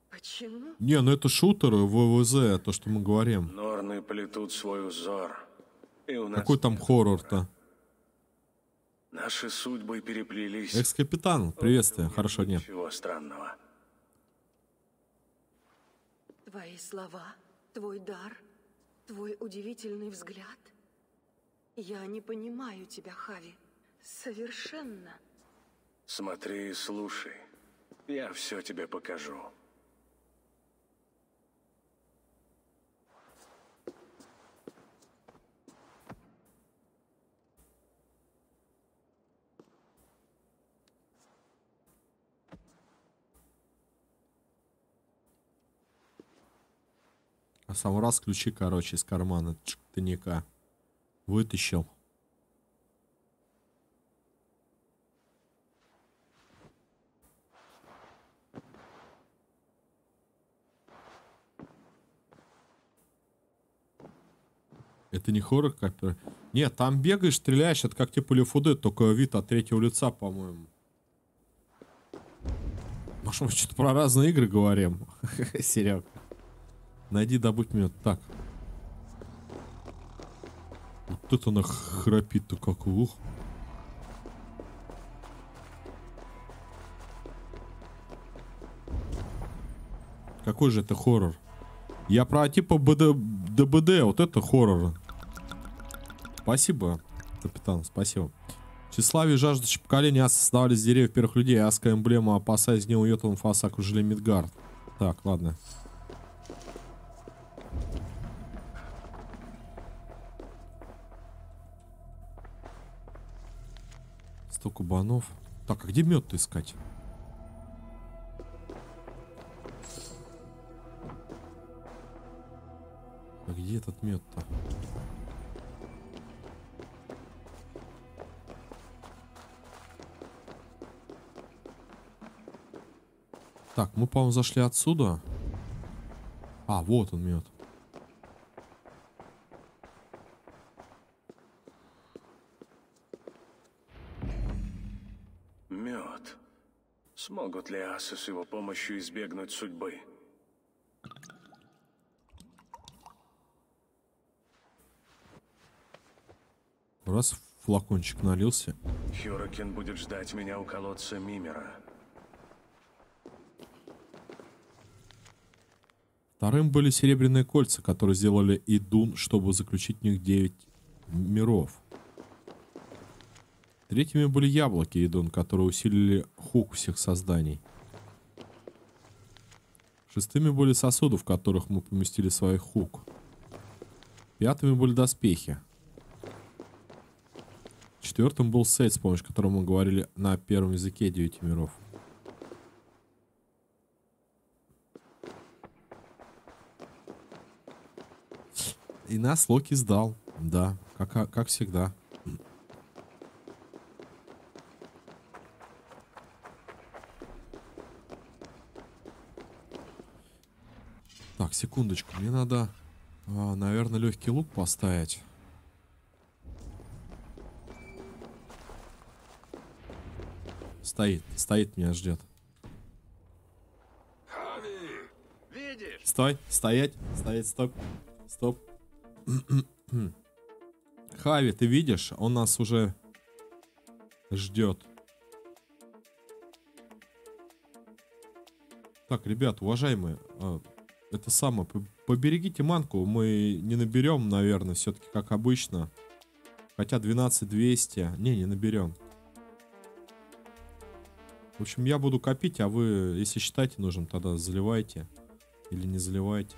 Почему? Не, ну это шутеры, ВВЗ, то, что мы говорим. Норны плетут свой узор. И у нас Какой там хоррор-то? наши судьбы переплелись. Экс-капитан, приветствие. Хорошо, нет. Ничего странного. Твои слова, твой дар, твой удивительный взгляд. Я не понимаю тебя, Хави. Совершенно. Смотри и слушай. Я все тебе покажу. А сам раз ключи, короче, из кармана тайника вытащил. Это не хоррор копер? Нет, там бегаешь, стреляешь, это как типа Лефуде, только вид от третьего лица, по-моему. Может, мы что-то про разные игры говорим? Серег. Найди, добудь мед. Так. Вот это она храпит-то как ух. Какой же это хоррор? Я про типа ДБД, вот это хоррор. Спасибо, капитан, спасибо. Тщеславие и жаждущие поколения асы создавали с деревьев первых людей. Аска эмблема, опасаясь гнева Йотун, фаса окружили Мидгард. Так, ладно. 100 кубанов. Так, а где мед-то искать? А где этот мед-то? Так, мы, по-моему, зашли отсюда. А, вот он мед. Мед. Смогут ли асы с его помощью избегнуть судьбы? Раз флакончик налился. Хюрикин будет ждать меня у колодца Мимира. Вторым были серебряные кольца, которые сделали Идун, чтобы заключить в них 9 миров. Третьими были яблоки Идун, которые усилили хук всех созданий. Шестыми были сосуды, в которых мы поместили своих хук. Пятыми были доспехи. Четвертым был сейд, с помощью которого мы говорили на первом языке 9 миров. И нас Локи сдал. Да, как всегда. Так, секундочку. Мне надо, наверное, легкий лук поставить. Стоит, меня ждет. Видишь? Стой, стоять, стоп. Хави, ты видишь? Он нас уже ждет. Так, ребят, уважаемые, это самое, поберегите манку, мы не наберем, наверное, все-таки как обычно. Хотя 12200, не наберем. В общем, я буду копить, а вы, если считаете нужным, тогда заливайте или не заливайте.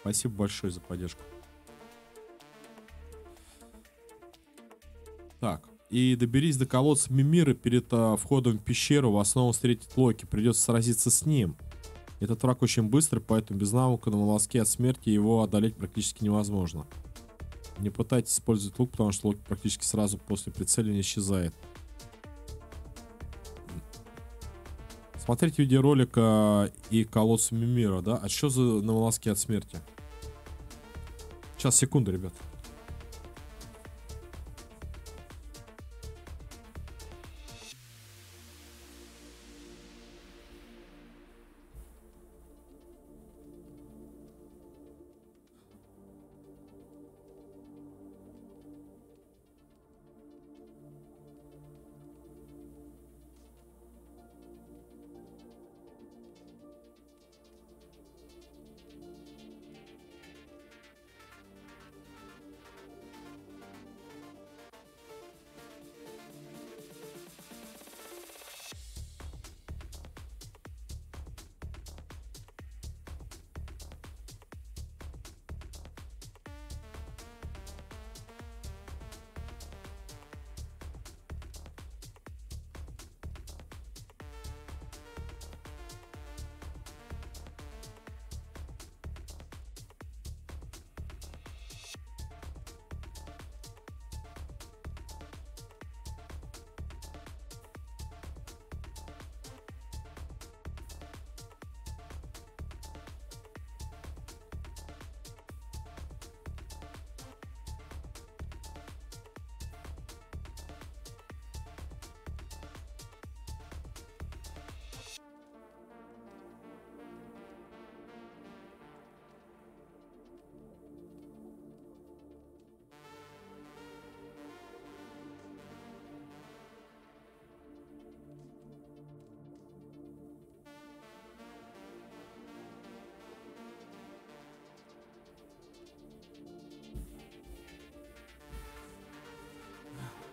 Спасибо большое за поддержку. Так, и доберись до колодца Мимира перед входом в пещеру, вас снова встретит Локи, придется сразиться с ним. Этот враг очень быстрый, поэтому без навыка на волоске от смерти его одолеть практически невозможно. Не пытайтесь использовать лук, потому что Локи практически сразу после прицеливания исчезает. Смотрите видеоролика и колодца Мимира, да? А что за на волоске от смерти? Сейчас, секунду, ребят.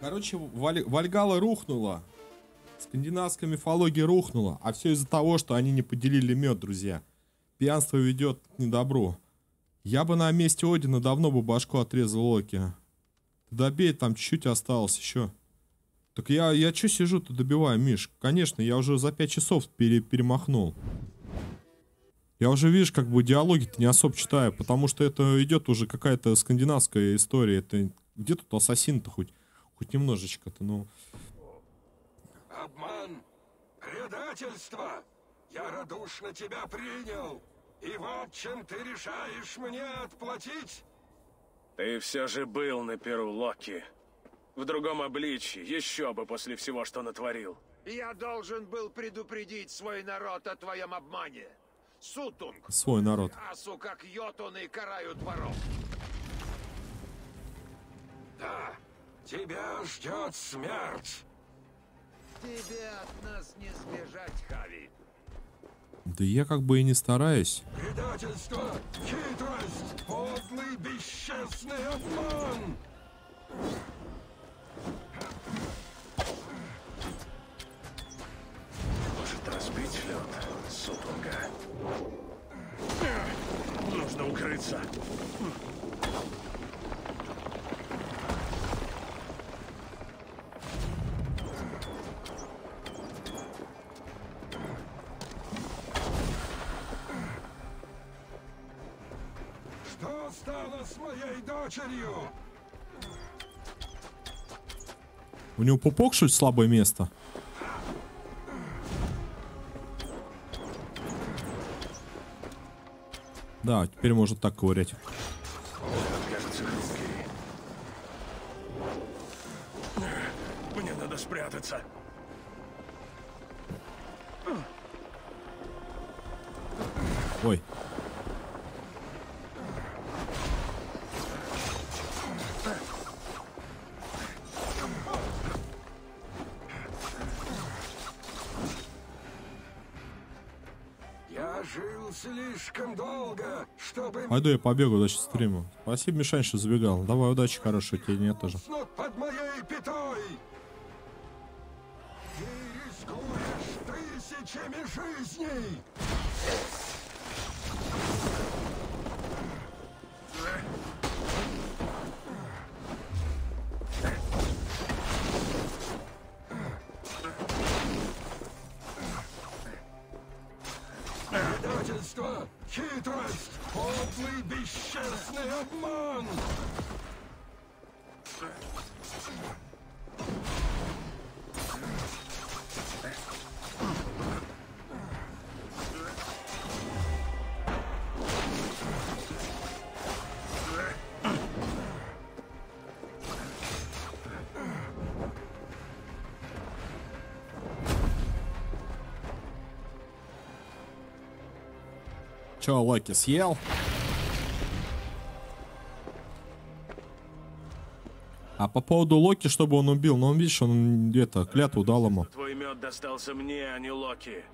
Короче, Вальгалла рухнула. Скандинавская мифология рухнула. А все из-за того, что они не поделили мед, друзья. Пьянство ведет к недобру. Я бы на месте Одина давно бы башку отрезал Локи. Добей, там чуть-чуть осталось еще. Так я что сижу-то добиваю, Миш? Конечно, я уже за 5 часов перемахнул. Я уже, видишь, как бы диалоги-то не особо читаю, потому что это идет уже какая-то скандинавская история. Это где тут ассасин-то хоть немножечко-то, ну... Обман, предательство. Я радушно тебя принял. И вот чем ты решаешь мне отплатить? Ты все же был на Перу, Локи. В другом обличье, еще бы после всего, что натворил. Я должен был предупредить свой народ о твоем обмане. Сутунг. Свой народ. Асу, как йотуны, карают воров. Да, тебя ждет смерть. Тебе от нас не сбежать, Хави. Да я как бы и не стараюсь. Предательство, хитрость, подлый, бесчестный обман. Может разбить лед, Сутунга? Нужно укрыться. Что стало с моей дочерью? У него пупок, что ли, слабое место? Да, теперь может так ковырять. Кажется, хрупкий. Мне надо спрятаться. Ой. Я жил слишком долго, чтобы... Пойду я побегу дальше стриму. Спасибо, Мишань, что забегал. Давай, удачи хорошей тебе, нет тоже. Под моей пятой! Ты рискуешь тысячами жизней! Предательство, хитрость, подлый, бесчестный обман! Че, Локи съел? А по поводу Локи, чтобы он убил, ну он, видишь, он где-то клятву дал ему. Твой мед достался мне, а не Локи.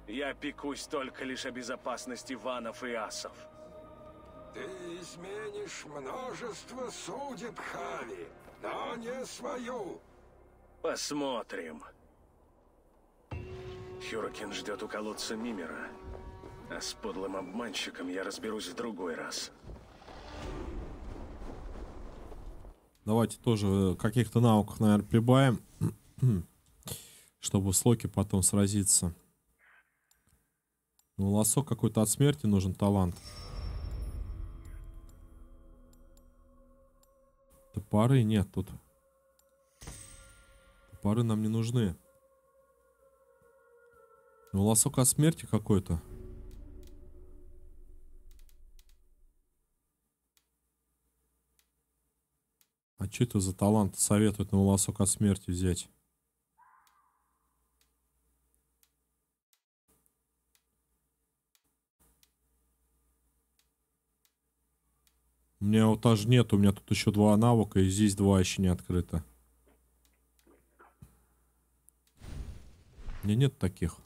Я пекусь только лишь о безопасности ванов и асов. Ты изменишь множество судеб, Хави, но не свою. Посмотрим. Хюрокин ждет у колодца Мимира. А с подлым обманщиком я разберусь в другой раз. Давайте тоже каких-то навыков, наверное, прибавим, чтобы с Локи потом сразиться. Волосок какой-то от смерти нужен, талант. Топоры нет тут. Топоры нам не нужны. Волосок от смерти какой-то. А что это за талант советует на волосок от смерти взять? У меня вот аж нет, у меня тут еще 2 навыка, и здесь 2 еще не открыто. У меня нет таких.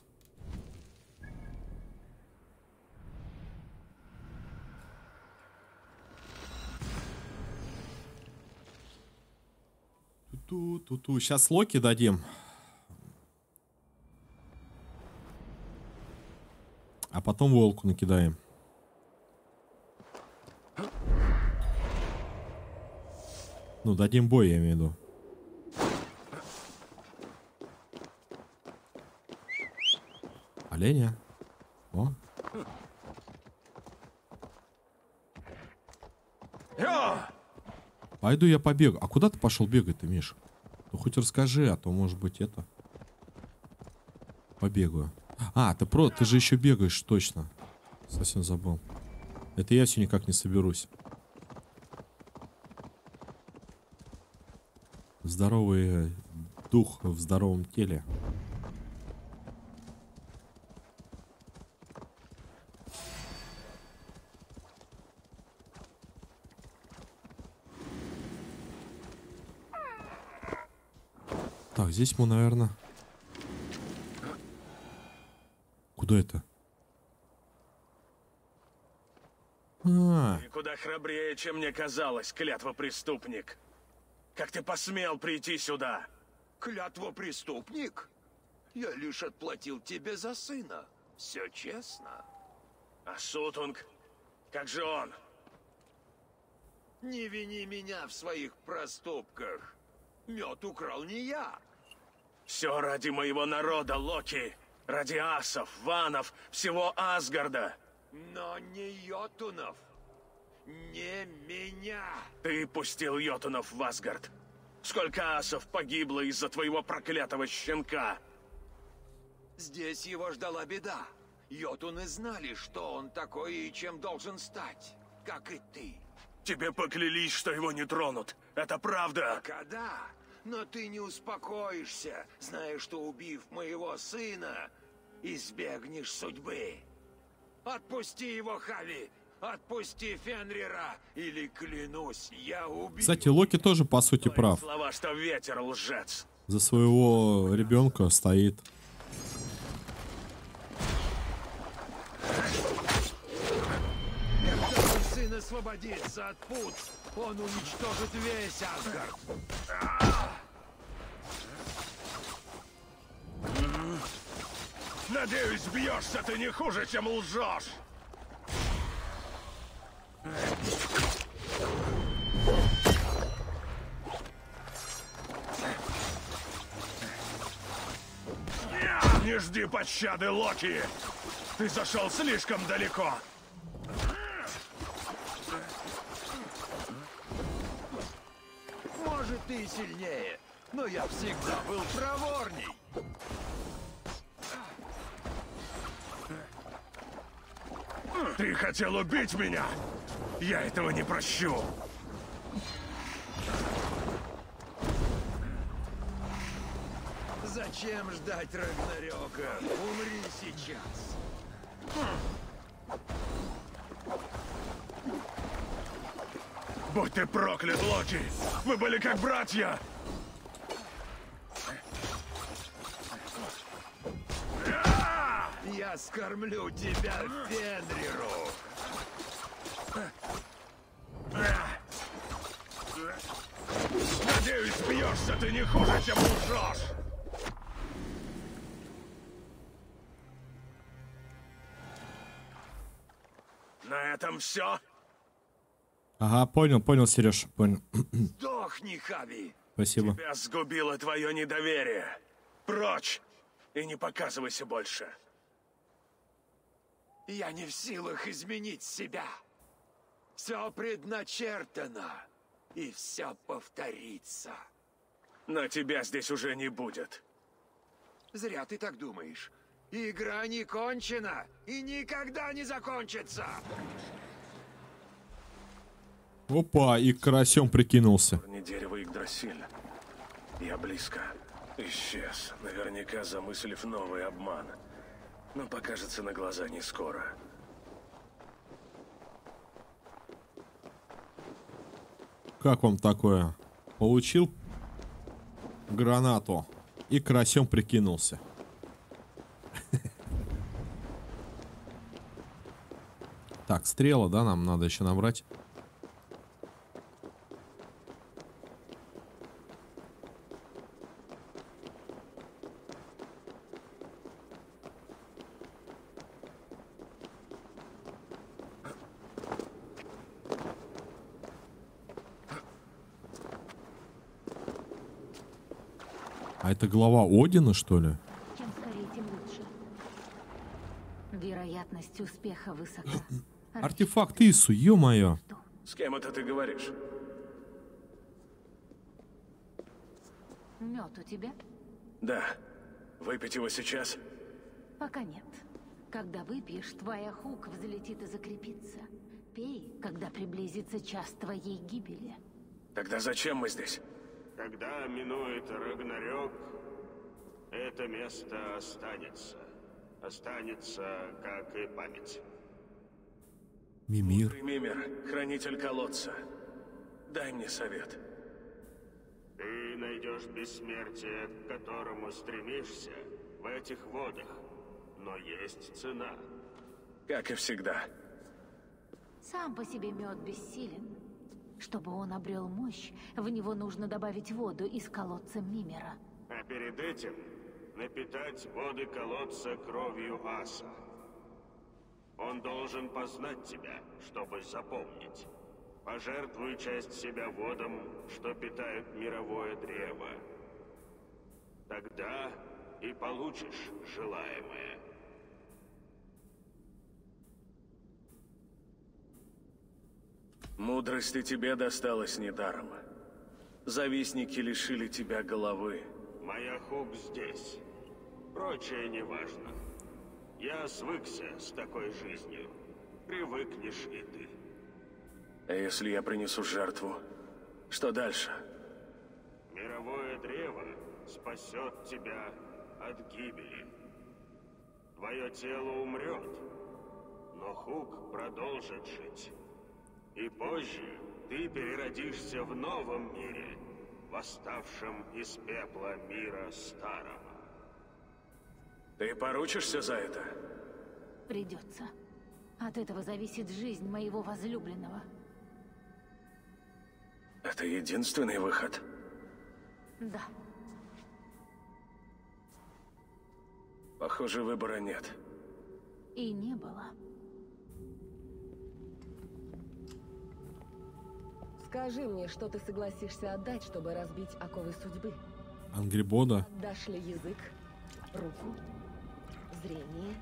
Ту-ту-ту-ту. Сейчас Локи дадим. А потом волку накидаем. Ну, дадим бой, я имею в виду. Оленя. О. Пойду я побегу. А куда ты пошел бегать-то, Миша? Ну хоть расскажи, а то может быть это. Побегаю. А, ты же еще бегаешь, точно. Совсем забыл. Это я все никак не соберусь. Здоровый дух в здоровом теле. Так, здесь мы, наверное... Куда это? Ты куда храбрее, чем мне казалось, клятва-преступник. Как ты посмел прийти сюда? Клятва-преступник? Я лишь отплатил тебе за сына. Все честно. А Сутунг? Как же он? Не вини меня в своих проступках. Мед украл не я. Все ради моего народа, Локи. Ради асов, ванов, всего Асгарда. Но не йотунов. Не меня. Ты пустил йотунов в Асгард. Сколько асов погибло из-за твоего проклятого щенка? Здесь его ждала беда. Йотуны знали, что он такой и чем должен стать, как и ты. Тебе поклялись, что его не тронут. Это правда? Пока да, но ты не успокоишься, зная, что, убив моего сына, избегнешь судьбы. Отпусти его, Хави! Отпусти Фенрира, или, клянусь, я убью... Кстати, Локи тоже, по сути, прав. Слова, что ветер лжец. За своего ребенка стоит. Когда сын освободится от пут, он уничтожит весь Асгард. Надеюсь, бьешься ты не хуже, чем лжешь. Не жди пощады, Локи! Ты зашел слишком далеко! Может, ты и сильнее, но я всегда был проворней. Ты хотел убить меня? Я этого не прощу. Зачем ждать Рагнарёка? Умри сейчас. Будь ты проклят, Локи! Мы были как братья! Я скормлю тебя Фенриру. Надеюсь, бьешься ты не хуже, чем лжешь! На этом все? Ага, понял, Сереж, понял. Сдохни, Хави! Спасибо. Тебя сгубило твое недоверие. Прочь! И не показывайся больше. Я не в силах изменить себя. Все предначертано, и все повторится. Но тебя здесь уже не будет. Зря ты так думаешь. Игра не кончена и никогда не закончится. Опа, и карасем прикинулся. Не дерево Игдрасиль. Я близко. Исчез, наверняка замыслив новый обман. Но покажется на глаза не скоро. Как вам такое? Получил гранату и карасем прикинулся. Так, стрела, да, нам надо еще набрать. А это глава Одина, что ли? Чем скорее, тем лучше. Вероятность успеха высока. Артефакт Ису, ё-моё. С кем это ты говоришь? Мед у тебя? Да. Выпить его сейчас? Пока нет. Когда выпьешь, твоя Хук взлетит и закрепится. Пей, когда приблизится час твоей гибели. Тогда зачем мы здесь? Когда минует Рагнарёк, это место останется. Останется, как и память. Мимир. Мимир, хранитель колодца. Дай мне совет. Ты найдешь бессмертие, к которому стремишься, в этих водах. Но есть цена. Как и всегда. Сам по себе мед бессилен. Чтобы он обрел мощь, в него нужно добавить воду из колодца Мимира. А перед этим напитать воды колодца кровью аса. Он должен познать тебя, чтобы запомнить. Пожертвуй часть себя водам, что питают мировое древо. Тогда и получишь желаемое. Мудрости тебе досталось недаром. Завистники лишили тебя головы. Моя Хук здесь. Прочее не важно. Я свыкся с такой жизнью. Привыкнешь и ты. А если я принесу жертву? Что дальше? Мировое древо спасет тебя от гибели. Твое тело умрет, но Хук продолжит жить. И позже ты переродишься в новом мире, восставшем из пепла мира старого. Ты поручишься за это? Придется. От этого зависит жизнь моего возлюбленного. Это единственный выход? Да. Похоже, выбора нет. И не было. Скажи мне, что ты согласишься отдать, чтобы разбить оковы судьбы? Ангрибода. Отдашь ли язык, руку, зрение?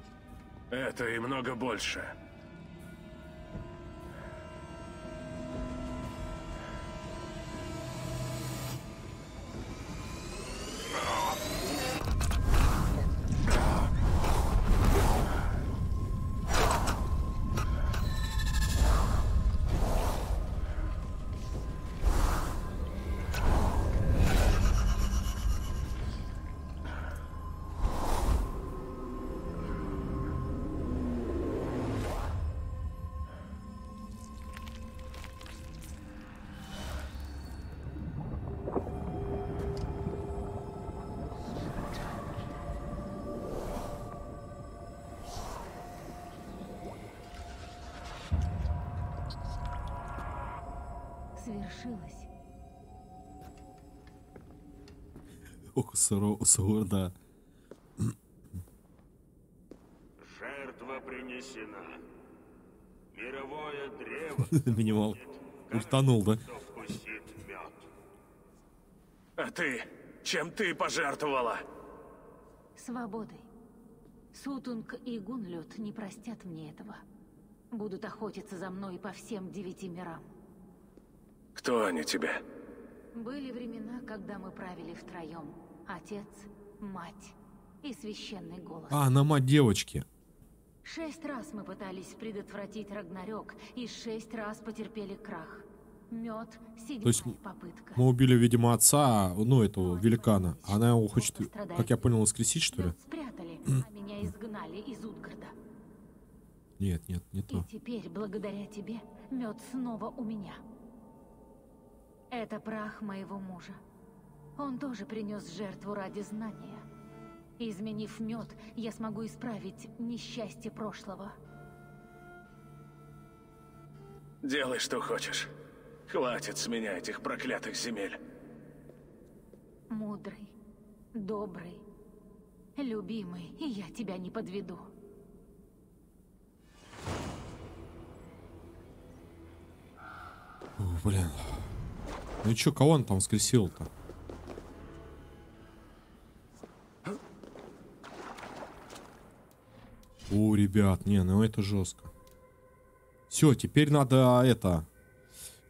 Это и много больше. Свершилось. Ох, да. Жертва принесена. Мировое древо Минимал. Ультанул, да? кто вкусит мед. А ты? Чем ты пожертвовала? Свободой. Сутунг и Гунлёд не простят мне этого. Будут охотиться за мной по всем 9 мирам. Кто они тебе? Были времена, когда мы правили втроем. Отец, мать и священный голос. А, она мать девочки. 6 раз мы пытались предотвратить Рагнарёк, и 6 раз потерпели крах. Мед, 7-я То есть попытка. мы убили, видимо, отца, ну, этого великана. Она его хочет, как я понял, воскресить, что ли? Мёд спрятали, а меня изгнали из Утгарда. Нет, не И то. теперь, благодаря тебе, мед снова у меня. Это прах моего мужа. Он тоже принес жертву ради знания. Изменив мед, я смогу исправить несчастье прошлого. Делай, что хочешь. Хватит с меня этих проклятых земель. Мудрый, добрый, любимый, и я тебя не подведу. О, блин. Ну и чё, кого он там воскресил-то? О, ребят, не, ну это жестко. Все, теперь надо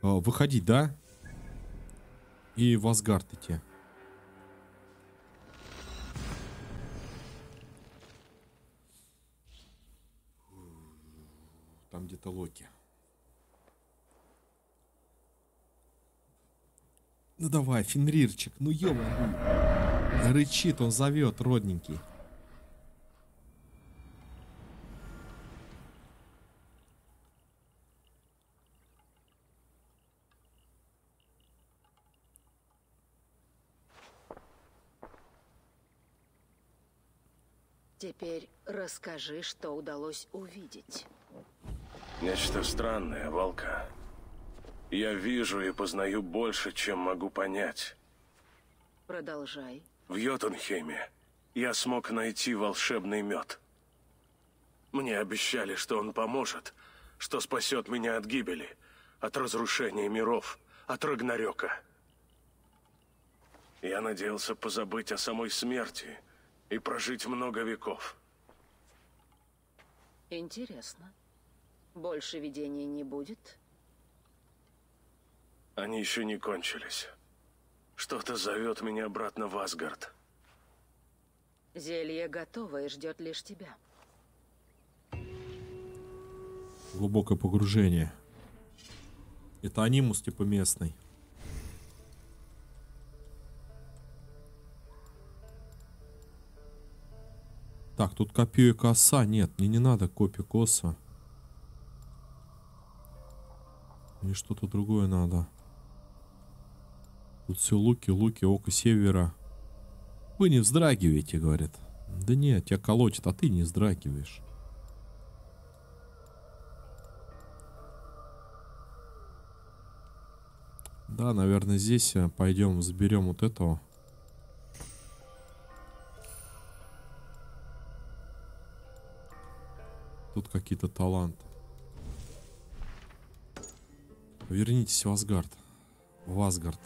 выходить, да? И в Асгард идти. Там где-то Локи. Ну давай, Фенрирчик, ну ё-моё. Рычит, он зовет, родненький. Теперь расскажи, что удалось увидеть. Нечто странное, Волка. Я вижу и познаю больше, чем могу понять. Продолжай. В Йотунхейме я смог найти волшебный мед. Мне обещали, что он поможет, что спасет меня от гибели, от разрушения миров, от Рагнарёка. Я надеялся позабыть о самой смерти и прожить много веков. Интересно. Больше видений не будет? Они еще не кончились. Что-то зовет меня обратно в Асгард. Зелье готово и ждет лишь тебя. Глубокое погружение. Это анимус типа местный. Так, тут копье и коса. Нет, мне не надо копье коса. Мне что-то другое надо. Тут все луки, око севера. Вы не вздрагиваете, говорит. Да нет, тебя колотит, а ты не вздрагиваешь. Да, наверное, здесь пойдем заберем вот этого. Тут какие-то таланты. Вернитесь в Асгард. В Асгард.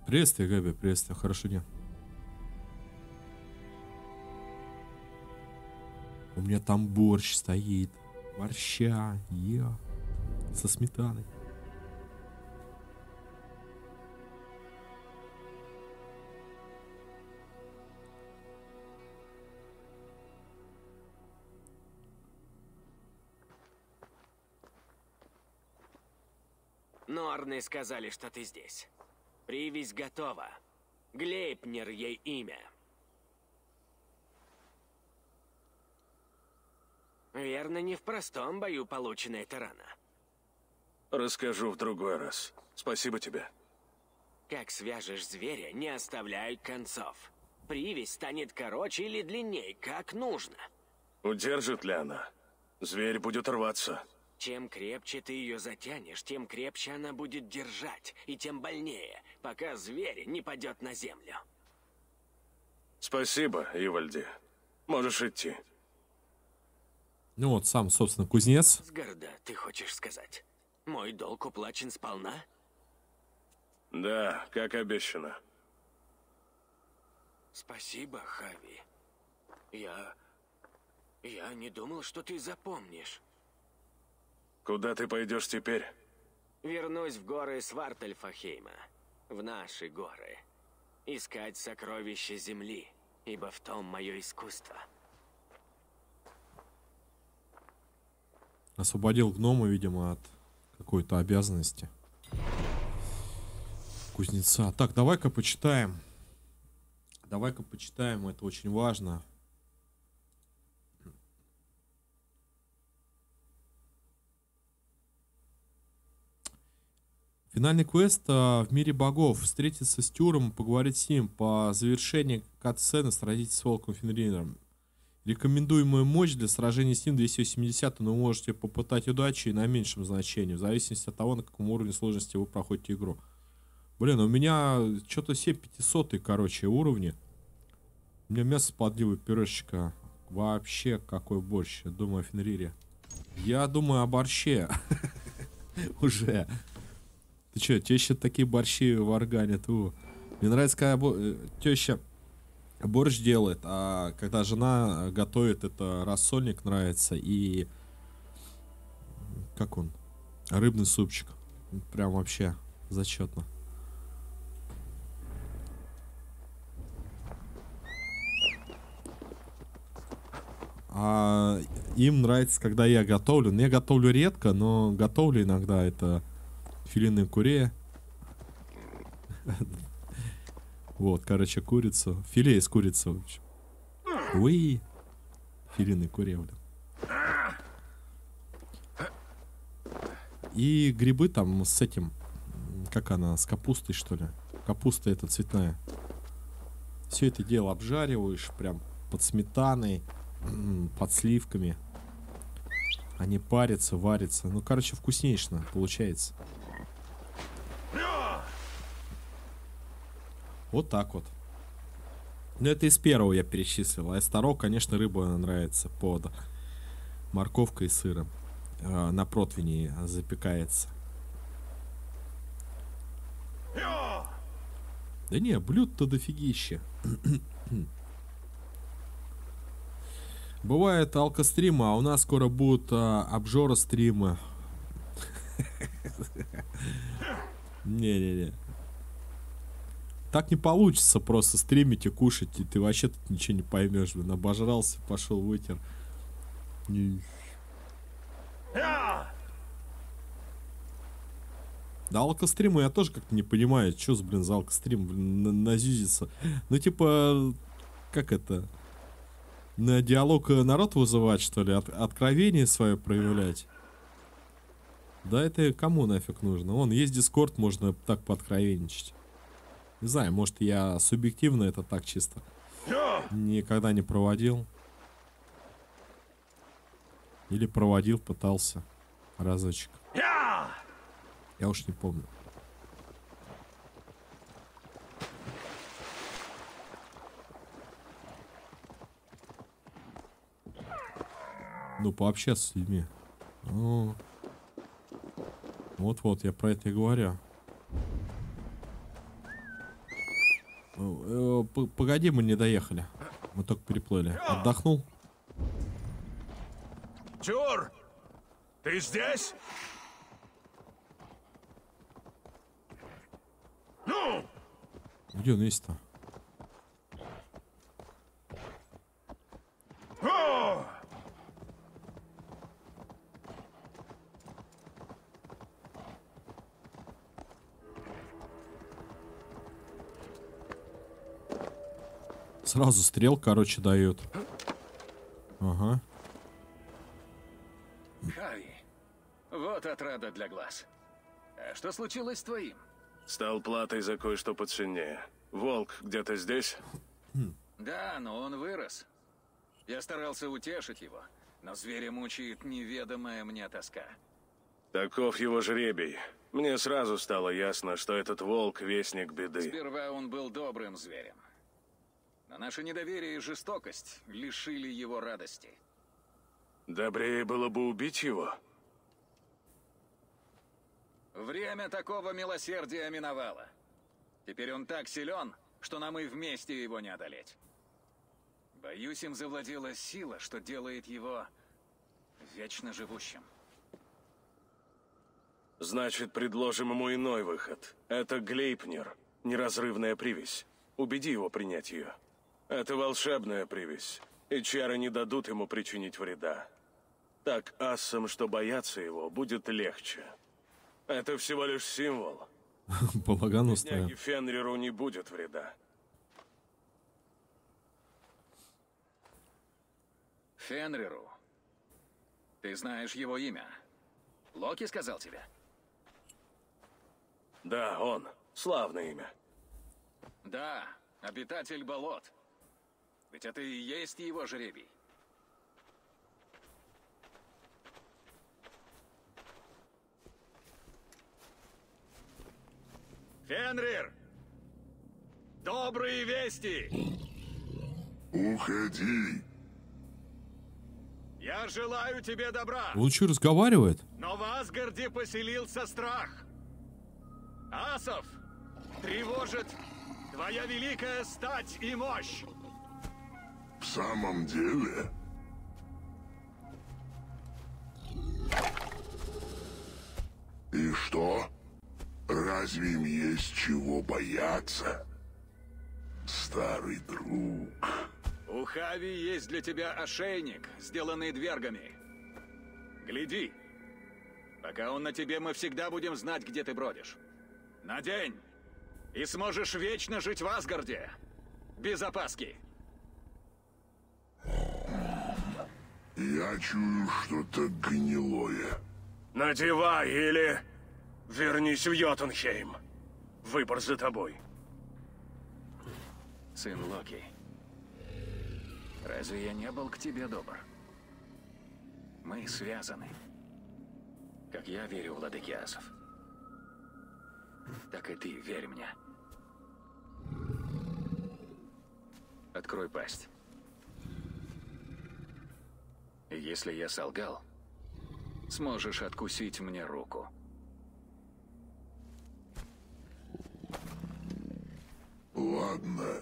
Приветствие, Габи, приветствие. Хорошо, не. У меня там борщ стоит. Борща. Со сметаной. Норны сказали, что ты здесь. Привязь готова. Глейпнер ей имя. Верно, не в простом бою получена эта рана. Расскажу в другой раз. Спасибо тебе. Как свяжешь зверя, не оставляй концов. Привязь станет короче или длиннее, как нужно. Удержит ли она? Зверь будет рваться. Чем крепче ты ее затянешь, тем крепче она будет держать, и тем больнее, пока зверь не падет на землю. Спасибо, Ивальди. Можешь идти. Ну вот, сам, собственно, кузнец. Асгарда, ты хочешь сказать? Мой долг уплачен сполна? Да, как обещано. Спасибо, Хави. Я не думал, что ты запомнишь. Куда ты пойдешь теперь? Вернусь в горы Свартальфахейма. В наши горы. Искать сокровища земли, ибо в том мое искусство. Освободил гнома, видимо, от какой-то обязанности. Кузнеца. Так, давай-ка почитаем. Давай-ка почитаем, это очень важно. Финальный квест в мире богов. Встретиться с Тюром, поговорить с ним. По завершении кат-сцены сразитесь с Волком Фенриром. Рекомендуемая мощь для сражения с ним 270, но вы можете попытать удачи и на меньшем значении, в зависимости от того, на каком уровне сложности вы проходите игру. Блин, у меня что-то все 500-е, короче, уровни. У меня мясо подливы пюрешечка. Вообще, какой борщ. Я думаю о Фенрире. Я думаю о борще. Уже. Ты что, тебе еще такие борщи варганят? Мне нравится, когда теща борщ делает, а когда жена готовит, это рассольник нравится и... Как он? Рыбный супчик. Прям вообще зачетно. А им нравится, когда я готовлю. Я готовлю редко, но готовлю иногда. Это филейное куре. Вот, короче, курицу. Филе из курицы, в общем. Уи. Филейное куре, блин. И грибы там с этим... Как она? С капустой, что ли? Капуста эта цветная. Все это дело обжариваешь прям под сметаной, под сливками. Они парятся, варятся. Ну, короче, вкуснейшно получается. Вот так вот. Ну, это из первого я перечислил. А из второго, конечно, рыба нравится под морковкой и сыром. На противне запекается. Да не, блюд-то дофигища. Бывает алкостримы, а у нас скоро будут обжора стримы. Не-не-не. Так не получится просто стримить и кушать, и ты вообще тут ничего не поймешь, блин. Обожрался, пошел, вытер. Да, алкостримы я тоже как-то не понимаю, что за, блин, за алкострим, блин, назюзиться. Ну, типа, как это? На диалог народ вызывать, что ли? Откровение свое проявлять? Да это кому нафиг нужно? Вон, есть Дискорд, можно так пооткровенничать. Не знаю, может, я субъективно это так чисто никогда не проводил. Или проводил, пытался разочек. Я уж не помню. Ну, пообщаться с людьми. Вот-вот, я про это и говорю. Погоди, мы не доехали. Мы только переплыли. Отдохнул? Чур! Ты здесь? Ну! Где он есть-то? Сразу стрел, короче, дают. Ага. Харри, вот отрада для глаз. А что случилось с твоим? Стал платой за кое-что поценнее. Волк где-то здесь? Да, но он вырос. Я старался утешить его, но зверя мучает неведомая мне тоска. Таков его жребий. Мне сразу стало ясно, что этот волк — вестник беды. Сперва он был добрым зверем. Но наше недоверие и жестокость лишили его радости. Добрее было бы убить его. Время такого милосердия миновало. Теперь он так силен, что нам и вместе его не одолеть. Боюсь, им завладела сила, что делает его вечно живущим. Значит, предложим ему иной выход. Это Глейпнир, неразрывная привязь. Убеди его принять ее. Это волшебная привязь, и чары не дадут ему причинить вреда. Так ассам, что бояться его, будет легче. Это всего лишь символ. Балаган устроил. Бедняге Фенриру не будет вреда. Фенриру? Ты знаешь его имя? Локи сказал тебе? Да, он. Славное имя. Да, обитатель болот. Ведь это и есть его жребий. Фенрир! Добрые вести! Уходи! Я желаю тебе добра! Он что, разговаривает? Но в Асгарде поселился страх. Асов тревожит Твоя великая стать и мощь! В самом деле? И что? Разве им есть чего бояться? Старый друг. У Хави есть для тебя ошейник, сделанный двергами. Гляди. Пока он на тебе, мы всегда будем знать, где ты бродишь. Надень, и сможешь вечно жить в Асгарде. Без опаски. Я чую что-то гнилое. Надевай или вернись в Йотунхейм. Выбор за тобой. Сын Локи, разве я не был к тебе добр? Мы связаны. Как я верю владыке асов, так и ты верь мне. Открой пасть. И если я солгал, сможешь откусить мне руку. Ладно.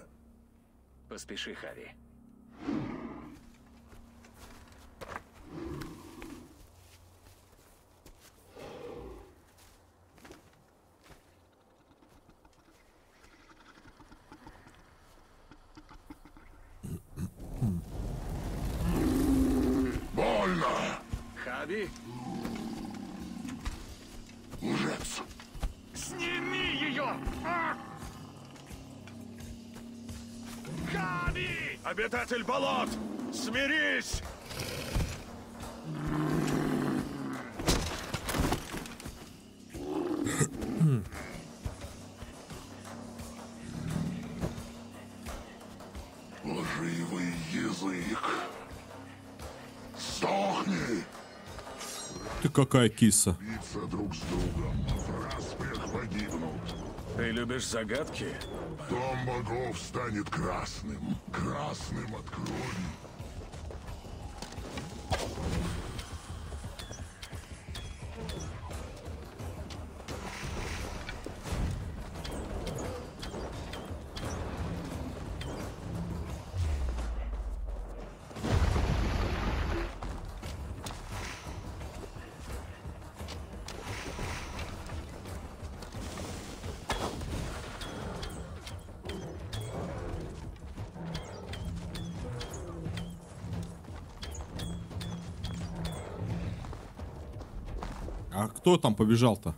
Поспеши, Хави. Больно! Хави? Лжец! Сними ее! Хави! Обитатель болот! Смирись! Лживый язык! Сдохни! Ты какая киса. Биться друг с другом, враспех погибнут. Ты любишь загадки? Дом богов станет красным, красным от крови. А кто там побежал-то?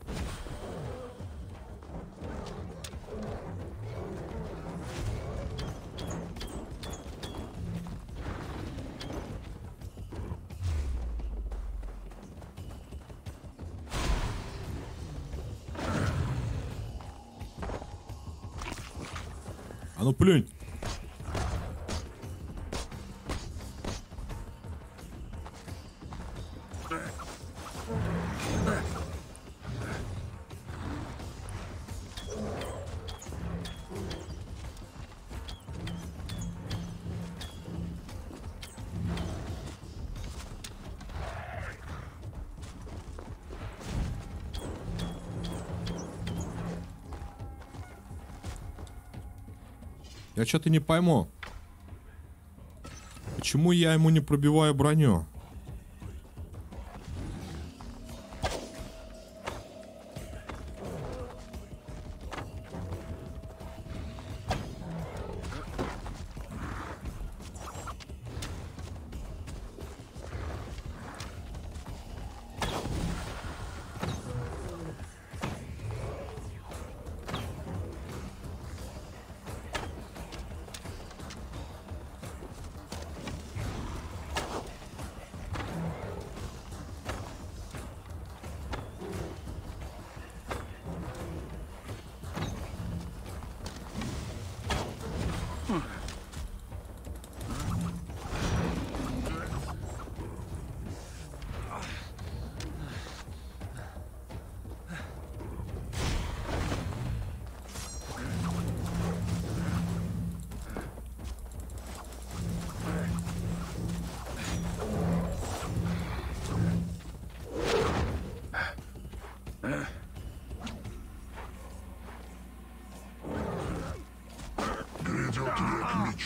А ну плюнь. Я что-то не пойму. Почему я ему не пробиваю броню?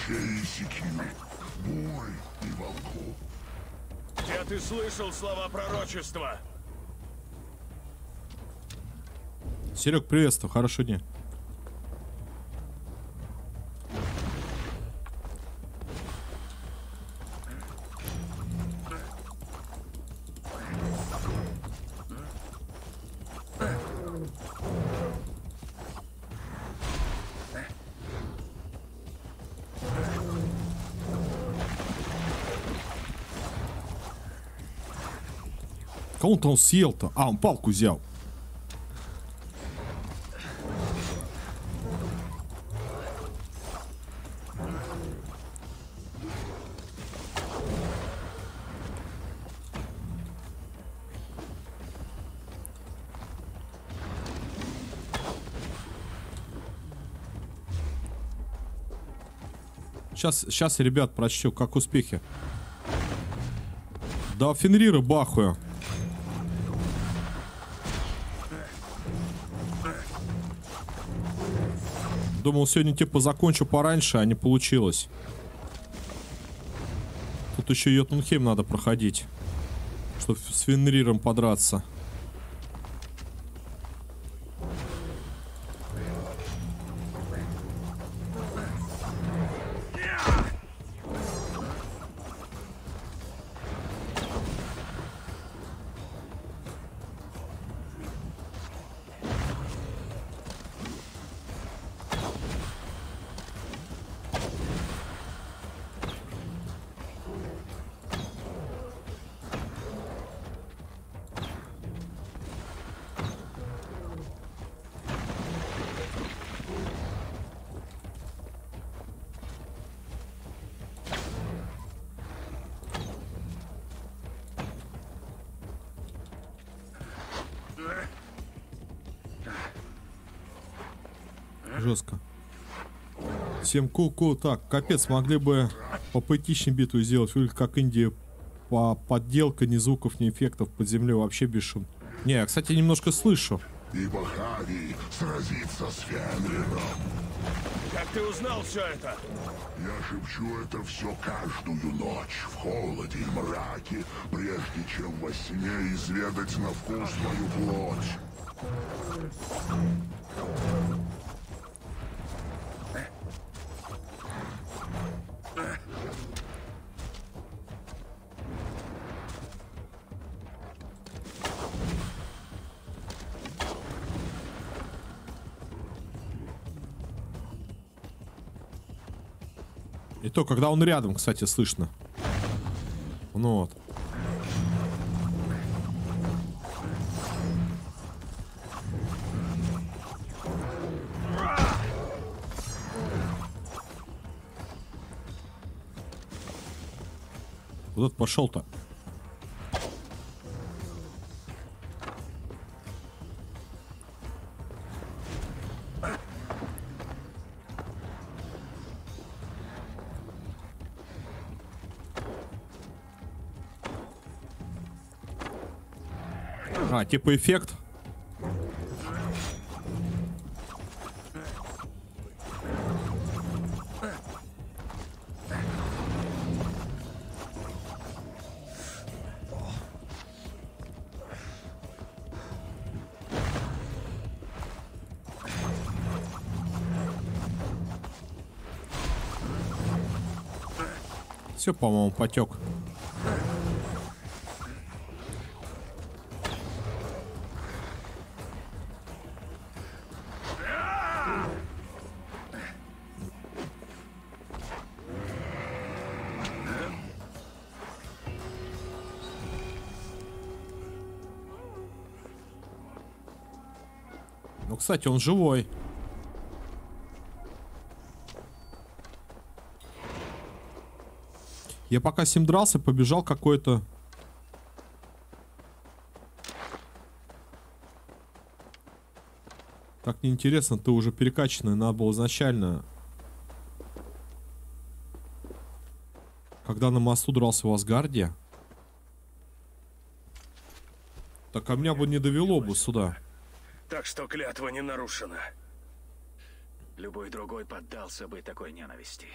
Бой и волков. Где ты слышал слова пророчества? Серег, приветствую, хорошего дня. Кого-то он съел-то. А, он палку взял. Сейчас, ребят, прочту, как успехи. Да, Фенрира бахую. Думал, сегодня типа закончу пораньше, а не получилось. Тут еще Йотунхейм надо проходить, чтобы с Фенриром подраться. Жестко. Всем ку-ку. Так, капец, могли бы попоэтичнее битву сделать. Выглядит как Индия. Подделка, ни звуков, ни эффектов. Под землей вообще без шум. Не, я, кстати, немножко слышу. Ибо Хави сразится с Фенриром. Как ты узнал все это? Я шепчу это все каждую ночь в холоде и мраке, прежде чем во сне изведать на вкус твою плоть. И то, когда он рядом, кстати, слышно. Ну вот. Вот этот пошел-то. А, типа эффект. Все, по-моему, потек. Ну, кстати, он живой. Я пока с ним дрался, побежал какой-то. Так неинтересно, ты уже перекачанный, надо было изначально. Когда на мосту дрался в Асгарде. Так, а меня бы не довело бы сюда. Так что клятва не нарушена. Любой другой поддался бы такой ненависти.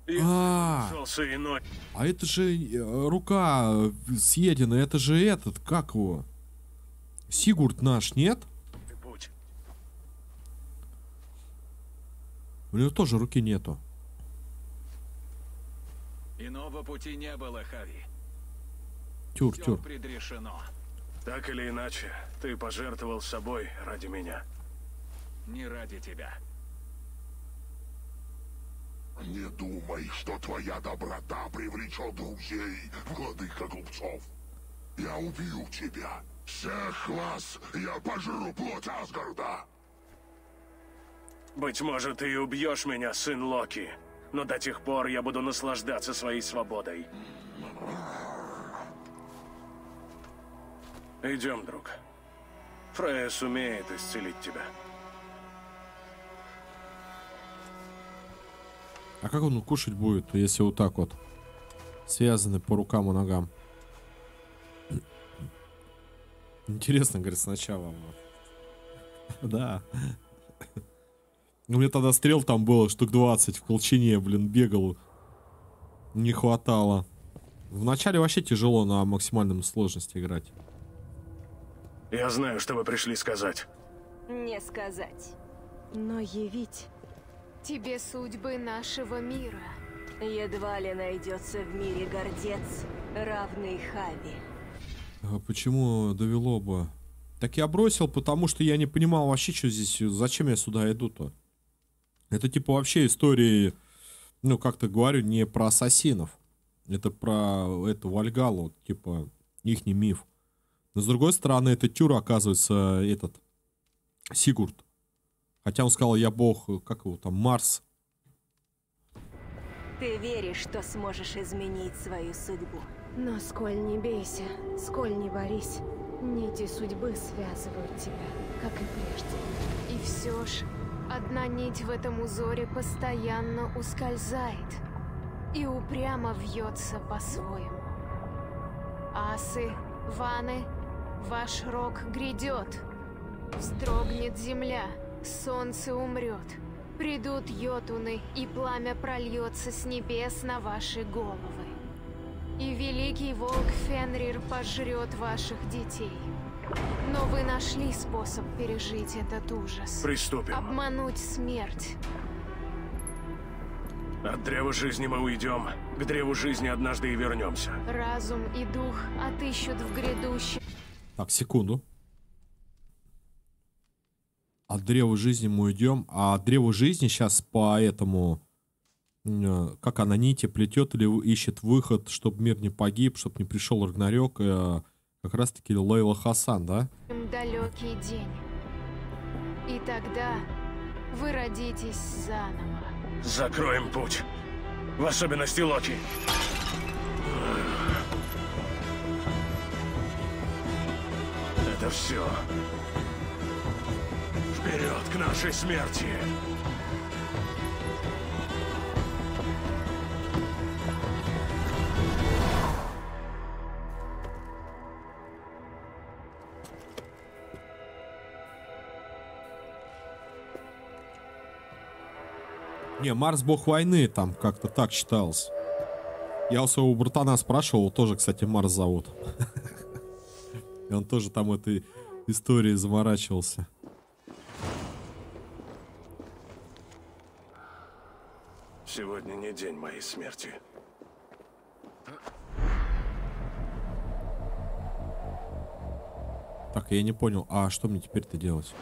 Нашелся иной. А это же рука съедена, это же этот, как его? Сигурд наш, нет? путь. У него тоже руки нету. Иного пути не было, Хави. Тюр, Всё тюр. предрешено. Так или иначе, ты пожертвовал собой ради меня. Не ради тебя. Не думай, что твоя доброта привлечет друзей, владыка глупцов. Я убью тебя. Всех вас я пожру плоть Асгарда. Быть может, ты и убьешь меня, сын Локи. Но до тех пор я буду наслаждаться своей свободой. Идем, друг. Фрея сумеет исцелить тебя. А как он кушать будет, если вот так вот? Связаны по рукам и ногам. Интересно, говорит, сначала. Да. У меня тогда стрел там было штук 20 в колчине, блин, бегал. Не хватало. Вначале вообще тяжело на максимальном сложности играть. Я знаю, что вы пришли сказать. Не сказать, но явить. Тебе судьбы нашего мира. Едва ли найдется в мире гордец, равный Хави. А почему довело бы? Так я бросил, потому что я не понимал вообще, что здесь, зачем я сюда иду-то. Это типа вообще истории, ну как-то говорю, не про ассасинов. Это про эту Вальгалу, типа ихний миф. Но с другой стороны, это Тюр, оказывается, этот Сигурд. Хотя он сказал, я бог, как его там, Марс. Ты веришь, что сможешь изменить свою судьбу? Но сколь не бейся, сколь не борись, нити судьбы связывают тебя, как и прежде. И все ж, одна нить в этом узоре постоянно ускользает и упрямо вьется по-своему. Асы, ваны, ваш рок грядет. Вздрогнет земля, солнце умрет. Придут йотуны, и пламя прольется с небес на ваши головы. И великий волк Фенрир пожрет ваших детей. Но вы нашли способ пережить этот ужас. Приступим. Обмануть смерть. От древа жизни мы уйдем. К древу жизни однажды и вернемся. Разум и дух отыщут в грядущем. Так, секунду. От древа жизни мы уйдем. А от древа жизни сейчас по этому... Как она нити плетет или ищет выход, чтобы мир не погиб, чтобы не пришел Рагнарёк. Как раз таки Лейла Хасан, да? Далекий день. И тогда вы родитесь заново. Закроем путь. В особенности Локи. Это все. Вперед к нашей смерти. Не, Марс бог войны, там как-то так считалось. Я у своего братана спрашивал, тоже, кстати, Марс зовут. И он тоже там этой историей заморачивался. Сегодня не день моей смерти. Так, я не понял, а что мне теперь-то делать?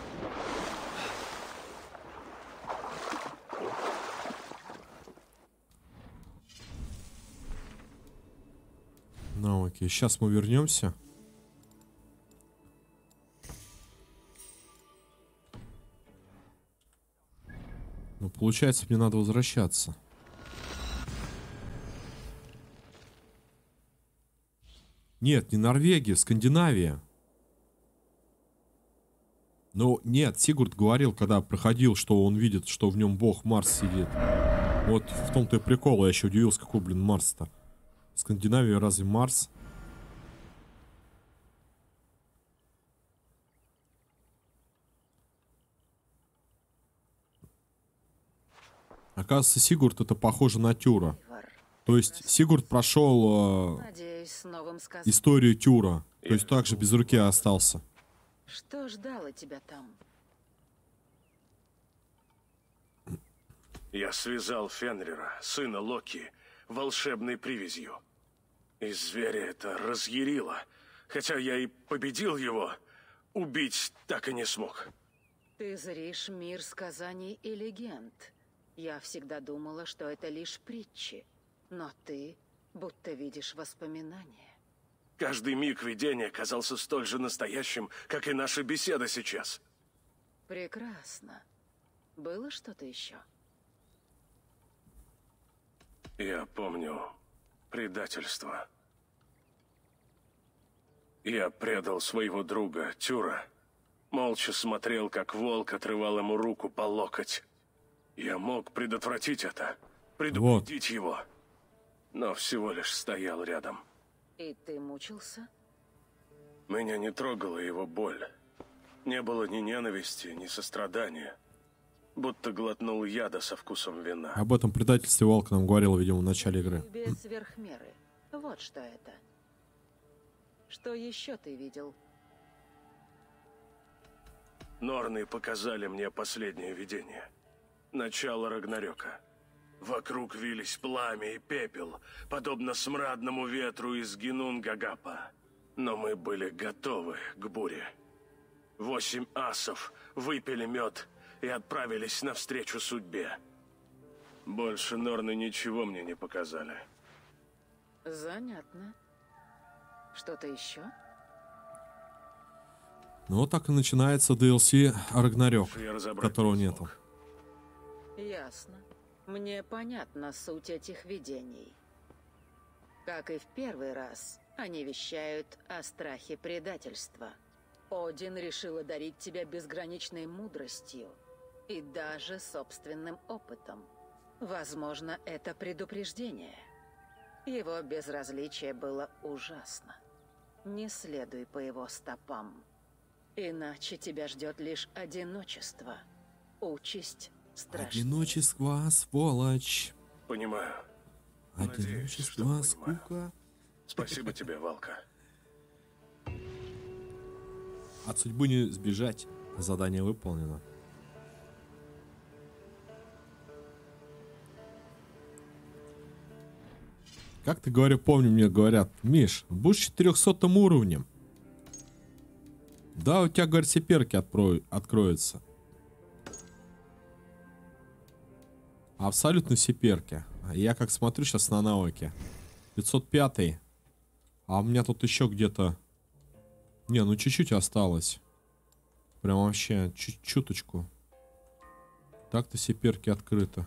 Ну, окей, сейчас мы вернемся. Ну, получается, мне надо возвращаться. Нет, не Норвегия, Скандинавия. Ну, нет, Сигурд говорил, когда проходил, что он видит, что в нем бог Марс сидит. Вот в том-то и прикол, я еще удивился, какой, блин, Марс-то. Скандинавия разве Марс? Оказывается, Сигурд это похоже на Тюра. То есть Сигурд прошел Надеюсь, с новым сказом. историю Тюра. То есть также без руки остался. Что ждало тебя там? Я связал Фенрира, сына Локи, волшебной привязью. И зверя это разъярило. Хотя я и победил его, убить так и не смог. Ты зришь мир сказаний и легенд. Я всегда думала, что это лишь притчи. Но ты будто видишь воспоминания. Каждый миг видения казался столь же настоящим, как и наша беседа сейчас. Прекрасно. Было что-то еще? Я помню предательство. Я предал своего друга, Тюра. Молча смотрел, как волк отрывал ему руку по локоть. Я мог предотвратить это, предупредить его. Но всего лишь стоял рядом. И ты мучился? Меня не трогала его боль. Не было ни ненависти, ни сострадания. Будто глотнул яда со вкусом вина. Об этом предательстве Волк нам говорил, видимо, в начале игры. Любие сверх меры. Вот что это. Что еще ты видел? Норны показали мне последнее видение. Начало Рагнарёка. Вокруг вились пламя и пепел, подобно смрадному ветру из Гинунгагапа. Но мы были готовы к буре. 8 асов выпили мед и отправились навстречу судьбе. Больше Норны ничего мне не показали. Занятно. Что-то еще? Ну вот так и начинается DLC Рагнарёк, которого нету. Ясно. Мне понятна суть этих видений. Как и в первый раз, они вещают о страхе предательства. Один решил одарить тебя безграничной мудростью и даже собственным опытом. Возможно, это предупреждение. Его безразличие было ужасно. Не следуй по его стопам. Иначе тебя ждет лишь одиночество. Участь страшная. Одиночество, сволочь. Понимаю. Одиночество, скука. Спасибо тебе, Валка. От судьбы не сбежать. Задание выполнено. Как-то говорю, помню, мне говорят: Миш, будешь 400 уровнем. Да, у тебя, говорят, все перки откроются. Абсолютно все перки. Я как смотрю сейчас на навыки. 505. А у меня тут еще где-то... Не, ну чуть-чуть осталось. Прям вообще чуточку. Так-то все перки открыты.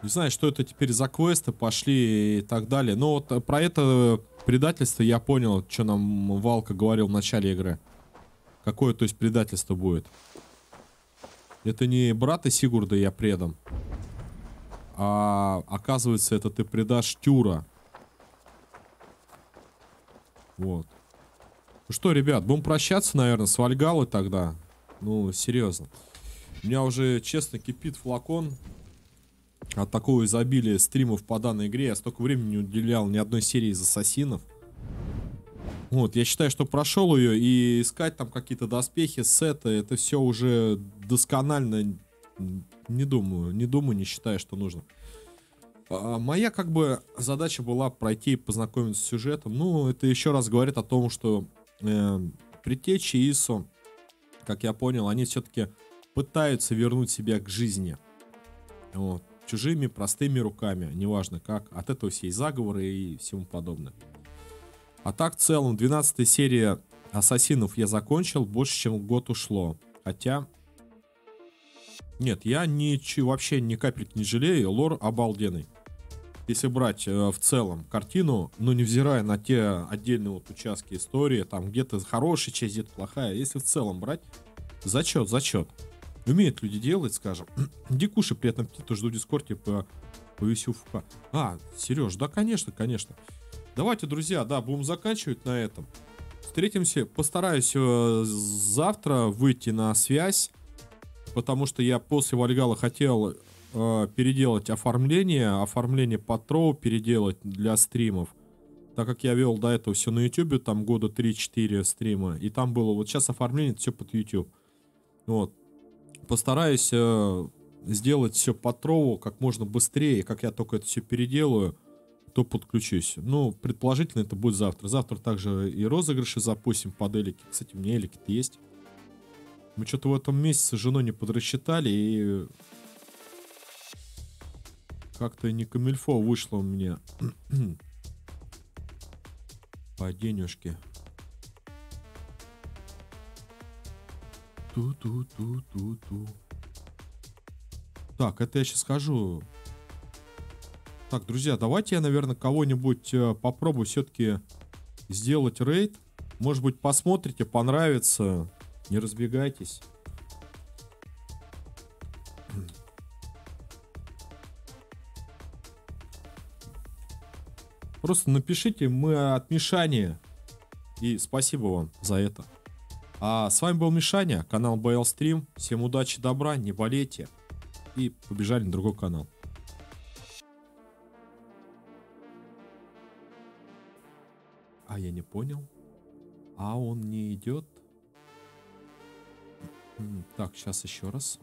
Не знаю, что это теперь за квесты пошли и так далее. Но вот про это предательство я понял, что нам Валка говорил в начале игры. Какое, то есть, предательство будет. Это не брата Сигурда я предам. А оказывается, это ты предашь Тюра. Вот. Ну что, ребят, будем прощаться, наверное, с Вальгаллой тогда. Ну, серьезно. У меня уже, честно, кипит флакон. От такого изобилия стримов по данной игре. Я столько времени не уделял ни одной серии из Ассасинов. Вот, я считаю, что прошел ее, и искать там какие-то доспехи, сеты, это все уже досконально, не думаю, не считаю, что нужно. Моя, как бы, задача была пройти и познакомиться с сюжетом. Ну, это еще раз говорит о том, что Предтечи и Ису, как я понял, они все-таки пытаются вернуть себя к жизни. Вот. Чужими, простыми руками, неважно как. От этого все и заговоры и всему подобное. А так, в целом, 12-я серия Ассасинов я закончил, больше, чем год ушло. Хотя... Нет, я вообще ни капельки не жалею, лор обалденный. Если брать в целом картину, но невзирая на те отдельные вот участки истории, там где-то хорошая часть, где-то плохая, если в целом брать, зачет. Умеют люди делать, скажем. Иди кушай, приятно аппетита, жду в Дискорде по повесю ФК. Сереж, да, конечно. Давайте, друзья, да, будем заканчивать на этом. Встретимся. Постараюсь завтра выйти на связь. Потому что я после Вальгалла хотел переделать оформление Патроу переделать для стримов. Так как я вел до этого все на YouTube, там года 3-4 стрима. И там было, вот сейчас оформление, все под YouTube. Вот. Постараюсь сделать все Патроу как можно быстрее. Как я только это все переделаю, то подключусь. Ну, предположительно, это будет завтра. Завтра также и розыгрыши запустим под элики. Кстати, у меня элики-то есть. Мы что-то в этом месяце с женой не подрасчитали, и как-то не камильфо вышло у меня по денежке. Ту-ту-ту-ту-ту. Так, это я сейчас скажу. Так, друзья, давайте я, наверное, кого-нибудь попробую все-таки сделать рейд. Может быть, посмотрите, понравится. Не разбегайтесь. Просто напишите, мы от Мишани. И спасибо вам за это. А с вами был Мишаня, канал BL Stream. Всем удачи, добра, не болейте. И побежали на другой канал. А я не понял. А он не идет. Так, сейчас еще раз.